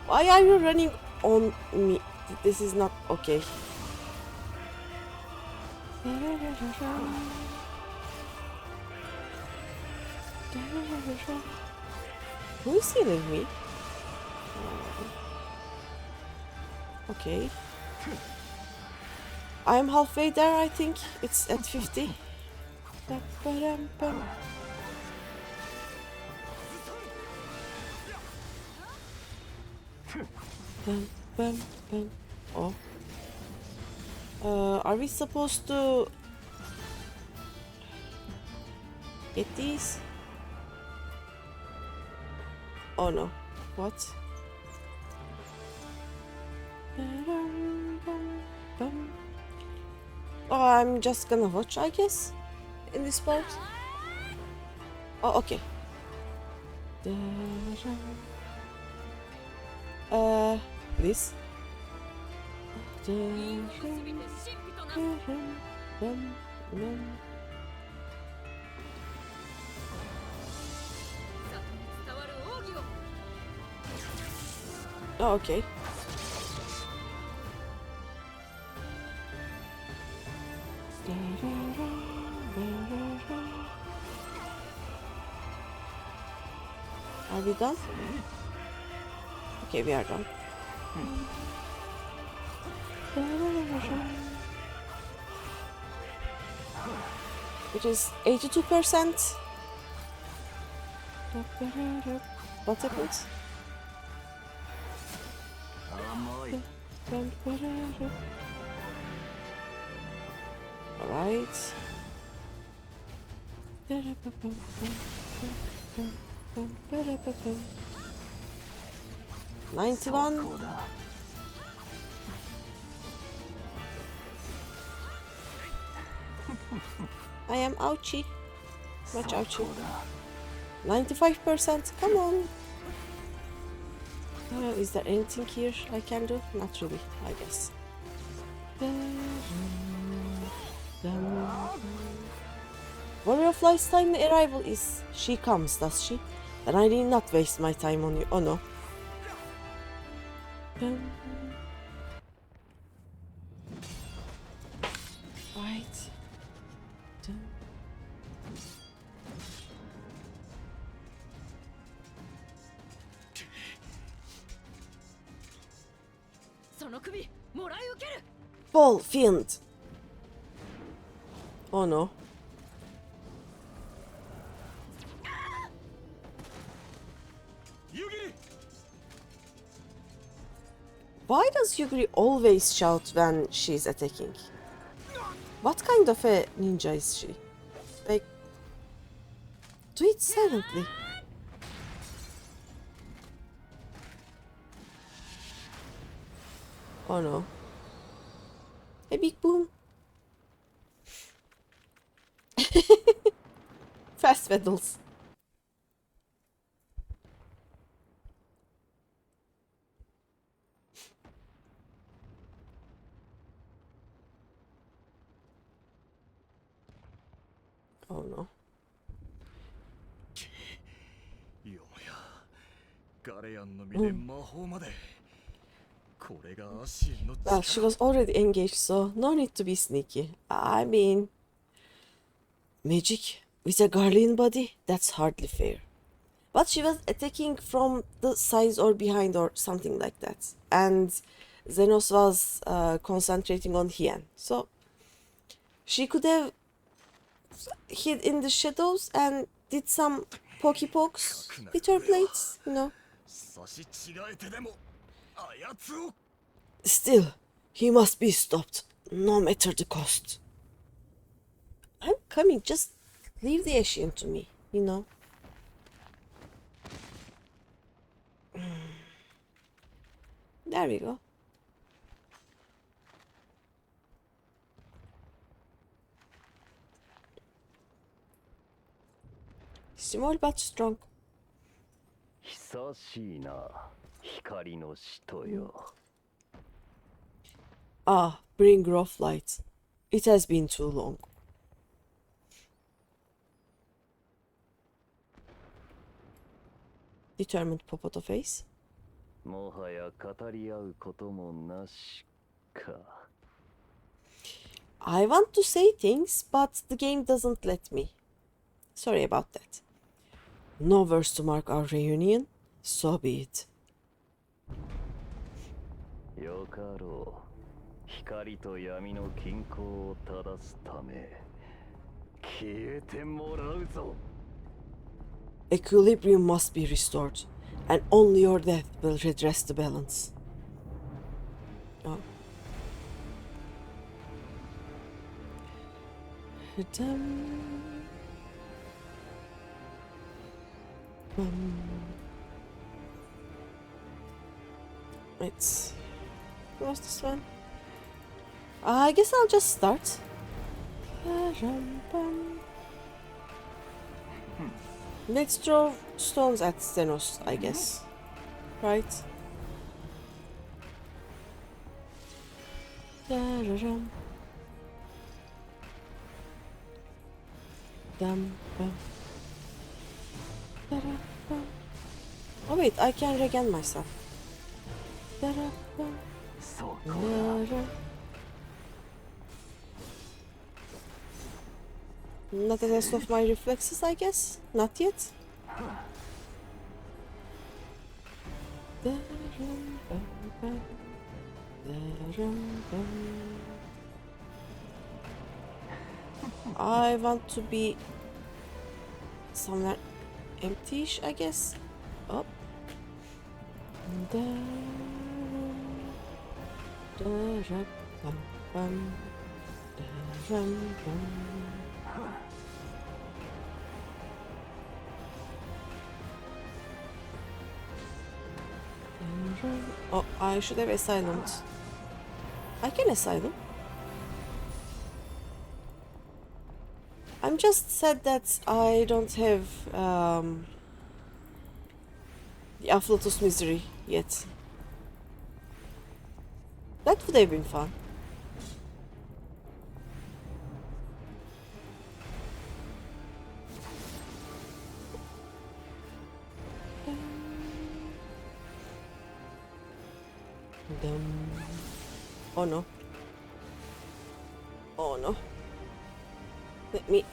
Why are you running on me? This is not okay. Who is healing me? Okay. I'm halfway there, I think. It's at 50. Oh. Are we supposed to get these? Oh no. What? Oh, I'm just gonna watch, I guess, in this part. Oh, okay. This. Oh, okay. Are we done? Okay, we are done. Which is 82%. What happens? Alright. 91. I am ouchie. Much ouchie. 95%. Come on. Is there anything here I can do? Not really, I guess. Warrior of Light's time arrival is she comes, does she? Then I need not waste my time on you. Oh no. Right. Ball fiend. Oh no. Why does Yugiri always shout when she's attacking? What kind of a ninja is she? Like, do it silently. Oh no. A big boom. Fast pedals. Oh no. Well, she was already engaged, so no need to be sneaky. I mean, magic with a Guardian body? That's hardly fair. But she was attacking from the sides or behind or something like that. And Zenos was concentrating on Hien. So she could have hid in the shadows and did some pokey pokes with her blades, you know. Still, he must be stopped, no matter the cost. I'm coming, just leave the Ashian to me, you know. There we go. Small but strong. Ah, bringer of light. It has been too long. Determined Popoto face. I want to say things, but the game doesn't let me. Sorry about that. No verse to mark our reunion. So be it. よかろう。光と闇の均衡を正すため消えてもらうぞ。Equilibrium must be restored, and only your death will redress the balance. Oh. Let's close this one. I guess I'll just start. Let's throw stones at Zenos, I guess. Right? Oh wait, I can regen myself. Not a test of my reflexes, I guess. Not yet. I want to be somewhere empty-ish, I guess. Oh. Oh, I should have asylums. I can asylum. I'm just sad that I don't have the Afflatus Misery yet. That would have been fun. Oh no. Oh no. Let me.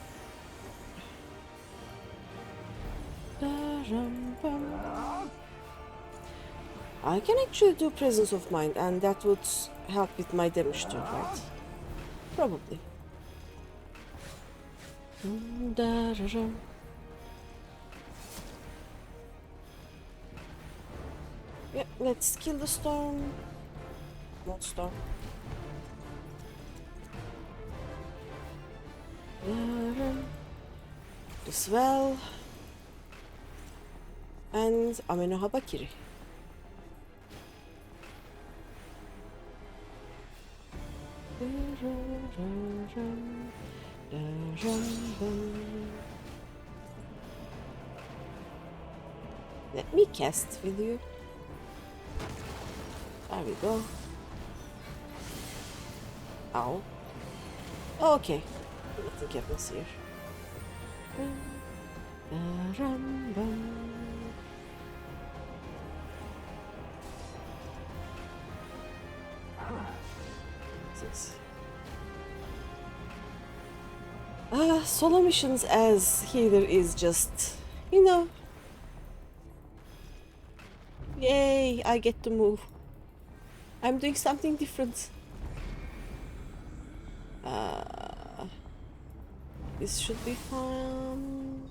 I can actually do Presence of Mind, and that would help with my damage too, right? Probably. Yeah, let's kill the storm. Not storm. As well. And Ameno Habakiri. Let me cast with you. There we go. Ow. Oh, okay. Nothing happens here. Solo missions as healer is just, you know. Yay, I get to move. I'm doing something different. This should be fun.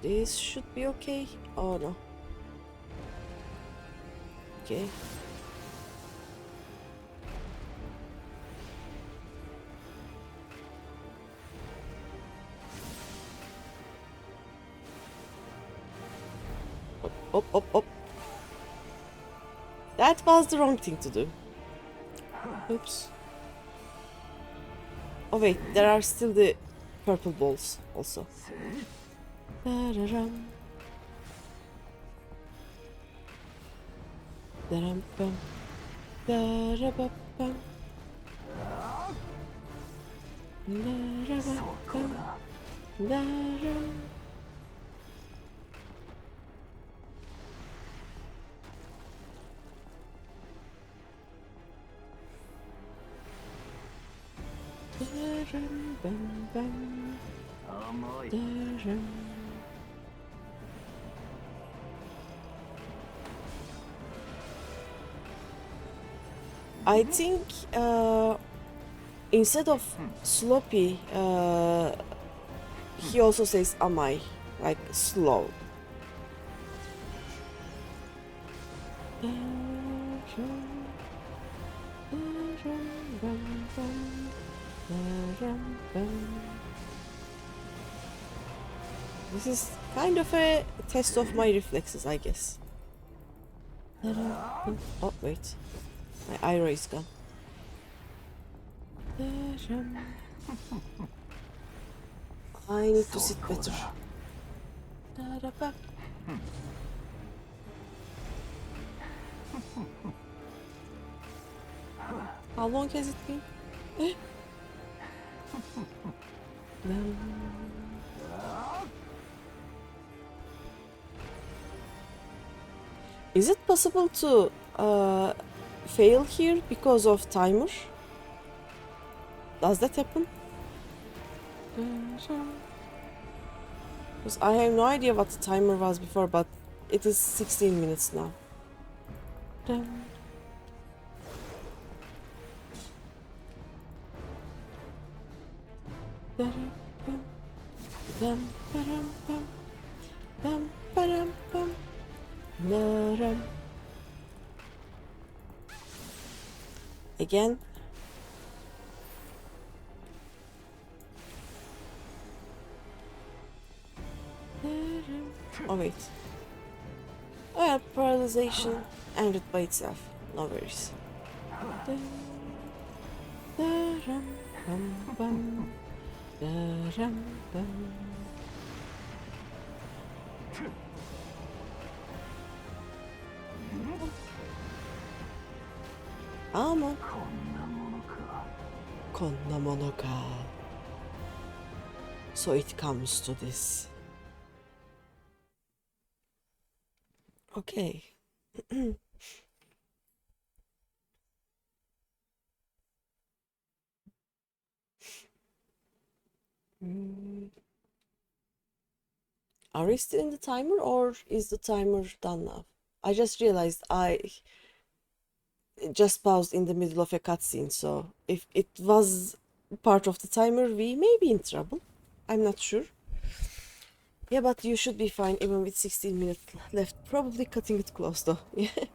This should be okay. Oh no. Okay. Up, up, up. That was the wrong thing to do. Oops. Oh wait, there are still the purple balls also. Da-da-dum. Da-dum-bum. Da-da-bum-bum. Da-da-bum-bum. Da-dum. I think instead of sloppy, he also says amai, like slow. This is kind of a test of my reflexes, I guess. Oh, wait. My ira is gone. I need to sit better. How long has it been? Is it possible to fail here because of timer? Does that happen? Because I have no idea what the timer was before, but it is 16 minutes now. Again. Oh wait. Oh yeah, paralyzation ended by itself. No worries. Ama konna mono ka. So it comes to this. Okay. Are we still in the timer, or is the timer done now? I just realized I just paused in the middle of a cutscene, so if it was part of the timer, we may be in trouble. I'm not sure. Yeah, but you should be fine even with 16 minutes left. Probably cutting it close though. Yeah.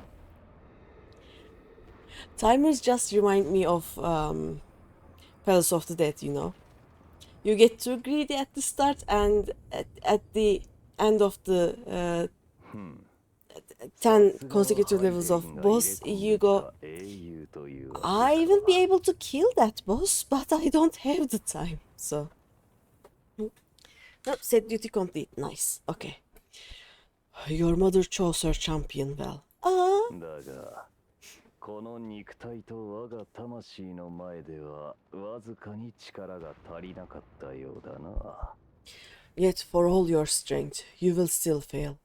Timers just remind me of Palace of the Dead, you know. You get too greedy at the start, and at the end of the 10 consecutive levels of boss, you go, I will be able to kill that boss, but I don't have the time. So, nope, set duty complete. Nice. Okay. Your mother chose her champion well. Ah. この肉体と我が魂の前ではわずかに力が足りなかったようだな。Yet for all your strength, you will still fail.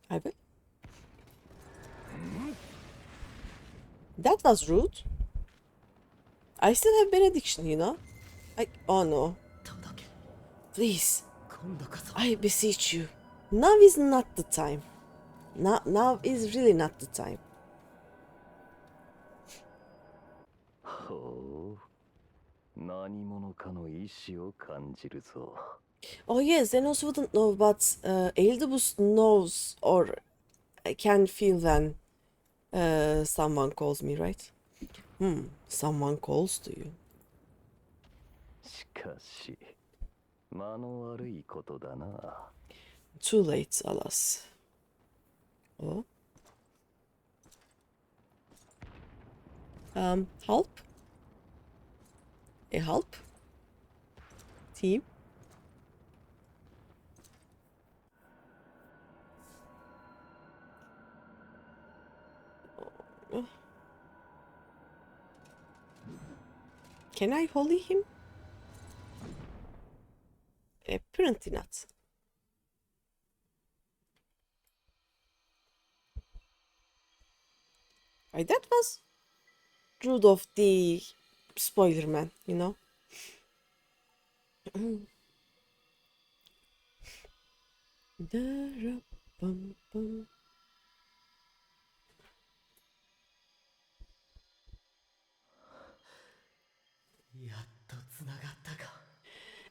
I will. That was rude. I still have benediction, you know. Oh no. Please, I beseech you. Now is not the time. Now is really not the time. ほう、何者かの意志を感じるぞ。Oh yes, Zenos wouldn't know, but Eldebus knows or can feel when someone calls me, right? Someone calls to you. しかし、間の悪いことだな。Too late, alas. Oh. Help? A help? Team? Can I holy him? Apparently not. Right, that was rude of the spoiler man, you know. Da-ra-bum-bum.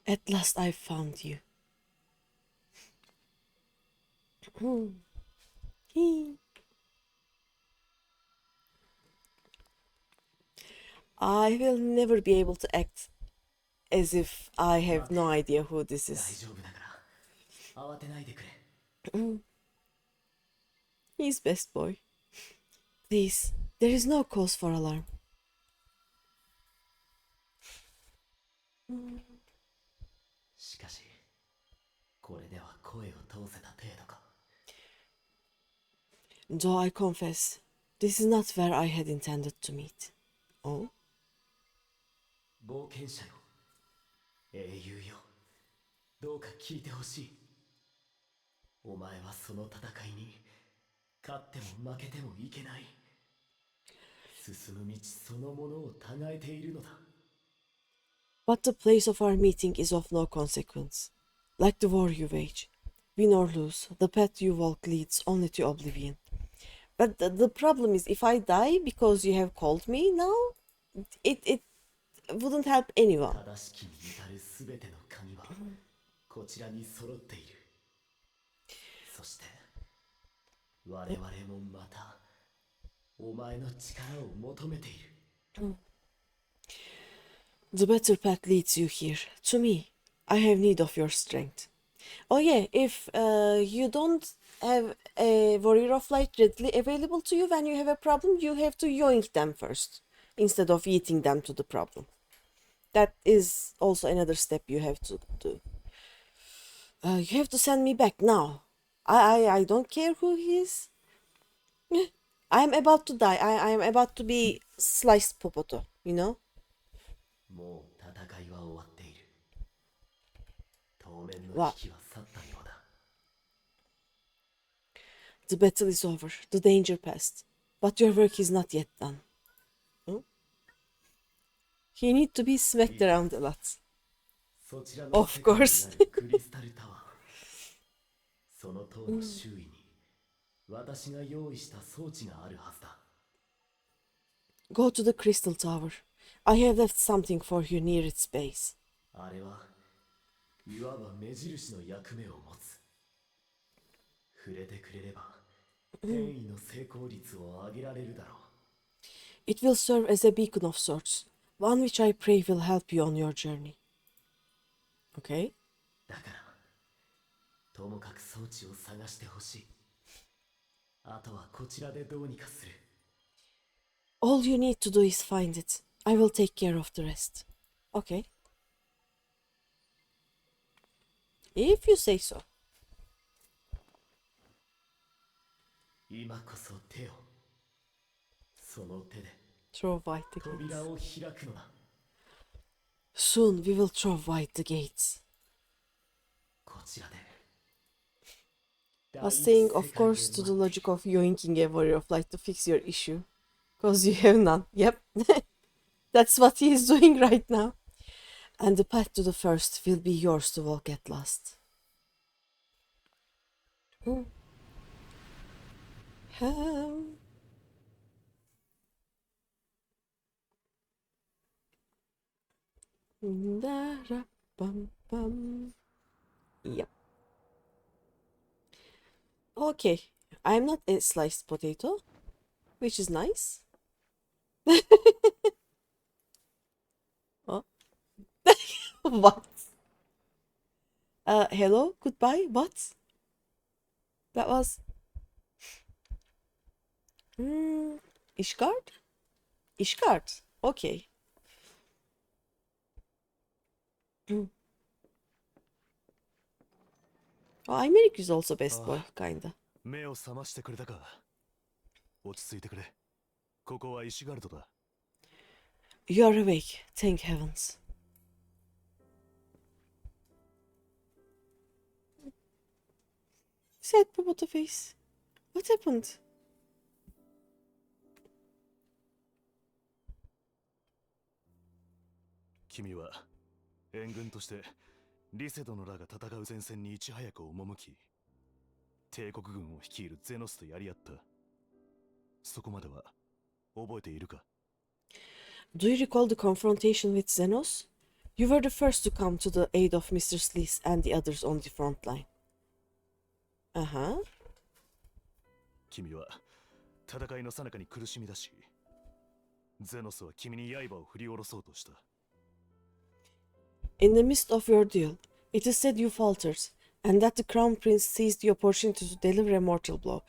At last I found you. I will never be able to act as if I have no idea who this is. He's best boy. Please, there is no cause for alarm. Though I confess, this is not where I had intended to meet. Oh? 冒険者よ、英雄よ、どうか聞いてほしい。お前はその戦いに勝っても負けてもいけない。進む道そのものを違えているのだ。But the place of our meeting is of no consequence. Like the war you wage, win or lose, the path you walk leads only to oblivion. But the problem is, if I die because you have called me now, it wouldn't help anyone. 正しきに至るすべての鍵はこちらに揃っている。そして我々もまたお前の力を求めている。The better path leads you here, to me. I have need of your strength. Oh yeah, if you don't have a warrior of light readily available to you when you have a problem, you have to yoink them first, instead of eating them to the problem. That is also another step you have to do. You have to send me back now. I don't care who he is. I am about to die. I am about to be sliced popoto, you know? もう戦いは終わっている。当面の危機は去ったようだ。The battle is over. The danger passed. But your work is not yet done. You need to be smacked around a lot. Of course. その塔の周囲に私が用意した装置があるはずだ。Go to the crystal tower. I have left something for you near its base. あれはいわば目印の役目を持つ。触れてくれれば転移の成功率を上げられるだろう。It will serve as a beacon of sorts, one which I pray will help you on your journey. Okay? だからともかく装置を探してほしい。あとはこちらでどうにかする。All you need to do is find it. I will take care of the rest. Okay. If you say so. 今こそ手を。その手で Throw wide the 扉 gates. を開くのだ。Soon we will throw wide the gates. こちらで。Was saying, of course, to the logic of yoinking a warrior of light to fix your issue. Because you have none. Yep. That's what he is doing right now. And the path to the first will be yours to walk at last. Yep. Okay, I'm not a sliced potato, which is nice. Oh. What? Hello, goodbye, what? That was... Ishgard? Ishgard, okay. Oh, Aymeric is also best boy, kinda. 目を覚ましてくれたか。落ち着いてくれ。ここはイシガルドだ。You are awake, thank heavens. Sad potato face. What happened? 君は援軍としてリセドのらが戦う前線にいち早く赴き、帝国軍を率いるゼノスとやり合った。そこまでは覚えているか？ Do you recall the confrontation with Zenos? You were the first to come to the aid of Mr. Sleece and the others on the front line. Uh-huh. 君は戦いの最中に苦しみだし、ゼノスは君に刃を振り下ろそうとした。In the midst of your duel, it is said you faltered, and that the Crown Prince seized the opportunity to deliver a mortal blow.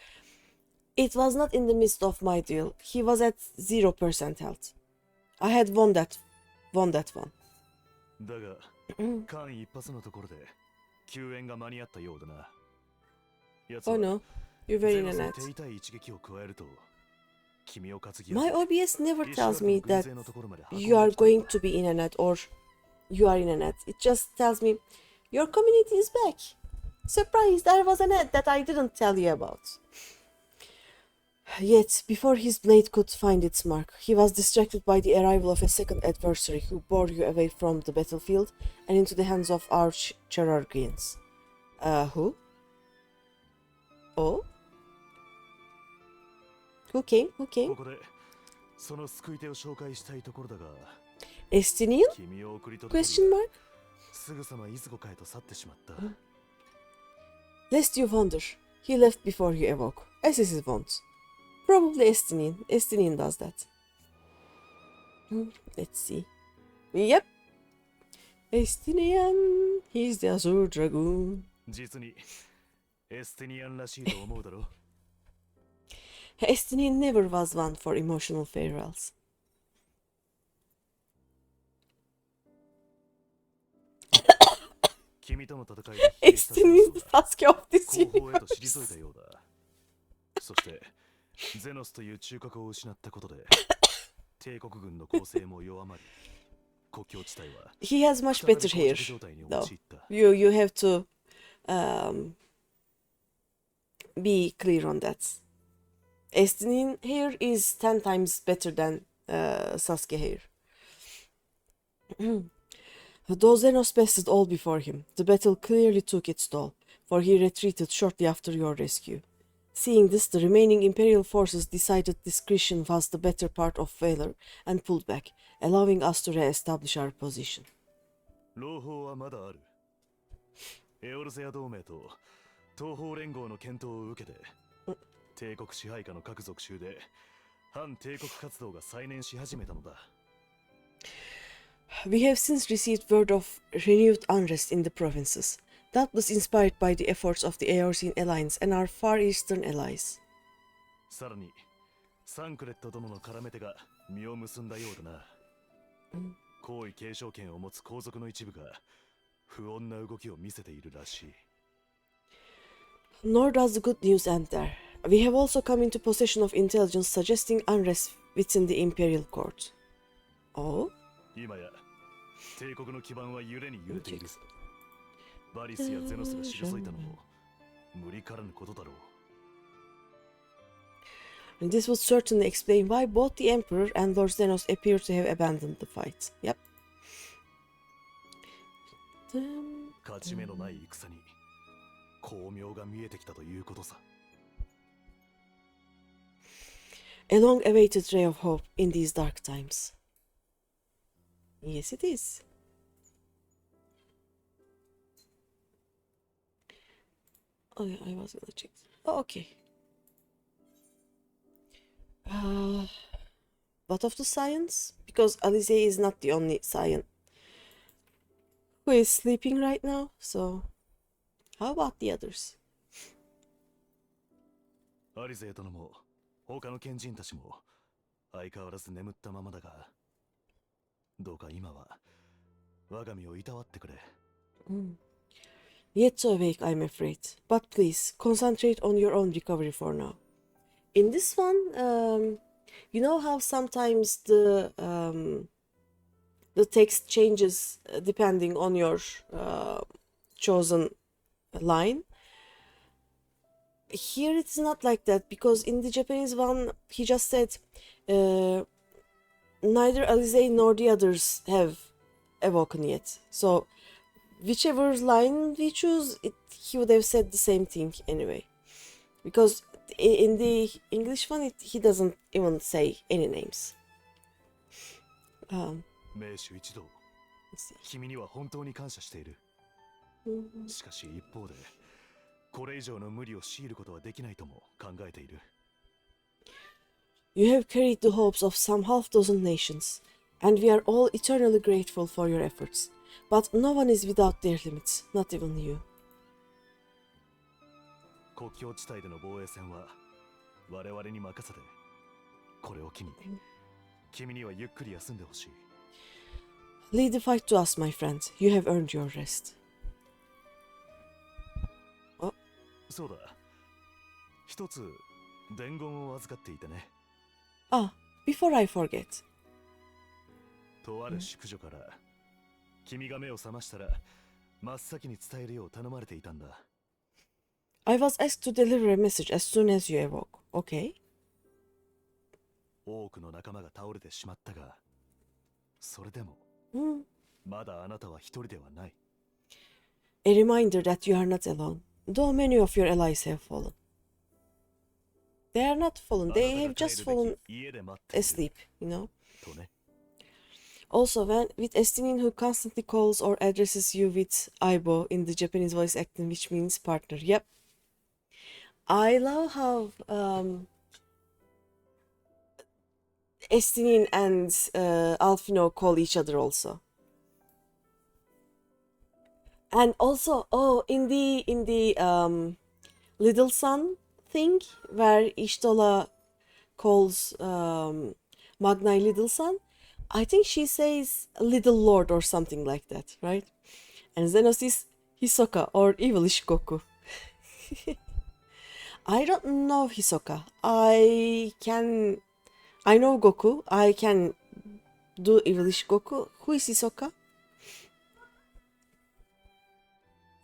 It was not in the midst of my duel. He was at 0% health. I had won that one. だが、間一髪のところで救援が間に合ったようだな。Oh no, you're very in a net. My OBS never tells me that you are going to be in a net or you are in a net. It just tells me your community is back. Surprise, there was a net that I didn't tell you about. Yet, before his blade could find its mark, he was distracted by the arrival of a second adversary who bore you away from the battlefield and into the hands of our Cherargians. Who? Oh? Who came? Who came? Estinian? Question mark? Lest you wonder, he left before you awoke, as is his wont. Probably Estinian. Estinian does that. Let's see. Yep. Estinian. He's the Azure Dragoon. Estinian never was one for emotional farewells. Estinian is the Sasuke of this universe. ゼノスという中核を失ったことで帝国軍の攻勢も弱まり国境地帯は He has much better hair though. You have to be clear on that. Estinian hair is 10 times better than Sasuke hair. Though Zenos bested all before him, the battle clearly took its toll, for he retreated shortly after your rescue. Seeing this, the remaining Imperial forces decided discretion was the better part of valor and pulled back, allowing us to re-establish our position. 朗報はまだある。エオルゼア同盟と東方連合の検討を受けて、帝国支配下の各属州で反帝国活動が再燃し始めたのだ。We have since received word of renewed unrest in the provinces, doubtless inspired by the efforts of the Eorzean Alliance and our Far Eastern allies. さらに、サンクレット殿の絡め手が実を結んだようだな。皇位継承権を持つ皇族の一部が不穏な動きを見せているらしい。Nor does the good news end there. We have also come into possession of intelligence suggesting unrest within the Imperial Court. Oh? 今や帝国の基盤は揺れに揺れている。バリスやゼノスが退いたのも無理からぬことだろう。And this would certainly explain why both the Emperor and Lord Zenos appear to have abandoned the fight. Yep. 勝ち目のない戦に光明が見えてきたということさ。A long-awaited ray of hope in these dark times. Yes, it is. Oh, yeah, I was gonna check. Oh, okay. What of the science? Because Alize is not the only scion who is sleeping right now, so how about the others? アリゼ殿も他の賢人たちも相変わらず眠ったままだが、どうか今は我が身をいたわってくれ。Yet to awake, I'm afraid. But please, concentrate on your own recovery for now. In this one, you know how sometimes the text changes depending on your chosen line? Here it's not like that, because in the Japanese one, he just said, neither Alize nor the others have awoken yet. So, whichever line we choose, he would have said the same thing anyway. Because in the English one, he doesn't even say any names. 名手一同、君には本当に感謝している。しかし一方で、これ以上の無理を強いることはできないとも考えている。You have carried the hopes of some half dozen nations, and we are all eternally grateful for your efforts. But no one is without their limits, not even you. 国境地帯での防衛戦は我々に任せて、これを機に君にはゆっくり休んでほしい。Lead the fight to us, my friend. You have earned your rest. そうだ。一つ伝言を預かっていてね。Before I forget. とある宿女から、君が目を覚ましたら真っ先に伝えるよう頼まれていたんだ。I was asked to deliver a message as soon as you awoke. Okay. 多くの仲間が倒れてしまったが、それでも、まだあなたは一人ではない。A reminder that you are not alone, though many of your allies have fallen. They are not fallen, they have just fallen asleep, you know. Also, with Estinin, who constantly calls or addresses you with Aibo in the Japanese voice acting, which means partner. Yep. I love how Estinin and Alfino call each other also. And also, in the Little Sun thing, where Ishtola calls Magnai Little Sun, I think she says Little Lord or something like that, right? And Zenos is Hisoka or Evil Ishikoku. I don't know Hisoka. I know Goku. I can do Evil Ishikoku. Who is Hisoka?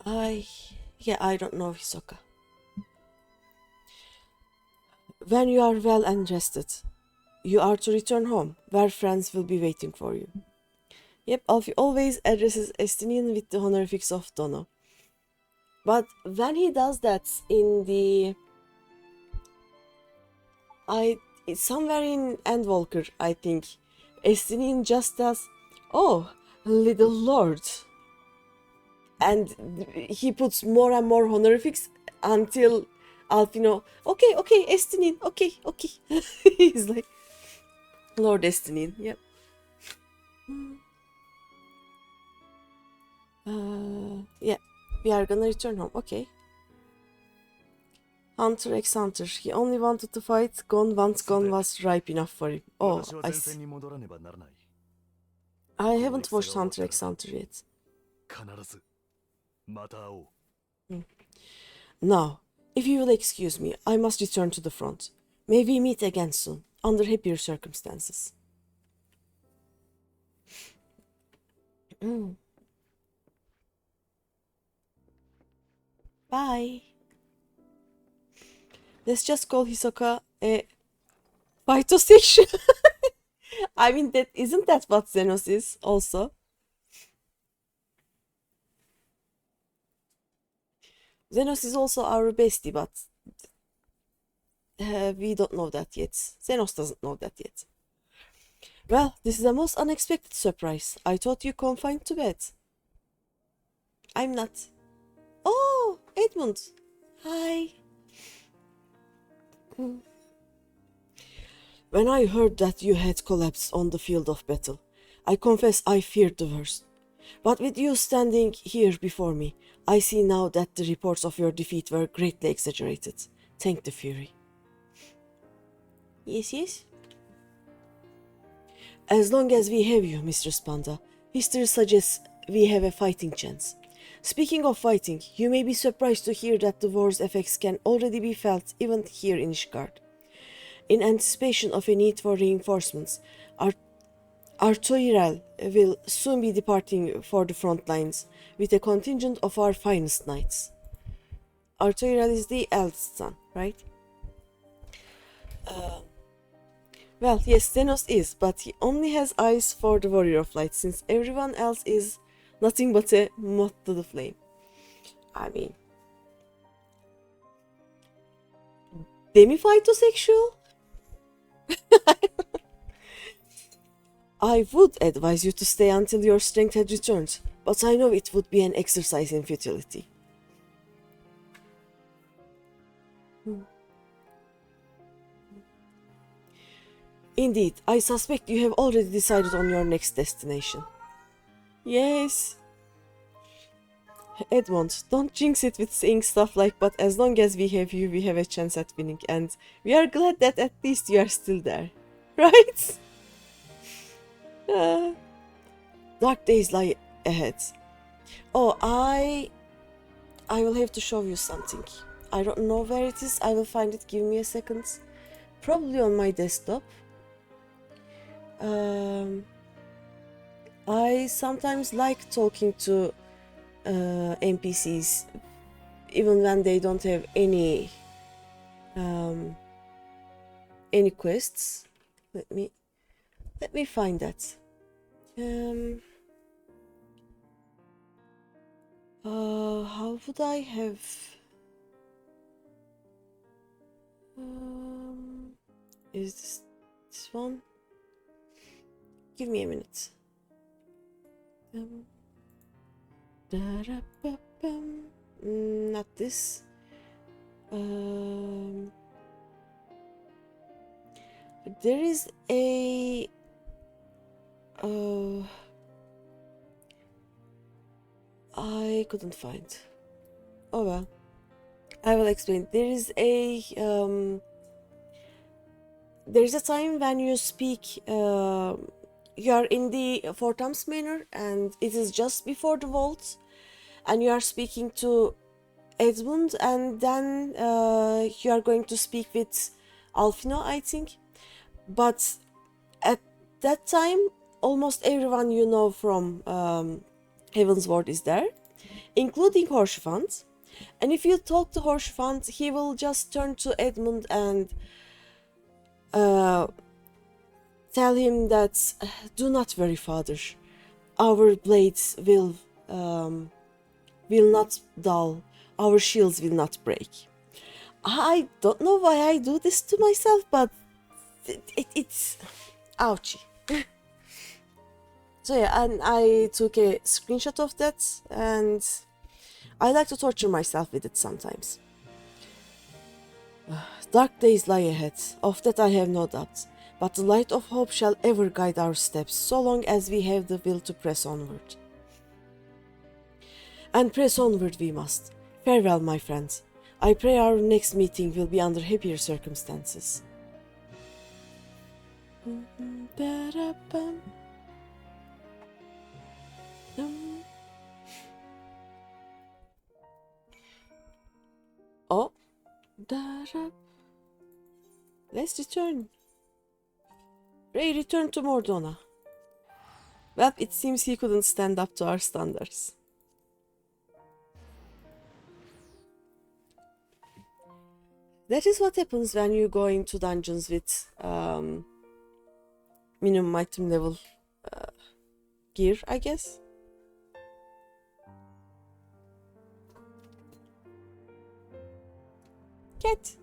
I don't know Hisoka. When you are well and rested, you are to return home, where friends will be waiting for you. Yep, Alfie always addresses Estinian with the honorifics of Dono. But when he does that in the... somewhere in Endwalker, I think, Estinian just does, "Oh, little lord." And he puts more and more honorifics until Alfino, okay, Estinin, okay. He's like, Lord Estinin, yep. Yeah, we are gonna return home, okay. Hunter x Hunter, he only wanted to fight, gone once gone was ripe enough for him. Oh, I see. I haven't watched Hunter x Hunter yet. Now, if you will excuse me, I must return to the front. May we meet again soon, under happier circumstances. Bye. Let's just call Hisoka a phytostation. I mean, isn't that what Zenos is also? Zenos is also our bestie, but we don't know that yet. Zenos doesn't know that yet. Well, this is a most unexpected surprise. I thought you confined to bed. I'm not. Oh, Edmund. Hi. When I heard that you had collapsed on the field of battle, I confess I feared the worst. But with you standing here before me, I see now that the reports of your defeat were greatly exaggerated. Thank the Fury. Yes. As long as we have you, Mistress Panda, history suggests we have a fighting chance. Speaking of fighting, you may be surprised to hear that the war's effects can already be felt even here in Ishgard. In anticipation of a need for reinforcements, Artoirel will soon be departing for the front lines with a contingent of our finest knights. Artoirel is the eldest son, right? Well, yes, Zenos is, but he only has eyes for the Warrior of Light, since everyone else is nothing but a moth to the flame. I mean... Demi-phytosexual? I would advise you to stay until your strength had returned, but I know it would be an exercise in futility. Indeed, I suspect you have already decided on your next destination. Yes. Edmond, don't jinx it with saying stuff like, but as long as we have you, we have a chance at winning, and we are glad that at least you are still there. Right? Dark days lie ahead. Oh, I will have to show you something. I don't know where it is. I will find it. Give me a second. Probably on my desktop. I sometimes like talking to NPCs even when they don't have any quests. Let me find that. How would I have is this one? Give me a minute. Not this. There is a I couldn't find. Oh well, I will explain. There is a time when you speak. You are in the Fortams Manor, and it is just before the vault, and you are speaking to Edmund, and then you are going to speak with Alfino, I think. But at that time, almost everyone you know from Heaven's Ward is there, including Horshfant. And if you talk to Horshfant, he will just turn to Edmund and tell him that, do not worry, father. Our blades will not dull. Our shields will not break. I don't know why I do this to myself, but it's ouchy. So yeah, and I took a screenshot of that, and I like to torture myself with it sometimes. Dark days lie ahead, of that I have no doubt, but the light of hope shall ever guide our steps, so long as we have the will to press onward. And press onward we must. Farewell, my friends. I pray our next meeting will be under happier circumstances. Oh, let's return. Ray returned to Mordona. Well, it seems he couldn't stand up to our standards. That is what happens when you go into dungeons with minimum item level gear, I guess. Cat.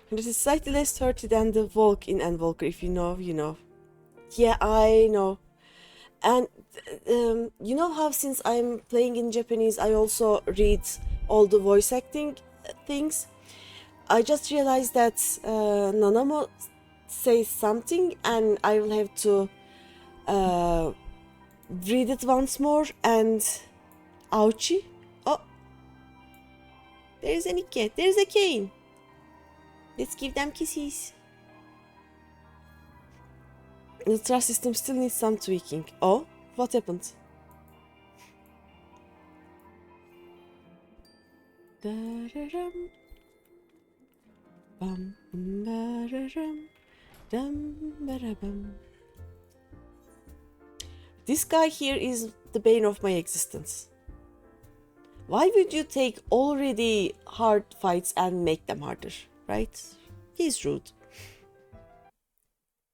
And it is slightly less dirty than the Volk in Endwalker. If you know, you know. Yeah, I know. And you know how since I'm playing in Japanese, I also read all the voice acting things. I just realized that Nanamo says something, and I will have to read it once more. And ouchie! Oh, there is any cat. There is a cane. Let's give them kisses. The trust system still needs some tweaking. Oh, what happened? This guy here is the bane of my existence. Why would you take already hard fights and make them harder, right? He's rude.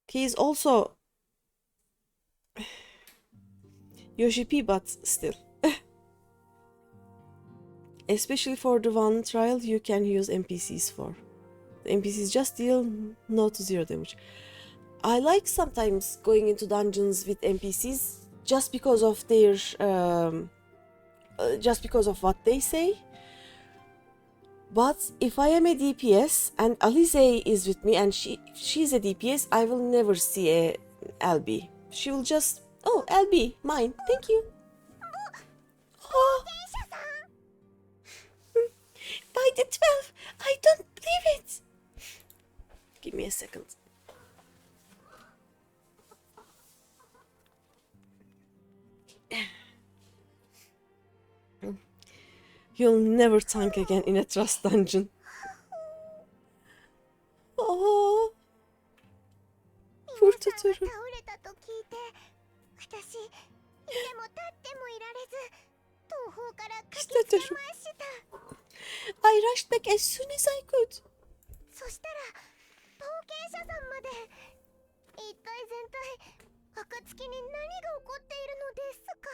He's also Yoshi-P, but still. Especially for the one trial you can use NPCs for. The NPCs just deal no to zero damage. I like sometimes going into dungeons with NPCs just because of their just because of what they say. But if I am a DPS and Alize is with me and she's a DPS, I will never see a LB. She will just, oh, LB, mine, thank you. Oh. By the 12, I don't believe it. Give me a second. You'll never tank again in a trust dungeon. Oh. フルトトゥル。I rushed back as soon as I could. そしたら冒険者さんまで一体全体暁に何が起こっているのですか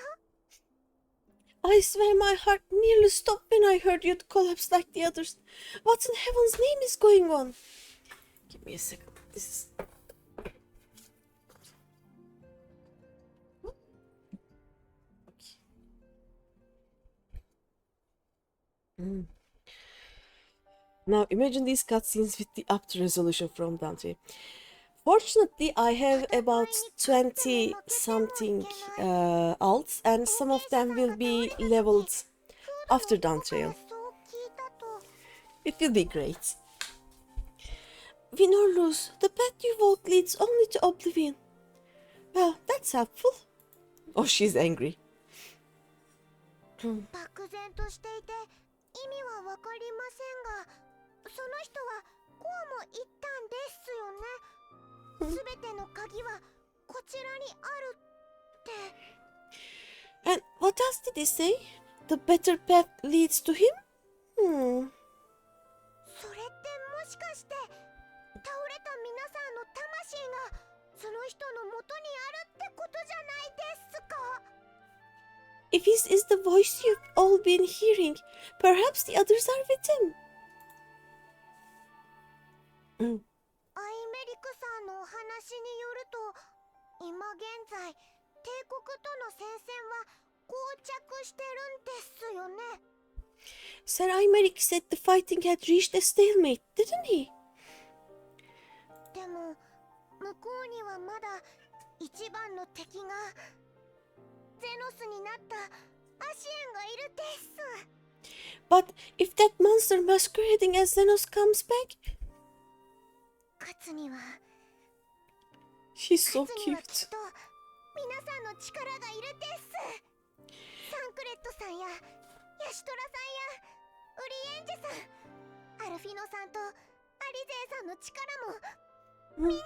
I swear my heart nearly stopped when I heard you collapse like the others. What in heaven's name is going on? Give me a second. This is... Now imagine these cutscenes with the upped resolution from Dante. Fortunately, I have about 20 something alts, and some of them will be leveled after Dawn Trail. It will be great. Win or lose, the path you walk leads only to oblivion. Well, that's helpful. Oh, she's angry. 漠然としていて意味はわかりませんが、その人はこうも言ったんですよね。すべての鍵はこちらにあるって。And what else did he say? The better path leads to him? それってもしかして倒れた皆さんの魂がその人の元にあるってことじゃないですか？ If this is the voice you've all been hearing, perhaps the others are with him. アイメリクさんのお話によると、今現在帝国との戦線は膠着してるんですよね。Sir Imeric said the fighting had reached a stalemate, didn't he? でも向こうにはまだ一番の敵がゼノスになったアシエンがいるです。But if that monster masquerading as Zenos comes back, 勝つには she's so 勝つには cute. きっと皆さんの力がいるです。サンクレットさんやヤシトラさんやウリエンジェさん、アルフィノさんとアリゼーさんの力もみんな。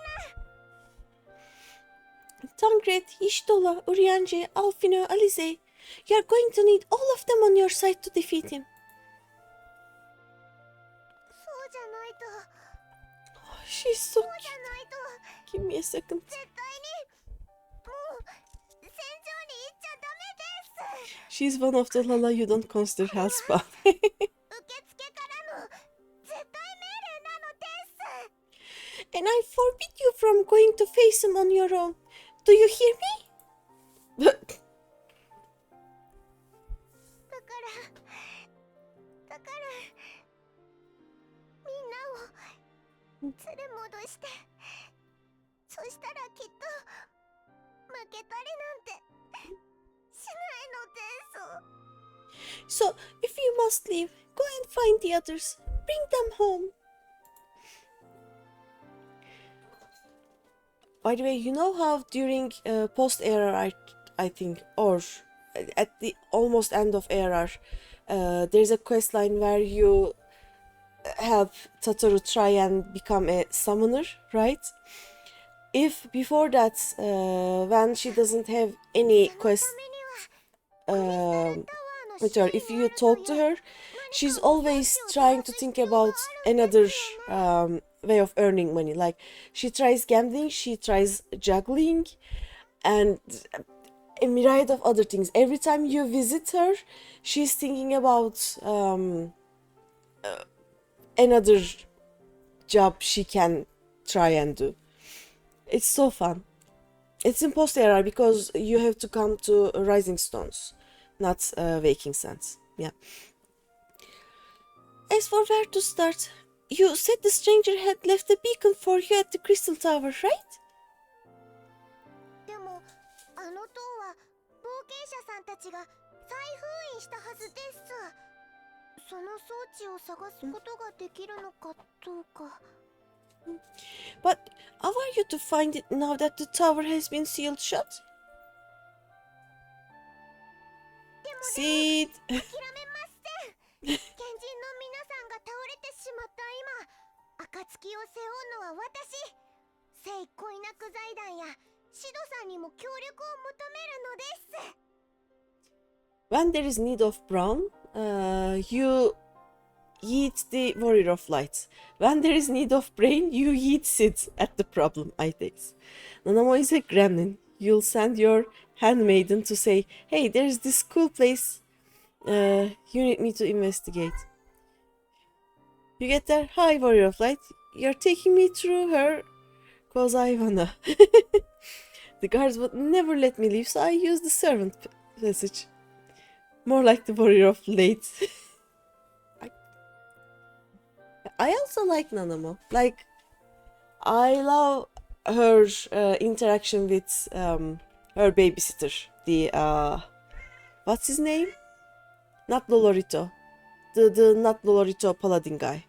Tancred, Ishtola, Uriange, Alfino, Alize. You're going to need all of them on your side to defeat him. そうじゃないと。She's so cute. Give me a second. 絶対にもう戦場に行っちゃダメです。 She's one of the Lala you don't consider hellspawn. 受付からの絶対命令なのです。 And I forbid you from going to face him on your own. Do you hear me? だからみんなを連れ戻して、そしたらきっと負けたりなんてしないのです。 So, if you must leave, go and find the others. Bring them home. By the way, you know how during post-ARR, I think, or at the almost end of ARR, there's a quest line where you help Tataru try and become a summoner, right? If before that, when she doesn't have any quest with her, if you talk to her, she's always trying to think about another way of earning money. Like, she tries gambling, she tries juggling, and a myriad of other things. Every time you visit her, she's thinking about another job she can try and do. It's so fun. It's in post era because you have to come to Rising Stones, not Waking Sands. Yeah. As for where to start, you said the stranger had left a beacon for you at the Crystal Tower, right? でもあの塔は冒険者さんたちが再封印したはずです。その装置を探すことができるのかどうか。But how are you to find it now that the tower has been sealed shut? See it. 諦めません。賢人の皆さんが倒れてしまった今、暁を背負うのは私。聖恋なく財団やシドさんにも協力を求めるのです。When there is need of brown, you yeet the warrior of light. When there is need of brain, you yeet Sid at the problem, I guess. Nanamo is a gremlin. You'll send your handmaiden to say, hey, there's this cool place you need me to investigate. You get there, hi warrior of light, you're taking me through her, cause I wanna. The guards would never let me leave, so I use the servant passage. More like the warrior of light. I also like Nanamo. Like, I love her interaction with her babysitter. The what's his name? Not Lolorito. The not Lolorito paladin guy.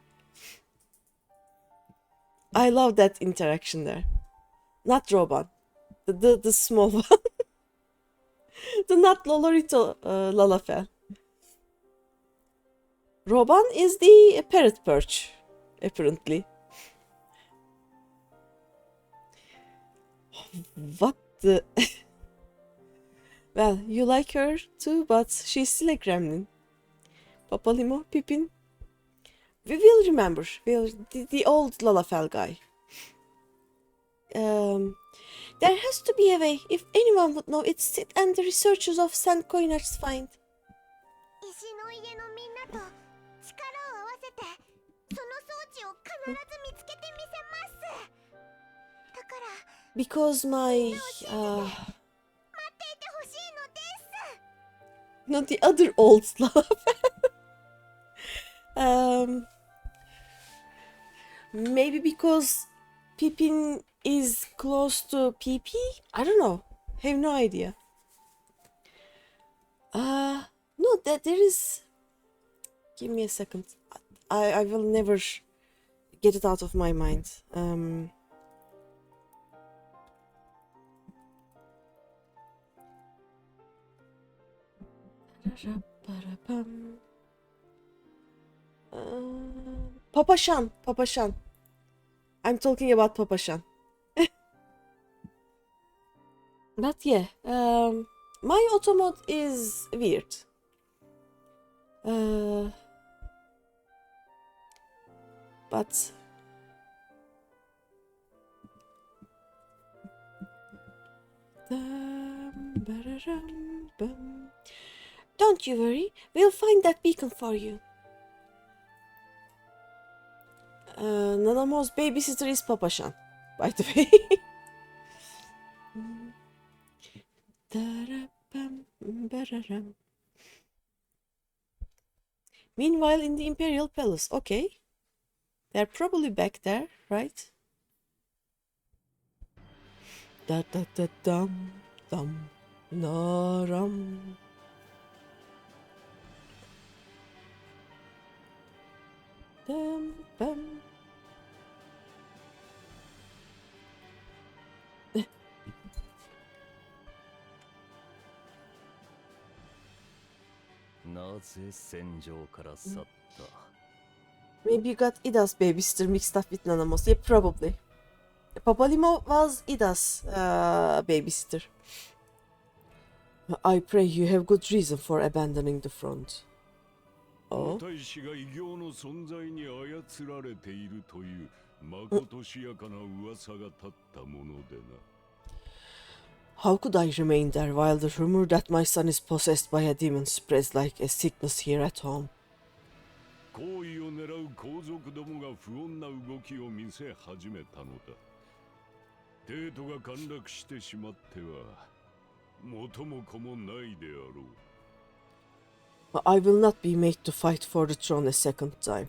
I love that interaction there. Not Roban. The small one. The not Lolorito Lalafell. Roban is the parrot perch, apparently. What the... Well, you like her too, but she's still a gremlin. Papalimo, Pippin. We will remember. The old Lalafell guy. There has to be a way. If anyone would know, it's Sid and the researchers of St. Coinar's find. Because my not the other old Slav. Maybe because Pippin is close to PP? I don't know. Have no idea. No, that there is. Give me a second. I will never get it out of my mind. Papa Shan. I'm talking about Papa Shan. But yeah, my automod is weird. But don't you worry, we'll find that beacon for you. Nanamo's babysitter is Papa Shan, by the way. Meanwhile, in the Imperial Palace, okay. They're probably back there, right? Da da da dum dum naram. Dum bum. Maybe you got Ida's babysitter mixed up with Nanamos. Yeah, probably. Papalimo was Ida's babysitter. I pray you have good reason for abandoning the front. Oh. How could I remain there while the rumor that my son is possessed by a demon spreads like a sickness here at home? 好意を狙う皇族どもが不穏な動きを見せ始めたのだ。帝都が陥落してしまっては元も子もないであろう。I will not be made to fight for the throne a second time.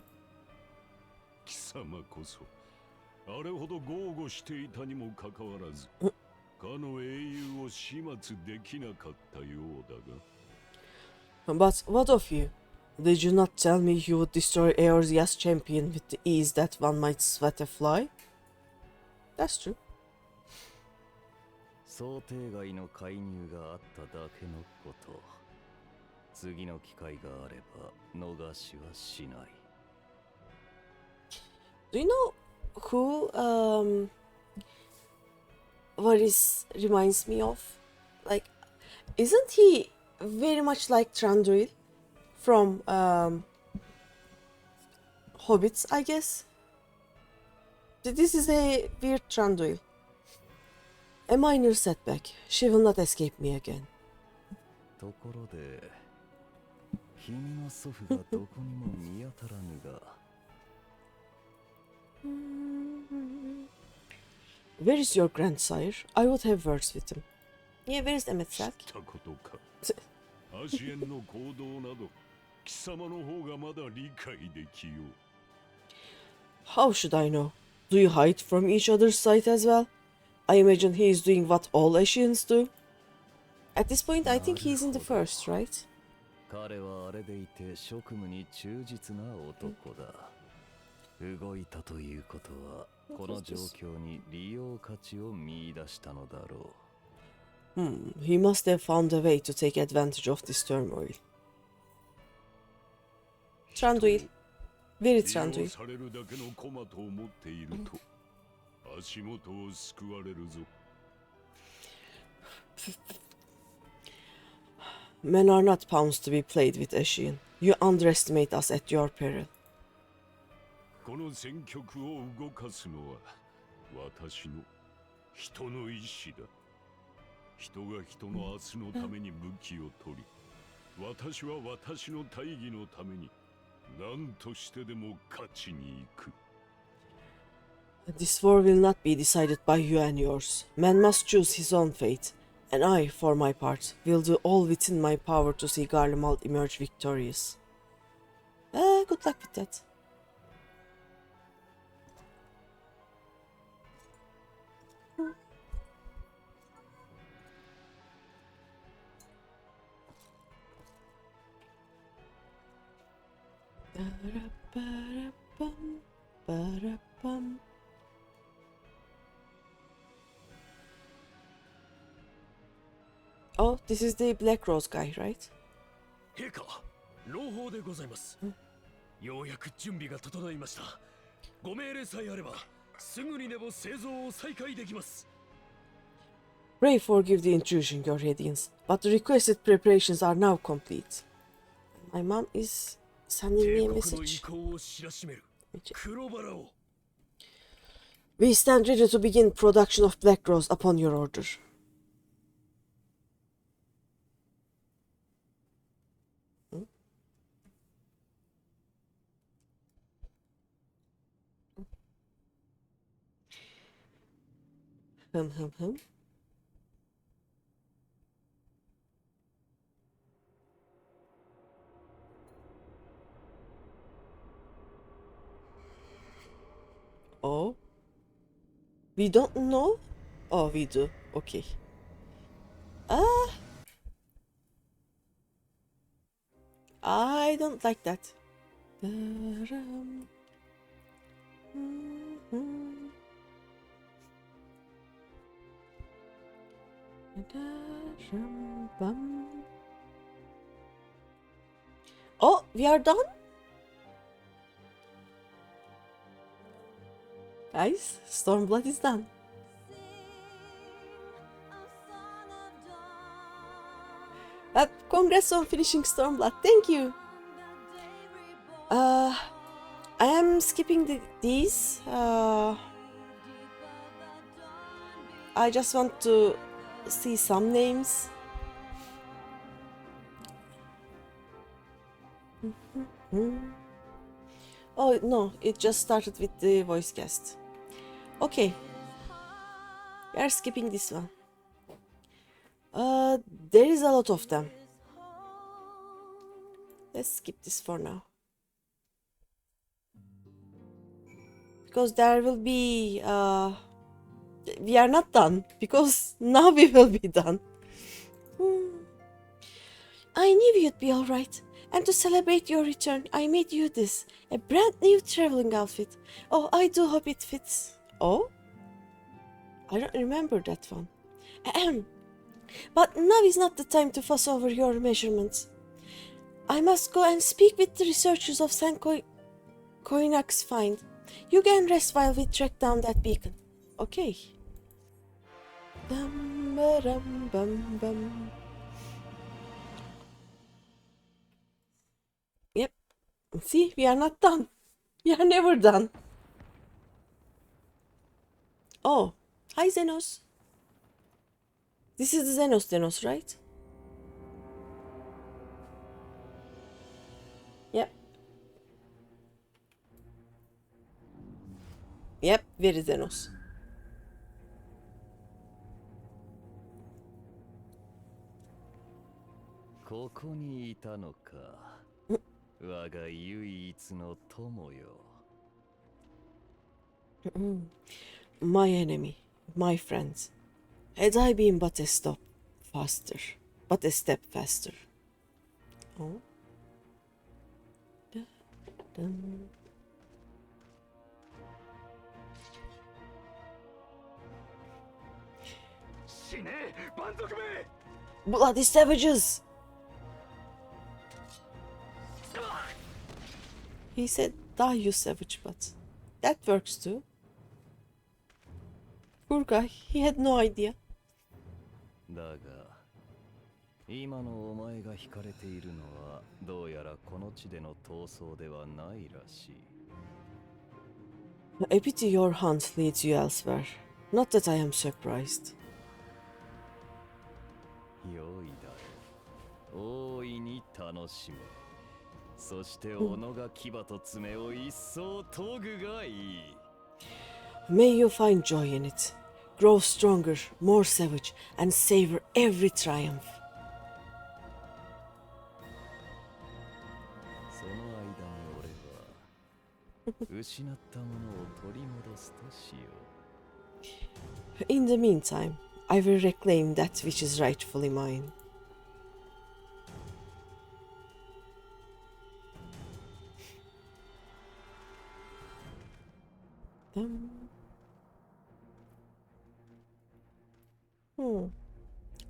貴様こそあれほど豪語していたにもかかわらず、かの英雄を始末できなかったようだが。But what of you? Did you not tell me you would destroy Eorzea's champion with the ease that one might sweat a fly? That's true. 想定外の介入があっただけのこと。次の機会があれば逃しはしない。Do you know who Varis reminds me of? Like, isn't he very much like Thranduil from Hobbits, I guess? This is a weird Thranduil. A minor setback. She will not escape me again. ところで、君の祖父がどこにも見当たらぬが。Where is your grandsire? I would have words with him. Yeah, where is Emetsak? 知ったことか。アシエンの行動など、貴様の方がまだ理解できよう。How should I know? Do you hide from each other's sight as well? I imagine he is doing what all Ashians do. At this point, I think he's in the first, right? 彼はあれでいて職務に忠実な男だ。動いたということは、この状況に利用価値を見出したのだろう。He must have found a way to take advantage of this turmoil. Thranduil. Very Thranduil. されるだけの駒と思っていると、足元を救われるぞ。Men are not pawns to be played with, Ashian. You underestimate us at your peril. この戦局を動かすのは私の人の意志だ。人が人の明日のために武器を取り、私は私の大義のために何としてでも勝ちに行く。This war will not be decided by you and yours. Man must choose his own fate, and I, for my part, will do all within my power to see Garlemald emerge victorious. Good luck with that. Oh, this is the Black Rose guy, right? 陛下、朗報でございます。ようやく準備が整いました。ご命令さえあれば、すぐにでも製造を再開できます。Pray forgive the intrusion, Your Radiance, but the requested preparations are now complete. My mom is sending me a message. We stand ready to begin production of Black Rose upon your order. Oh, we don't know? Oh, we do. Okay. I don't like that. Oh, we are done? Guys, Stormblood is done. Congrats on finishing Stormblood. Thank you. I am skipping these. I just want to see some names. Oh no, it just started with the voice cast. Okay. We are skipping this one. There is a lot of them. Let's skip this for now. Because there will be... we are not done. Because now we will be done. I knew you'd be alright. And to celebrate your return, I made you this. A brand new traveling outfit. Oh, I do hope it fits. Oh? I don't remember that one. Ahem. But now is not the time to fuss over your measurements. I must go and speak with the researchers of St. Koinak's find. You can rest while we track down that beacon. Okay. Bum, ba-dum, bum, bum. Yep. See, we are not done. We are never done. Oh, hi Zenos. This is the Zenos, right? Yep. Yep, very Zenos. My enemy, my friends. Had I been but a step faster. Oh. Dun. Bloody savages! He said, die you savage, but that works too. Poor guy, he had no idea. だが今のお前が惹かれているのはどうやらこの地での闘争ではないらしい。A pity your hunt leads you elsewhere. Not that I am surprised. 良いだろう。大いに楽しめ。そして斧が牙と爪を一層研ぐがいい。May you find joy in it. Grow stronger, more savage, and savor every triumph. その間に俺は失ったものを取り戻すとしよう。In the meantime, I will reclaim that which is rightfully mine.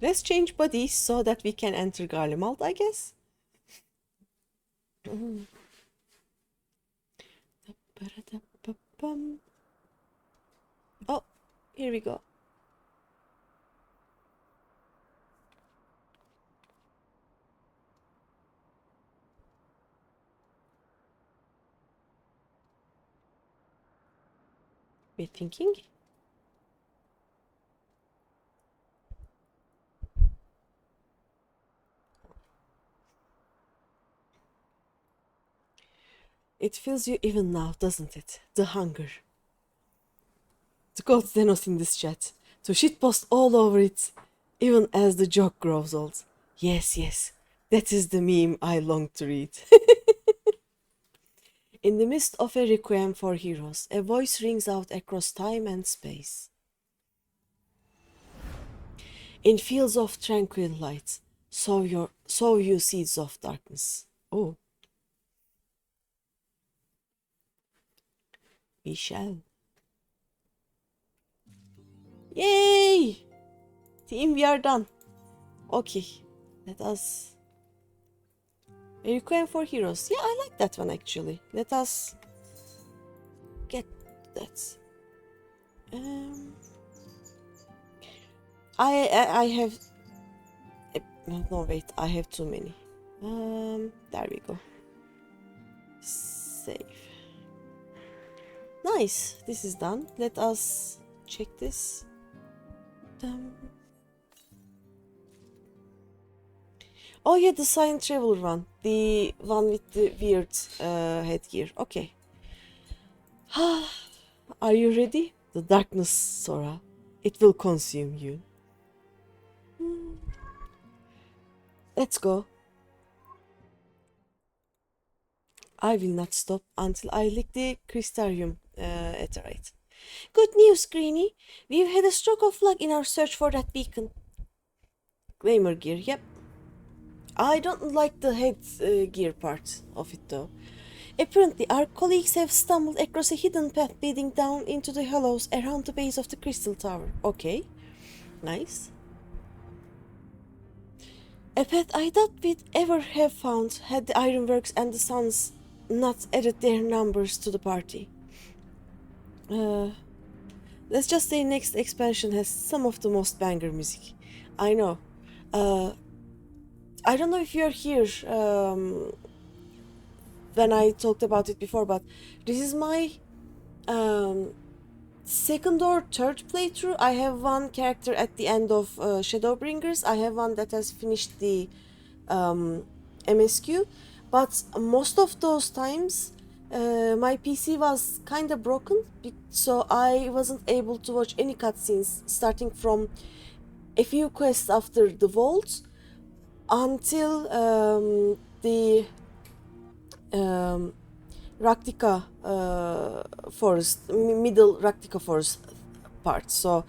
Let's change bodies so that we can enter Garlemald, I guess. Oh, here we go. We're thinking. It fills you even now, doesn't it? The hunger. To quote Zenos in this chat, to shitpost all over it, even as the joke grows old. Yes, yes, that is the meme I long to read. In the midst of a requiem for heroes, a voice rings out across time and space. In fields of tranquil light, sow you seeds of darkness. Oh. We shall. Yay! Team, we are done. Okay, let us... A requiem for heroes. Yeah, I like that one actually. Let us get that. I have... No, wait, I have too many. There we go. Save. Nice, this is done. Let us check this. Oh yeah, the Silent Traveler one. The one with the weird headgear. Okay. Are you ready? The darkness, Sora. It will consume you. Let's go. I will not stop until I lick the crystarium etherite. Good news, Greeny. We've had a stroke of luck in our search for that beacon. Glamour gear, yep. I don't like the head gear part of it though. Apparently, our colleagues have stumbled across a hidden path leading down into the hollows around the base of the crystal tower. Okay, nice. A path I doubt we'd ever have found had the ironworks and the suns not added their numbers to the party. Let's just say next expansion has some of the most banger music. I know. I don't know if you're here when I talked about it before, but this is my second or third playthrough. I have one character at the end of Shadowbringers. I have one that has finished the MSQ, but most of those times my PC was kind of broken, so I wasn't able to watch any cutscenes starting from a few quests after the vault until the Raktika forest, middle Raktika forest part. So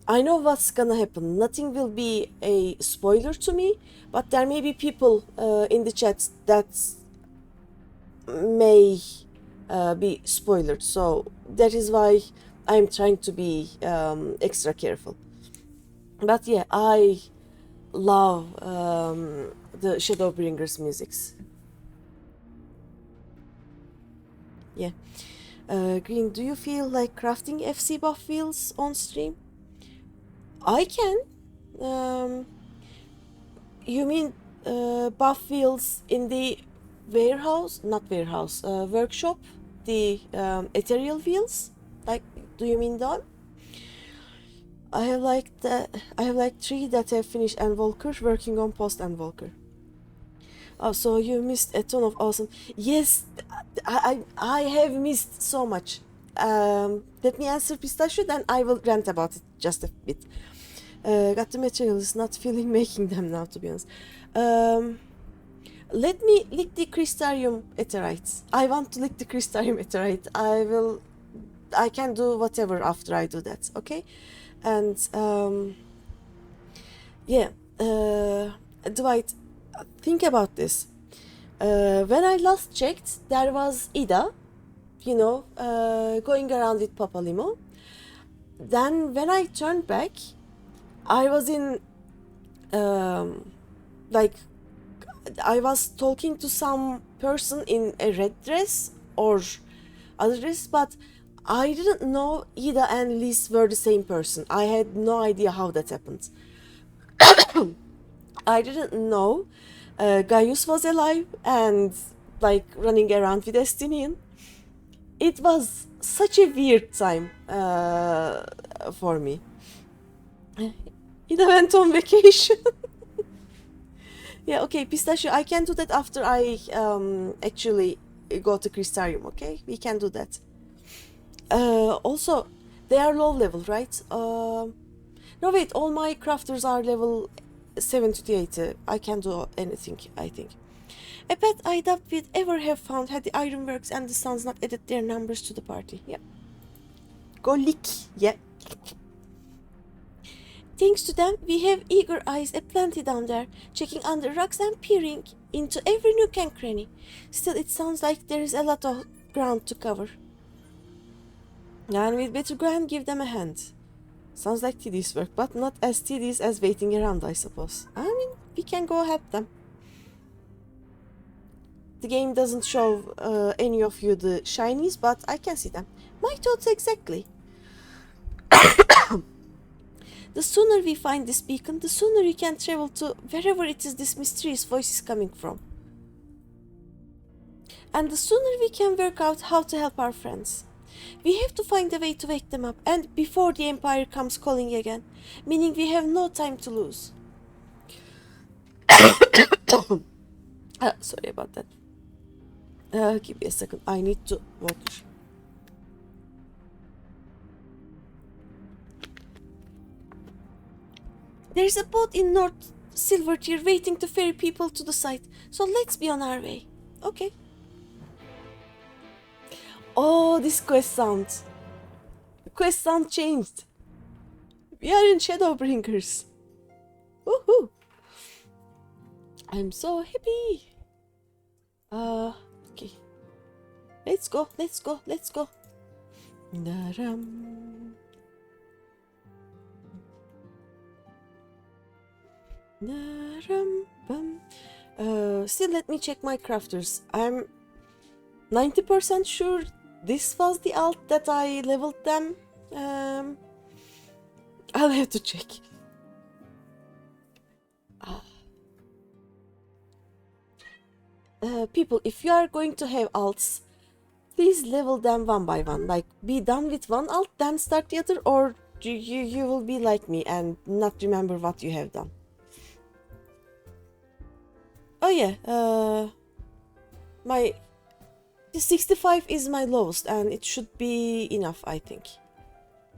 I know what's gonna happen. Nothing will be a spoiler to me, but there may be people in the chat that may be spoiled. So that is why I'm trying to be extra careful. But yeah, I love the Shadowbringers musics. Yeah. Green, do you feel like crafting FC buff wheels on stream? I can. You mean buff wheels in the warehouse? Not warehouse. Workshop? The ethereal wheels? Like, do you mean that? I have like 3 that have finished Endwalker, working on post Endwalker. Oh, so you missed a ton of awesome. Yes, I have missed so much. Let me answer Pistachio, then I will rant about it just a bit. Got the materials, not feeling making them now, to be honest. Let me lick the crystarium etherite. I want to lick the crystarium etherite. I can do whatever after I do that, okay? And yeah, Dwight, think about this. When I last checked, there was Ida, you know, going around with Papa Limo. Then when I turned back, I was in, like, I was talking to some person in a red dress or other dress, but I didn't know Ida and Liz were the same person. I had no idea how that happened. I didn't know Gaius was alive and like running around with Estinian. It was such a weird time for me. Ida went on vacation. Yeah, okay, Pistachio, I can do that after I actually go to Crystarium, okay? We can do that. Also, they are low level, right? No, wait, all my crafters are level 70 to 80. I can do anything, I think. A pet I doubt we'd ever have found had the ironworks and the suns not added their numbers to the party. Yeah. Go lick. Yeah. Thanks to them, we have eager eyes aplenty down there, checking under rocks and peering into every nook and cranny. Still, it sounds like there is a lot of ground to cover. And we'd better go and give them a hand. Sounds like tedious work, but not as tedious as waiting around, I suppose. I mean, we can go help them. The game doesn't show any of you the shinies, but I can see them. My thoughts exactly. The sooner we find this beacon, the sooner we can travel to wherever it is this mysterious voice is coming from. And the sooner we can work out how to help our friends. We have to find a way to wake them up, and before the Empire comes calling again, meaning we have no time to lose. Sorry about that. Give me a second, I need to water. There's a boat in North Silvertier waiting to ferry people to the site, so let's be on our way. Okay. Oh, this quest sound. The quest sound changed. We are in Shadowbringers. Woohoo! I'm so happy. Okay. Let's go, let's go, let's go. Daram. Daram, bum. Still, let me check my crafters. I'm 90% sure this was the alt that I leveled them. I'll have to check. People, if you are going to have alts, please level them one by one. Like, be done with one alt, then start the other, or you will be like me and not remember what you have done. Oh yeah, my 65 is my lowest, and it should be enough, I think.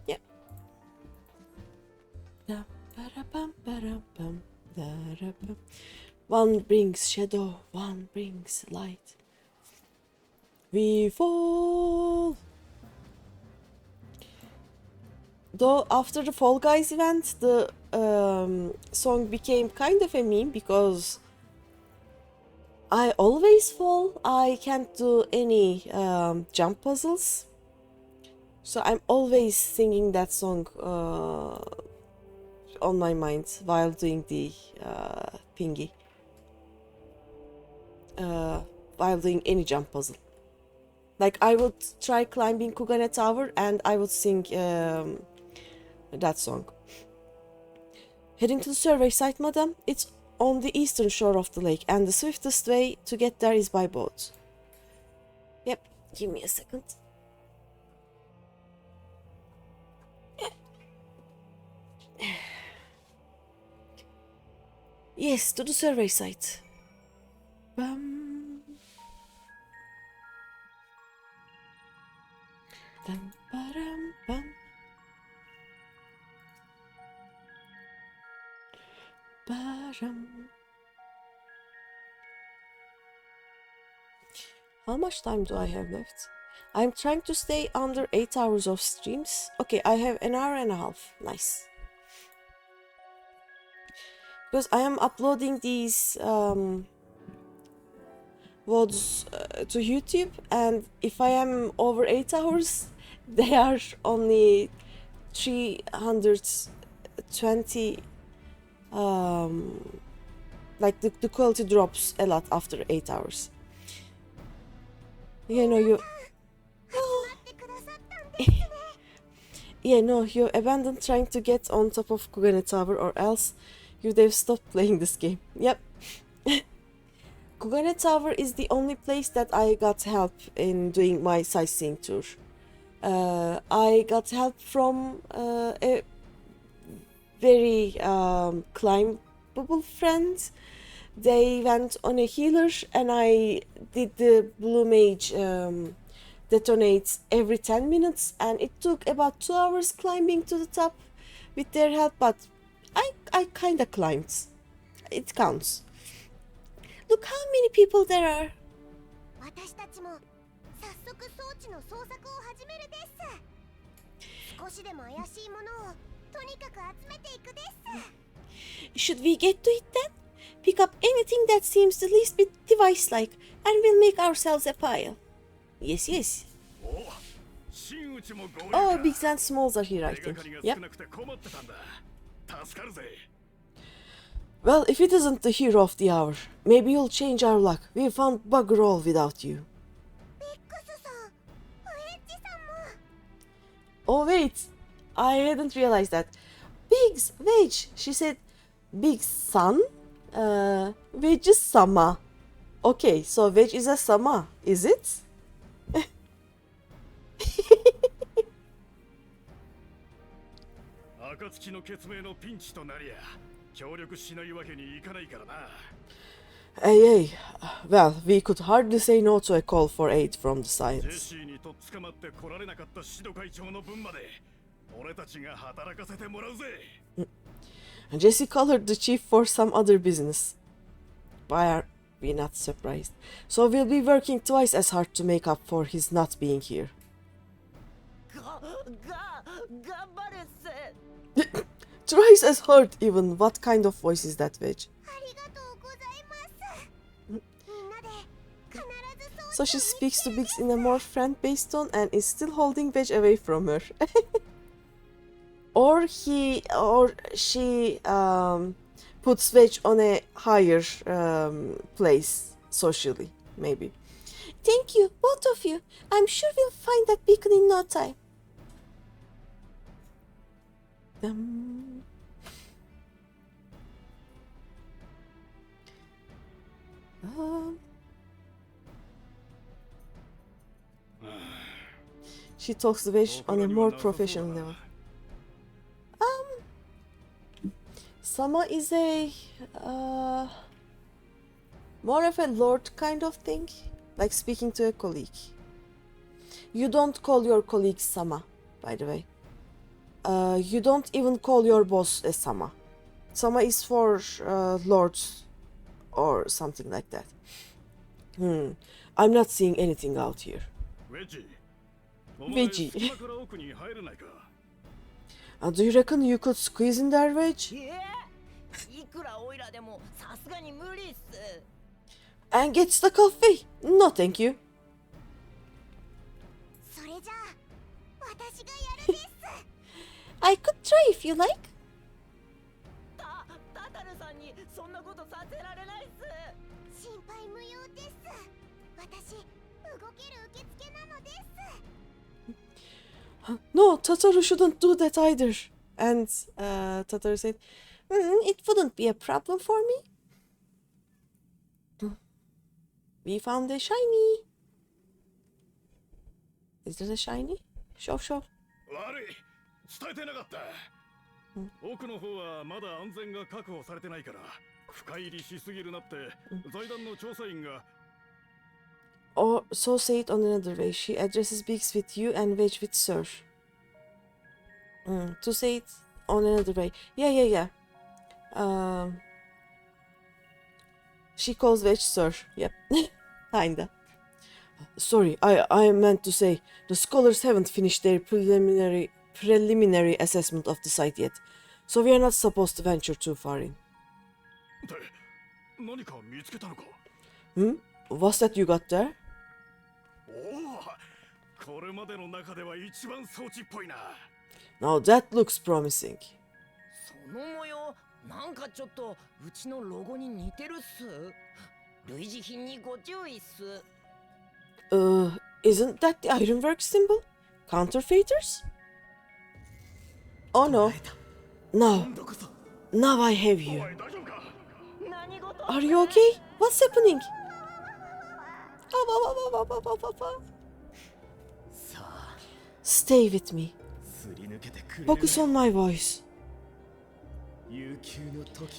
Yeah. One brings shadow, one brings light. We fall. Though after the Fall Guys event, the song became kind of a meme because I always fall. I can't do any jump puzzles. So I'm always singing that song on my mind while doing the thingy. While doing any jump puzzle. Like, I would try climbing Kugane Tower and I would sing that song. Heading to the survey site, madam. It's on the eastern shore of the lake, and the swiftest way to get there is by boat. Yep, give me a second. Yes, to the survey site. Bum. Dum, ba-dum, bum. Ba-dum. How much time do I have left? I'm trying to stay under 8 hours of streams. Okay, I have an hour and a half. Nice. Because I am uploading these VODs to YouTube, and if I am over 8 hours, they are only 320. Like the quality drops a lot after 8 hours. You know, you. Yeah, no, you abandoned trying to get on top of Kugane Tower, or else you'd have stopped playing this game. Yep. Kugane Tower is the only place that I got help in doing my sightseeing tour. I got help from a very climbable friend. They went on a healer, and I did the blue mage detonate every 10 minutes, and it took about 2 hours climbing to the top with their help, but I kinda climbed. It counts. Look how many people there are. Should we get to it then? Pick up anything that seems the least bit device-like, and we'll make ourselves a pile. Yes, yes. Oh, bigs and smalls are here, I think. Yep. Well, if it isn't the hero of the hour, maybe you'll change our luck. We found bugger all without you. Oh wait, I hadn't realized that. Biggs, Wedge, she said Big Sun? Wedge is Sama. Okay, so Wedge is a Sama, is it? 暁の決命のピンチとなりゃ協力しないわけにいかないからな。Hey, well, we could hardly say no to a call for aid from the science. ジェシーにとっ捕まって来られなかったシド会長の分まで俺たちが働かせてもらうぜ。And Jesse colored the chief for some other business. Why are we not surprised? So we'll be working twice as hard to make up for his not being here. Twice as hard even. What kind of voice is that, Veg? So she speaks to Biggs in a more friend-based tone and is still holding Veg away from her. Or she puts Veg on a higher place socially, maybe. Thank you, both of you. I'm sure we'll find that beacon in no time. She talks to Veg on a more professional level. Sama is a more of a lord kind of thing, like speaking to a colleague. You don't call your colleague Sama, by the way. You don't even call your boss a Sama. Sama is for lords or something like that. I'm not seeing anything out here. Veggie. Do you reckon you could squeeze in there, Veg? And get stuck halfway? No, thank you. I could try if you like. No, Tataru shouldn't do that either. And Tataru said, it wouldn't be a problem for me. We found a shiny. Is there a shiny? Show. 伝えてなかった。奥の方はまだ安全が確保されてないから深入りしすぎるなって財団の調査員が。Or so say it on another way. She addresses Biggs with you and Veg with Sir. To say it on another way. Yeah. She calls Veg Sir. Yep. Kinda. Sorry, I meant to say the scholars haven't finished their preliminary assessment of the site yet, so we are not supposed to venture too far in. What's that you got there? Now that looks promising. Isn't that the ironworks symbol? Counterfeiters? Oh no. Now I have you. Are you okay? What's happening? Stay with me. Focus on my voice.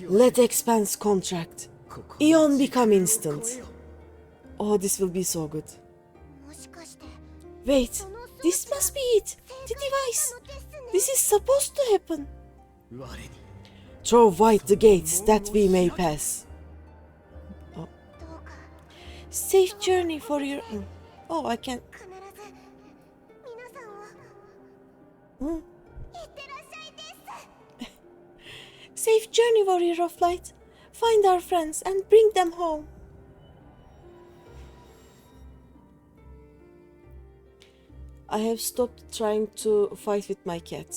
Let expanse contract. Eon become instant. Oh, this will be so good. Wait, this must be it. The device. This is supposed to happen. Throw wide the gates that we may pass. Oh. Safe journey for your... Oh, I can't... Safe journey, warrior of light. Find our friends and bring them home. I have stopped trying to fight with my cat.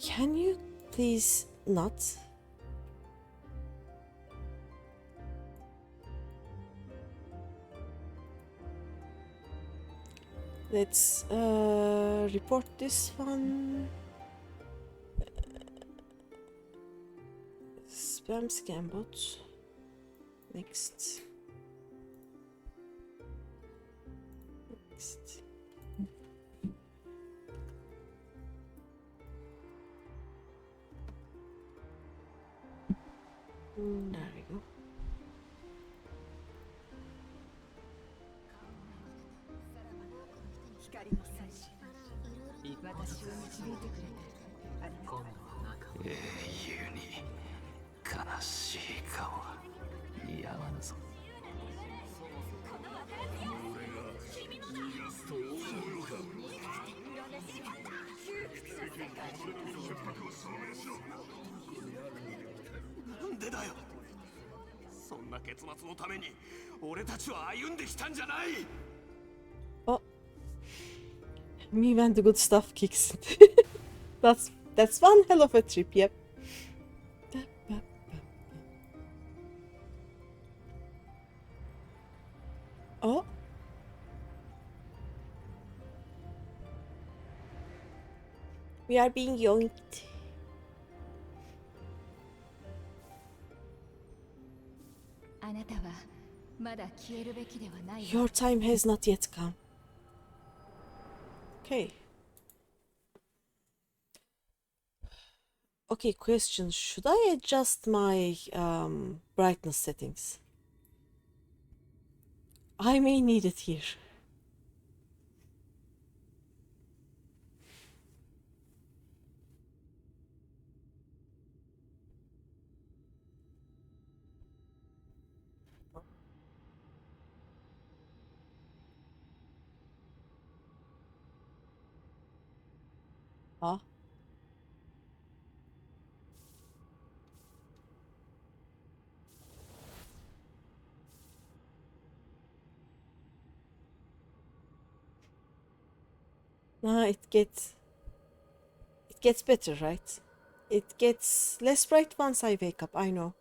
Can you please not? Let's report this one. Spam scan bot. Next. There we go. 英雄に悲しい顔は似合わぬぞ。なんでだよ。そんな結末のために俺たちは歩んできたんじゃない。 Oh, me when the good stuff kicks in. That's one hell of a trip. Yep. Oh. We are being yoinked. Your time has not yet come. Okay. Okay, question. Should I adjust my brightness settings? I may need it here. Huh? Nah, it gets better, right? It gets less bright once I wake up, I know.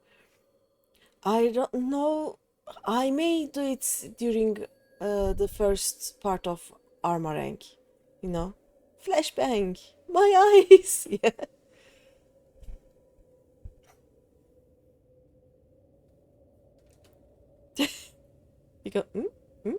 I don't know. I may do it during the first part of Armorang, you know? Flashbang! My eyes! Yeah. You go, hmm? Hmm?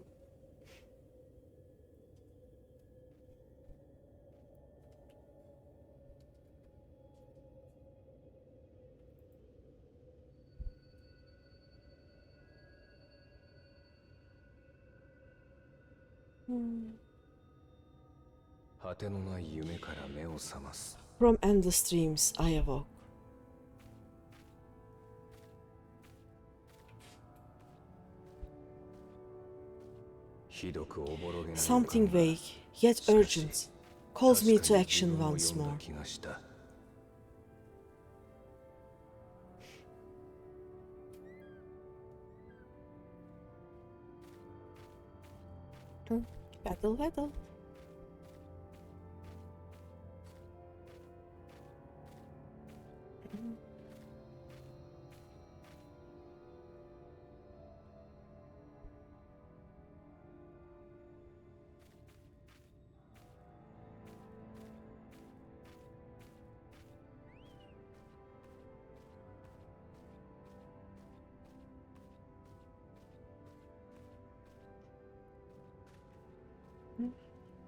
From endless dreams I awoke. Something vague, yet urgent, calls me to action once more. Battle, battle.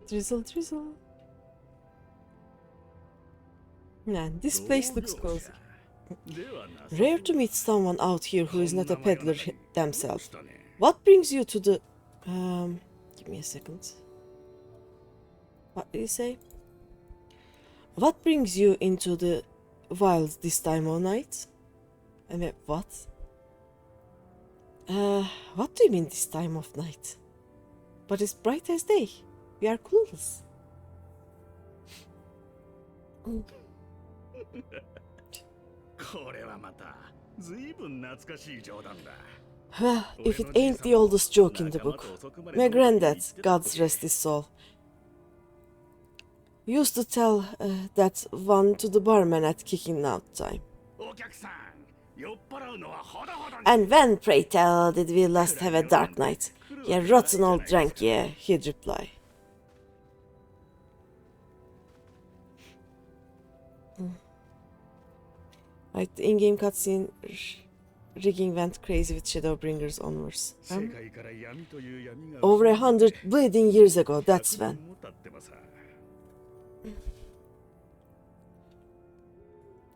Drizzle, drizzle. Man, this place looks cozy. Rare to meet someone out here who is not a peddler themselves. What brings you to the... give me a second. What did you say? What brings you into the wild this time of night? I mean, what? What do you mean this time of night? But it's bright as day. We are clueless. If it ain't the oldest joke in the book. My granddad, God's rest his soul, used to tell that one to the barman at kicking out time. And when, pray tell, did we last have a dark night? Yeah, rotten old drunk, yeah, he'd reply. Right, the in-game cutscene rigging went crazy with Shadowbringers onwards. Over 100 bleeding years ago, that's when.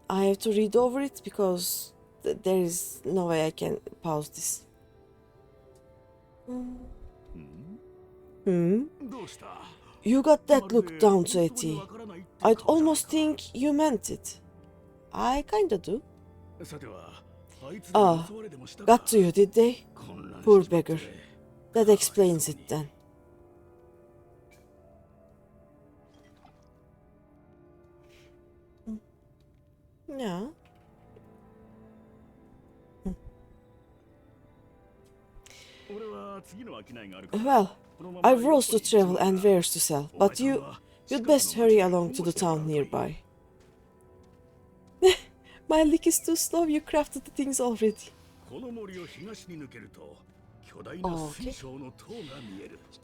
I have to read over it because there is no way I can pause this. You got that look down to a T. I'd almost think you meant it. I kinda do. Ah, got to you, did they? Poor beggar. That explains it then. Yeah. Well, I've roles to travel and wares to sell, but you'd best hurry along to the town nearby. My lick is too slow, you crafted the things already. Okay.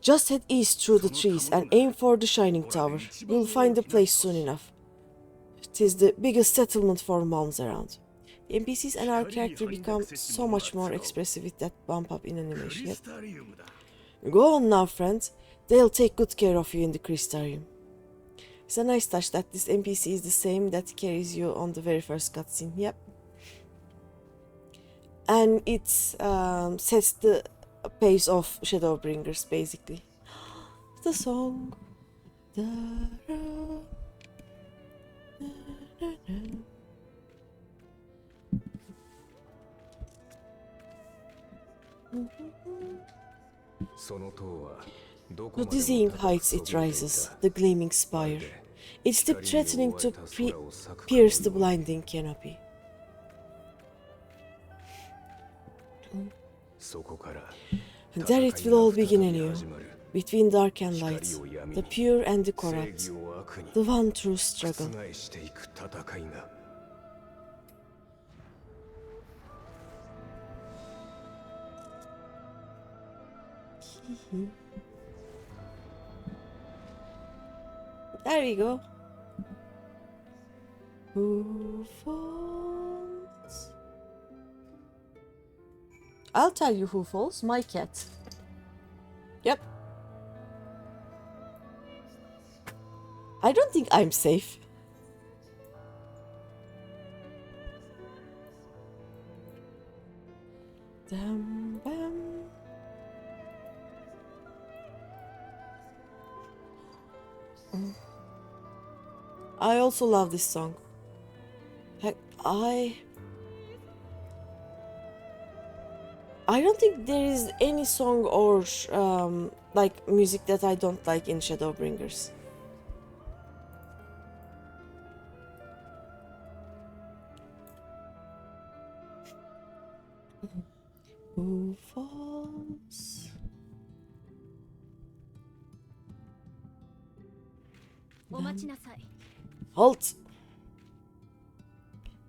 Just head east through the trees and aim for the Shining Tower. You'll find the place soon enough. It is the biggest settlement for mounds around. The NPCs and our character become so much more expressive with that bump up in animation. Yep. Go on now, friends. They'll take good care of you in the Crystarium. It's a nice touch that this NPC is the same that carries you on the very first cutscene. Yep. And it sets the pace of Shadowbringers, basically. The song. To dizzying heights it rises, the gleaming spire. Its tip threatening to pierce the blinding canopy. And there it will all begin anew, between dark and light, the pure and the corrupt, the one true struggle. There we go. Who falls? I'll tell you who falls. My cat. Yep. I don't think I'm safe. Dum, bam. I also love this song. Heck, I don't think there is any song or like music that I don't like in Shadowbringers. Who falls? Halt!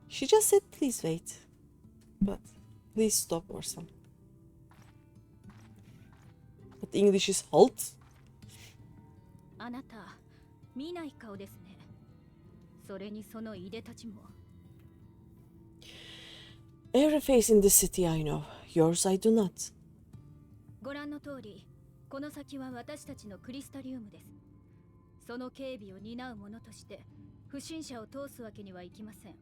She just said please wait. But please stop or something. But English is halt. Every face in the city I know. Yours I do not. ご覧の通り、この先は私たちのクリスタリウムです。その警備を担う者として、不審者を通すわけにはいきません。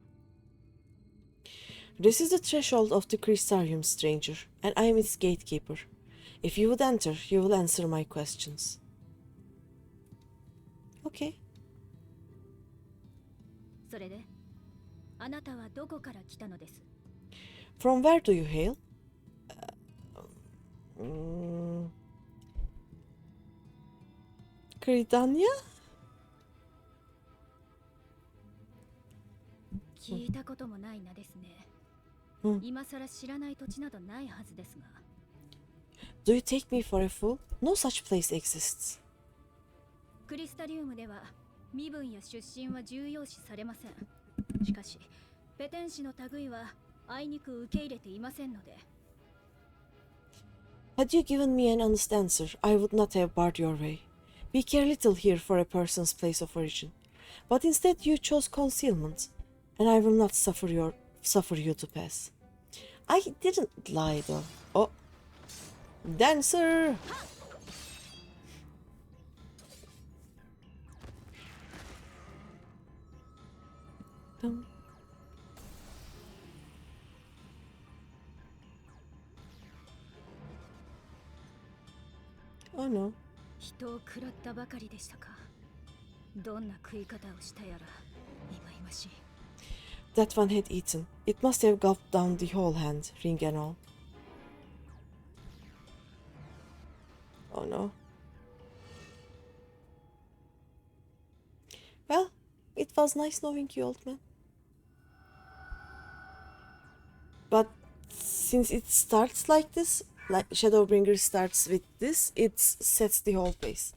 This is the threshold of the Crystarium, stranger, and I am its gatekeeper. If you would enter, you will answer my questions. Okay. それで、あなたはどこから来たのです？ From where do you hail? Cridania? 聞いたこともない名ですね。今さら知らない土地などないはずですが。Do you take me for a fool? No such place exists. クリスタリウムでは身分や出身は重要視されません。しかし、ペテン師の類はあいにく受け入れていませんので。Had you given me an honest answer, I would not have barred your way. We care little here for a person's place of origin, but instead you chose concealment, and I will not suffer you to pass. I didn't lie though. Oh, dancer! Oh no. 人を食らったばかりでしたか。どんな食い方をしたやら忌々しい。 That one had eaten. It must have gulped down the whole hand, ring and all. Oh no. Well, it was nice knowing you, old man. But since it starts like this, like Shadowbringer starts with this, it sets the whole pace.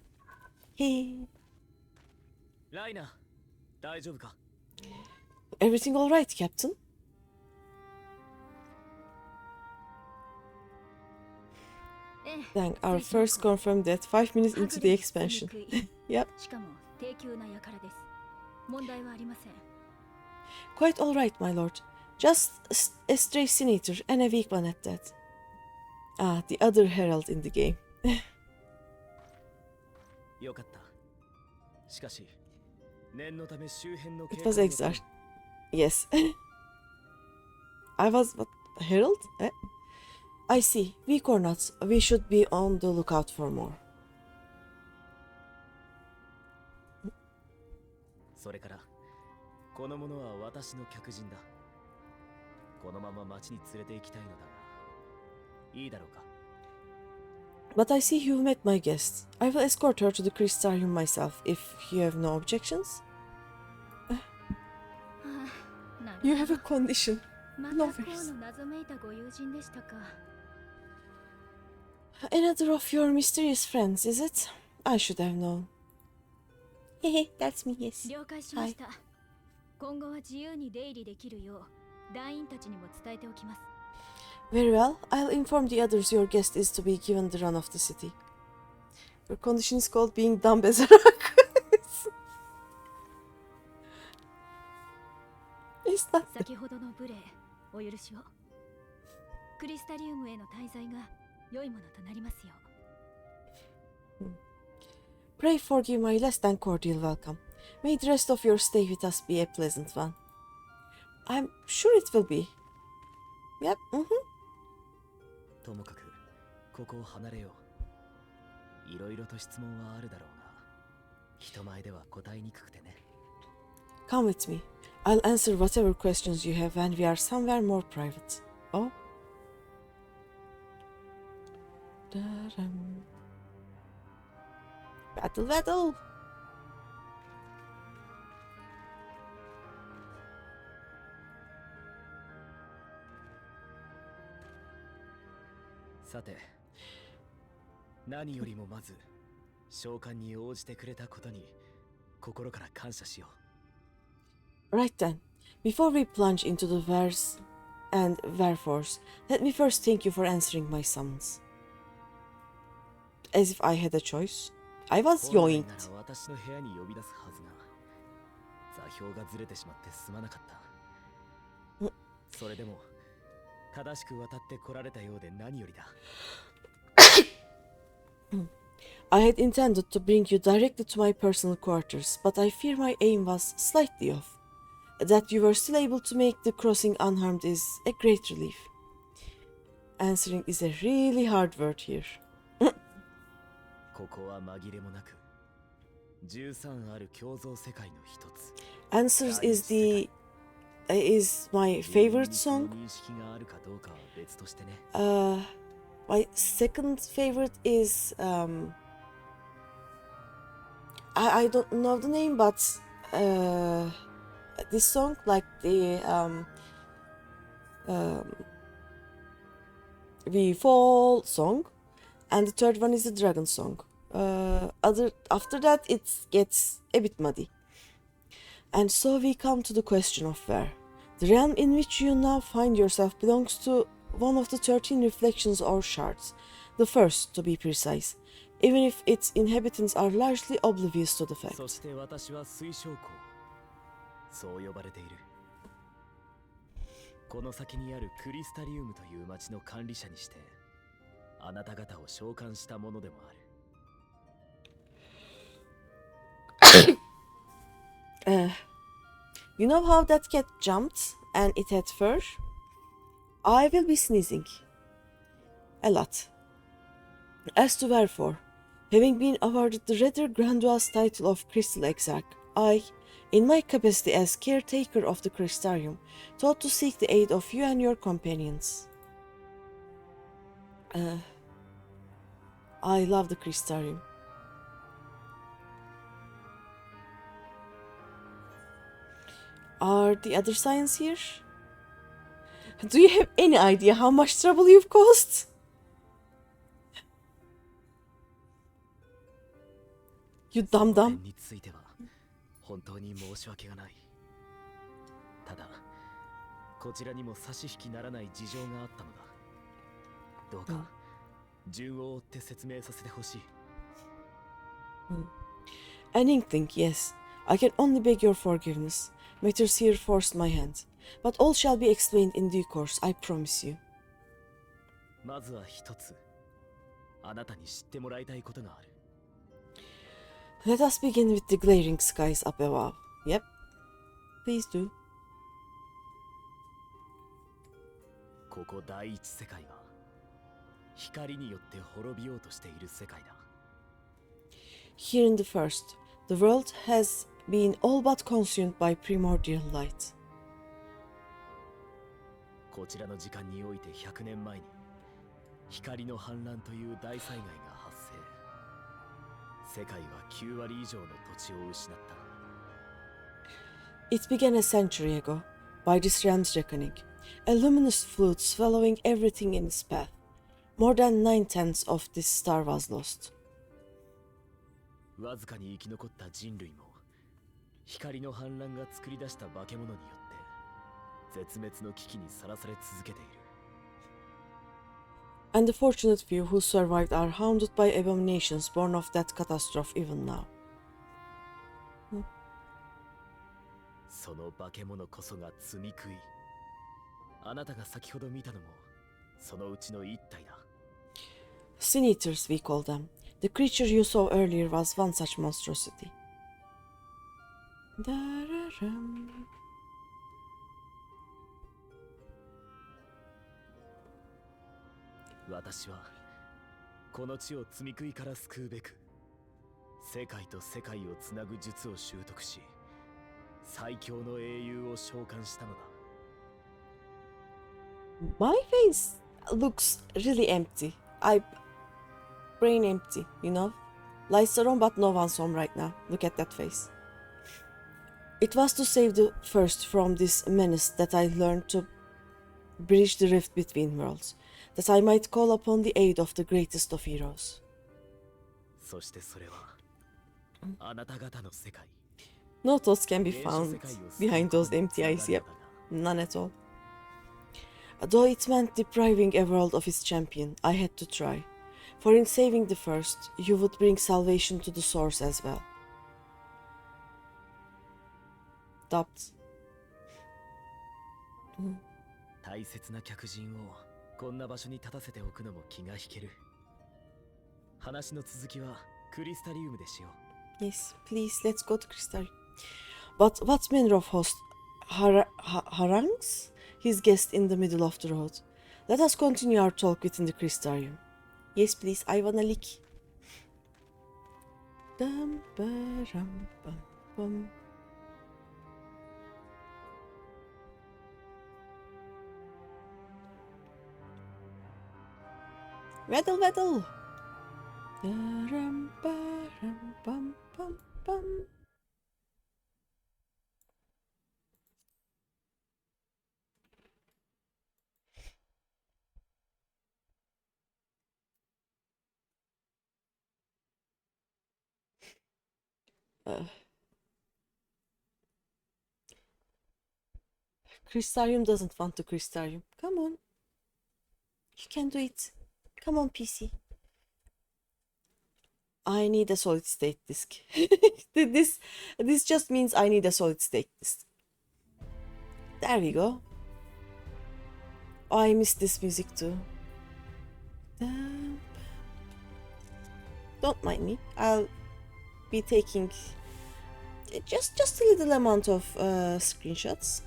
Hey. Raina, 大丈夫か? Everything all right, Captain? Dang, our first confirmed death 5 minutes into the expansion. Yep. Quite all right, my lord. Just a stray senator and a weak one at that. Ah, the other herald in the game. It was Exar. Yes. I was... what? Herald? Eh? I see. Weak or not, we should be on the lookout for more. それからこの者は私の客人だ。このまま町に連れて行きたいのだが、いいだろうか? But I see you've met my guest. I will escort her to the Crystarium myself, if you have no objections. You have a condition. No worries. Another of your mysterious friends, is it? I should have known. Hehe, that's me, yes. Hi. Very well, I'll inform the others your guest is to be given the run of the city. Your condition is called being dumb as a rock. It's not that. Pray forgive my less than cordial welcome. May the rest of your stay with us be a pleasant one. I'm sure it will be. Yep, ともかくここを離れよう。いろいろと質問はあるだろうが、人前では答えにくくてね。Come with me. I'll answer whatever questions you have when we are somewhere more private. Oh? Battle, battle! Sate, 何よりもまず召喚に応じてくれたことに心から感謝しよう。 Right then, before we plunge into the Varis and wherefores, let me first thank you for answering my summons. As if I had a choice. I was yoinked. 私の部屋に呼び出すはずが、座標がずれてしまってすまなかった。それでも正しく渡ってこられたようで何よりだ。I had intended to bring you directly to my personal quarters, but I fear my aim was slightly off. That you were still able to make the crossing unharmed is a great relief. Answering is a really hard word here. ここは紛れもなく13ある共造世界の一つ。Answers is my favorite song. My second favorite is I don't know the name, but this song, like the We Fall song, and the third one is the Dragon song. After that it gets a bit muddy. And so we come to the question of where. The realm in which you now find yourself belongs to one of the 13 reflections or shards, the first to be precise, even if its inhabitants are largely oblivious to the fact. そして私は水晶港、そう呼ばれている。この先にあるクリスタリウムという町の管理者にして、あなた方を召喚したものでもある。You know how that cat jumped and it had fur? I will be sneezing. A lot. As to wherefore, Having been awarded the rather grandiose title of Crystal Exarch, I, in my capacity as caretaker of the Crystarium, thought to seek the aid of you and your companions. I love the Crystarium. Are the other science here? Do you have any idea how much trouble you've caused? You dumb dumb. については本当に申し訳がない。ただ、こちらにも差し引きならない事情があったのだ。どうか順を追って説明させてほしい。An inkling, yes. I can only beg your forgiveness. Matters here forced my hand. But all shall be explained in due course, I promise you. まずは一つ、あなたに知ってもらいたいことがある。Let us begin with the glaring skies up above. Yep. Please do. ここ第一世界は光によって滅びようとしている世界だ。Here in the first, the world has been all but consumed by primordial light. こちらの時間において100年前に光の氾濫という大災害が発生。世界は9割以上の土地を失った。It began a century ago, by this realm's reckoning, a luminous flood swallowing everything in its path. More than 9/10 of this star was lost. わずかに生き残った人類も光の氾濫が作り出した化け物によって絶滅の危機にさらされ続けている。And the fortunate few who survived are haunted by abominations born of that catastrophe even now. その化け物こそが罪食い。あなたが先ほど見たのもそのうちの一体だ。Sin eaters, we call them. The creature you saw earlier was one such monstrosity. Da-ra-ram. 私はこの地を罪食いから救うべく世界と世界をつなぐ術を習得し最強の英雄を召喚したのだ。 My face looks really empty. Brain empty, you know? Lights are on but no one's home right now. Look at that face. It was to save the first from this menace that I learned to bridge the rift between worlds, that I might call upon the aid of the greatest of heroes. そしてそれはあなた方の世界。 No thoughts can be found behind those empty eyes, yep. None at all. Though it meant depriving a world of its champion, I had to try. For in saving the first, you would bring salvation to the source as well. Dubbed. 大切な客人をこんな場所に立たせておくのも気が引ける。話の続きはクリスタリウムでしよう。 Yes, please, let's go to Crystarium. But what manner of host harangues his guest in the middle of the road? Let us continue our talk within the Crystarium. Yes, please, I wanna lick. Dum ba rum bum bum. Weddle weddle. Da-rum ba rum bum bum bum. Crystarium doesn't want to Crystarium. Come on. You can do it. Come on, PC. I need a solid state disk. this just means I need a solid state disk. There we go. Oh, I miss this music too. Don't mind me. I'll be taking just a little amount of screenshots.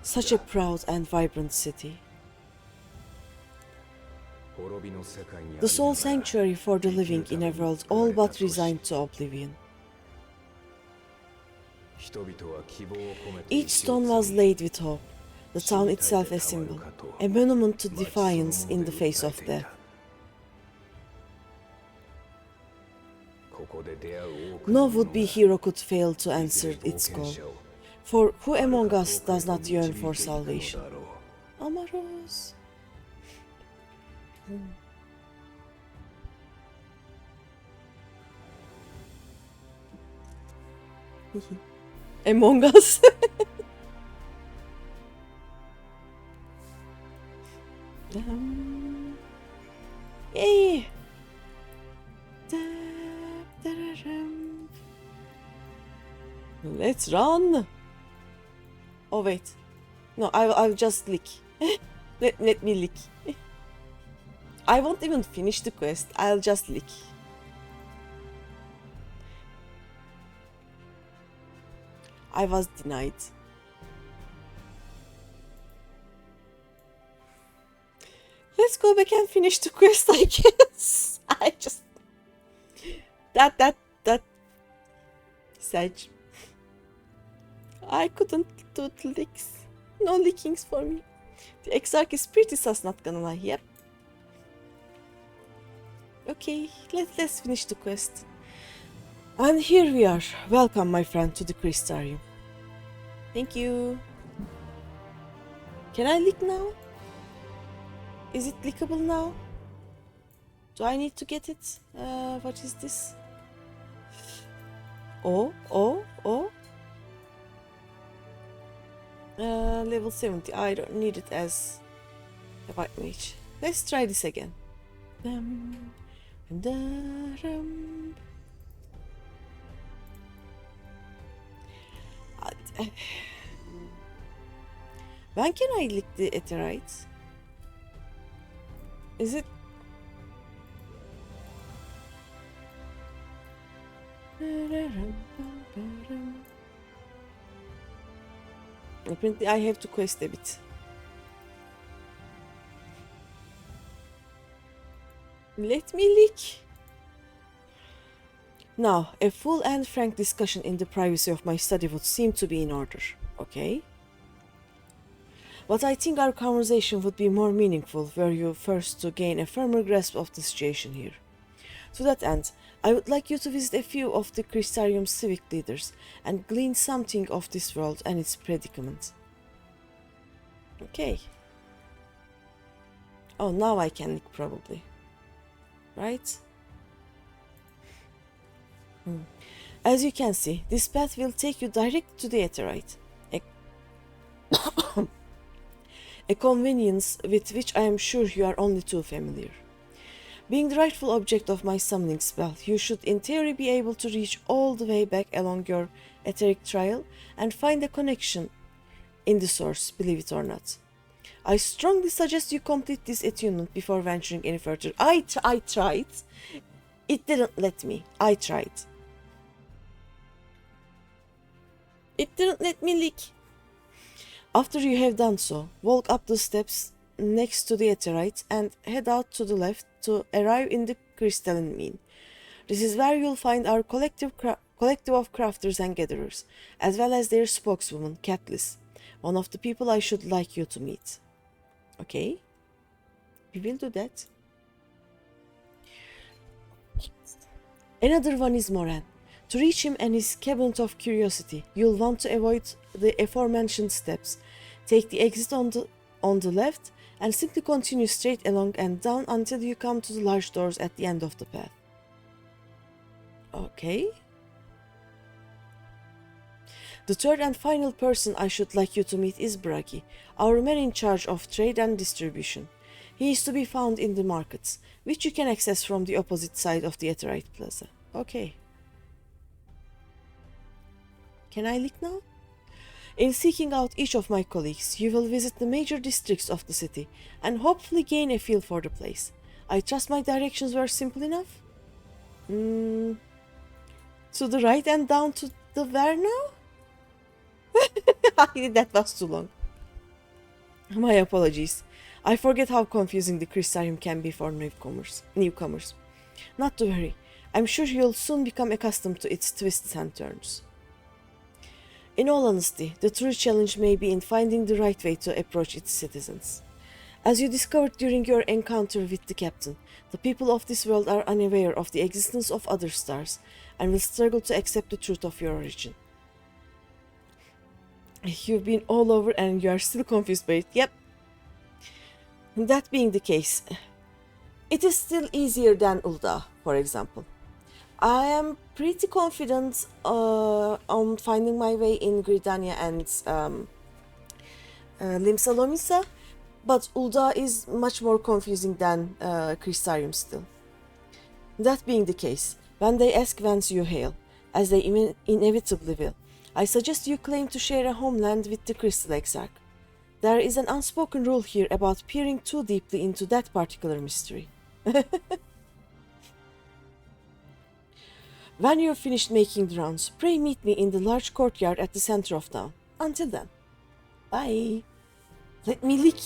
Such a proud and vibrant city. The sole sanctuary for the living in a world all but resigned to oblivion. Each stone was laid with hope, the town itself a symbol, a monument to defiance in the face of death. No would-be hero could fail to answer its call, for who among us does not yearn for salvation? Amaros. Among Us. Yay! Let's run! Oh wait. No, I'll just lick. let me lick. I won't even finish the quest, I'll just lick. I was denied. Let's go back and finish the quest, I guess. I just... That... Sage. I couldn't do the licks. No lickings for me. The Exarch is pretty sus, not gonna lie. Yep. Okay, let's finish the quest. And here we are. Welcome, my friend, to the Crystarium. Thank you. Can I lick now? Is it lickable now? Do I need to get it? What is this? Oh. Level 70. I don't need it as a white mage. Let's try this again. When can I lick the Aetherite? Is it... Apparently I have to quest a bit. Let me lick. Now, a full and frank discussion in the privacy of my study would seem to be in order, okay? But I think our conversation would be more meaningful were you first to gain a firmer grasp of the situation here. To that end, I would like you to visit a few of the Crystarium's civic leaders and glean something of this world and its predicament. Okay. Oh, now I can lick probably. Right? As you can see, this path will take you direct to the Aetherite. A convenience with which I am sure you are only too familiar. Being the rightful object of my summoning spell, you should in theory be able to reach all the way back along your etheric trail and find a connection in the source, believe it or not. I strongly suggest you complete this attunement before venturing any further. I tried. It didn't let me. I tried. It didn't let me lick. After you have done so, walk up the steps next to the Aetherite and head out to the left to arrive in the crystalline mine. This is where you'll find our collective of crafters and gatherers, as well as their spokeswoman, Catlis, one of the people I should like you to meet. Okay? We will do that. Another one is Moran. To reach him and his cabinet of curiosity, you'll want to avoid the aforementioned steps. Take the exit on the left and simply continue straight along and down until you come to the large doors at the end of the path. Okay. The third and final person I should like you to meet is Bragi, our man in charge of trade and distribution. He is to be found in the markets, which you can access from the opposite side of the Aetherite Plaza. Okay. Can I lick now? In seeking out each of my colleagues, you will visit the major districts of the city and hopefully gain a feel for the place. I trust my directions were simple enough? To the right and down to the where now? That was too long. My apologies. I forget how confusing the crystarium can be for newcomers. Not to worry. I'm sure you'll soon become accustomed to its twists and turns. In all honesty, the true challenge may be in finding the right way to approach its citizens. As you discovered during your encounter with the captain, the people of this world are unaware of the existence of other stars and will struggle to accept the truth of your origin. You've been all over and you are still confused by it. Yep. That being the case, it is still easier than Ulda, for example. I am pretty confident on finding my way in Gridania and Limsa Lomisa, but Ulda is much more confusing than Crystarium still. That being the case, when they ask whence you hail, as they inevitably will, I suggest you claim to share a homeland with the Crystal Exarch. There is an unspoken rule here about peering too deeply into that particular mystery. When you're finished making the rounds, pray meet me in the large courtyard at the center of town. Until then, bye. Let me lick.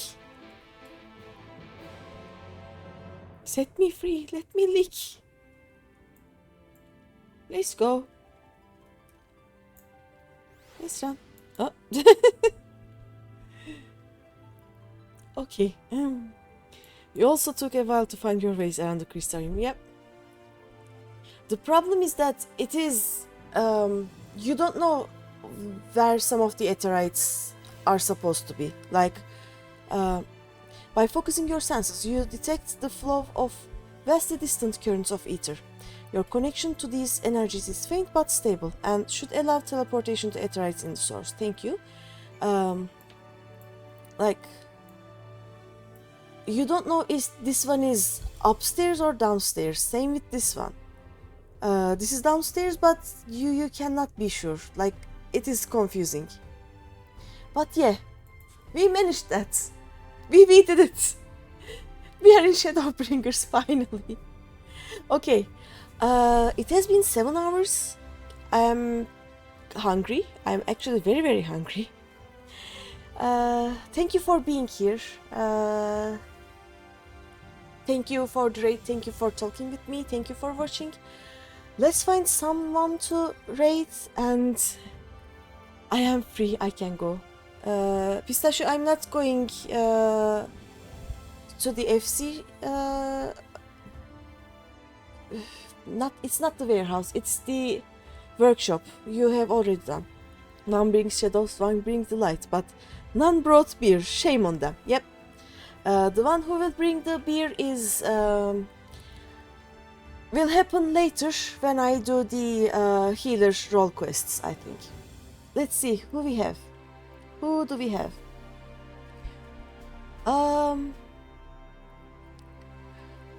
Set me free, let me lick. Let's go. Let's run. Oh. Okay. You also took a while to find your ways around the crystarium. Yep. The problem is that it is... you don't know where some of the Aetherites are supposed to be. Like, by focusing your senses, you detect the flow of vastly distant currents of ether. Your connection to these energies is faint but stable and should allow teleportation to Aetherites in the source. Thank you. Like, you don't know if this one is upstairs or downstairs. Same with this one. This is downstairs, but you cannot be sure. Like, it is confusing. But yeah, we managed that. We did it. We are in Shadowbringers finally. Okay. It has been 7 hours. I am hungry. I am actually very, very hungry. Thank you for being here. Thank you for the raid. Thank you for talking with me. Thank you for watching. Let's find someone to raid and I am free. I can go. Pistachio, I'm not going to the FC. It's not the warehouse. It's the workshop. You have already done. None brings shadows, one brings the light, but none brought beer. Shame on them. Yep. The one who will bring the beer is will happen later when I do the healer role quests, I think. Let's see who we have. Who do we have?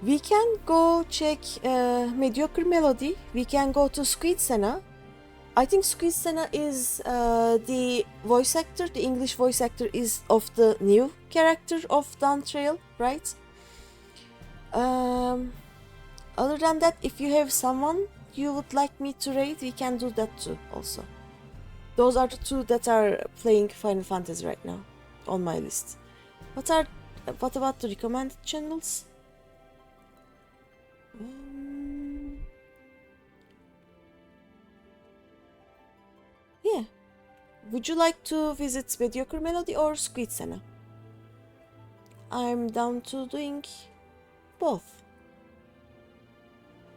We can go check Mediocre Melody. We can go to Squid Senna. I think Squid Senna is the voice actor, the English voice actor is of the new character of Dawn Trail, right? Other than that, if you have someone you would like me to raid, we can do that too also. Those are the two that are playing Final Fantasy right now on my list. What about the recommended channels? Yeah. Would you like to visit Mediocre Melody or Squid Senna? I'm down to doing both.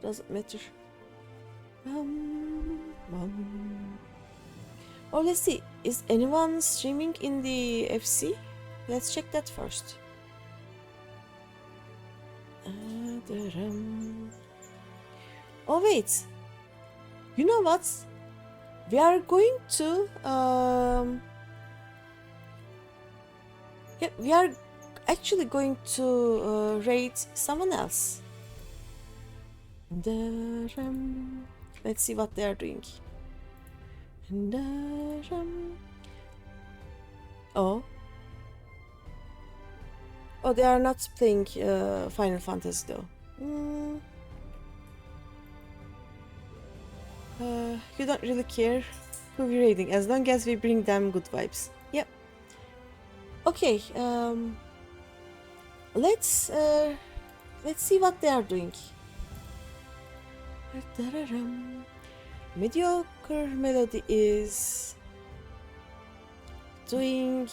Doesn't matter. Oh, let's see. Is anyone streaming in the FC? Let's check that first. Oh wait. You know what? We are going to yeah, we are actually going to raid someone else. Let's see what they are doing. Oh, they are not playing Final Fantasy though. You don't really care. who we're raiding, as long as we bring them good vibes. Yep. Okay, let's see what they are doing. Mediocre Melody is doing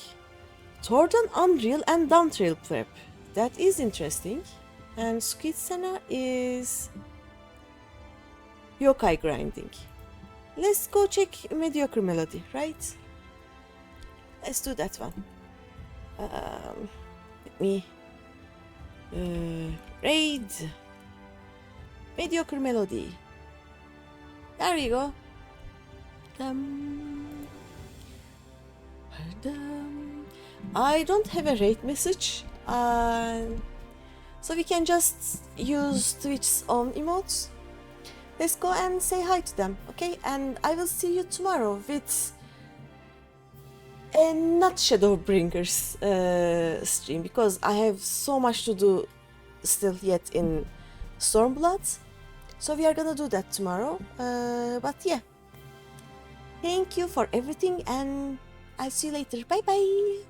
Thornton Unreal and Downtrail prep. That is interesting. And Skitsana is yokai grinding. Let's go check Mediocre Melody, right? Let's do that one. Let me raid Mediocre Melody. There we go. I don't have a raid message, so we can just use Twitch's own emotes. Let's go and say hi to them, okay? And I will see you tomorrow with a not Shadowbringers stream, because I have so much to do still yet in Stormblood. So we are gonna do that tomorrow. But yeah, thank you for everything, and I'll see you later. Bye bye.